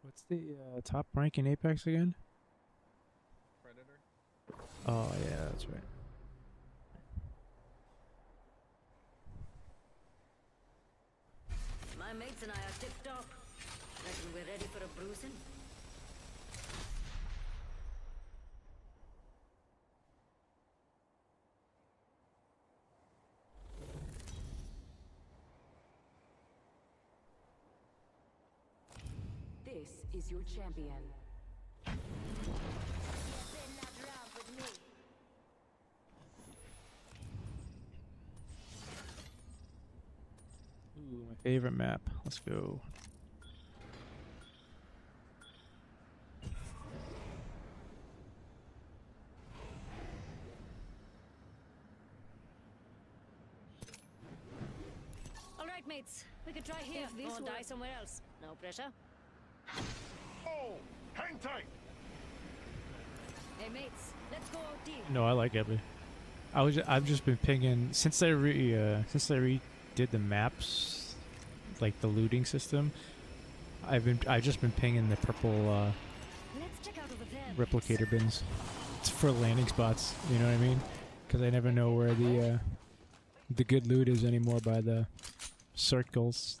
What's the top rank in Apex again? Predator. Oh yeah, that's right. My mates and I are tipped top. Reckon we're ready for a bruising? This is your champion. Ooh, my favorite map. Let's go. All right, mates. We could try here or die somewhere else. No pressure. Oh, hang tight. Hey, mates. Let's go out deep. No, I like Ebby. I've just been pinging since they redid the maps, like the looting system. I've just been pinging the purple Let's check out over there. replicator bins. It's for landing spots. You know what I mean? Because I never know where the good loot is anymore by the circles.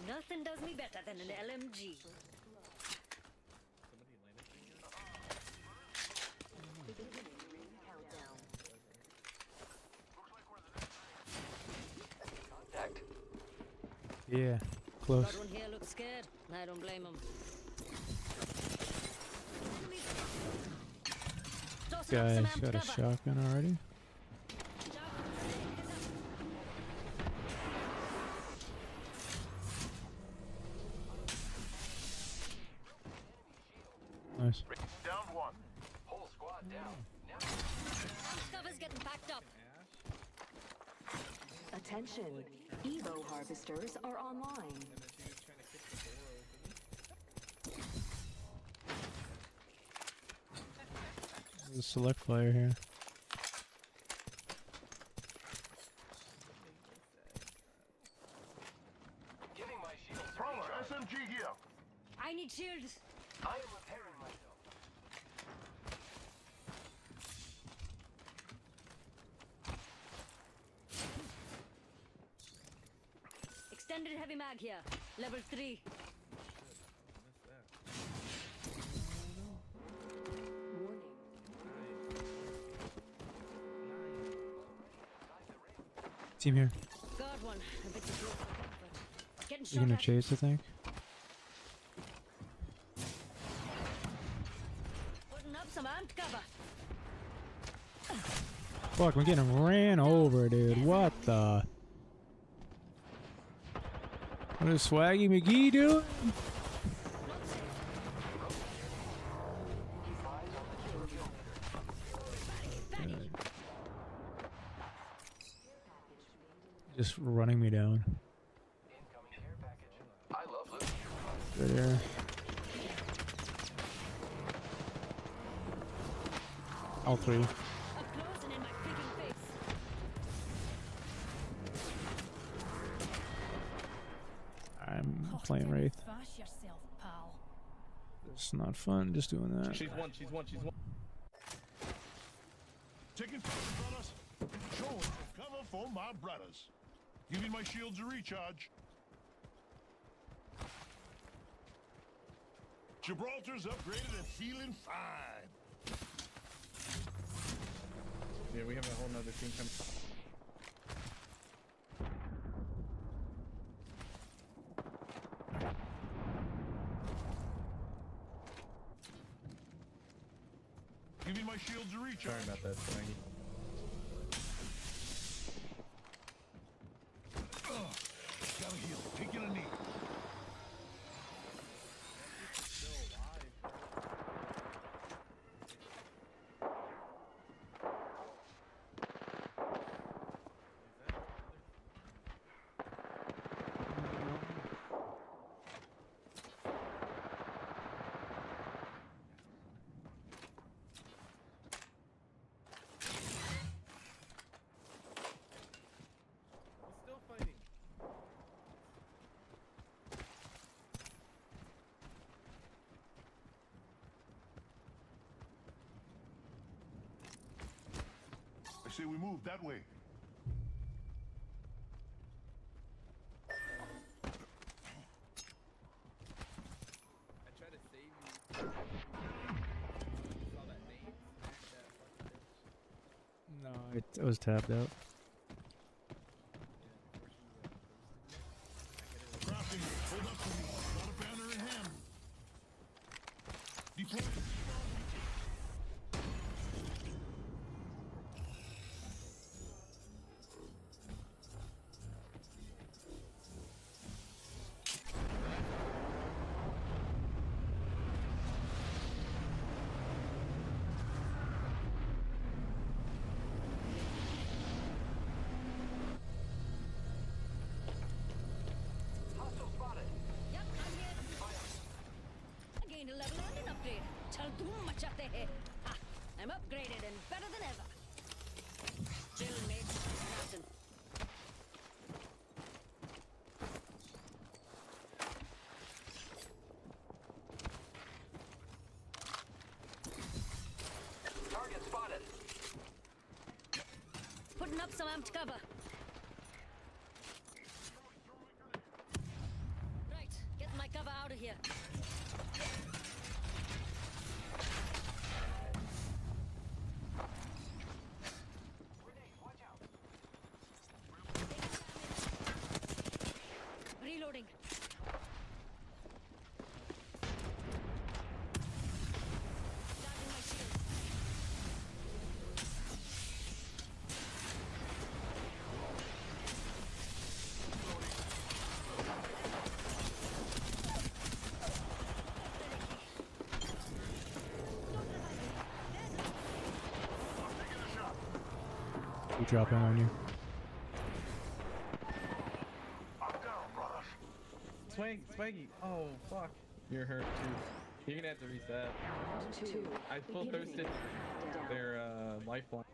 Nothing does me better than an LMG. Yeah. Close. Got one here looks scared. I don't blame him. Guy's got a shotgun already. Nice. Down one. Whole squad down. Now. Cover's getting packed up. Attention, Evo harvesters are online. There's a select fire here. Giving my shields a Prowler, recharge. SMG here. I need shields. I am repairing myself. Extended heavy mag here. Level 3. Team here. Got one. A bit too close, but getting You're shot gonna at. chase, I think. Putting up some amped cover. Fuck, I'm getting ran over, dude. What the? What is Swaggy McGee doing? Just running me down. I love looting. Good here. All three. Up close and in my freaking face. I'm playing Wraith. Fash yourself, pal. It's not fun just doing that. She's one. Taking fire, brothers. Showing some cover for my brothers. Giving my shields a recharge. Gibraltar's upgraded and feeling fine. Yeah, we have a whole nother team coming. Giving my shields a recharge. Sorry about that, Swaggy. Gotta heal. Taking a knee. Still fighting. I say we move that way. I tried to save you. Saw that name. Smash that fucking bitch. No, I was tapped out. Crafting. Hold up for me. Got a banner in hand. Deploy. Hostile spotted. Yep, I'm here. I gained a level and an upgrade. Chal doom machate hai. Ah, I'm upgraded and better than ever. Chill, mate. Nothing. Target spotted. Putting up some amped cover. Right, getting my cover out of here. Reloading. We drop in on you. Swaggy. Oh, fuck. You're hurt too. You're gonna have to reset. I full thirsted their lifeline.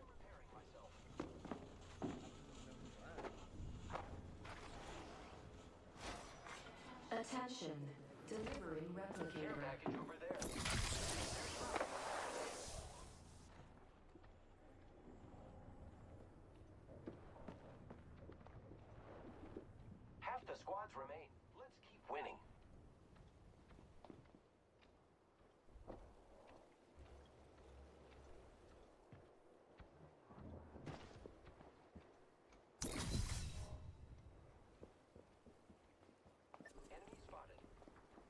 Attention. Delivering replicator. Package over there. Half the squads remain. Let's keep winning. Enemy spotted.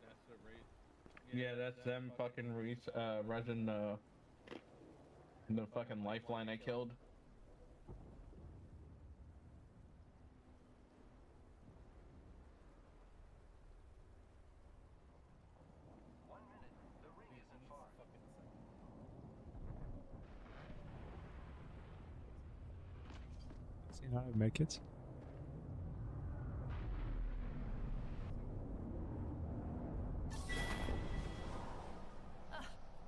That's the race. Yeah, that's them fucking resing the fucking lifeline I killed. Does he not have medkits?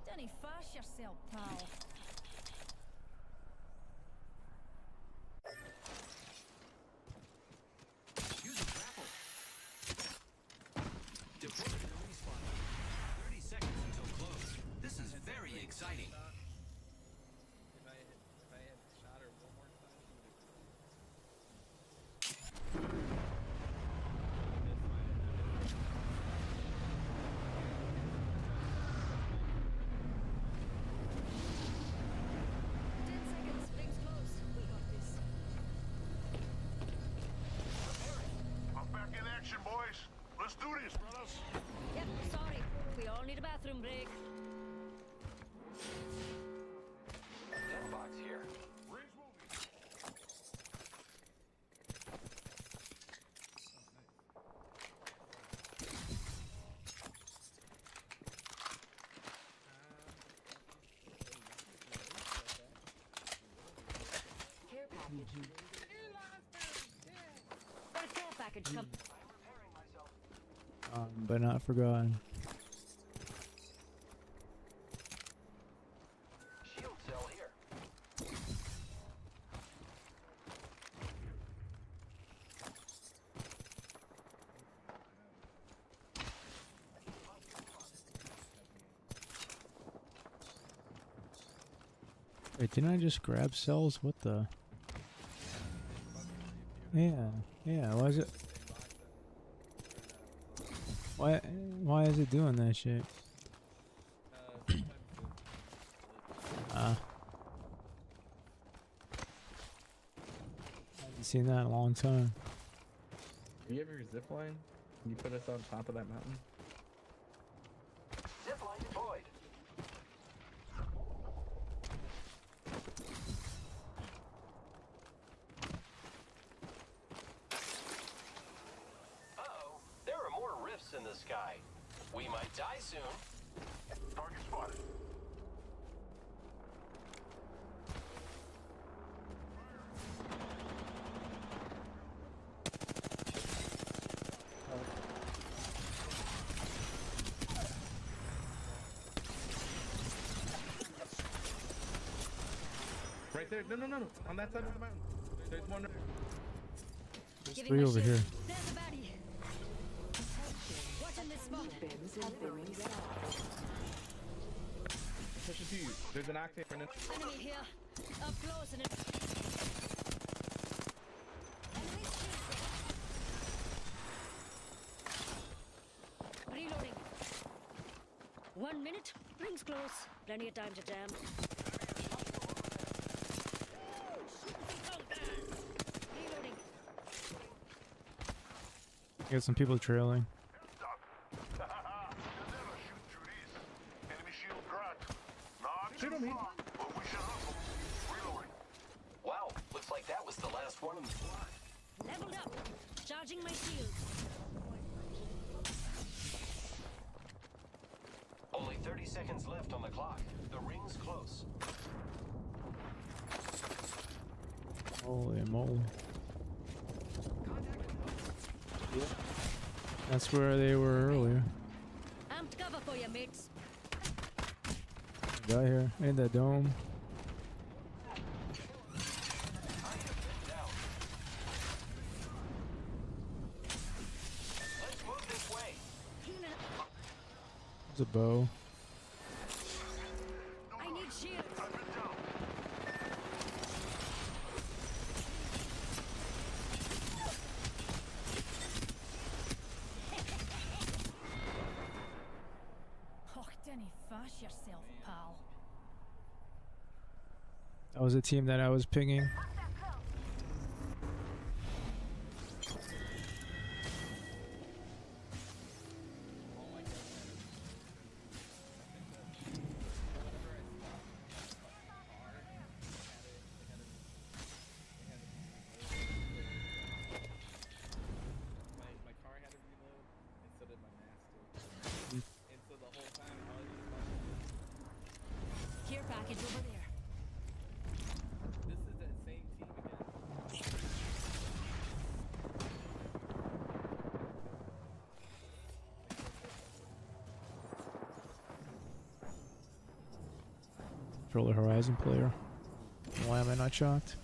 Don't fash yourself, pal. Use a grapple. Deployment only spotted. 30 seconds until close. This is very exciting. If I had shot her one more time, I'm back in action, boys. Let's do this, brothers. Yep, sorry. We all need a bathroom break. Death box here. Rings moving. Care package. Got a care package come. But not forgotten. Shield cell here. Wait, didn't I just grab cells? What the? Yeah, why is it? Why is it doing that shit? I haven't seen that in a long time. do you have your zip line? Can you put us on top of that mountain? Zipline deployed. Uh-oh. There are more rifts in the sky. We might die soon. Target spotted. Right there. No. On that side of the mountain. There's one. There's three over here. There's a baddie. Watching this spot. Pushing to you. There's an octane. Enemy here. Up close and reloading. 1 minute. Rings close. Plenty of time to jam. Reloading. Got some people trailing. Shoot him, Wow, looks like that was the last one in the squad. Leveled up. Charging my shield. Only 30 seconds left on the clock. The ring's close. Holy moly. That's where they were earlier. Amped cover for you, mates. Got here in the dome. Let's move this way. There's a bow. I need shields. Oh, didn't fash yourself, pal. That was a team that I was pinging. My car had to reload, and so did my master. And so the whole time all you Care package over there. This is that same team again. Controller Horizon player. Why am I not shocked?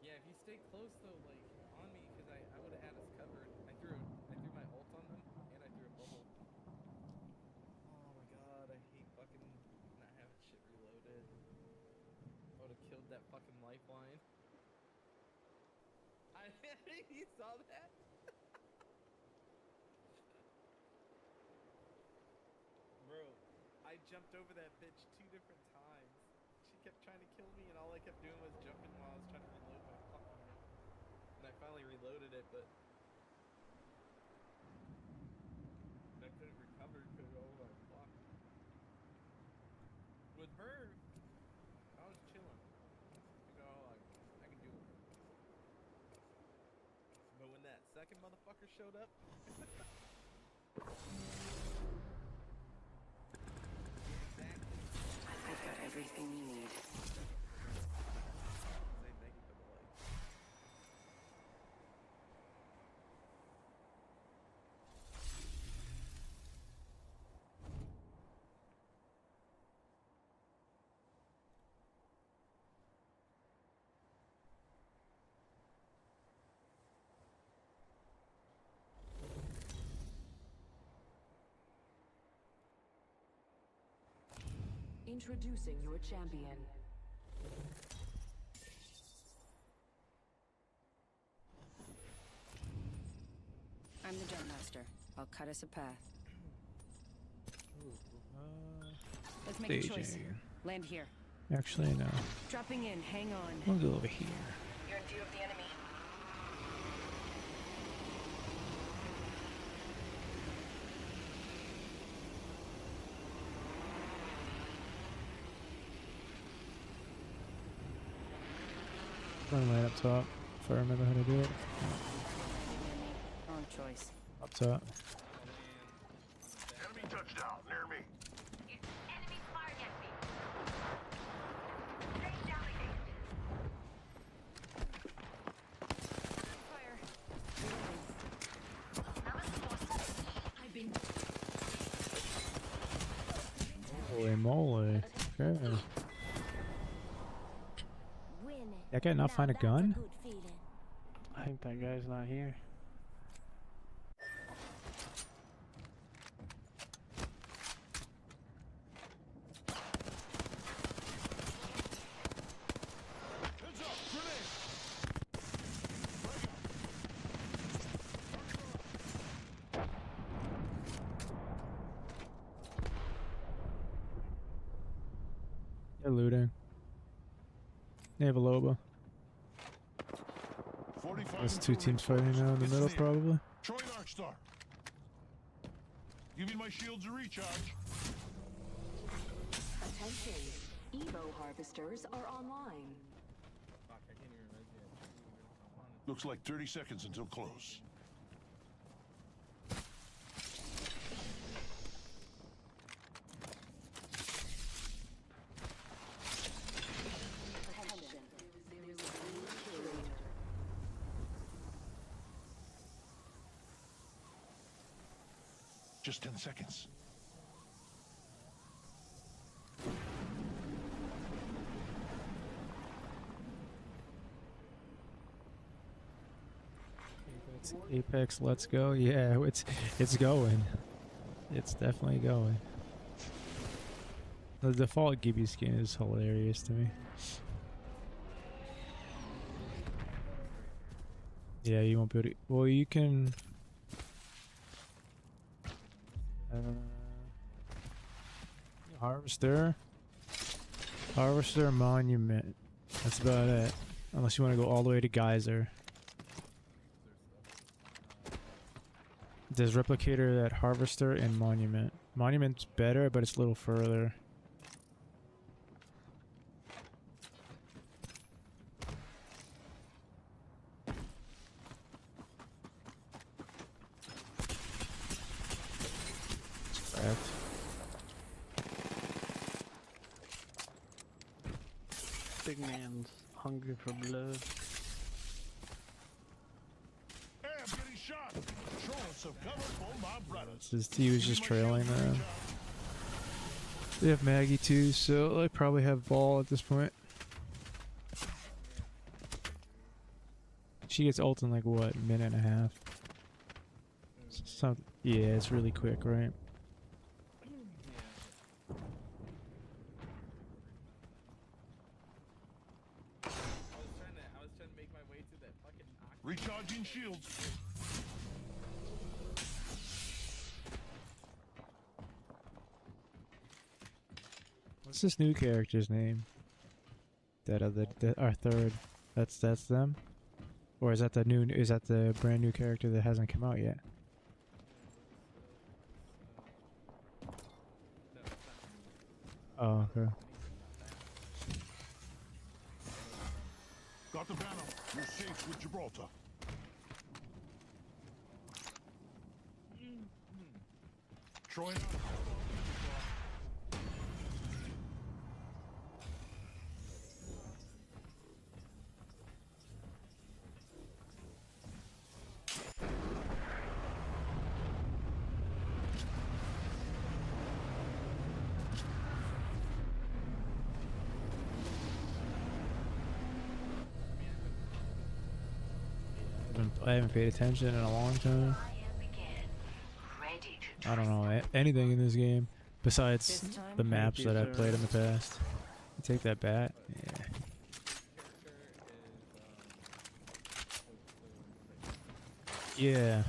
Yeah, if you stay close though, like on me, because I would have had us covered. I threw my ult on them, and I threw a bubble. Oh my god, I hate fucking not having shit reloaded. I would have killed that fucking lifeline. You saw that? Bro, I jumped over that bitch 2 different times. She kept trying to kill me, and all I kept doing was jumping while I was trying to reload my fucking gun. And I finally reloaded it, but I couldn't recover because oh my fuck. With her, I was chilling. You know, like I can do it. But when that second motherfucker showed up. I've got everything you need. Say thank you for the light. Introducing your champion. I'm the jump master. I'll cut us a path. Let's make a choice. Land here. Actually, no. Dropping in. Hang on. We'll go over here. You're in view of the enemy. Run right up top, if I remember how to do it. Wrong choice. Up top. Enemy touchdown near me. Enemy firing at me. Straight down I've been. Holy moly. Okay. That guy not find a gun? I think that guy's not here. They're looting. They have a Loba. There's 2 teams fighting now in the middle, probably. Troy Darkstar. Giving my shields a recharge. Attention. Evo harvesters are online. Fuck, I can't even res yet. Looks like 30 seconds until close. Just 10 seconds. Apex, let's go. Yeah, it's going. It's definitely going. The default Gibby skin is hilarious to me. Yeah, you won't be able to. Well, you can. Harvester, Monument. That's about it. Unless you want to go all the way to Geyser. There's Replicator at Harvester and Monument. Monument's better, but it's a little further. Big man's hungry for blood. Hey, I'm getting shot. Throw some cover for my brothers. He was just trailing them. They have Maggie too, so they probably have Ball at this point. She gets ult in like what, minute and a half? Yeah, it's really quick, right? Recharging shields. What's this new character's name? Our third. That's them? Or is that the brand new character that hasn't come out yet? Oh, okay. Got the banner. You're safe with Gibraltar. Troy. I haven't paid attention in a long time. I don't know anything in this game besides the maps that I've played in the past. You take that bat, yeah. Yeah.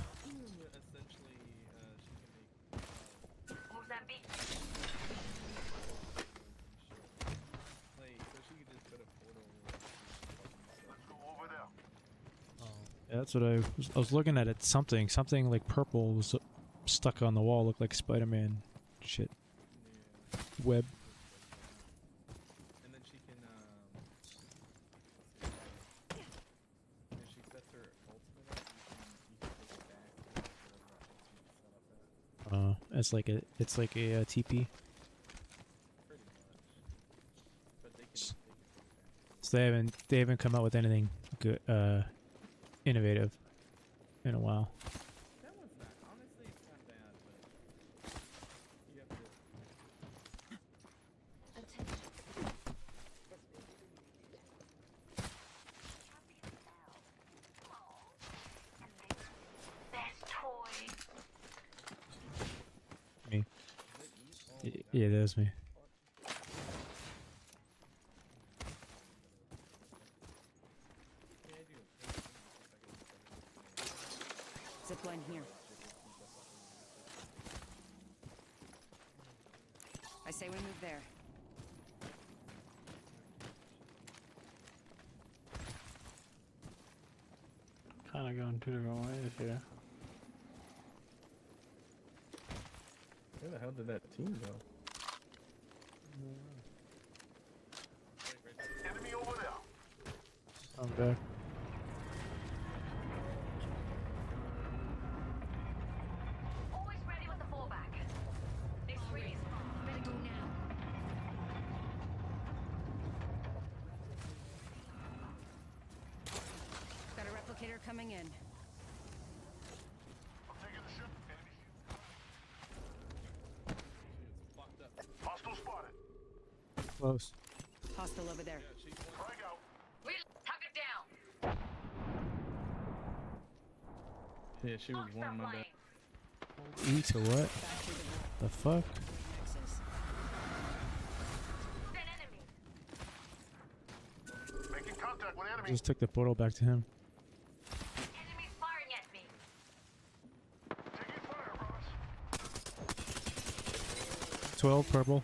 Yeah, that's what I was looking at. It something like purple was stuck on the wall, looked like Spider-Man shit. Web. And then she can when she sets her ultimate up, you can take it back. It's like a TP. So they haven't come out with anything good, innovative in a while. That one's not, honestly, it's not bad, but you have to. Me. Yeah, that was me. Zipline here. I say we move there. Kinda going two different ways here. hell did that team go? Enemy over there. I'm back. Always ready with the fallback. Next freeze. Better go now. Got a replicator coming in. I'm taking the ship. Enemy hostile spotted. Close. Hostile over there. Frag out. We'll tuck it down. Yeah, she was one my bad. E to what? The fuck? Making contact with enemy. Just took the portal back to him. Enemies firing at me. Taking fire, brothers. 12 purple.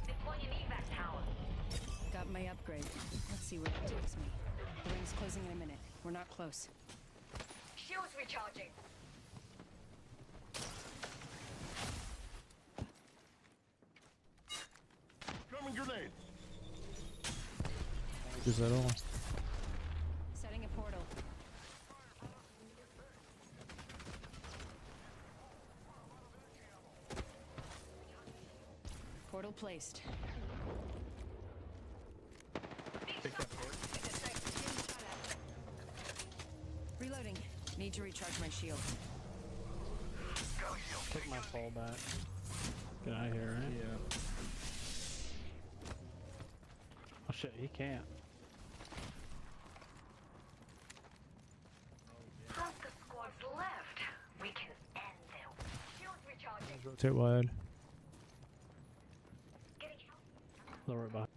Deploying evac tower. Got my upgrade. Let's see where it takes me. The ring's closing in a minute. We're not close. Shields recharging. Coming grenade. Is that all? Setting a portal. Portal placed. Reloading. Need to recharge my shield. Take my fall back. Get out of here, right? Yeah. Oh shit, he can't. Half the squad's left. We can end them. Shields recharging. Rotate wide. Lower it behind.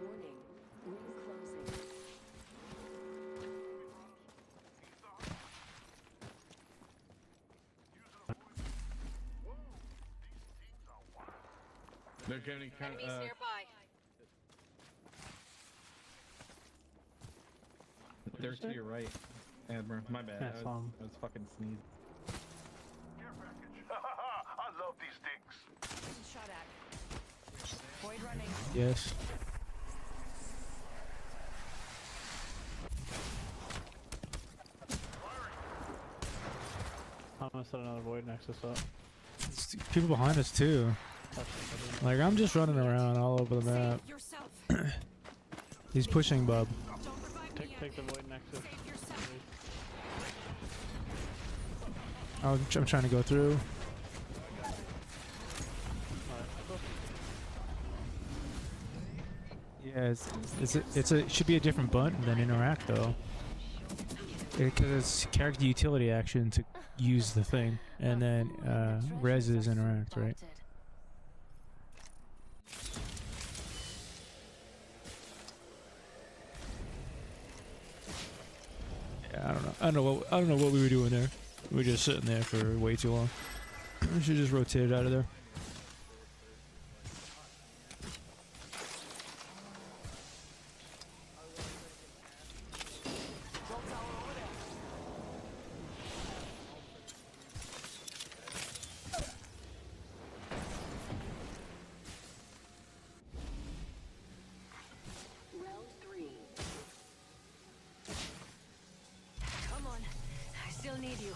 Warning. Ring closing. They're getting kind Enemies nearby. they're to your right, Admiral. My bad. Yeah, I saw 'em. was fucking sneezed. Care package. I love these things. Shot at. Void running. Yes. I'm gonna set another void nexus up. It's people behind us too. Like I'm just running around all over the map. He's pushing Bub. Take the void nexus. I'm trying to go through. Yeah, it should be a different button than interact though, because it's character utility action to use the thing, and then res is interact, right? Yeah, I don't know what we were doing there. We were just sitting there for way too long. We should just rotate it out of there. Round 3. Come on. I still need you.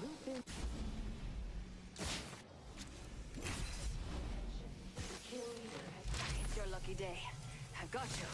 Loop in. Kill leader has It's your lucky day. I've got you.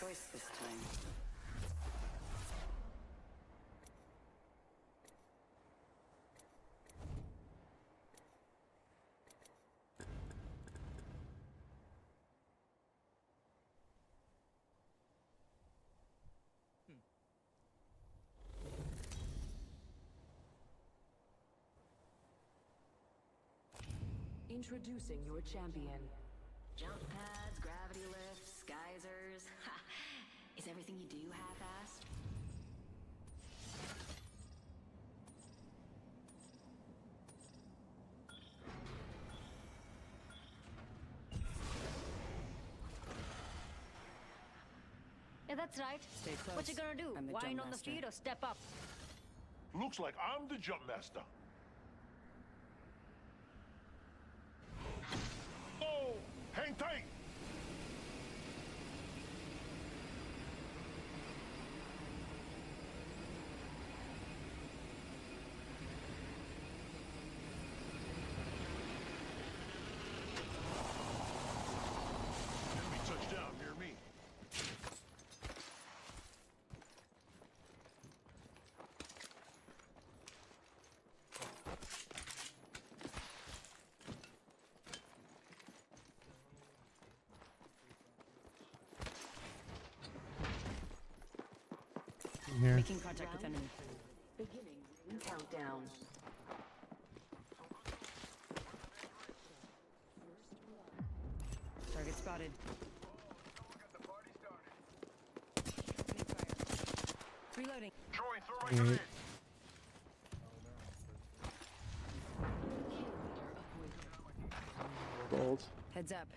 choice this time. Introducing your champion. Jump pads, gravity lifts, geysers. Ha! Is everything you do half-assed? Yeah, that's right. Stay close. What you gonna do? I'm the Whine jump on the master. feet or step up? Looks like I'm the jump master. Oh, hang tight. Enemy touchdown near me. Here. Making contact with enemy. Beginning ring countdown. Target spotted. Reloading. Throwing thermite grenade. Gold. Heads up.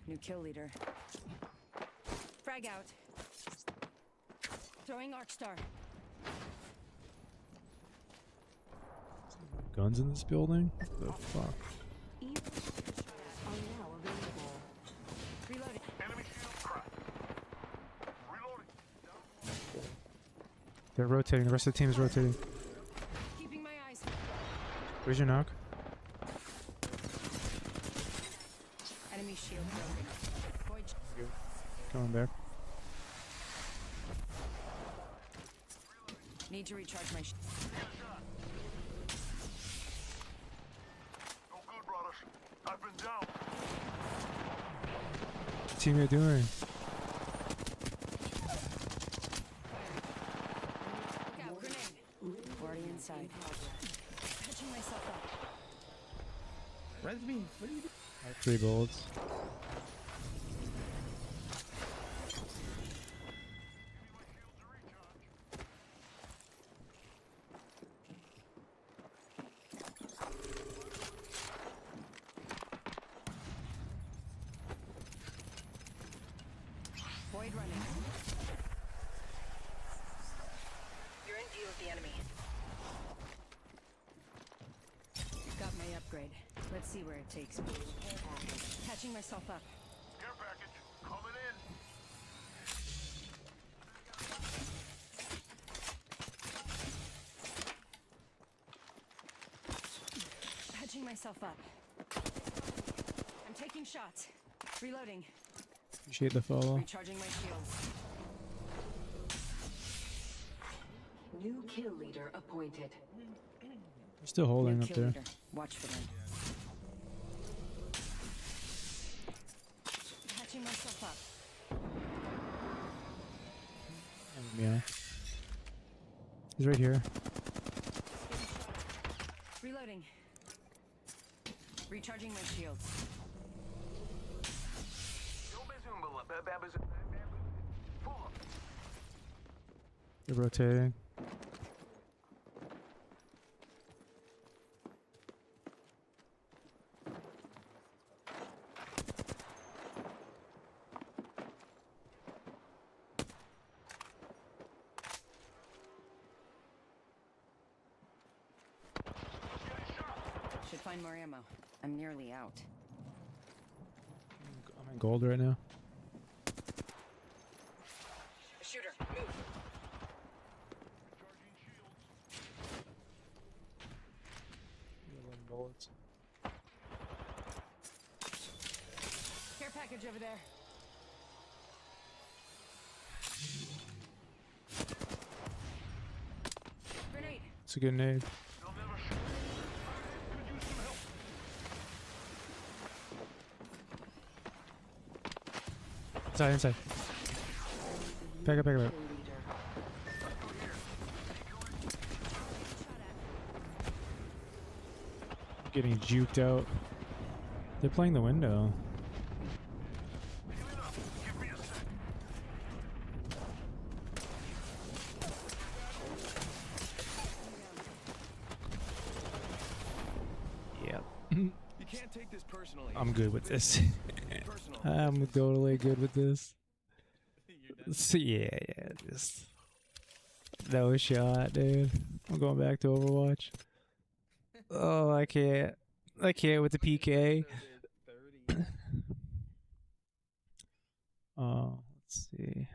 New kill leader. Frag out. Throwing Arcstar. Guns in this building? The fuck? Reloading. Enemy shield cracked. Reloading. They're rotating. The rest of the team is rotating. Keeping my eyes. Where's your knock? Enemy shield broken. Void. Going there. Need to recharge my No good, brothers. I've been down. What's team you doing? Look out, grenade. Already inside. Catching myself up. Res me. What are you doing? 3 bullets. Void running. You're in view of the enemy. Got my upgrade. Let's see where it takes me. Catching myself up. Care package coming in. Patching myself up. I'm taking shots. Reloading. Appreciate the follow. Recharging my shields. New kill leader appointed. They're still holding New up kill there. leader. Watch for them. Patching myself up. Yeah. He's right here. Reloading. Recharging my shields. They're rotating. Should find more ammo. I'm nearly out. I'm in gold right now. Shooter, move. Bullets. Care package over there. It's a good name. Inside, inside. Back up, back up, back up. Getting juked out. They're playing the window. Yep. You can't take this personally. I'm good with this. I'm totally good with this. So, yeah, just no shot, dude. I'm going back to Overwatch. Oh, I can't with the PK. Oh, let's see.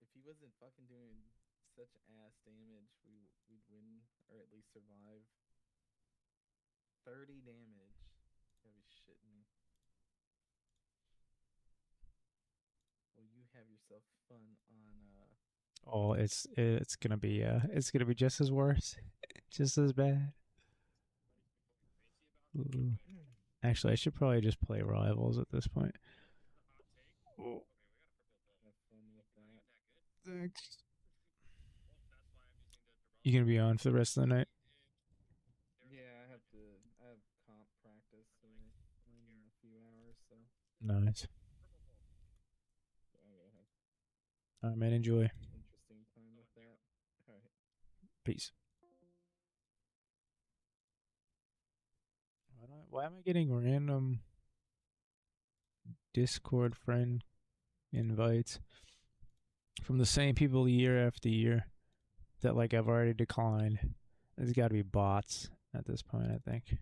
If he wasn't fucking doing such ass damage, we'd win or at least survive. 30 damage. You gotta be shitting me. Well, you have yourself fun on Oh, it's gonna be just as worse, just as bad. Ooh. Actually, I should probably just play Rivals at this point. Oh. have fun with that. Thanks. You gonna be on for the rest of the night? Yeah, I have comp practice in a few hours, so Nice. I gotta have Alright, man. Enjoy. interesting time with that. Alright. Peace. Why am I getting random Discord friend invites from the same people year after year that like I've already declined? There's got to be bots at this point, I think.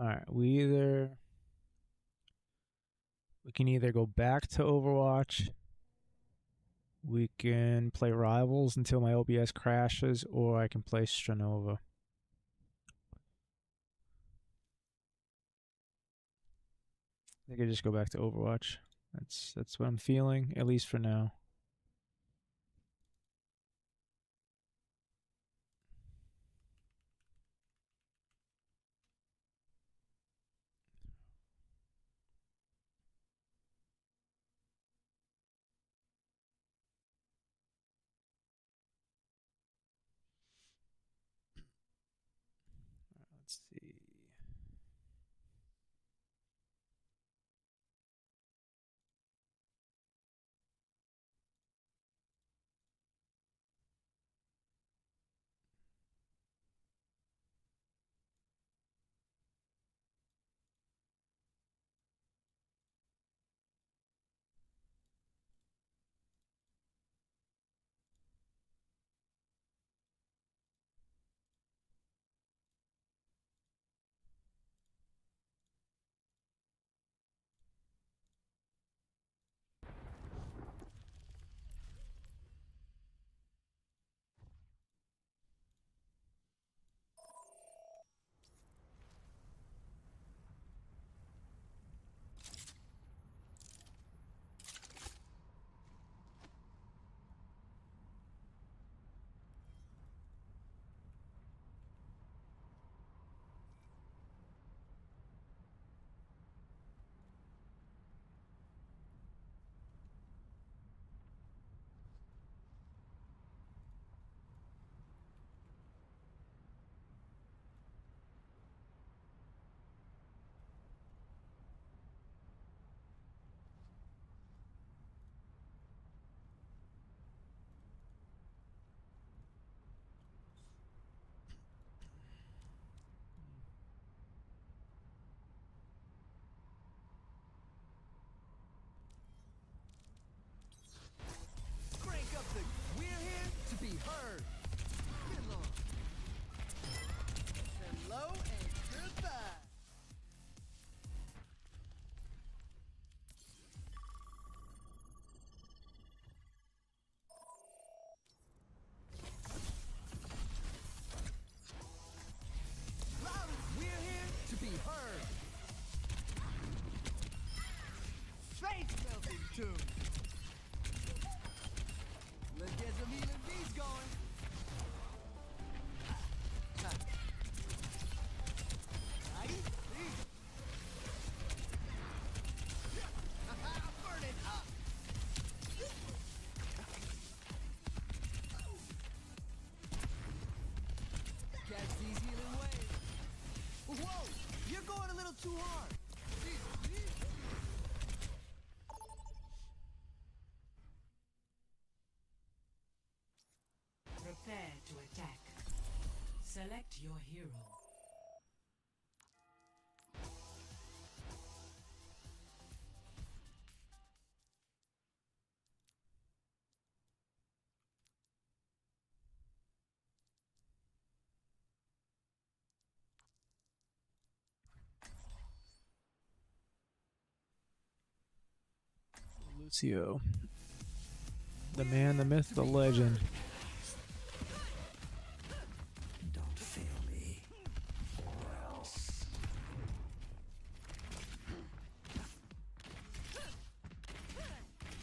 Alright, we can either go back to Overwatch, we can play Rivals until my OBS crashes, or I can play Stranova. I think I just go back to Overwatch. That's what I'm feeling, at least for now. Let's see. ice melting too. Let's get some even beats going. Burn it up. Catch these healing waves. Whoa, you're going a little too hard. Prepare to attack. Select your hero. Lucio. The man, the myth, the legend. Don't fail me, or else.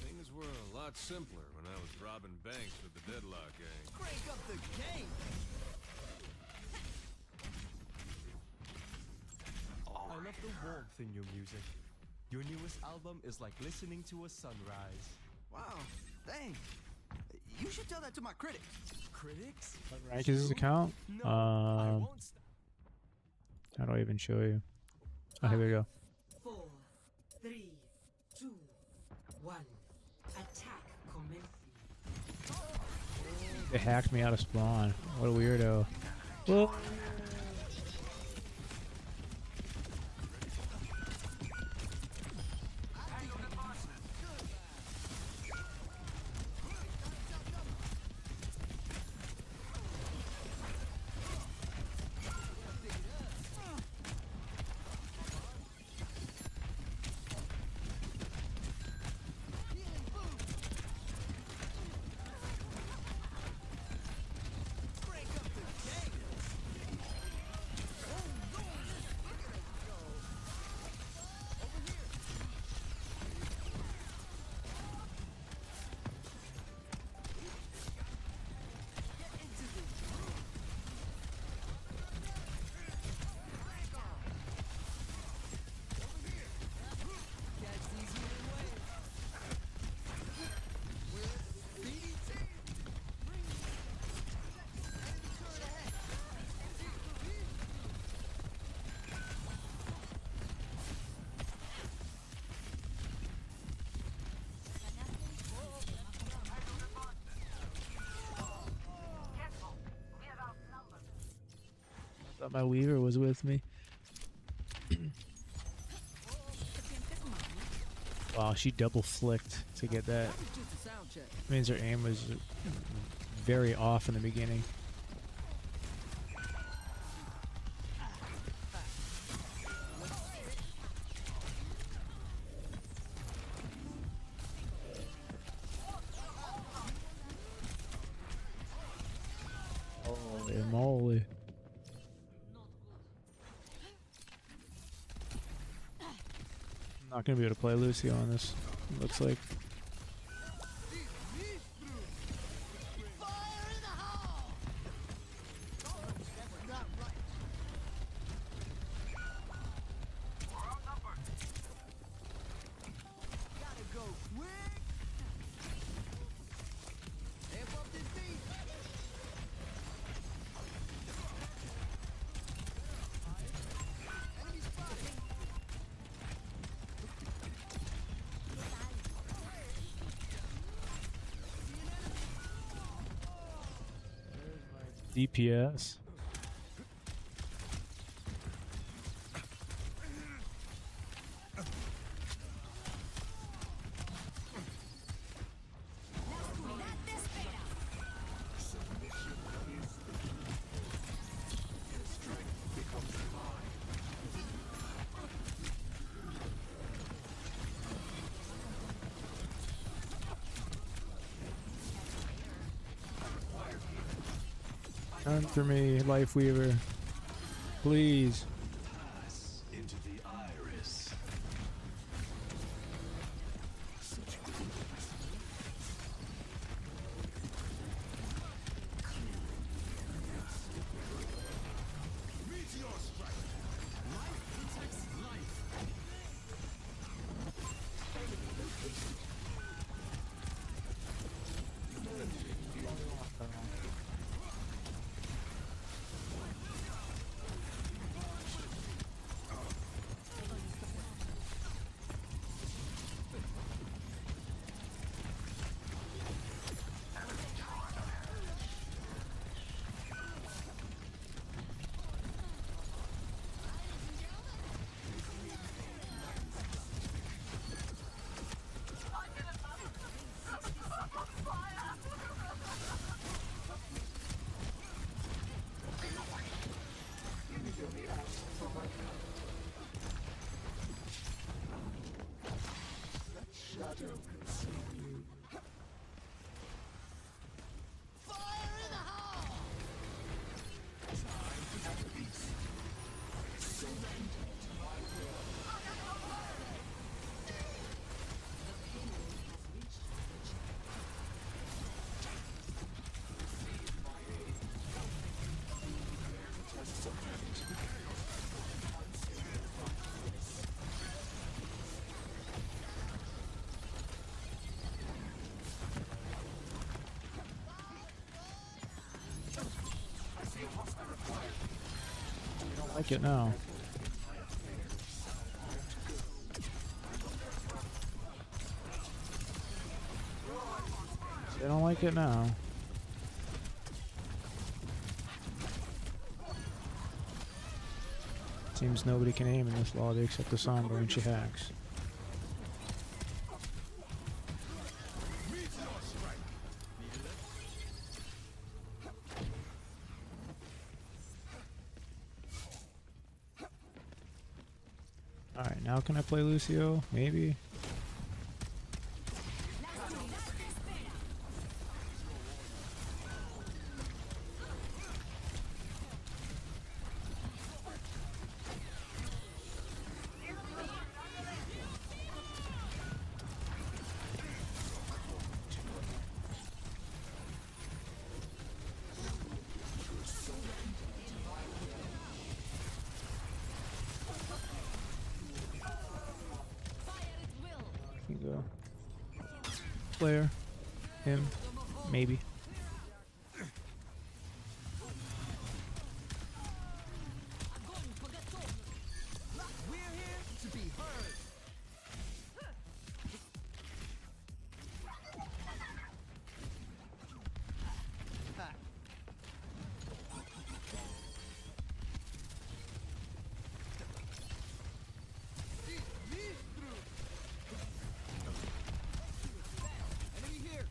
Things were a lot simpler when I was robbing banks with the Deadlock gang. Crank up the game. I love the warmth in your music. Your newest album is like listening to a sunrise. Wow, thanks. You should tell that to my critics. Critics? What rank is his account? How do I even show you? Oh, here we go. 4, 3, 2, 1. Attack commencing. They hacked me out of spawn. What a weirdo. Well, thought my Weaver was with me. Wow, she double flicked to get that. Means her aim was very off in the beginning. Holy moly. I'm not gonna be able to play Lucio on this, it looks like. DPS. Run for me, Life Weaver. Please. Into the iris. Like it now. They don't like it now. Seems nobody can aim in this lobby except the Sombra when she hacks. Alright, now can I play Lucio? Maybe. Can go. Player. Him. Maybe. We're here to be heard. Ha. Enemy here.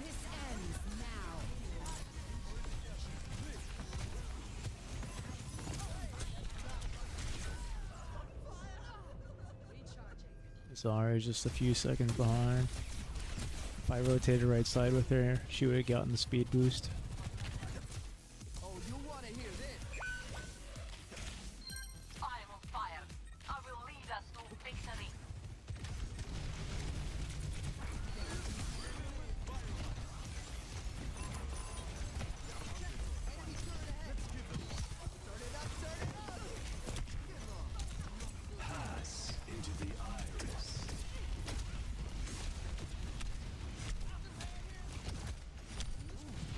This ends now. Zarya is just a few seconds behind. If I rotated right side with her, she would have gotten the speed boost. Oh, you want to hear this? I am on fire. I will lead us to victory. Pass into the iris.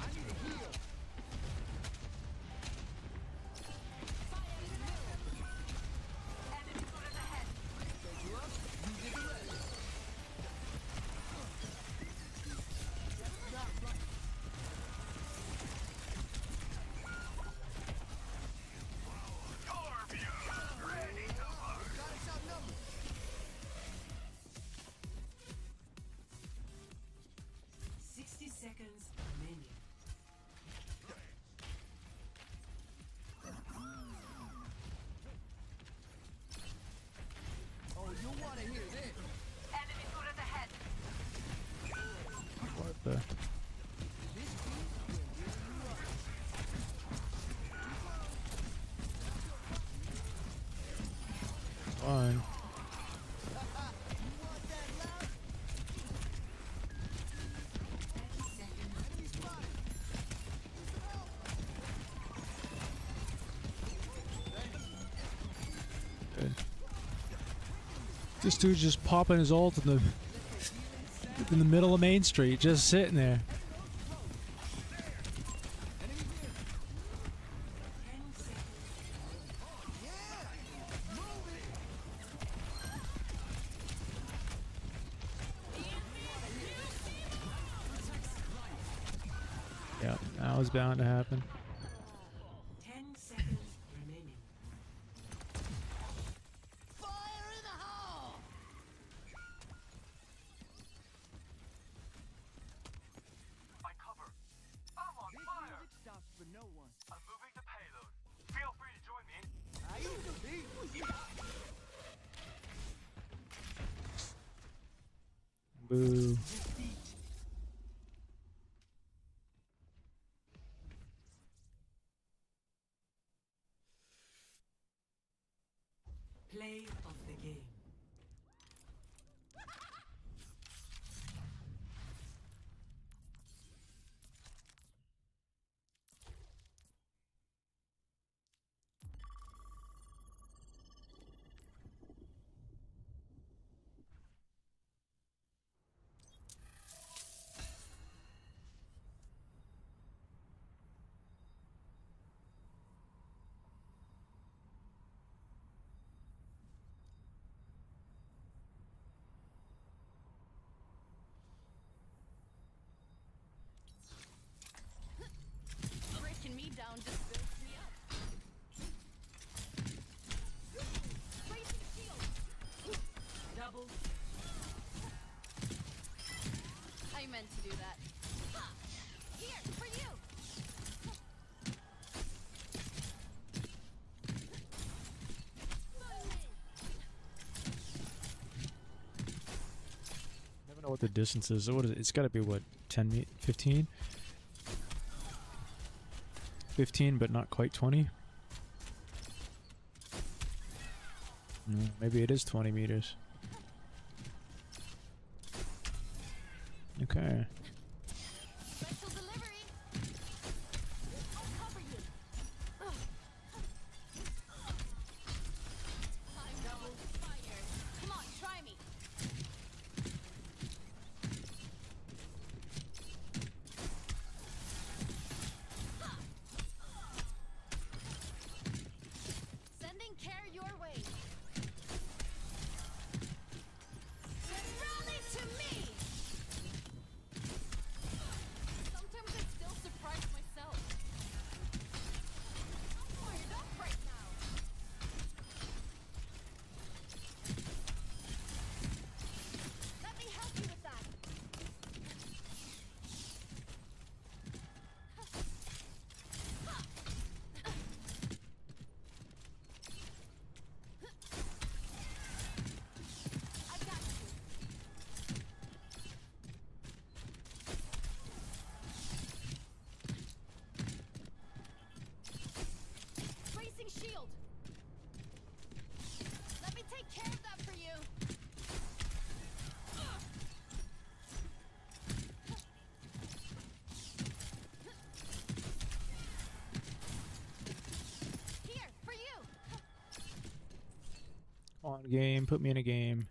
I need a heal. Enemy turret ahead. Set you up. You did the rest. Got us outnumbered. Seconds remaining. Oh, you want to hear this? Enemy turret ahead. What the? Fine. Good. This dude's just popping his ult in the middle of Main Street, just sitting there. That was bound to happen. 10 seconds remaining. Fire in the hole! I cover. I'm on fire. Music stops for no one. I'm moving the payload. Feel free to join me. I used to be. Boo. Play of the game. Breaking me down just builds me up. Raising shield. Double. I meant to do that. Ha! Here, for you. Never know what the distance is. What is it? It's got to be what, 10 meters, 15? 15, but not quite 20. Maybe it is 20 meters. Okay. Special delivery. I'll cover you. I'm double fired. Come on, try me. Sending care your way. Rally to me. Sometimes I still surprise myself. I'm fired up right now. Let me help you with that. I got you. Bracing shield. Let me take care of that for you. Here, for you. Come on, game. Put me in a game.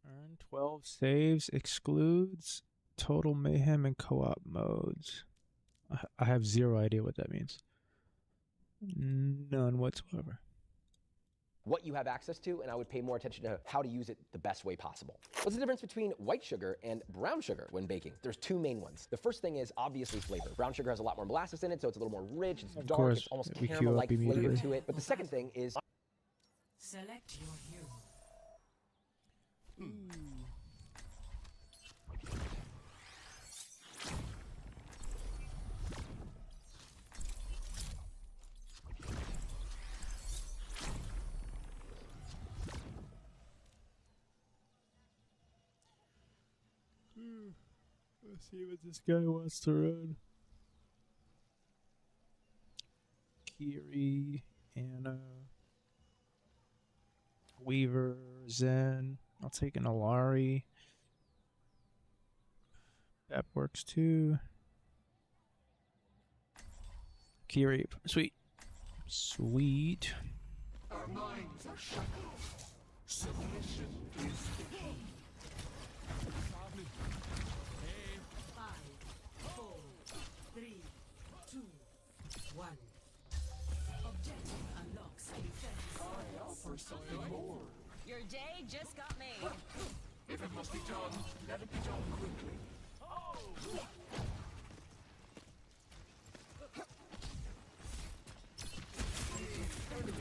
Earn 12 saves, excludes total mayhem and co-op modes. I have zero idea what that means. None whatsoever. What you have access to, and I would pay more attention to how to use it the best way possible. What's the difference between white sugar and brown sugar when baking? There's two main ones. The first thing is obviously flavor. Brown sugar has a lot more molasses in it, so it's a little more rich, it's dark, course, it's almost we queue up caramel-like flavor immediately. to it. But the second thing is Select your hero. Let's see what this guy wants to run. Kiri, Anna, Weaver, Zen. I'll take an Alari. That works too. Kiri, sweet. Sweet. Our minds are shackled. Submission is the key. 5, 4, 3, 2, 1. Objective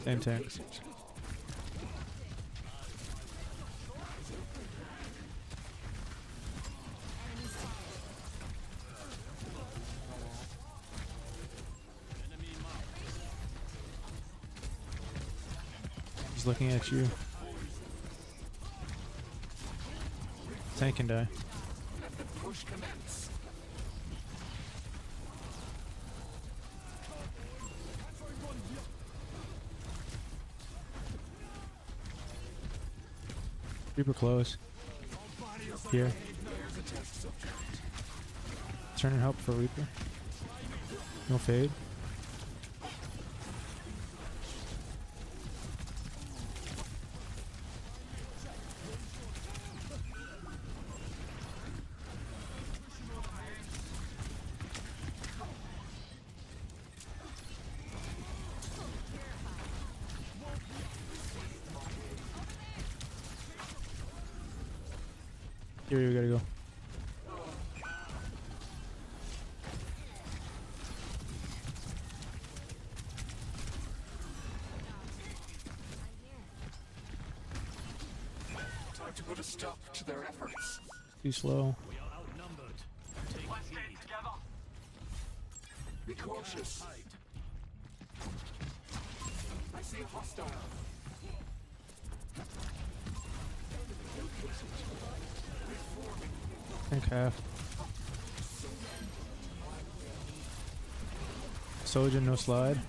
Same tank. He's looking at you. Tank can die. Push commence. Super close. Here. Turn and help for Reaper. No fade. Here, we gotta go. Time to put a stop to their efforts. Too slow. We are outnumbered. Take Let's stay together. Be cautious. I see a hostile. Tank half. Sojin, no slide.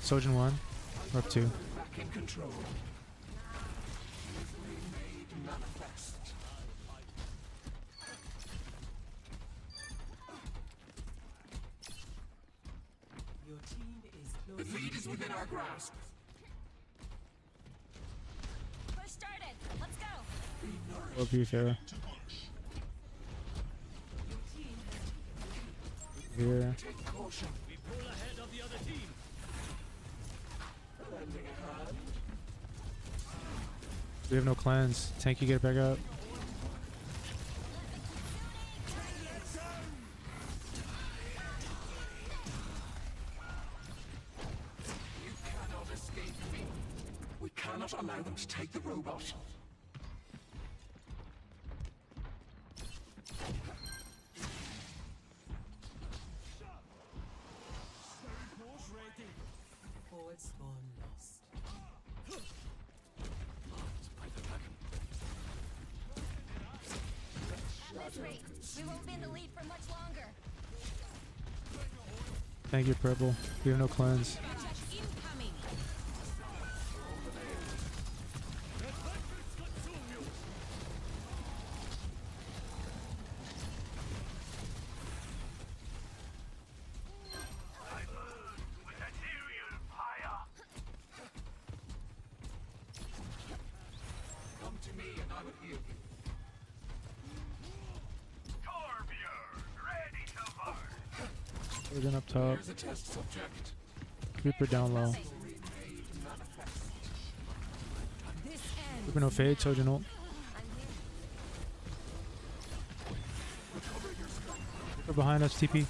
Sojin 1. We're up 2. Back in control. Made manifest. Your team is The close. lead is within our grasp. Push started. Let's go. OP Pharaoh. Here. Take caution. We pull ahead of the other team. Lending a hand. We have no cleanse. Tank, you get it back up. You cannot escape me. We cannot allow them to take the robot. Forward spawn lost. At this rate, we won't be in the lead for much longer. Thank you, Purple. We have no cleanse. Check incoming. Come to me and I will heal you. Sojin up top. Here's a test subject. Reaper down low. Made manifest. This ends. Reaper no fade. Sojin ult. Reaper behind us. TP.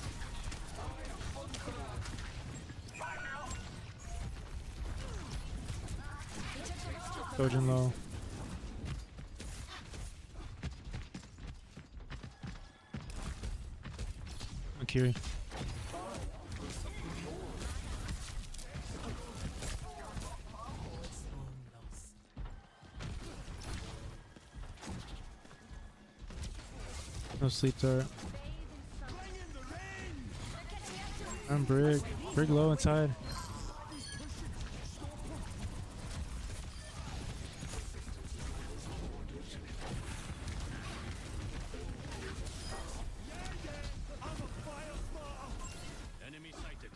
Sojin low. Akiri. Forward spawn lost. No sleep dart. I'm Brig. Brig low inside. Enemy sighted.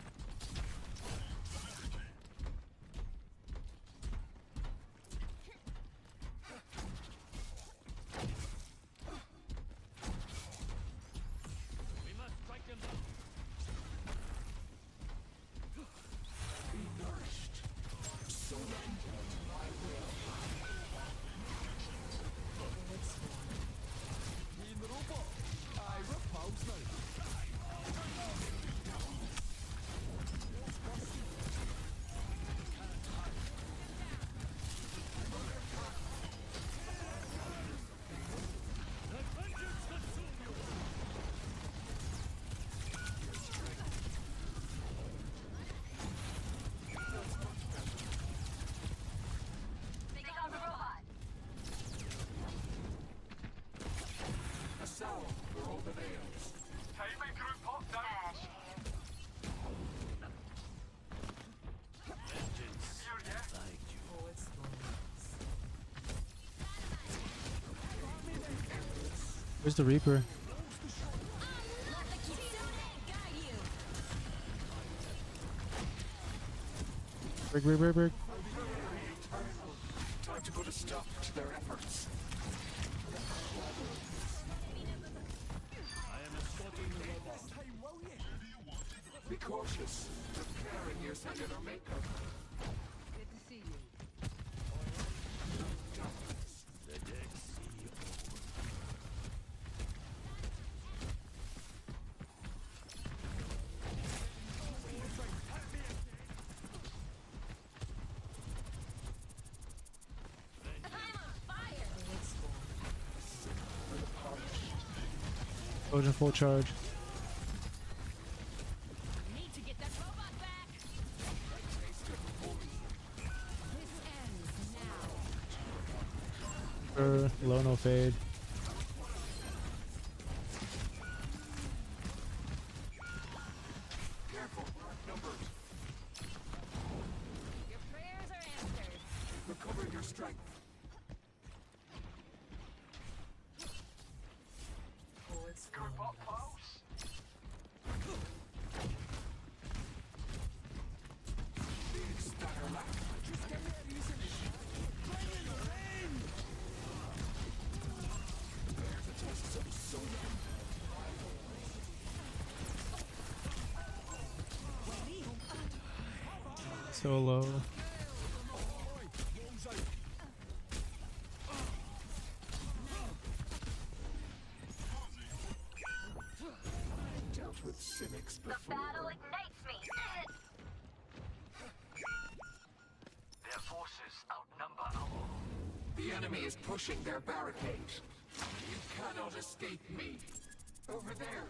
We must strike them down. Timing group hot down. Where's the Reaper? Brig. Time to put a stop to their efforts. I am escorting the robot. Be cautious. Preparing your cellular makeup. Good to see you. The Dead Sea. Trojan full charge. Need to get that robot back. This ends now. Low, no fade. Careful, numbers. Your prayers are answered. Recover your strength. Group up close. So low. Dealt with cynics before. The battle ignites me. Their forces outnumber our. The enemy is pushing their barricade. You cannot escape me. Over there.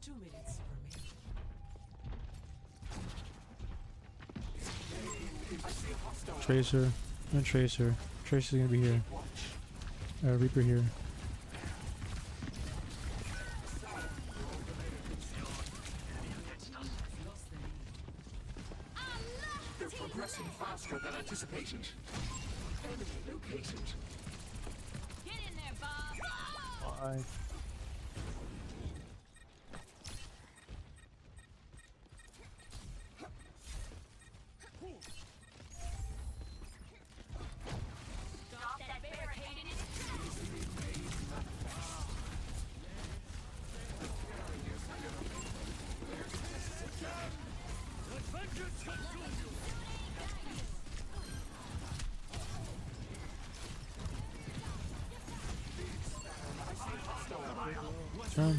2 minutes I see a hostile. Tracer. No Tracer. Tracer's gonna be here. Reaper here. They're progressing faster than anticipated. Enemy located. Get in there, Bob. Bye. Stop that barricade in its tracks. Turn.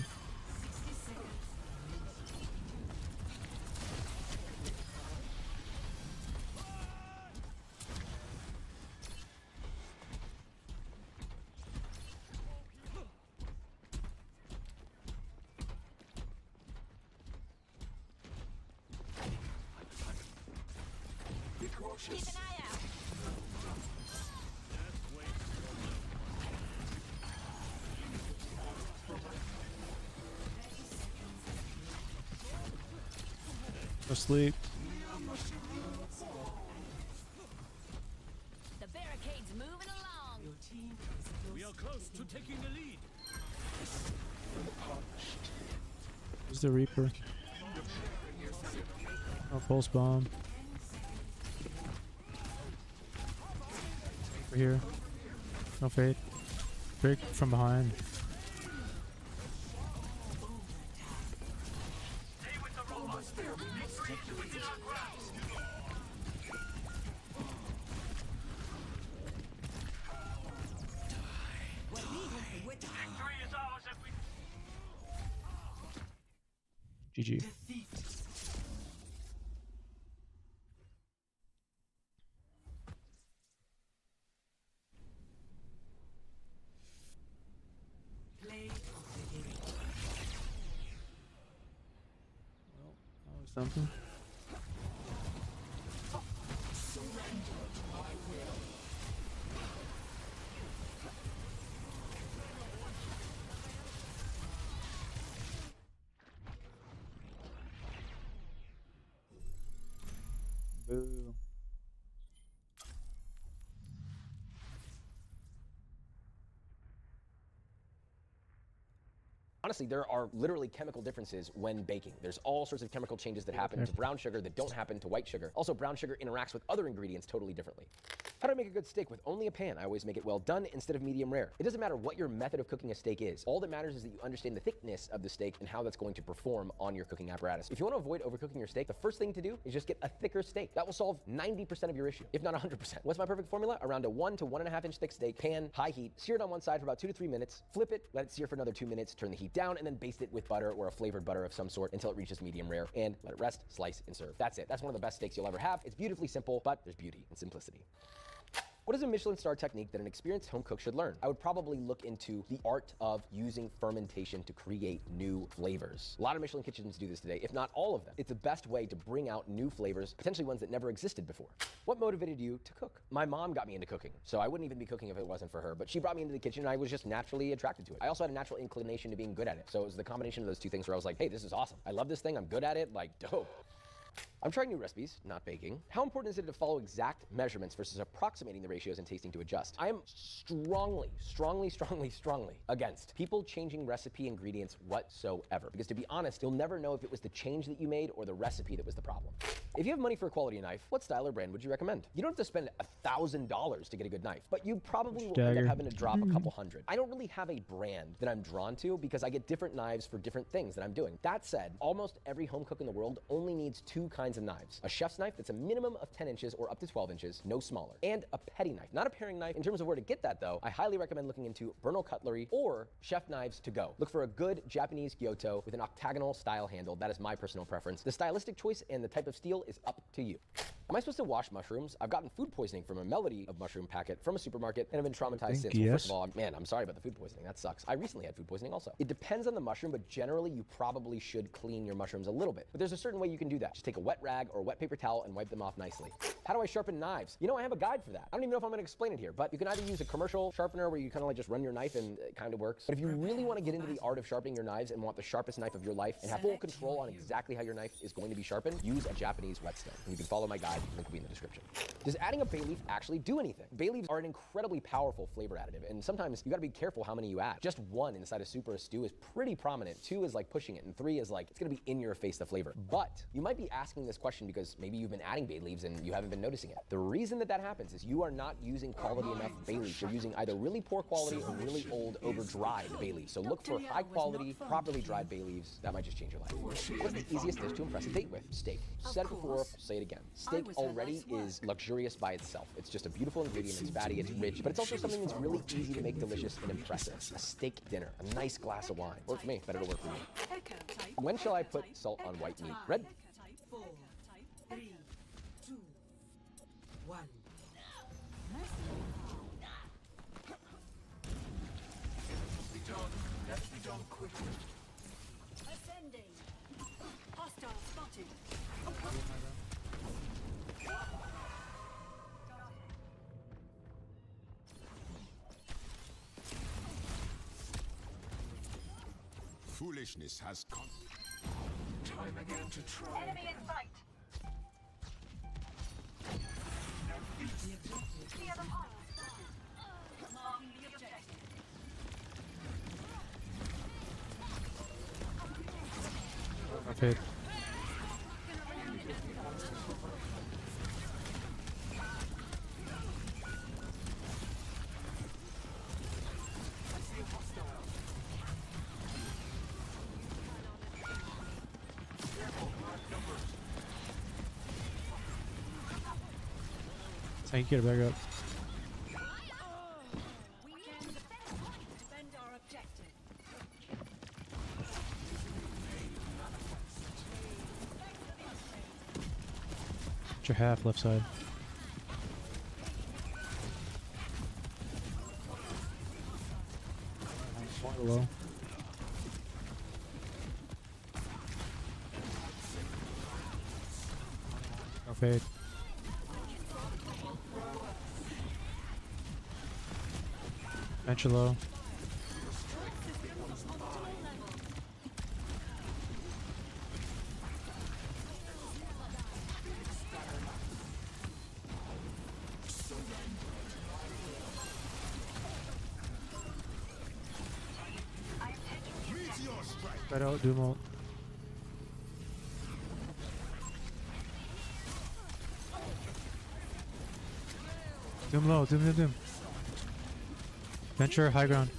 Be cautious. Keep an eye out. Asleep. The barricade's moving along. Your team is We are close to taking the lead. Where's the Reaper? Oh, pulse bomb. We're here. No fade. Break from behind. Victory is ours if we GG. play of the game. That was something. Honestly, there are literally chemical differences when baking. There's all sorts of chemical changes that happen to brown sugar that don't happen to white sugar. Also, brown sugar interacts with other ingredients totally differently. How do I make a good steak with only a pan? I always make it well done instead of medium rare. It doesn't matter what your method of cooking a steak is. All that matters is that you understand the thickness of the steak and how that's going to perform on your cooking apparatus. If you want to avoid overcooking your steak, the first thing to do is just get a thicker steak. That will solve 90% of your issue, if not 100%. What's my perfect formula? Around a 1 to 1.5 inch thick steak, pan, high heat, sear it on one side for about 2 to 3 minutes, flip it, let it sear for another 2 minutes, turn the heat down, and then baste it with butter or a flavored butter of some sort until it reaches medium rare, and let it rest, slice, and serve. That's it. That's one of the best steaks you'll ever have. It's beautifully simple, but there's beauty in simplicity. What is a Michelin star technique that an experienced home cook should learn? I would probably look into the art of using fermentation to create new flavors. A lot of Michelin kitchens do this today, if not all of them. It's the best way to bring out new flavors, potentially ones that never existed before. What motivated you to cook? My mom got me into cooking, so I wouldn't even be cooking if it wasn't for her, but she brought me into the kitchen and I was just naturally attracted to it. I also had a natural inclination to being good at it, so it was the combination of those two things where I was like, hey, this is awesome. I love this thing, I'm good at it, like, dope. I'm trying new recipes, not baking. How important is it to follow exact measurements versus approximating the ratios and tasting to adjust? I am strongly against people changing recipe ingredients whatsoever. Because to be honest, you'll never know if it was the change that you made or the recipe that was the problem. If you have money for a quality knife, what style or brand would you recommend? You don't have to spend $1,000 to get a good knife, but you probably will end up having to drop a couple hundred. I don't really have a brand that I'm drawn to because I get different knives for different things that I'm doing. That said, almost every home cook in the world only needs 2 kinds of knives. A chef's knife that's a minimum of 10 inches or up to 12 inches, no smaller. And a petty knife, not a paring knife. In terms of where to get that though, I highly recommend looking into Bernal Cutlery or Chef Knives to Go. Look for a good Japanese Gyoto with an octagonal style handle. That is my personal preference. The stylistic choice and the type of steel is up to you. Am I supposed to wash mushrooms? I've gotten food poisoning from a Melody of mushroom packet from a supermarket and have been traumatized since. Well, first of all, man, I'm sorry about the food poisoning. That sucks. I recently had food poisoning also. It depends on the mushroom, but generally you probably should clean your mushrooms a little bit. But there's a certain way you can do that. Just take a wet rag or a wet paper towel and wipe them off nicely. How do I sharpen knives? You know, I have a guide for that. I don't even know if I'm gonna explain it here, but you can either use a commercial sharpener where you kind of like just run your knife and it kind of works. But if you really want to get into the art of sharpening your knives and want the sharpest knife of your life and have full control on exactly how your knife is going to be sharpened, use a Japanese whetstone. And you can follow my guide, link will be in the description. Does adding a bay leaf actually do anything? Bay leaves are an incredibly powerful flavor additive, and sometimes you gotta be careful how many you add. Just 1 inside a soup or a stew is pretty prominent. 2 is like pushing it, and 3 is like, it's gonna be in your face, the flavor. But you might be asking this question because maybe you've been adding bay leaves and you haven't been noticing it. The reason that happens is you are not using quality enough bay leaves. You're using either really poor quality or really old, over-dried bay leaves. So look for high quality, properly dried bay leaves. That might just change your life. What's the easiest dish to impress a date with? Steak. Said it before, say it again. Steak already is luxurious by itself. It's just a beautiful ingredient, it's fatty, it's rich, but it's also something that's really easy to make delicious and impressive. A steak dinner, a nice glass of wine. Work for me, better to work for you. When shall I put salt on white meat? Red? 4, 3, 2, 1. Let's be done quickly. Ascending. Hostile spotted. Foolishness has come. Time again to try. Enemy in sight. Clear the path. Marking the objective. Okay. Tank, get it back up. We can defend our objective. Get your half left side. Low. No fade. Venture low. Meteor Spread out, Doom ult. Doom low, Doom. Venture, high ground.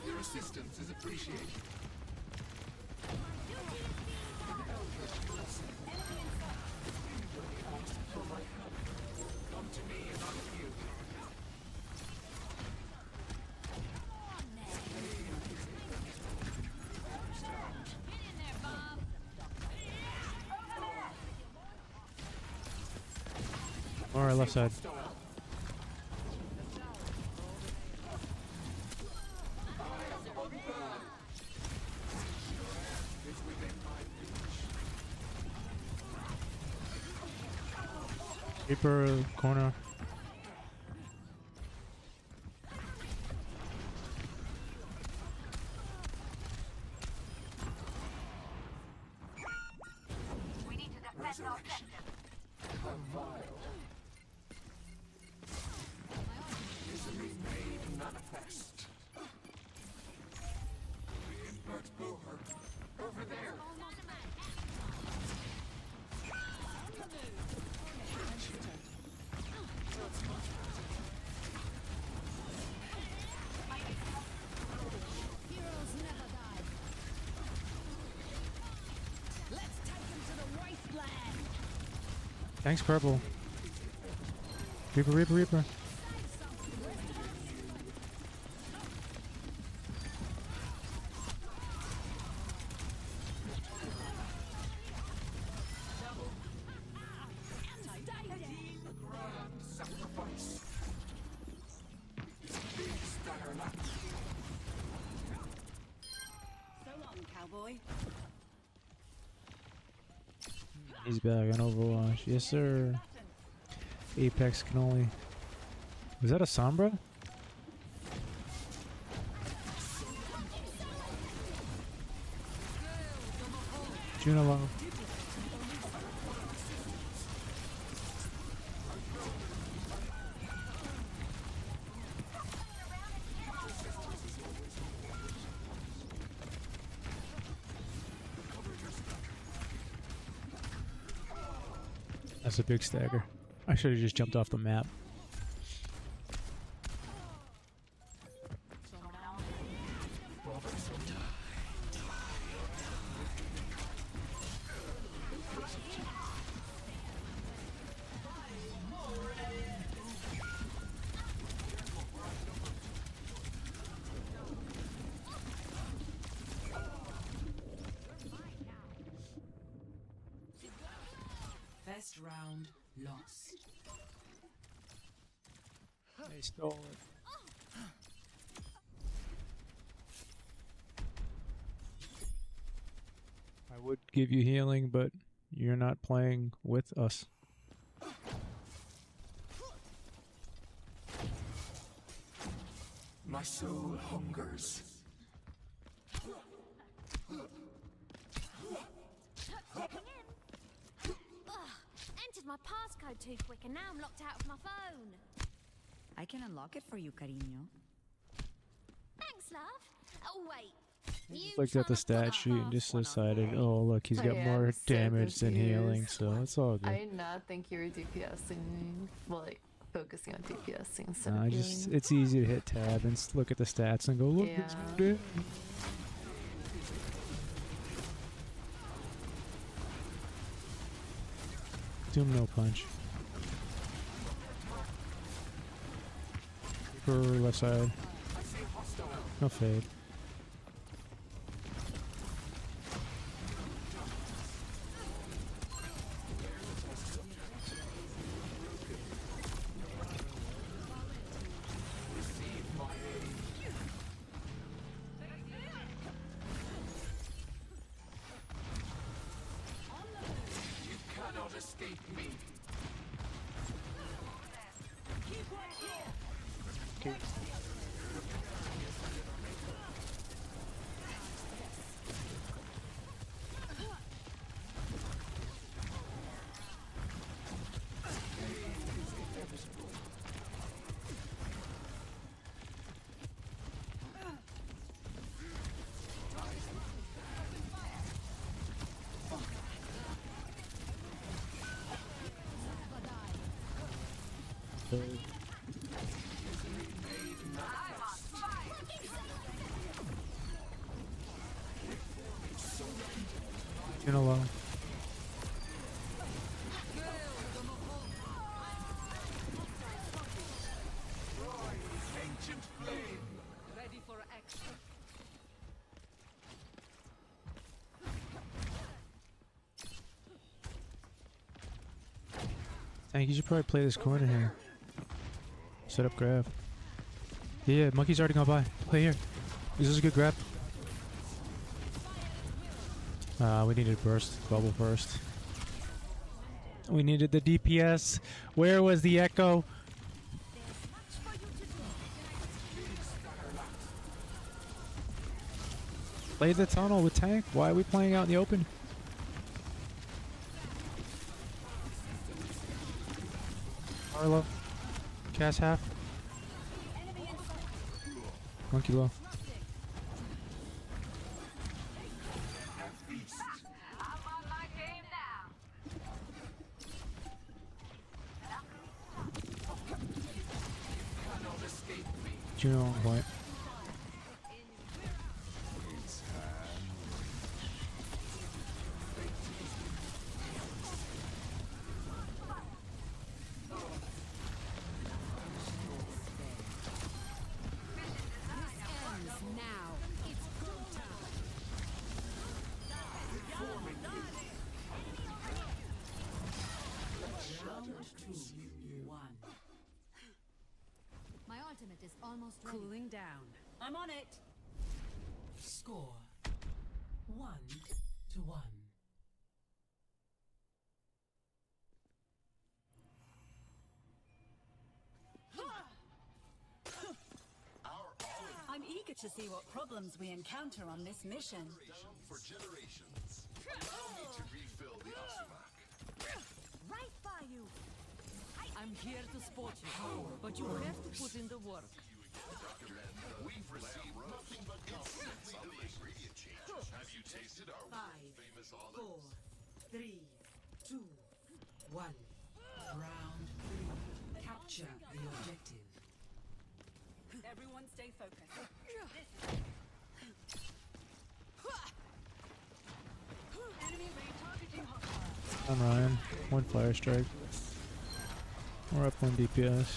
Your assistance is appreciated. Come to me and I'll heal you. Alright, left side. Reaper corner. We need to defend our objective. Misery made manifest. But over there. Heroes never die. Let's take them to the wasteland. Thanks, purple. Reaper. Sacrifice. These dire lands. So long, cowboy. He's back on Overwatch. Yes, sir. Apex can only... Was that a Sombra? Juno low. That's a big stagger. I should have just jumped off the map. First round lost. They stole it. I would give you healing, but you're not playing with us. My soul hungers. Entered my passcode too quick and now I'm locked out of my phone. I can unlock it for you, cariño. Thanks, love. Oh, wait. You Looked at the stat sheet and just decided, oh look, he's got more damage than healing, so it's all good. I did not think you were DPSing, well, like, focusing on DPSing instead I of just, healing. it's easy to hit tab and look at the stats and go, look, it's Yeah. damage. Doom no punch. For left side. No fade. You cannot escape me. Okay. You're alone. Ancient flame. Ready for action. Hank, you should probably play this corner here. Set up grab. Yeah, monkey's already gone by. Play here. This is a good grab. We needed burst. Bubble burst. We needed the DPS. Where was the echo? Play the tunnel with tank. Why are we playing out in the open? Arlo. Cast half. Monkey low. Juno on point. My ultimate is almost ready. Cooling down. I'm on it. Score 1-1. I'm eager to see what problems we encounter on this mission. For generations. Allow me to refill the Asumak. Right by you. I'm here to support you, but you have to put in the work. We've received nothing but compliments on the ingredient changes. Have you tasted our 5, famous 4, olives? 3, 2, 1. Round 3. Capture the objective. Everyone stay focused. Enemy retargeting hostile. I'm Ryan. One fire strike. We're up one DPS.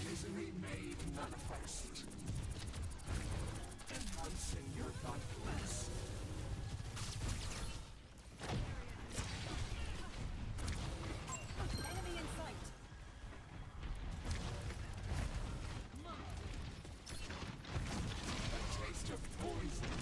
Misery made manifest. Enhancing your thought class. Enemy in sight. A taste of poison.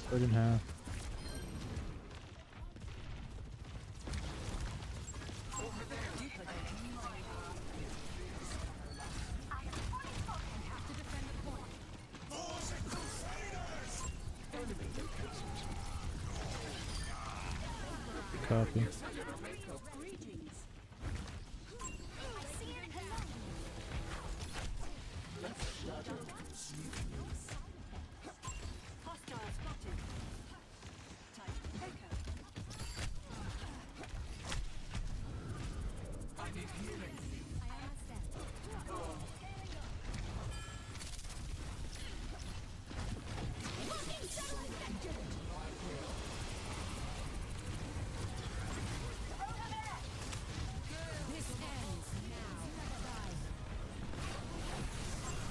Split in half. Copy. Hostile spotted. Type Echo. I need healing.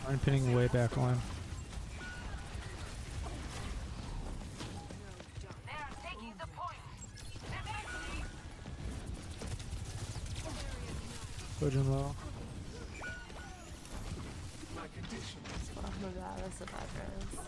I'm pinning way back on. Pushing low. Oh my god, that's a bad res.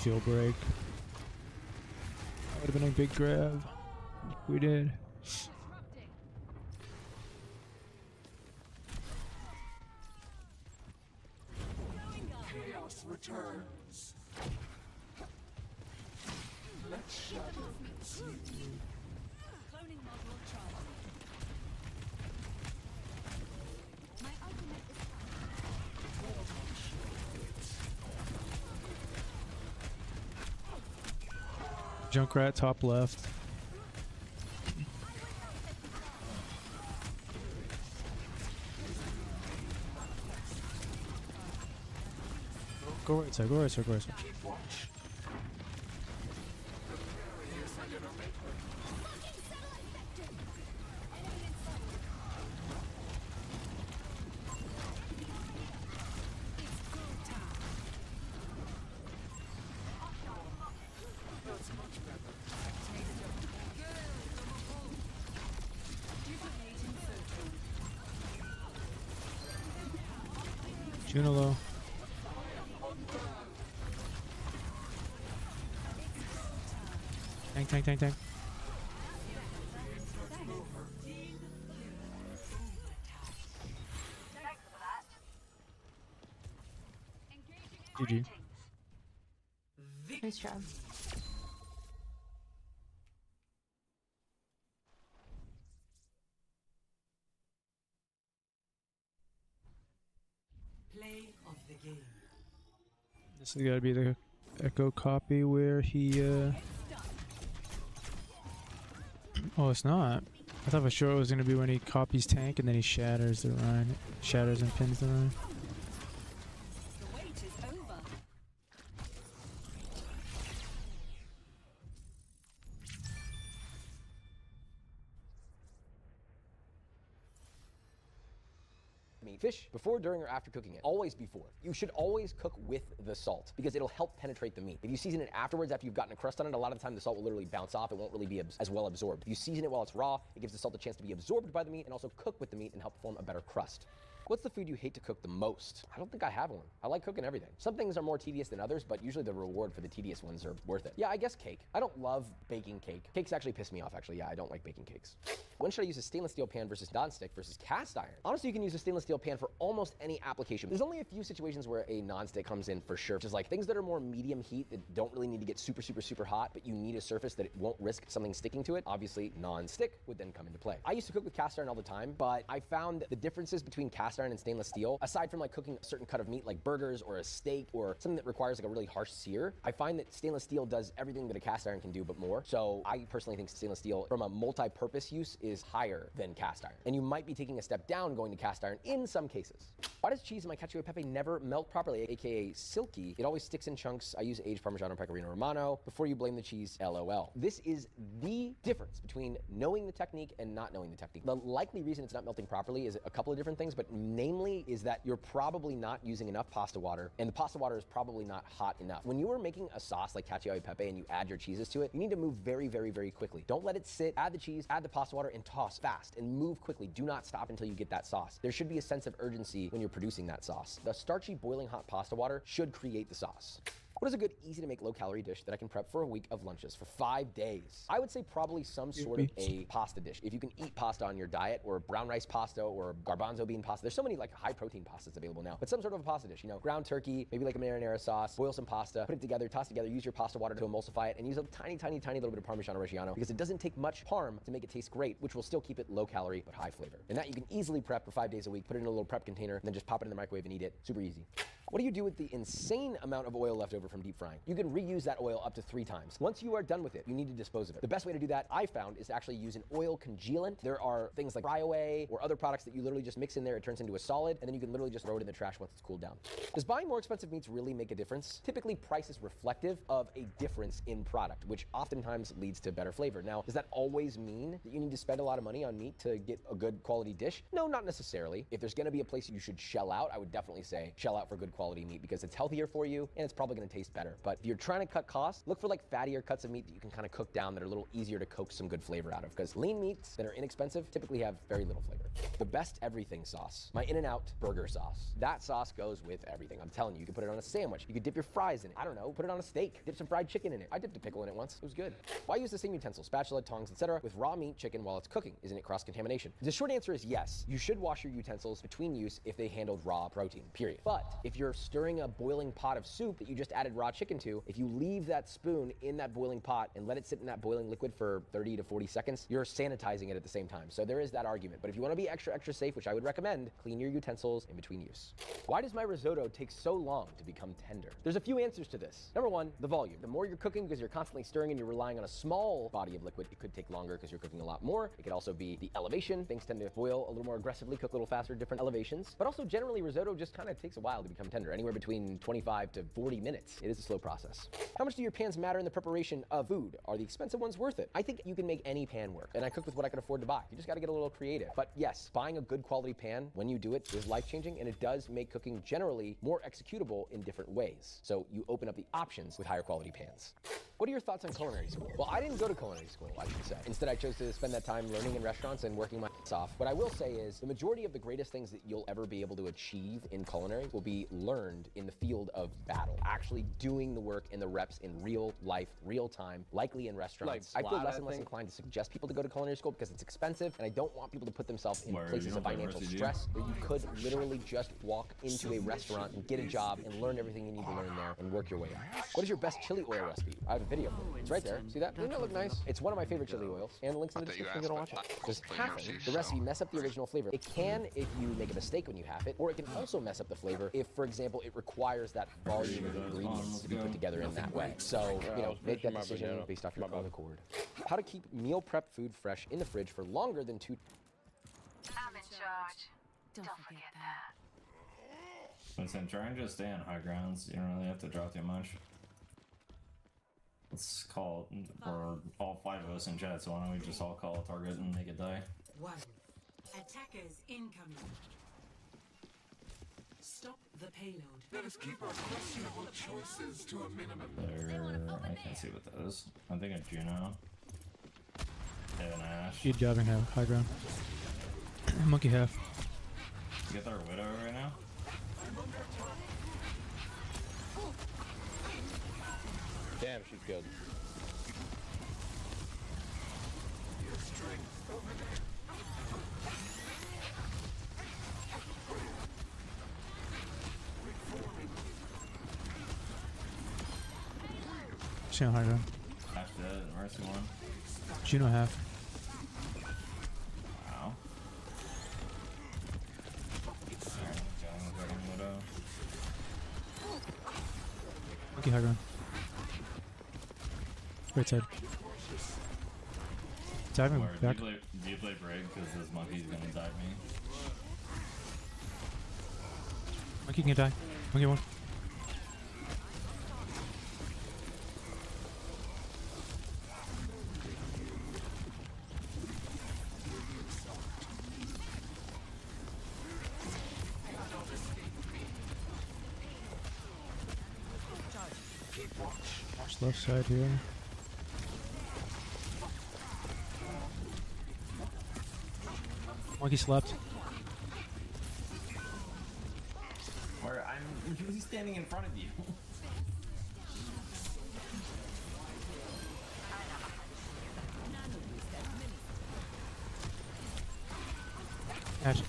Shield break. That would have been a big grab. We did. Chaos returns. Let shadow sleep. Cloning model charged. My ultimate is Junkrat top left. Go right side, go right side, go right side. Junilo. Tank. GG. Nice job. Play of the game. This has got to be the Echo copy where he, Oh, it's not. I thought for sure it was going to be when he copies tank and then he shatters the Rhine. Shatters and pins the Rhine. the wait is over. Meat. Fish before, during, or after cooking it. Always before. You should always cook with the salt because it'll help penetrate the meat. If you season it afterwards, after you've gotten a crust on it, a lot of the time the salt will literally bounce off. It won't really be as well absorbed. If you season it while it's raw, it gives the salt a chance to be absorbed by the meat and also cook with the meat and help form a better crust. What's the food you hate to cook the most? I don't think I have one. I like cooking everything. Some things are more tedious than others, but usually the reward for the tedious ones are worth it. Yeah, I guess cake. I don't love baking cake. Cakes actually piss me off, actually. Yeah, I don't like baking cakes. When should I use a stainless steel pan versus non-stick versus cast iron? Honestly, you can use a stainless steel pan for almost any application. There's only a few situations where a non-stick comes in for sure, which is like things that are more medium heat that don't really need to get super hot, but you need a surface that it won't risk something sticking to it. Obviously, non-stick would then come into play. I used to cook with cast iron all the time, but I found the differences between cast iron and stainless steel, aside from like cooking a certain cut of meat like burgers or a steak or something that requires like a really harsh sear, I find that stainless steel does everything that a cast iron can do but more. So I personally think stainless steel from a multi-purpose use is higher than cast iron. And you might be taking a step down going to cast iron in some cases. Why does cheese in my cacio e pepe never melt properly, aka silky? It always sticks in chunks. I use aged Parmigiano Pecorino Romano. Before you blame the cheese, LOL. This is the difference between knowing the technique and not knowing the technique. The likely reason it's not melting properly is a couple of different things, but namely is that you're probably not using enough pasta water, and the pasta water is probably not hot enough. When you are making a sauce like cacio e pepe and you add your cheeses to it, you need to move very quickly. Don't let it sit. Add the cheese, add the pasta water, and toss fast and move quickly. Do not stop until you get that sauce. There should be a sense of urgency when you're producing that sauce. The starchy boiling hot pasta water should create the sauce. What is a good, easy to make low-calorie dish that I can prep for a week of lunches for 5 days? I would say probably some sort of a pasta dish. If you can eat pasta on your diet, or brown rice pasta, or garbanzo bean pasta, there's so many like high-protein pastas available now. But some sort of a pasta dish, you know, ground turkey, maybe like a marinara sauce, boil some pasta, put it together, toss together, use your pasta water to emulsify it, and use a tiny little bit of Parmigiano Reggiano because it doesn't take much parm to make it taste great, which will still keep it low-calorie but high flavor. And that you can easily prep for 5 days a week, put it in a little prep container, and then just pop it in the microwave and eat it. Super easy. What do you do with the insane amount of oil left over from deep frying? You can reuse that oil up to 3 times. Once you are done with it, you need to dispose of it. The best way to do that, I found, is to actually use an oil congealant. There are things like Fryaway or other products that you literally just mix in there, it turns into a solid, and then you can literally just throw it in the trash once it's cooled down. Does buying more expensive meats really make a difference? Typically, price is reflective of a difference in product, which oftentimes leads to better flavor. Now, does that always mean that you need to spend a lot of money on meat to get a good quality dish? No, not necessarily. If there's gonna be a place you should shell out, I would definitely say shell out for good quality meat because it's healthier for you and it's probably gonna taste better. But if you're trying to cut costs, look for like fattier cuts of meat that you can kind of cook down that are a little easier to coax some good flavor out of, because lean meats that are inexpensive typically have very little flavor. The best everything sauce, my In-N-Out burger sauce. That sauce goes with everything. I'm telling you, you can put it on a sandwich. You could dip your fries in it. I don't know, put it on a steak. Dip some fried chicken in it. I dipped a pickle in it once. It was good. Why use the same utensils, spatula, tongs, etc. with raw meat, chicken while it's cooking? Isn't it cross-contamination? The short answer is yes. You should wash your utensils between use if they handled raw protein, period. But if you're stirring a boiling pot of soup that you just added raw chicken to, if you leave that spoon in that boiling pot and let it sit in that boiling liquid for 30 to 40 seconds, you're sanitizing it at the same time. So there is that argument. But if you want to be extra safe, which I would recommend, clean your utensils in between use. Why does my risotto take so long to become tender? There's a few answers to this. Number one, the volume. The more you're cooking, because you're constantly stirring and you're relying on a small body of liquid, it could take longer because you're cooking a lot more. It could also be the elevation. Things tend to boil a little more aggressively, cook a little faster, different elevations. But also generally risotto just kind of takes a while to become tender, anywhere between 25 to 40 minutes. It is a slow process. How much do your pans matter in the preparation of food? Are the expensive ones worth it? I think you can make any pan work, and I cook with what I can afford to buy. You just got to get a little creative. But yes, buying a good quality pan when you do it is life-changing, and it does make cooking generally more executable in different ways. So you open up the options with higher quality pans. What are your thoughts on culinary school? Well, I didn't go to culinary school, I should say. Instead, I chose to spend that time learning in restaurants and working my ass off. What I will say is the majority of the greatest things that you'll ever be able to achieve in culinary will be learned in the field of battle, actually doing the work in the reps in real life, real time, likely in restaurants. I feel less and less inclined to suggest people to go to culinary school because it's expensive, and I don't want people to put themselves in places of financial stress where you could literally just walk into a restaurant and get a job and learn everything you need to learn there and work your way up. What is your best chili oil recipe? I have a video for it. It's right there. See that? Doesn't that look nice? It's one of my favorite chili oils, and the link's in the description if you want to watch it. Does halving the recipe mess up the original flavor? It can if you make a mistake when you half it, or it can also mess up the flavor if, for example, it requires that volume of ingredients to be put together in that way. So, you know, make that decision based off your own accord. How to keep meal prep food fresh in the fridge for longer than 2... I'm in charge. Don't forget that. Listen, try and just stay on high grounds. You don't really have to drop too much. Let's call it, we're all 5 of us in chat, so why don't we just all call a target and make it die? 1. Attackers incoming. Stop the payload. Let us keep our questionable choices to a minimum. There, I can't see what that is. I'm thinking Juno. They have an Ash. You're driving high ground. Monkey half. You get their Widow right now? Damn, she's good. Juno high ground. Ash dead, Mercy one. Juno half. Wow. Widow. Monkey high ground. Right side. Diving back. Do you play Brig? Because this monkey's gonna dive me. Monkey can die. Monkey one. Watch left side here. Monkey slept. Where I'm usually standing in front of you. Ash.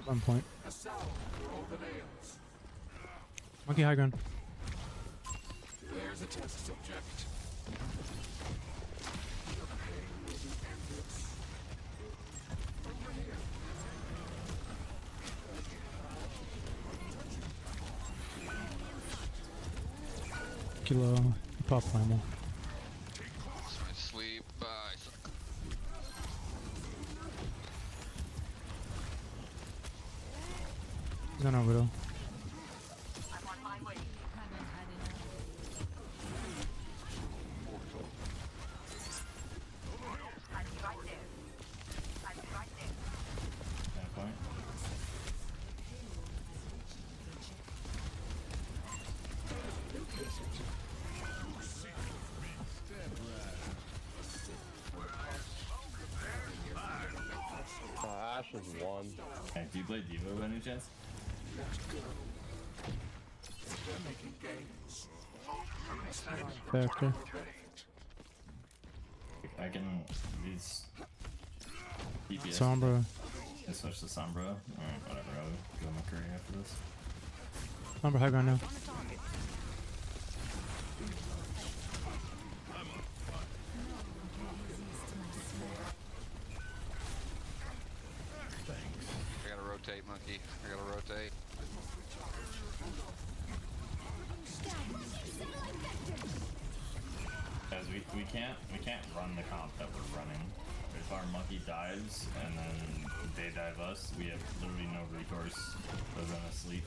On point. Monkey high ground. There's a test subject. Your pain will be ended. Over here. Kilo, pop primal. That's my sleep. I suck. He's on orbital. I'm on my way. I'll be right there. I'll be right there. That point. Ash is one. Hey, do you play Devo by any chance? Factor. I can these DPS. Sombra. I switch to Sombra. Alright, whatever. I'll go McCurry after this. Sombra high ground now. I gotta rotate, monkey. I gotta rotate. Guys, we can't run the comp that we're running. If our monkey dives and then they dive us, we have literally no recourse other than asleep.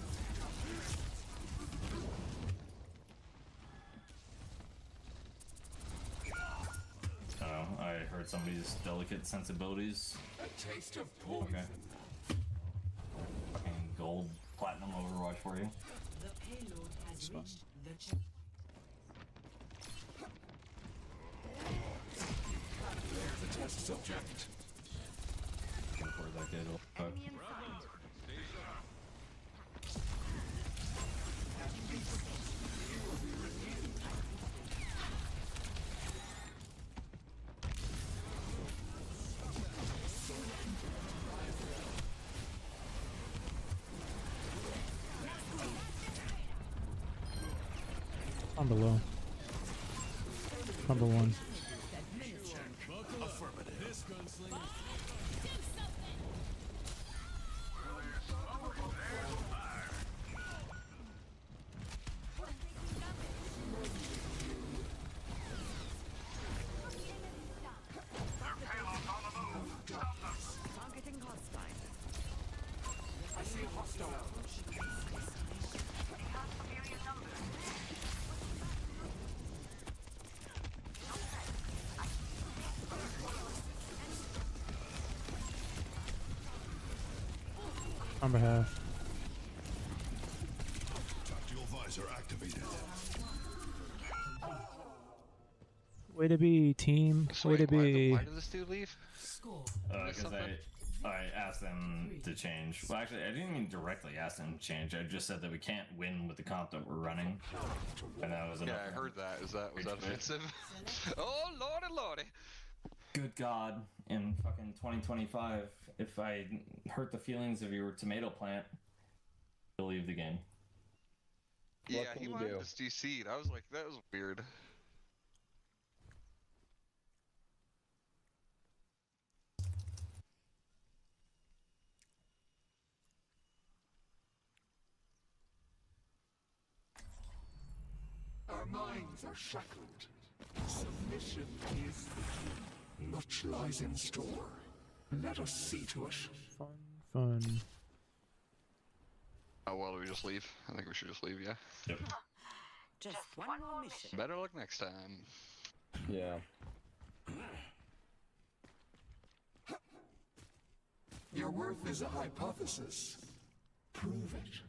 Oh, I heard somebody's delicate sensibilities. A taste of poison. Okay. Fucking gold, platinum Overwatch for you. The payload has reached the checkpoint. There's a test subject. Before that kid will fuck. On below. Number one. This gunslinger. Targeting hostile. I see a hostile. Number half. Tactical visor activated. Way to be, team. So Way to wait, be. why did this dude leave? Because something? I asked them to change. Well, actually, I didn't even directly ask them to change. I just said that we can't win with the comp that we're running, and that was enough. Yeah, I heard that. Was that offensive? Oh lordy, lordy. Good God, in fucking 2025, if I hurt the feelings of your tomato plant, you'll leave the game. Yeah, can he you wanted do? this DC'd. I was like, that was weird. Our minds are shackled. Submission is the key. Much lies in store. Let us see to it. Fun. Oh well, do we just leave? I think we should just leave, yeah? Yep. Just one more mission. Better luck next time. Yeah. Your worth is a hypothesis. Prove it.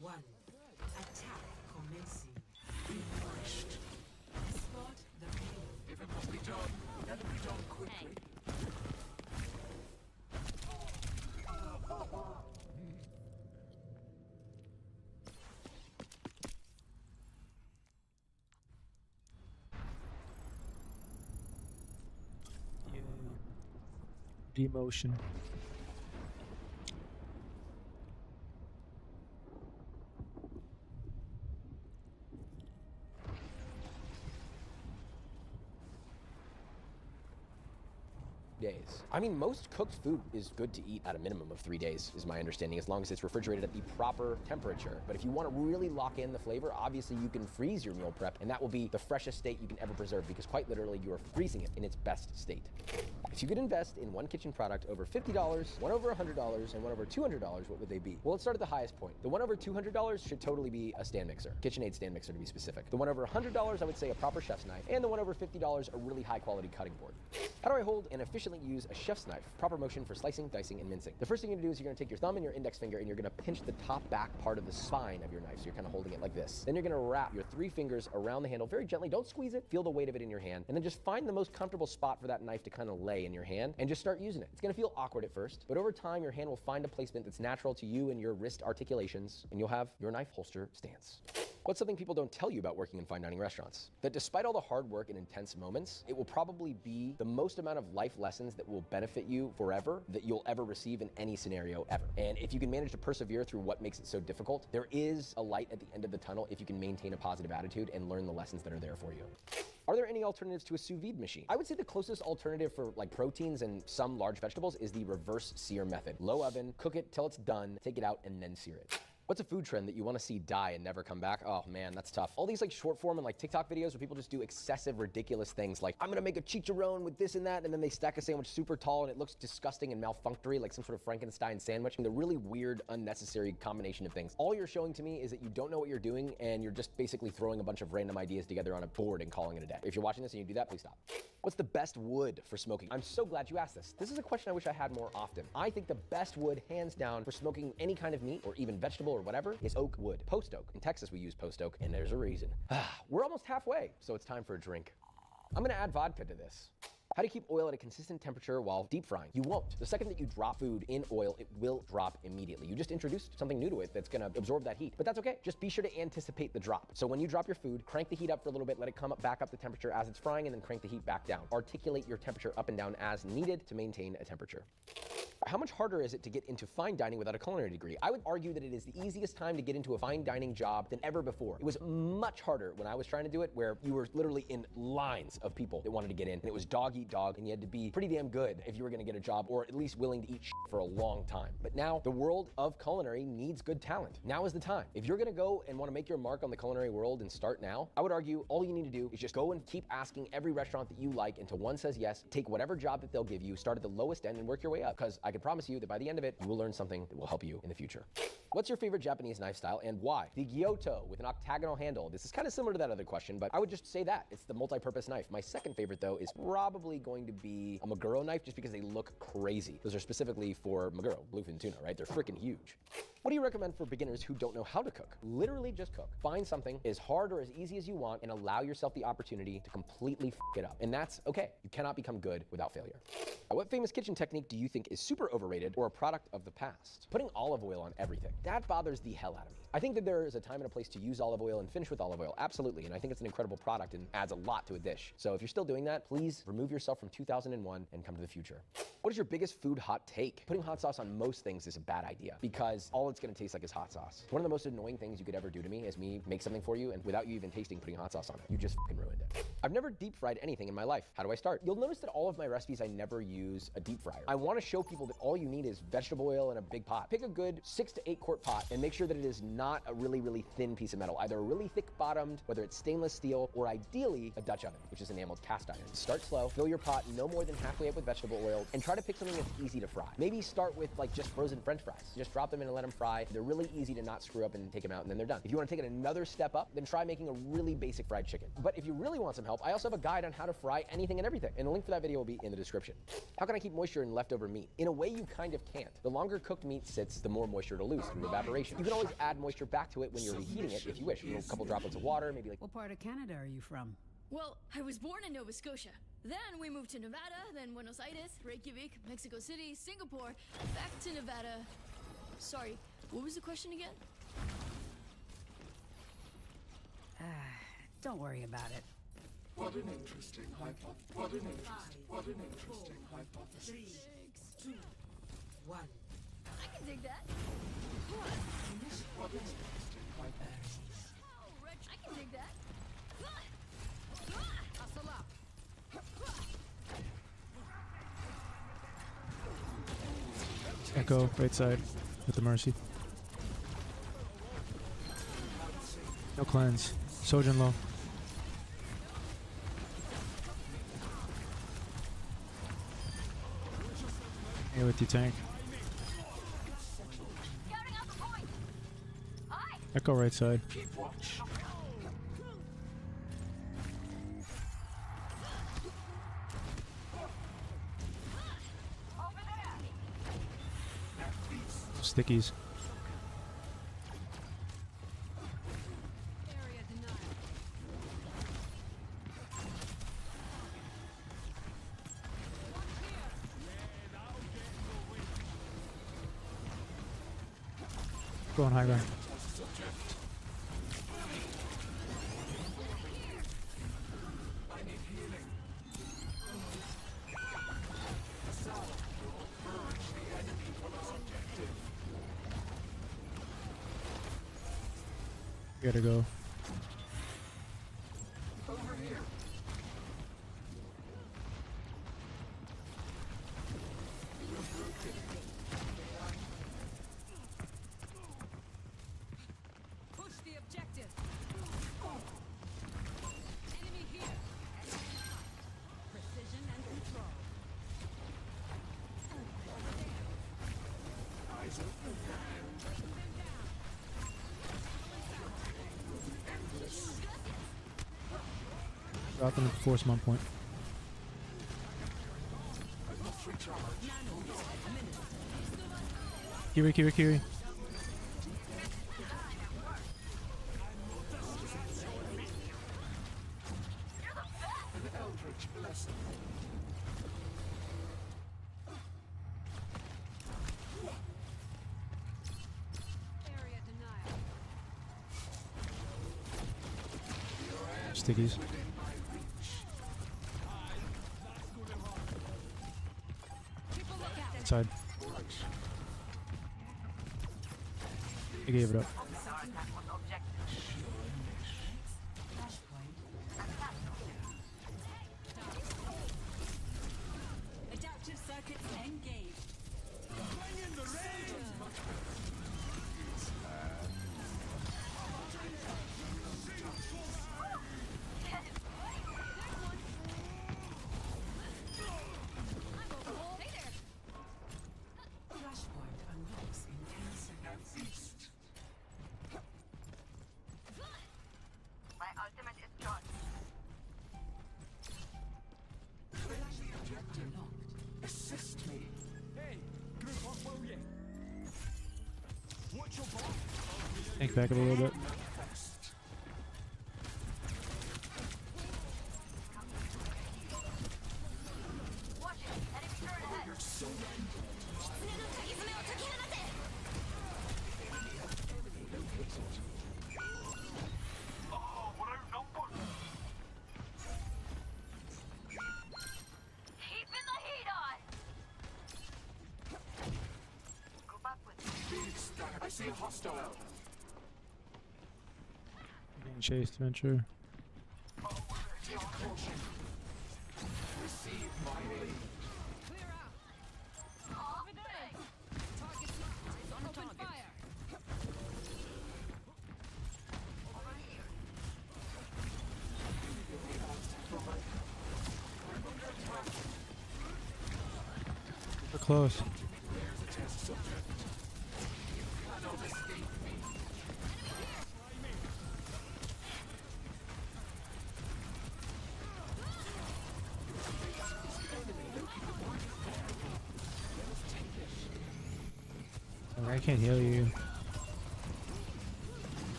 One. Attack commencing. Be pushed. Escort the payload. If it must be done, let it be done quickly. Demotion. Days. I mean, most cooked food is good to eat at a minimum of 3 days, is my understanding, as long as it's refrigerated at the proper temperature. But if you want to really lock in the flavor, obviously you can freeze your meal prep, and that will be the freshest state you can ever preserve, because quite literally you are freezing it in its best state. If you could invest in one kitchen product over $50, one over $100, and one over $200, what would they be? Well, let's start at the highest point. The one over $200 should totally be a stand mixer, KitchenAid stand mixer to be specific. The one over $100, I would say a proper chef's knife, and the one over $50, a really high quality cutting board. How do I hold and efficiently use a chef's knife? Proper motion for slicing, dicing, and mincing. The first thing you're gonna do is you're gonna take your thumb and your index finger and you're gonna pinch the top back part of the spine of your knife, so you're kind of holding it like this. Then you're gonna wrap your 3 fingers around the handle very gently. Don't squeeze it. Feel the weight of it in your hand, and then just find the most comfortable spot for that knife to kind of lay in your hand, and just start using it. It's gonna feel awkward at first, but over time your hand will find a placement that's natural to you and your wrist articulations, and you'll have your knife holster stance. What's something people don't tell you about working in fine dining restaurants? That despite all the hard work and intense moments, it will probably be the most amount of life lessons that will benefit you forever that you'll ever receive in any scenario ever. And if you can manage to persevere through what makes it so difficult, there is a light at the end of the tunnel if you can maintain a positive attitude and learn the lessons that are there for you. Are there any alternatives to a sous vide machine? I would say the closest alternative for like proteins and some large vegetables is the reverse sear method. Low oven, cook it till it's done, take it out, and then sear it. What's a food trend that you want to see die and never come back? Oh man, that's tough. All these like short form and like TikTok videos where people just do excessive, ridiculous things like, I'm gonna make a chicharron with this and that, and then they stack a sandwich super tall and it looks disgusting and malfunctory, like some sort of Frankenstein sandwich. And the really weird, unnecessary combination of things. All you're showing to me is that you don't know what you're doing and you're just basically throwing a bunch of random ideas together on a board and calling it a day. If you're watching this and you do that, please stop. What's the best wood for smoking? I'm so glad you asked this. This is a question I wish I had more often. I think the best wood, hands down, for smoking any kind of meat or even vegetable or whatever is oak wood. Post oak. In Texas, we use post oak, and there's a reason. We're almost halfway, so it's time for a drink. I'm gonna add vodka to this. How to keep oil at a consistent temperature while deep frying? You won't. The second that you drop food in oil, it will drop immediately. You just introduced something new to it that's gonna absorb that heat, but that's okay. Just be sure to anticipate the drop. So when you drop your food, crank the heat up for a little bit, let it come up back up the temperature as it's frying, and then crank the heat back down. Articulate your temperature up and down as needed to maintain a temperature. How much harder is it to get into fine dining without a culinary degree? I would argue that it is the easiest time to get into a fine dining job than ever before. It was much harder when I was trying to do it, where you were literally in lines of people that wanted to get in, and it was dog eat dog, and you had to be pretty damn good if you were gonna get a job, or at least willing to eat shit for a long time. But now, the world of culinary needs good talent. Now is the time. If you're gonna go and wanna make your mark on the culinary world and start now, I would argue all you need to do is just go and keep asking every restaurant that you like until one says yes, take whatever job that they'll give you, start at the lowest end and work your way up, because I can promise you that by the end of it, you will learn something that will help you in the future. What's your favorite Japanese knife style and why? The Gyoto with an octagonal handle. This is kind of similar to that other question, but I would just say that. It's the multi-purpose knife. My second favorite though is probably going to be a Maguro knife, just because they look crazy. Those are specifically for Maguro, bluefin tuna, right? They're freaking huge. What do you recommend for beginners who don't know how to cook? Literally just cook. Find something as hard or as easy as you want and allow yourself the opportunity to completely f it up. And that's okay. You cannot become good without failure. What famous kitchen technique do you think is super overrated or a product of the past? Putting olive oil on everything. That bothers the hell out of me. I think that there is a time and a place to use olive oil and finish with olive oil, absolutely, and I think it's an incredible product and adds a lot to a dish. So if you're still doing that, please remove yourself from 2001 and come to the future. What is your biggest food hot take? Putting hot sauce on most things is a bad idea because all it's gonna taste like is hot sauce. One of the most annoying things you could ever do to me is me make something for you and without you even tasting putting hot sauce on it. You just fucking ruined it. I've never deep fried anything in my life. How do I start? You'll notice that all of my recipes, I never use a deep fryer. I wanna show people that all you need is vegetable oil and a big pot. Pick a good 6 to 8 quart pot and make sure that it is not a really thin piece of metal, either really thick bottomed, whether it's stainless steel, or ideally a Dutch oven, which is enameled cast iron. Start slow, fill your pot no more than halfway up with vegetable oil, and try to pick something that's easy to fry. Maybe start with like just frozen French fries. Just drop them in and let them fry. They're really easy to not screw up and take them out, and then they're done. If you want to take it another step up, then try making a really basic fried chicken. But if you really want some help, I also have a guide on how to fry anything and everything, and the link for that video will be in the description. How can I keep moisture in leftover meat? In a way, you kind of can't. The longer cooked meat sits, the more moisture it'll lose through evaporation. You can always add moisture back to it when you're reheating it if you wish. A couple droplets of water, maybe like... What part of Canada are you from? Well, I was born in Nova Scotia. Then we moved to Nevada, then Buenos Aires, Reykjavik, Mexico City, Singapore, back to Nevada. Sorry, what was the question again? Don't worry about it. What an interesting hypothesis. What an interesting hypothesis. 3, 1. I can dig that. I can dig that. Hustle up. Echo, right side, with the Mercy. No cleanse. Sojourn low. Here with you, tank. Echo right side. Stickies. Go on high ground. Gotta go. Push the objective. Enemy here. Precision and control. Eyes open. Drop them at force mount point. Kiri, Kiri, Kiri. Stickies. Inside. I gave it up. Adaptive circuits engaged. Bring in the rain! Flashpoint unlocks in 10 seconds. My ultimate is charged. Objective locked. Assist me. Hey, group up, will ye? Watch your back. Tank back up a little bit. Keeping the heat on. Group up with I see a hostile. Getting chased, Venture. Take caution. Receive my aid. Clear out. Over there. Target locked. On open fire. We're close. I can't heal you.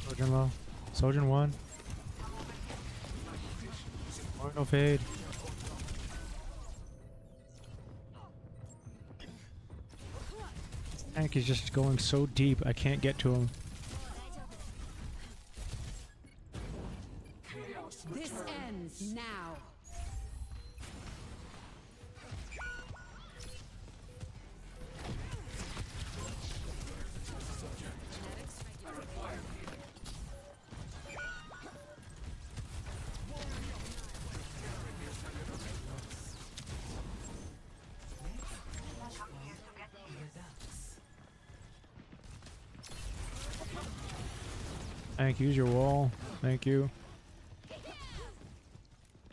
Sojourn low. Sojourn 1. Or no fade. Tank is just going so deep, I can't get to him. This ends now. Thank you. Use your wall. Thank you.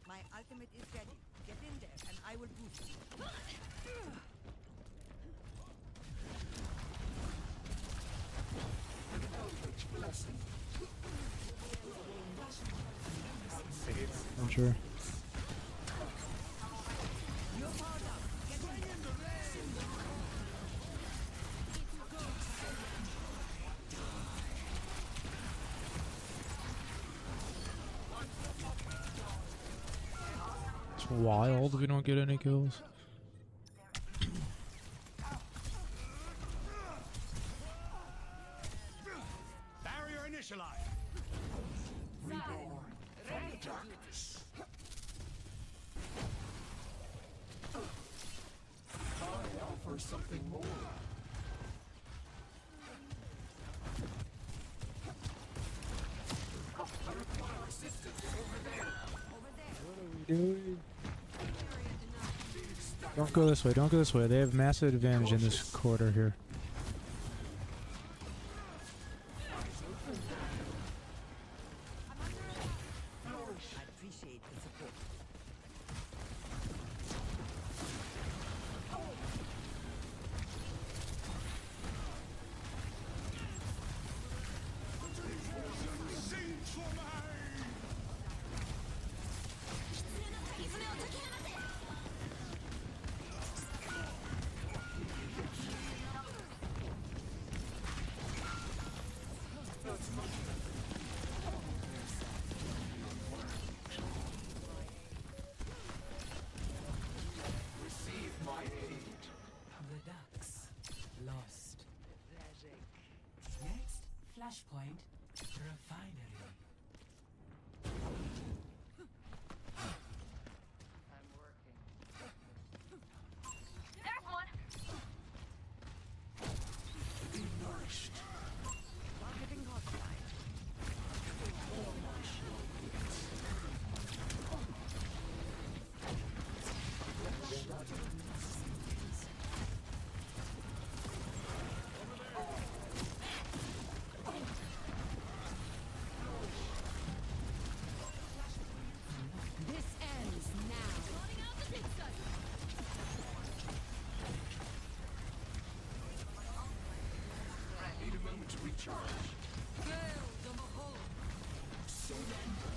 My ultimate is ready. Get in there, and I will boost you. I'm sure. It's wild if we don't get any kills. Barrier initialized. Reborn from the darkness. I offer something more. Dude. Don't go this way. Don't go this way. They have massive advantage in this quarter here. I appreciate the support. Receive my aid. The ducks lost. Next, flashpoint refinery. Be nourished. This ends now. Running out the big side. Need a moment to recharge. Surrender.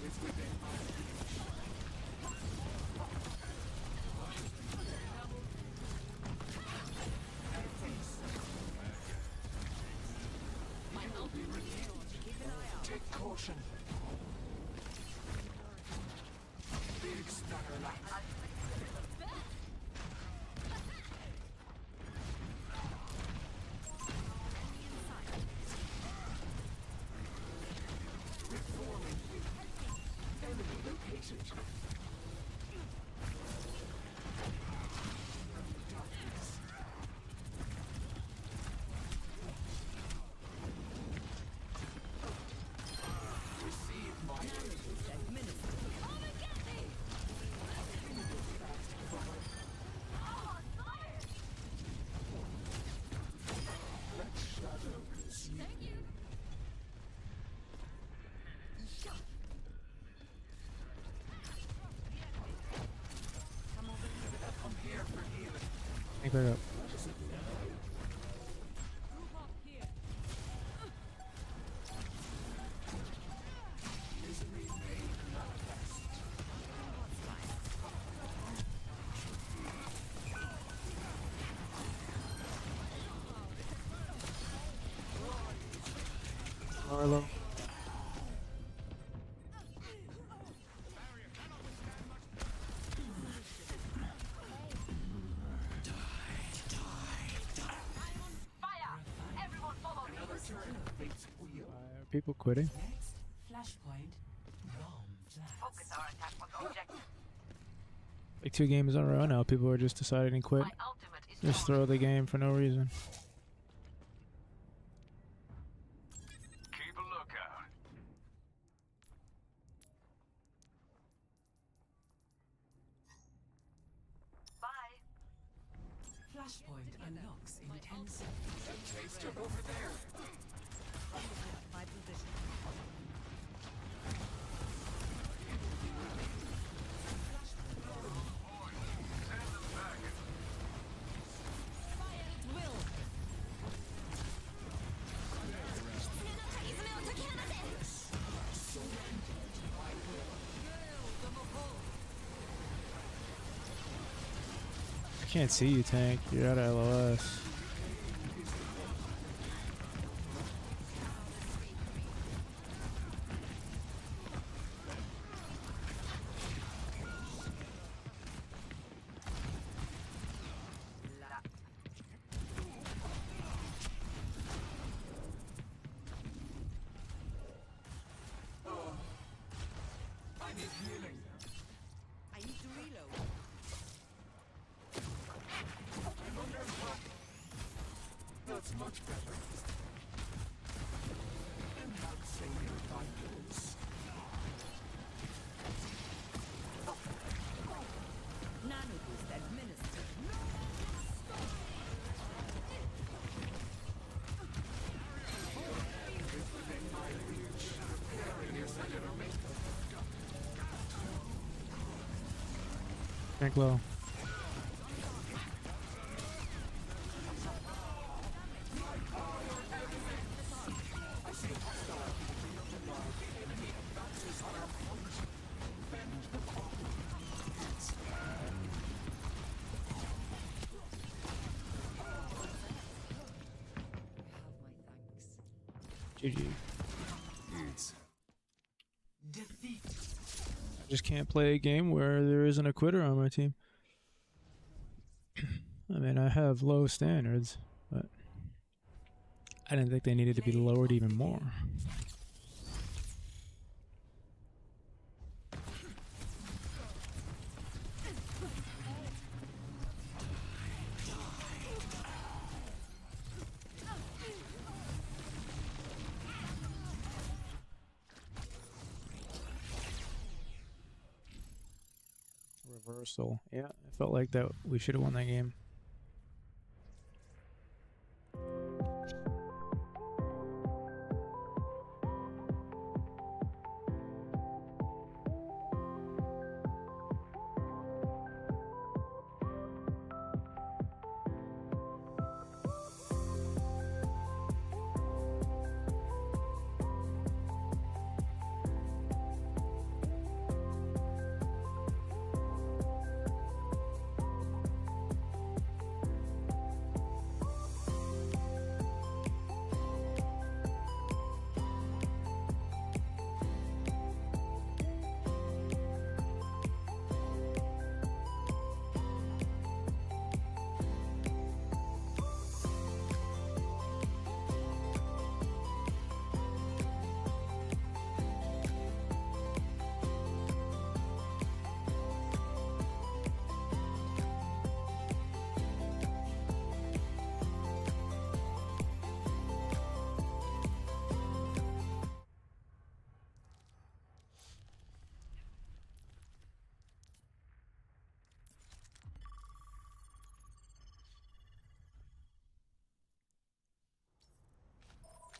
It's within my Take caution. Big Staggerlack. Reforming. Enemy located. Darkness. Receive my Let shadow consume you. I'm here for healing. Take back up. Misery made manifest. Arlo. Another turn of fate's wheel. Are people quitting? Next, flashpoint bomb flats. Like 2 games in a row now, people are just deciding to quit. Just throw the game for no reason. Keep a lookout. Flashpoint unlocks in 10 seconds. Taster over there. My position. I can't see you, tank. You're out of LOS. I need healing. I need to reload. I'm under attack. That's much better. Enhancing your vitals. Nano boost administered. Within my reach. Preparing your cellular makeup. Tank low. GG. Defeat. I just can't play a game where there isn't a quitter on my team. I mean, I have low standards, but I didn't think they needed to be lowered even more. Reversal. Yeah, I felt like that we should have won that game.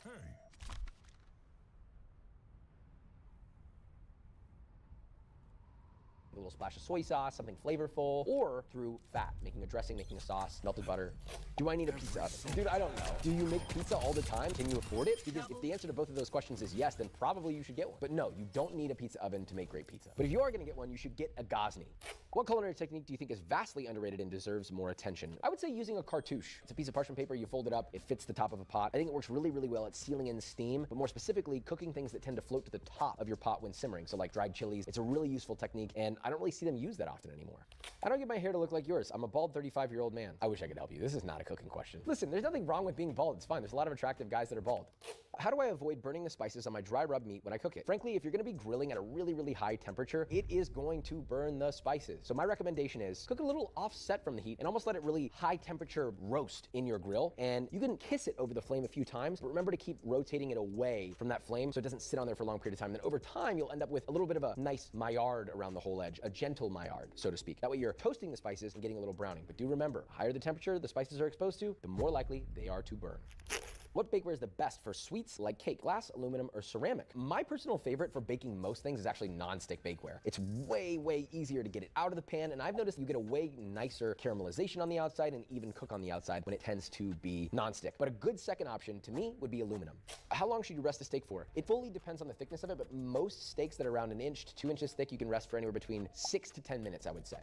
Hey. A little splash of soy sauce, something flavorful, or through fat, making a dressing, making a sauce, melted butter. Do I need a pizza oven? Dude, I don't know. Do you make pizza all the time? Can you afford it? Because if the answer to both of those questions is yes, then probably you should get one. But no, you don't need a pizza oven to make great pizza. But if you are gonna get one, you should get a Gosney. What culinary technique do you think is vastly underrated and deserves more attention? I would say using a cartouche. It's a piece of parchment paper, you fold it up, it fits the top of a pot. I think it works really, really well at sealing in steam, but more specifically, cooking things that tend to float to the top of your pot when simmering. So like dried chilies. It's a really useful technique, and I don't really see them used that often anymore. I don't get my hair to look like yours. I'm a bald 35-year-old man. I wish I could help you. This is not a cooking question. Listen, there's nothing wrong with being bald. It's fine. There's a lot of attractive guys that are bald. How do I avoid burning the spices on my dry rub meat when I cook it? Frankly, if you're gonna be grilling at a really, really high temperature, it is going to burn the spices. So my recommendation is cook it a little offset from the heat and almost let it really high temperature roast in your grill. And you can kiss it over the flame a few times, but remember to keep rotating it away from that flame so it doesn't sit on there for a long period of time. Then over time, you'll end up with a little bit of a nice Maillard around the whole edge, a gentle Maillard, so to speak. That way you're toasting the spices and getting a little browning. But do remember, higher the temperature the spices are exposed to, the more likely they are to burn. What bakeware is the best for sweets like cake, glass, aluminum, or ceramic? My personal favorite for baking most things is actually non-stick bakeware. It's way, way easier to get it out of the pan, and I've noticed you get a way nicer caramelization on the outside and even cook on the outside when it tends to be non-stick. But a good second option to me would be aluminum. How long should you rest a steak for? It fully depends on the thickness of it, but most steaks that are around 1 inch to 2 inches thick, you can rest for anywhere between 6 to 10 minutes, I would say.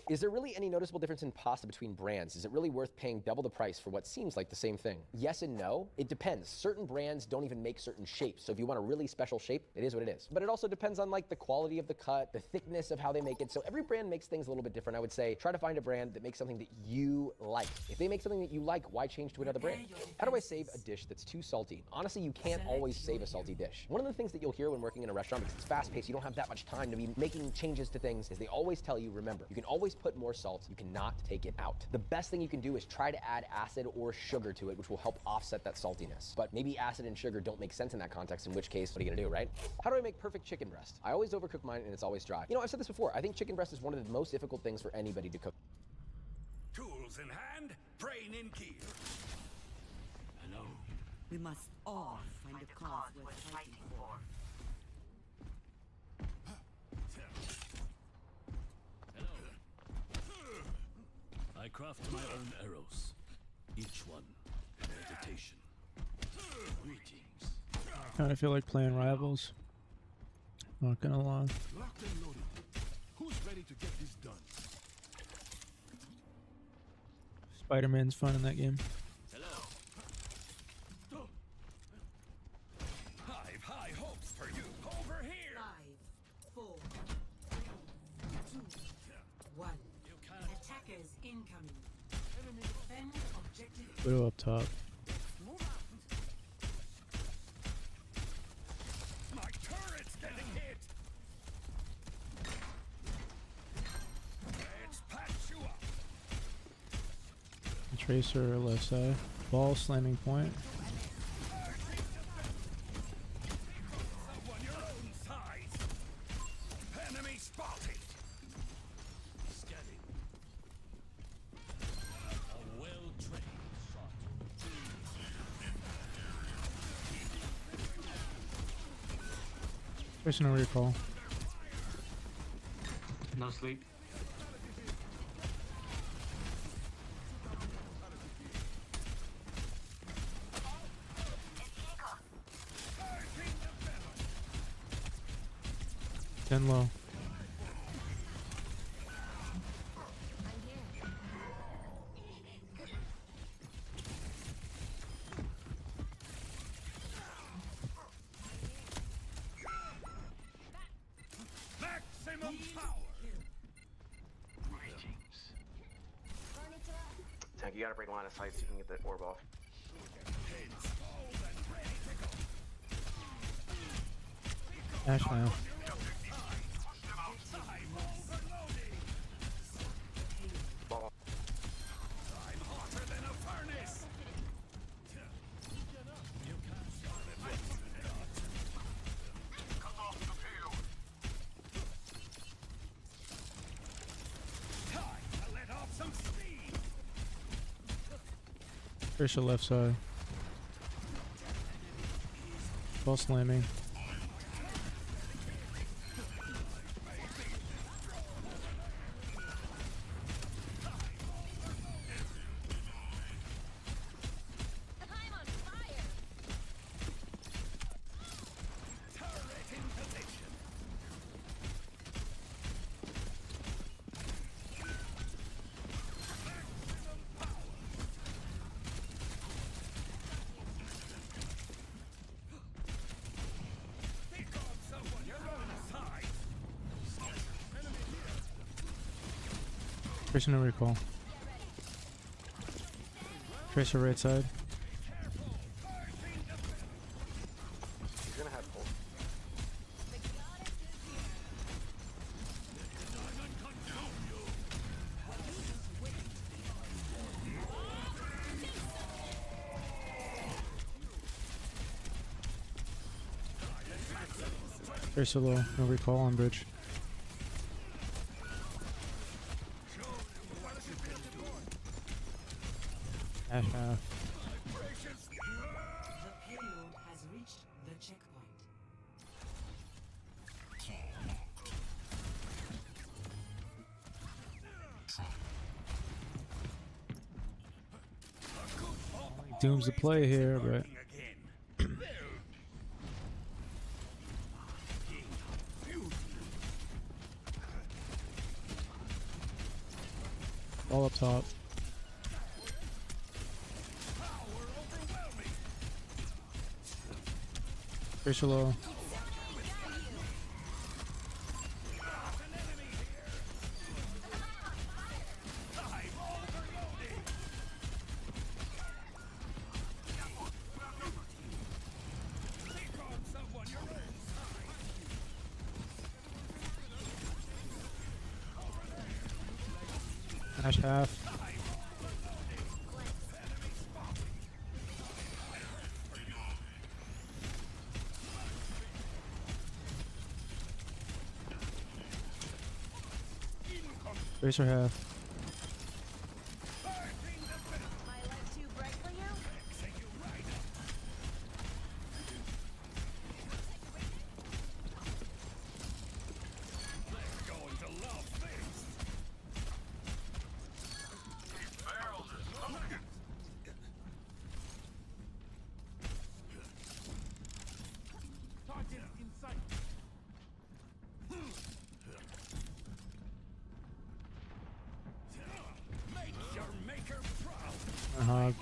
Is there really any noticeable difference in pasta between brands? Is it really worth paying double the price for what seems like the same thing? Yes and no. It depends. Certain brands don't even make certain shapes. So if you want a really special shape, it is what it is. But it also depends on like the quality of the cut, the thickness of how they make it. So every brand makes things a little bit different. I would say try to find a brand that makes something that you like. If they make something that you like, why change to another brand? How do I save a dish that's too salty? Honestly, you can't always save a salty dish. One of the things that you'll hear when working in a restaurant, because it's fast paced, you don't have that much time to be making changes to things, is they always tell you, remember, you can always put more salt, you cannot take it out. The best thing you can do is try to add acid or sugar to it, which will help offset that saltiness. But maybe acid and sugar don't make sense in that context, in which case, what are you gonna do, right? How do I make perfect chicken breast? I always overcook mine and it's always dry. You know, I've said this before, I think chicken breast is one of the most difficult things for anybody to cook. Tools in hand, brain in gear. Hello. We must all find a cause worth fighting for. I craft my own arrows. Each one, meditation. Greetings. Kinda feel like playing Rivals. Not gonna lie. Locked and loaded. Who's ready to get this done? Spider-Man's fun in that game. Hello. I've high hopes for you. Over here. 5, 4, 3, 2, 1. Attackers incoming. Defend objective. Widow up top. My turret's getting hit. Let's patch you up. Tracer left side. Ball slamming point. Someone your own size. Enemy spotted. Scanning. A well-trained shot. Tracer no recall. No sleep. Ten low. Maximum power. Tank, you gotta break line of sight so you can get the orb off. Ash now. I'm hotter than a furnace. Cut off the field. Time to let off some steam. Tracer left side. Ball slamming. Turret in position. Maximum power. Pick on someone your own size. Enemy here. Tracer no recall. Tracer right side. Very so low. No recall on bridge. Ash half. The payload has reached the checkpoint. Doom's the play here, but all up top. Very so low. Ash half. Racer half. Hog.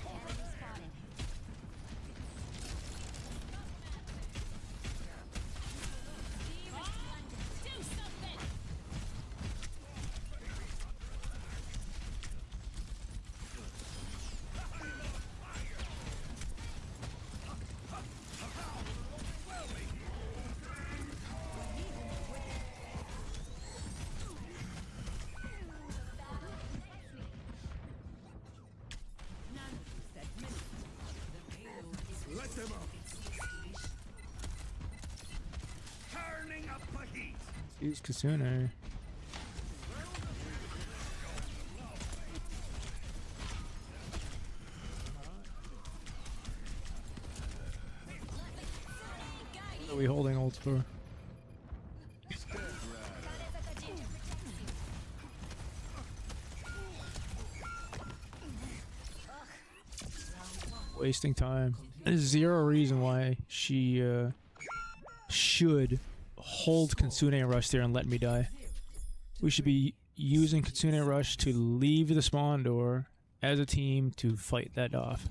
Let them up. Turning up the heat. Use Kasune. What are we holding ults for? Wasting time. There's zero reason why she should hold Kitsune Rush there and let me die. We should be using Kitsune Rush to leave the spawn door as a team to fight that off.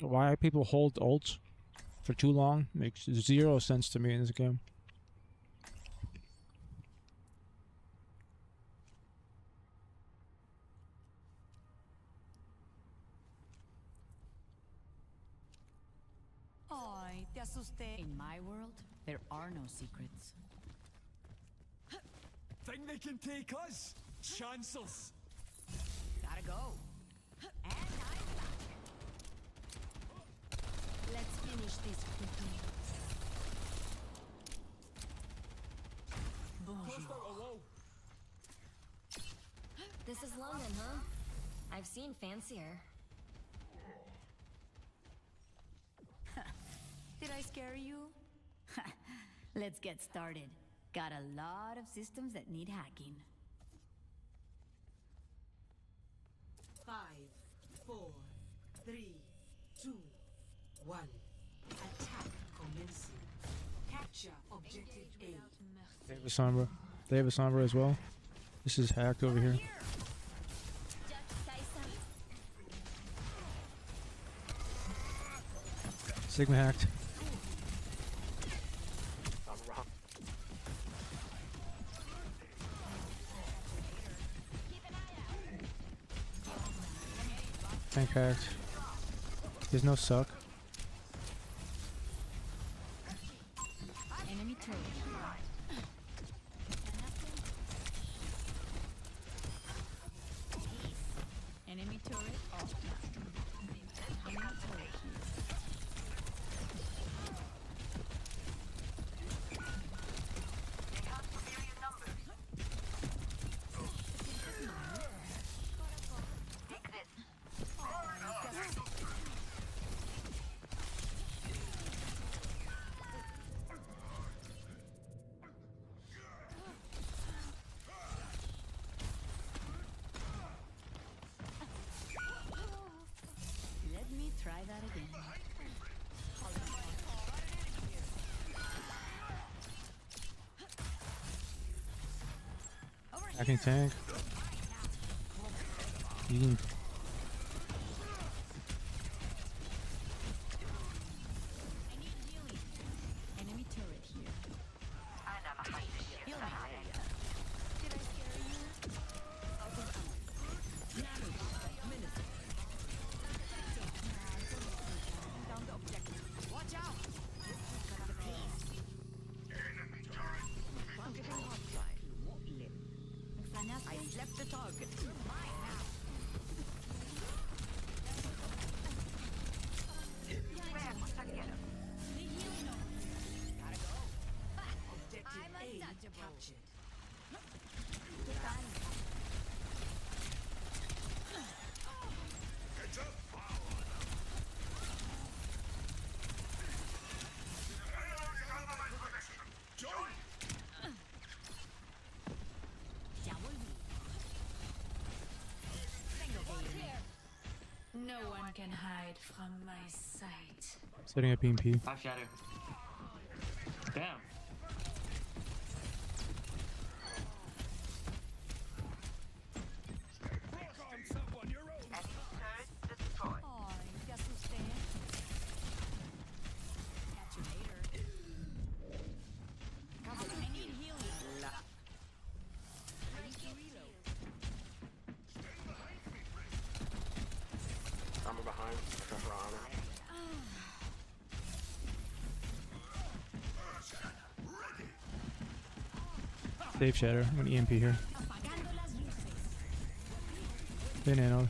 Why people hold ults for too long makes zero sense to me in this game. Ay, te asusté. In my world, there are no secrets. Think they can take us? Chanceless. Gotta go. And I'm back. Let's finish this quickly. Bonjour. This is London, huh? I've seen fancier. Did I scare you? Let's get started. Got a lot of systems that need hacking. 5, 4, 3, 2, 1. Attack commencing. Capture objective A. They have a Sombra. They have a Sombra as well. This is hacked over here. Sigma hacked. Tank hacked. There's no suck. Enemy turret. turret off. Enemy turret here. Let me try that again. I can tank. You can. Enemy turret here. Heal me. Did I scare you? Out of ammo. Nano minutes. Down the objective. Watch out! The pace. Enemy turret. Targeting hostile. Won't live. I slept the target. You're mine now. Objective A captured. No one can hide from my sight. Setting up EMP. Half shadow. Damn. Oh, ya asusté. Catch you later. I need healing. Ready to reload. Armor behind. Trevor on it. Save shatter. I'm gonna EMP here. They nano.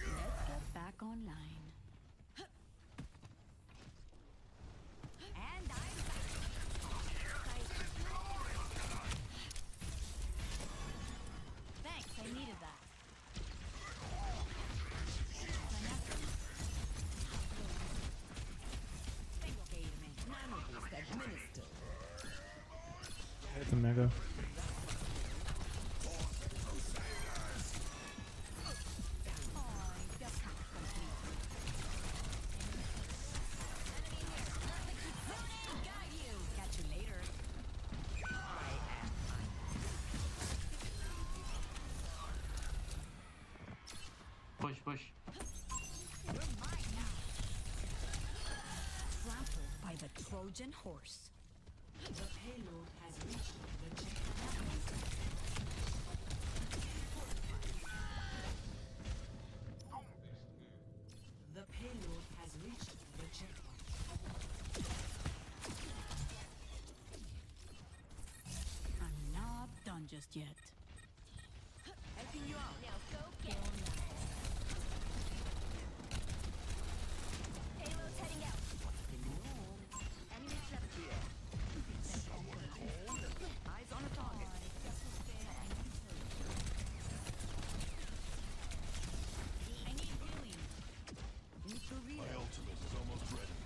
Let's get back online. And I'm back. Thanks, I needed that. Nano boost administered. Hit the mega. Catch you later. Push, push. Trampled by the Trojan horse. The payload has reached the checkpoint. The payload has reached the checkpoint. I'm not done just yet. Helping you out. Now go get Payload's heading out. Enemy trapped here. Eyes on a target. I need healing. Need to reload. My ultimate is almost ready.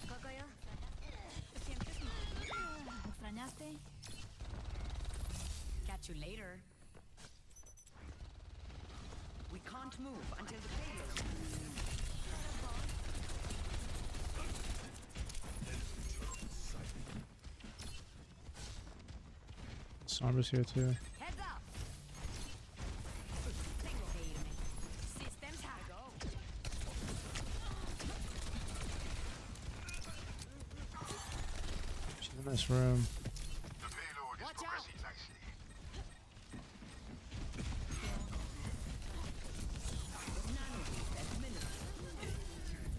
Kakaya. ¿Te sientes mal? ¿Me extrañaste? Catch you later. We can't move until the payload. Sombra's here too. Heads up. Tengo que irme. Systems have go. this room. Watch out!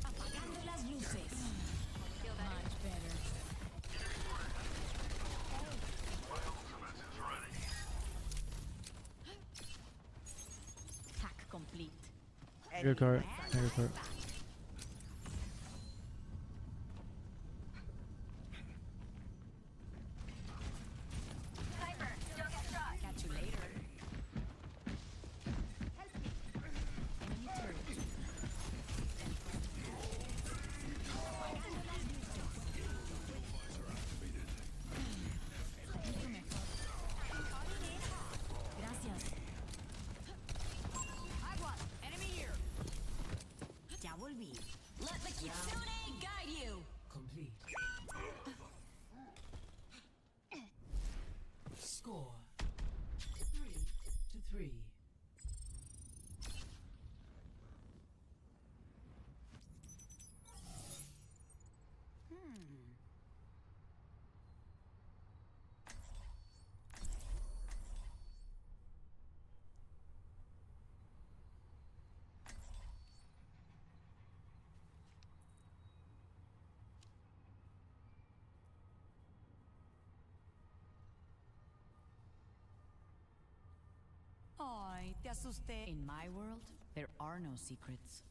Apagando las luces. Much better. Hack complete. Good cart. Good cart. Catch you later. Enemy turret. Gracias. Agua, enemy here. Ya volví. Let the Kitsune guide you. Complete. Score 3-3. Ay, te asusté. In my world, there are no secrets.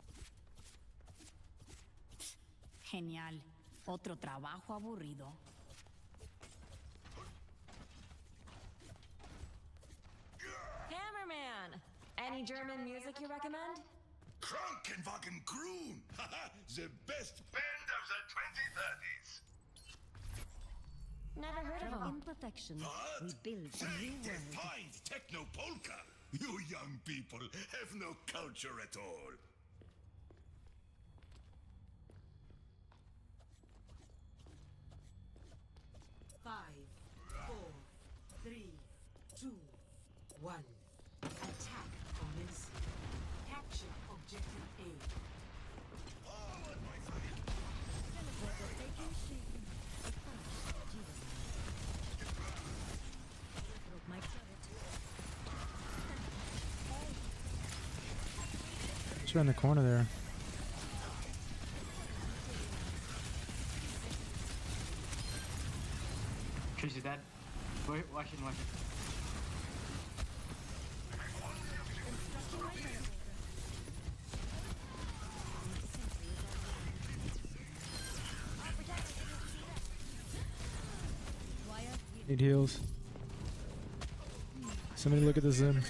Genial. Otro trabajo aburrido. Hammerman! Any German music you recommend? Krankenwagen Grun! The best band of the 2030s! Never heard of From him. imperfection, What? we build a new world. Defined techno polka! You young people have no culture at all! Five, 4, 3, 2, 1. Attack commencing. Capture objective A. Broke my turret. It's around the corner there. Tracy's dead. Wait, watch it, watch it. Need heals. Somebody look at the Zim.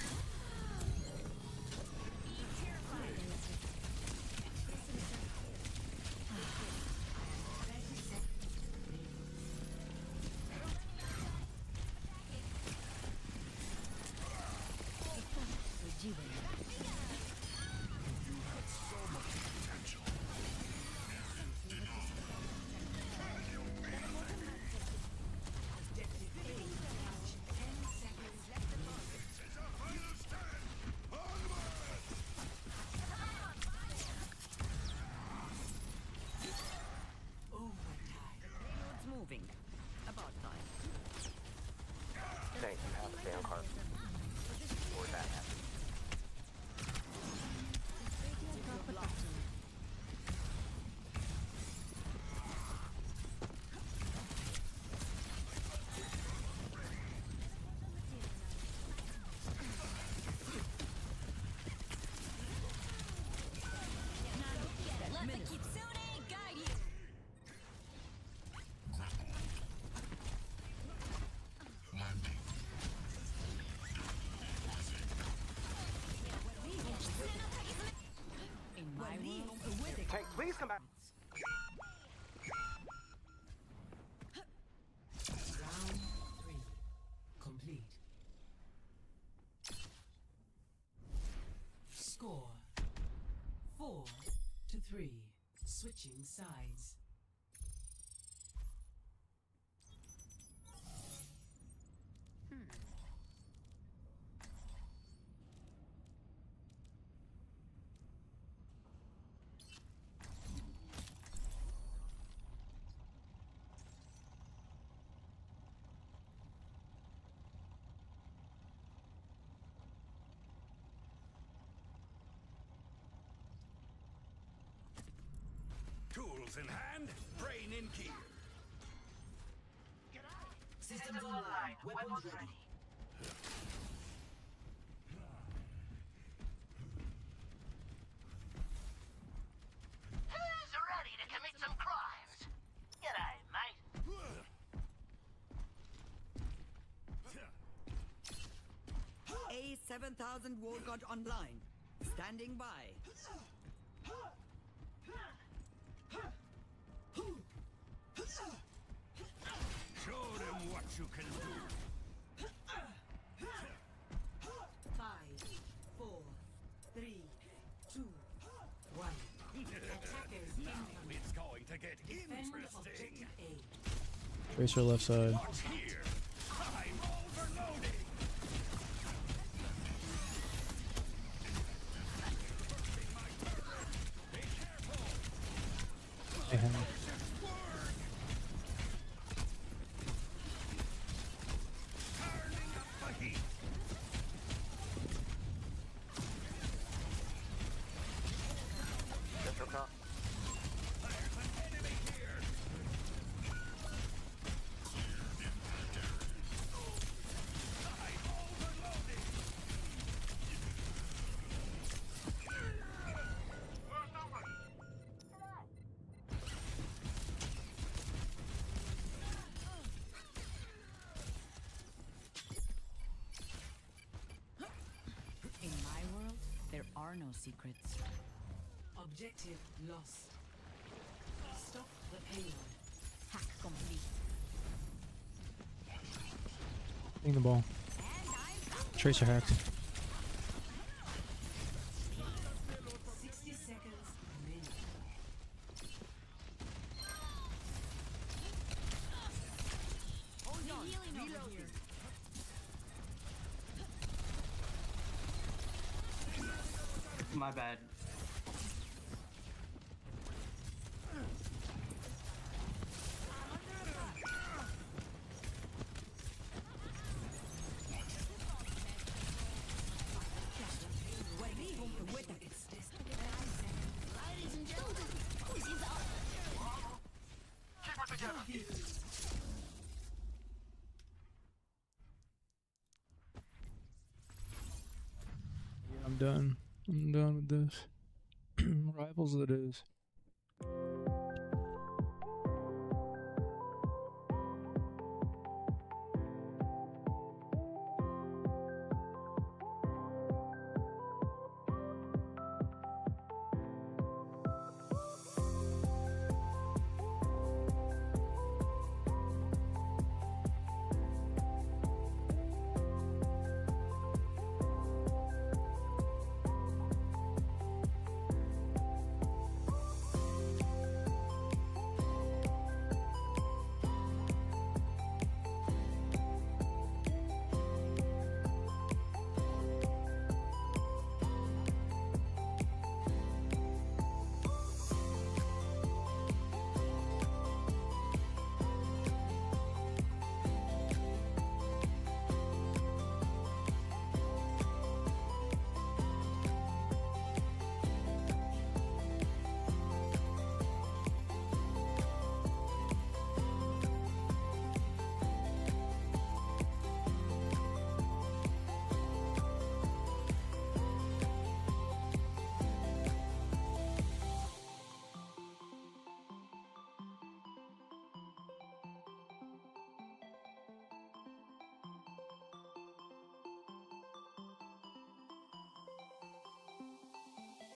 Payload's moving. About time. Thanks, you have a stay on cart. Before that happens. Let the Kitsune guide you. In my world, Tank, please come back. Round 3. Complete. Score 4-3. Switching sides. Tools in hand, brain in gear. Systems online. Weapons ready. Who's ready to commit some crimes? G'day, mate. A7000 Wargod online. Standing by. Show them what you can do. 5, 4, 3, 2, 1. Attackers Now it's going to get interesting. Tracer left side. Watch here. I'm overloading. And Central car. In my world, there are no secrets. Objective lost. Stop the payload. Hack complete. Bring the ball. Tracer hacked. 60 seconds remaining. Hold on, reload here. My bad. Ladies and gentlemen, this is Keep it together. Yeah, I'm done. I'm done with this. Rivals it is.